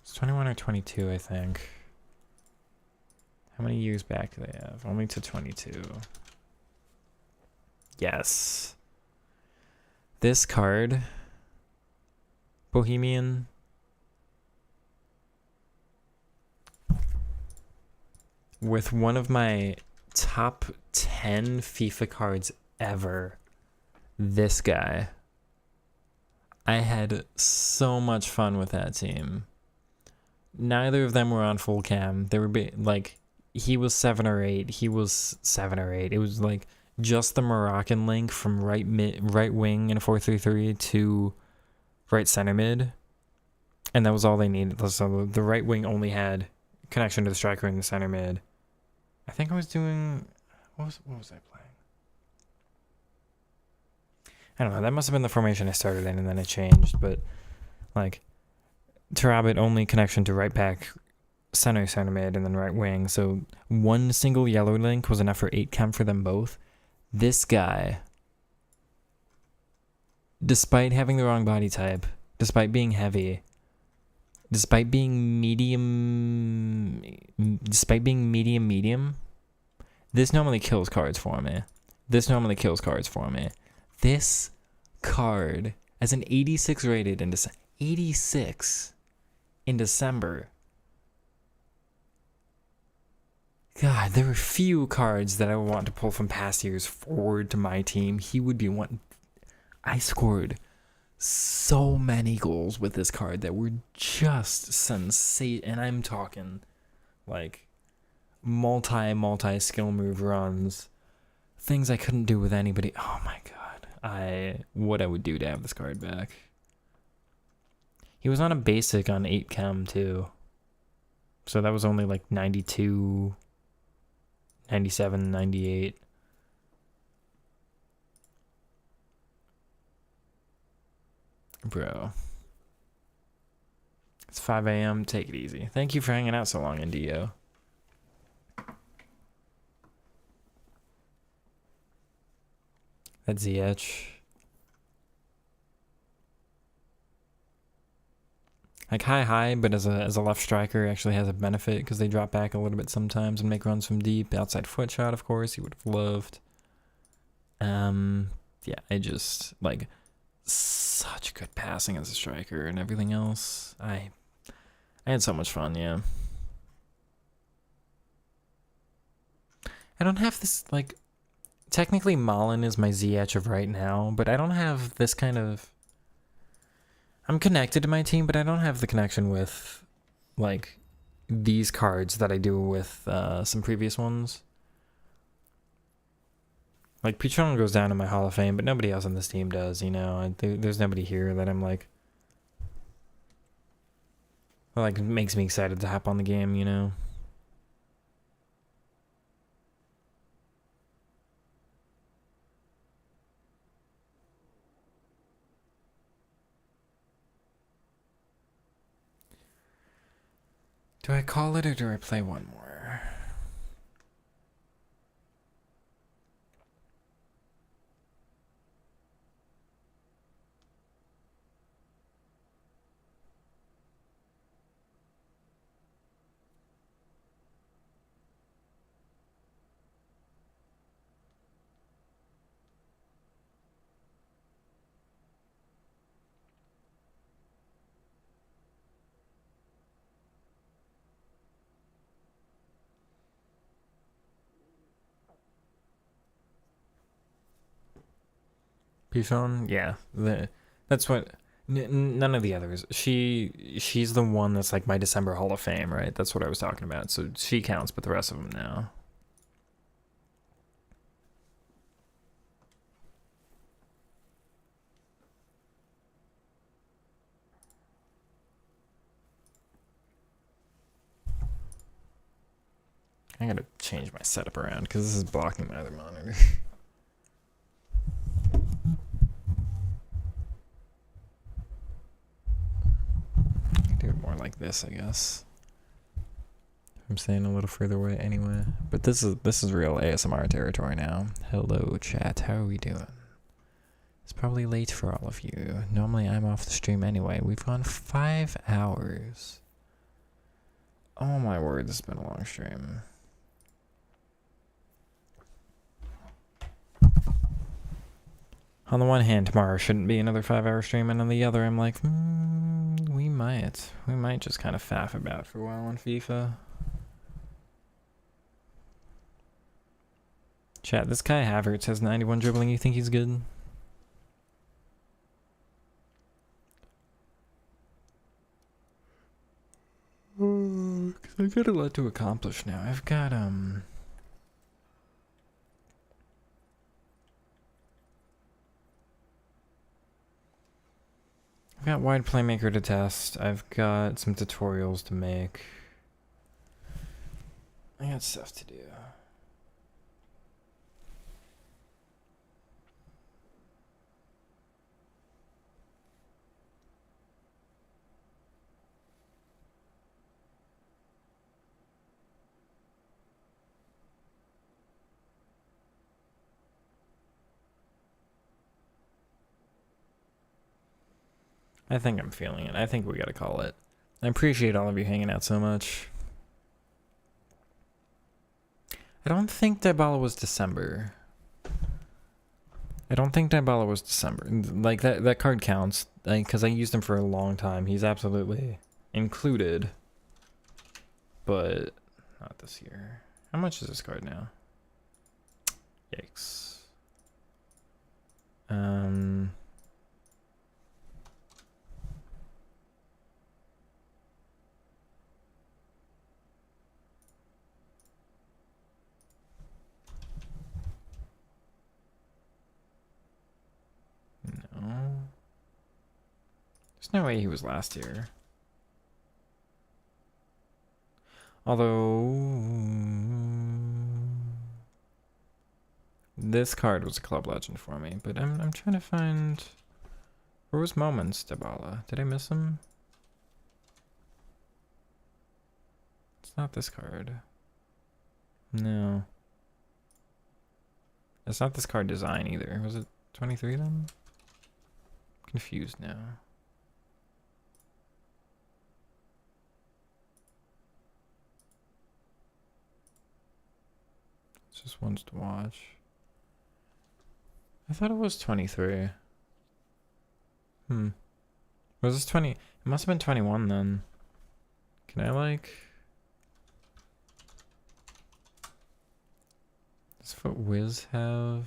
It's 21 or 22, I think. How many years back do they have? Only to 22. Yes. This card, Bohemian, with one of my top 10 FIFA cards ever, this guy. I had so much fun with that team. Neither of them were on full cam. They were like, he was 7 or 8. He was 7 or 8. It was like just the Moroccan link from right wing in a 4-3-3 to right center mid, and that was all they needed. So the right wing only had connection to the striker in the center mid. I think I was doing what was I playing? I don't know. That must have been the formation I started in, and then it changed. But like, Terabit only connection to right back, center mid, and then right wing. So one single yellow link was enough for 8 chem for them both. This guy, despite having the wrong body type, despite being heavy, despite being medium, this normally kills cards for me. This card, as an 86 rated in December, 86 in December. God, there were few cards that I would want to pull from past years forward to my team. He would be one. I scored so many goals with this card that were just sensational. And I'm talking like multi skill move runs, things I couldn't do with anybody. Oh my god, what I would do to have this card back. He was on a basic on 8 chem too, so that was only like 92, 97, 98. Bro. It's 5 a.m. Take it easy. Thank you for hanging out so long, Indio. That's Ziyech. Like high, but as a left striker actually has a benefit because they drop back a little bit sometimes and make runs from deep. Outside foot shot, of course, he would have loved. Yeah, I just like such good passing as a striker and everything else. I had so much fun, yeah. I don't have this, like, technically Malin is my Ziyech of right now, but I don't have this kind of... I'm connected to my team, but I don't have the connection with, like, these cards that I do with some previous ones. Like, Pichon goes down in my Hall of Fame, but nobody else on this team does, you know? There's nobody here that I'm like... Like, makes me excited to hop on the game, you know? Do I call it or do I play one more? Pishon? Yeah. That's what. None of the others. She's the one that's like my December Hall of Fame, right? That's what I was talking about. So she counts, but the rest of them now. I gotta change my setup around because this is blocking my other monitor. Do it more like this, I guess. I'm staying a little further away anyway. But this is real ASMR territory now. Hello, chat. How are we doing? It's probably late for all of you. Normally I'm off the stream anyway. We've gone 5 hours. Oh my word, this has been a long stream. On the one hand, tomorrow shouldn't be another 5-hour stream, and on the other, I'm like, we might. We might just kind of faff about for a while on FIFA. Chat, this Kai Havertz has 91 dribbling. You think he's good? Cause I got a lot to accomplish now. I've got wide playmaker to test. I've got some tutorials to make. I got stuff to do. I think I'm feeling it. I think we gotta call it. I appreciate all of you hanging out so much. I don't think Dybala was December. Like, that card counts. Because I used him for a long time. He's absolutely included. But not this year. How much is this card now? Yikes. No. There's no way he was last year. Although this card was a club legend for me, but I'm trying to find, where was Moments Dybala? Did I miss him? It's not this card. No. It's not this card design either. Was it 23 then? Confused now. It's just ones to watch. I thought it was 23. Was this 20? It must have been 21 then. Can I like... Does Foot Wiz have...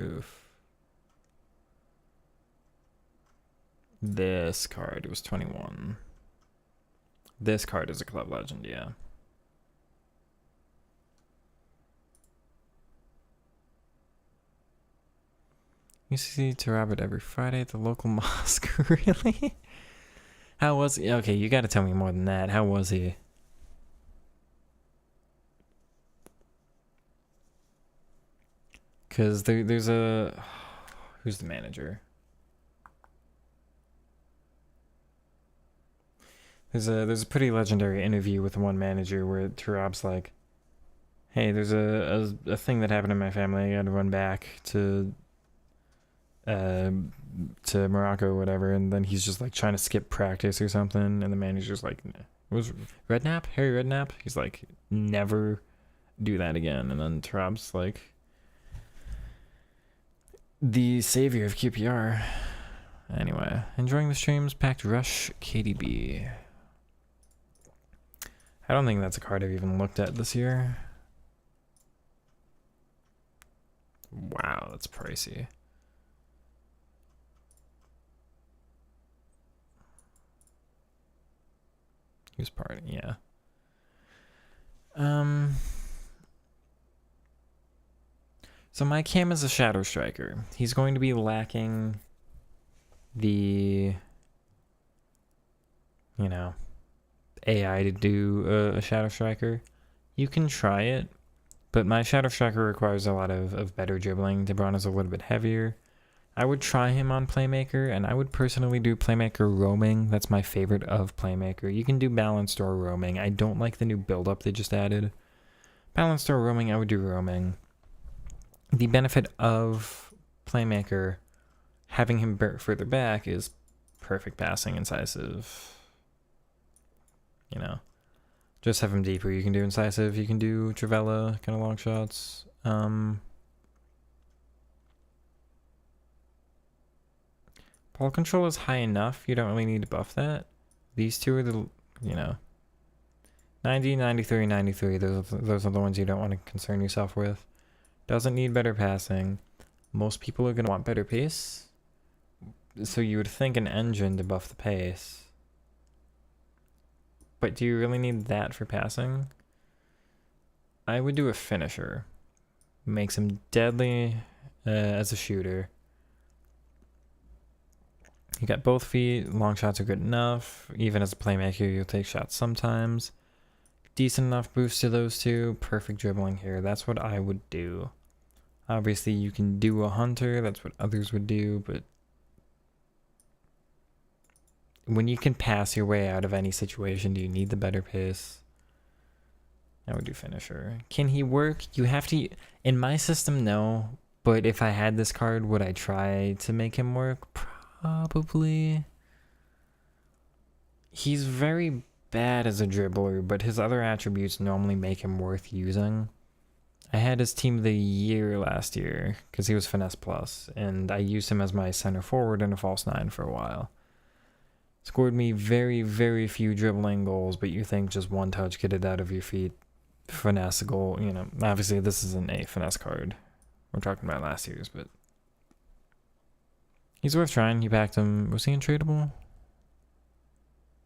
Oof. This card was 21. This card is a club legend, yeah. You see Tarabit every Friday at the local mosque, really? How was he? Okay, you gotta tell me more than that. How was he? Because there's a... Who's the manager? There's a pretty legendary interview with one manager where Tarab's like, hey, there's a thing that happened in my family. I gotta run back to Morocco or whatever. And then he's just like trying to skip practice or something. And the manager's like, was Redknapp, Harry Redknapp. He's like, never do that again. And then Tarab's like the savior of QPR. Anyway, enjoying the streams. Packed Rush KDB. I don't think that's a card I've even looked at this year. Wow, that's pricey. Who's parting? Yeah. So my Cam is a Shadow Striker. He's going to be lacking the, you know, AI to do a Shadow Striker. You can try it, but my Shadow Striker requires a lot of better dribbling. De Bruyne is a little bit heavier. I would try him on Playmaker, and I would personally do Playmaker roaming. That's my favorite of Playmaker. You can do balanced or roaming. I don't like the new build-up they just added. Balanced or roaming, I would do roaming. The benefit of Playmaker, having him further back, is perfect passing, incisive. You know, just have him deeper. You can do incisive. You can do Travella, kind of long shots. Ball control is high enough. You don't really need to buff that. These two are the, you know, 90, 93, 93. Those are the ones you don't want to concern yourself with. Doesn't need better passing. Most people are going to want better pace. So you would think an engine to buff the pace. But do you really need that for passing? I would do a finisher. Makes him deadly as a shooter. You got both feet. Long shots are good enough. Even as a playmaker, you'll take shots sometimes. Decent enough boost to those two. Perfect dribbling here. That's what I would do. Obviously, you can do a hunter. That's what others would do. But when you can pass your way out of any situation, do you need the better pace? I would do finisher. Can he work? You have to. In my system, no. But if I had this card, would I try to make him work? Probably. He's very bad as a dribbler, but his other attributes normally make him worth using. I had his team of the year last year because he was finesse plus, and I used him as my center forward and a false nine for a while. Scored me very, very few dribbling goals, but you think just one touch, get it out of your feet, finesse a goal. You know, obviously this isn't a finesse card. We're talking about last year's, but he's worth trying. You backed him. Was he untradeable?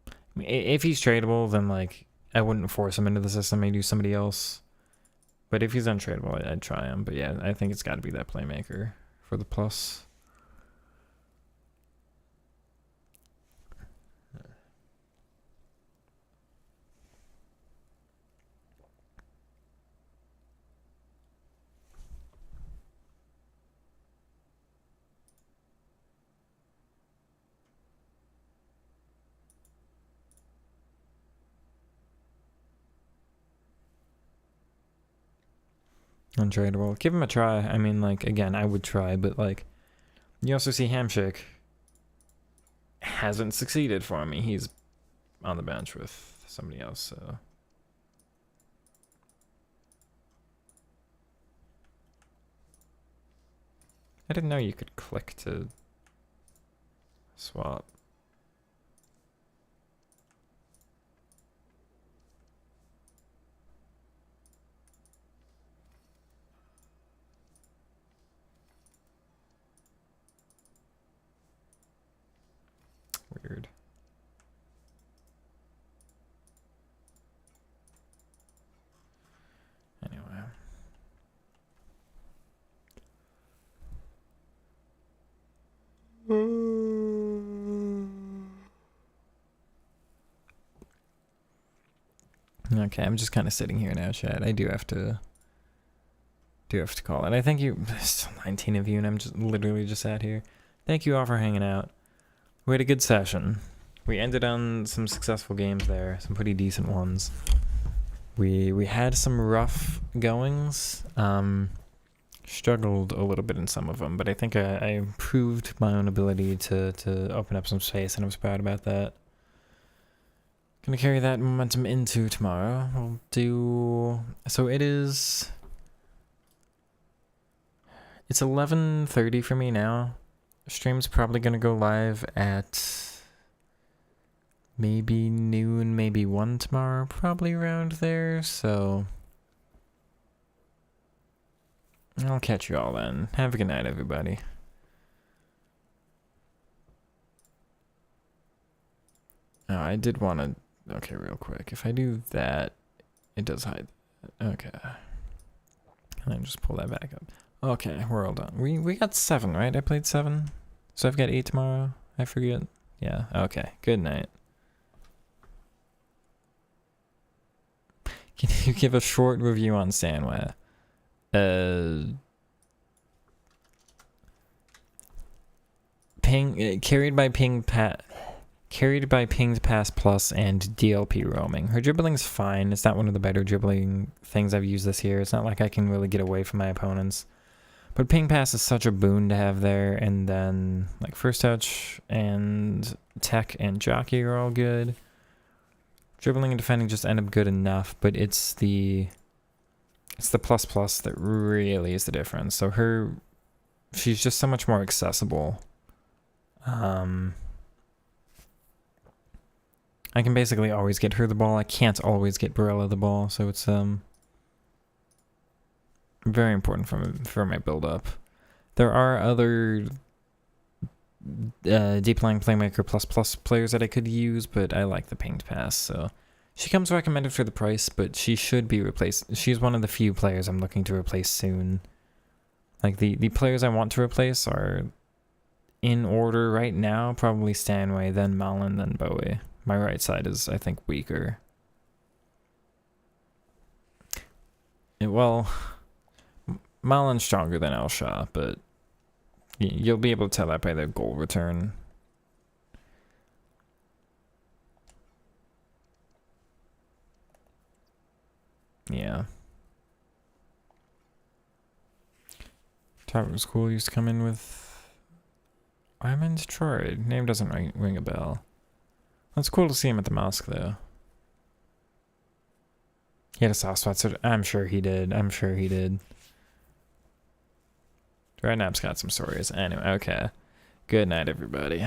I mean, if he's tradable, then like I wouldn't force him into the system. Maybe do somebody else. But if he's untradeable, I'd try him. But yeah, I think it's got to be that playmaker for the plus. Untradeable. Give him a try. I mean, like, again, I would try, but, like, you also see Hamsik hasn't succeeded for me. He's on the bench with somebody else, so. I didn't know you could click to swap. Weird. Anyway. Okay, I'm just kind of sitting here now, chat. I do have to call it. I thank you. There's still 19 of you, and I'm just literally just sat here. Thank you all for hanging out. We had a good session. We ended on some successful games there, some pretty decent ones. We had some rough goings. Struggled a little bit in some of them, but I think I improved my own ability to open up some space, and I was proud about that. Gonna carry that momentum into tomorrow. We'll do... So it's 11:30 for me now. Stream's probably gonna go live at maybe noon, maybe 1 tomorrow. Probably around there, so... I'll catch you all then. Have a good night, everybody. Oh, I did want to... Okay, real quick. If I do that, it does hide that. Okay. And then just pull that back up. Okay, we're all done. We got 7, right? I played 7? So I've got 8 tomorrow? I forget. Yeah, okay. Good night. Can you give a short review on Stanway? Carried by Pinged Pass Plus and DLP roaming. Her dribbling's fine. It's not one of the better dribbling things I've used this year. It's not like I can really get away from my opponents. But Ping Pass is such a boon to have there. And then like First Touch and Tech and Jockey are all good. Dribbling and defending just end up good enough, but it's the plus plus that really is the difference. So she's just so much more accessible. I can basically always get her the ball. I can't always get Barella the ball, so it's very important for my build up. There are other deep line playmaker plus players that I could use, but I like the pinged pass, so she comes recommended for the price, but she should be replaced. She's one of the few players I'm looking to replace soon. Like the players I want to replace are in order right now, probably Stanway, then Malin, then Bowie. My right side is, I think, weaker. Well, Malin's stronger than Elshaw, but you'll be able to tell that by their goal return. Yeah. Thought it was cool. Used to come in with... I'm in Detroit. Name doesn't ring a bell. It's cool to see him at the mosque, though. He had a soft spot, so I'm sure he did. Redknapp's got some stories. Anyway, okay. Good night, everybody.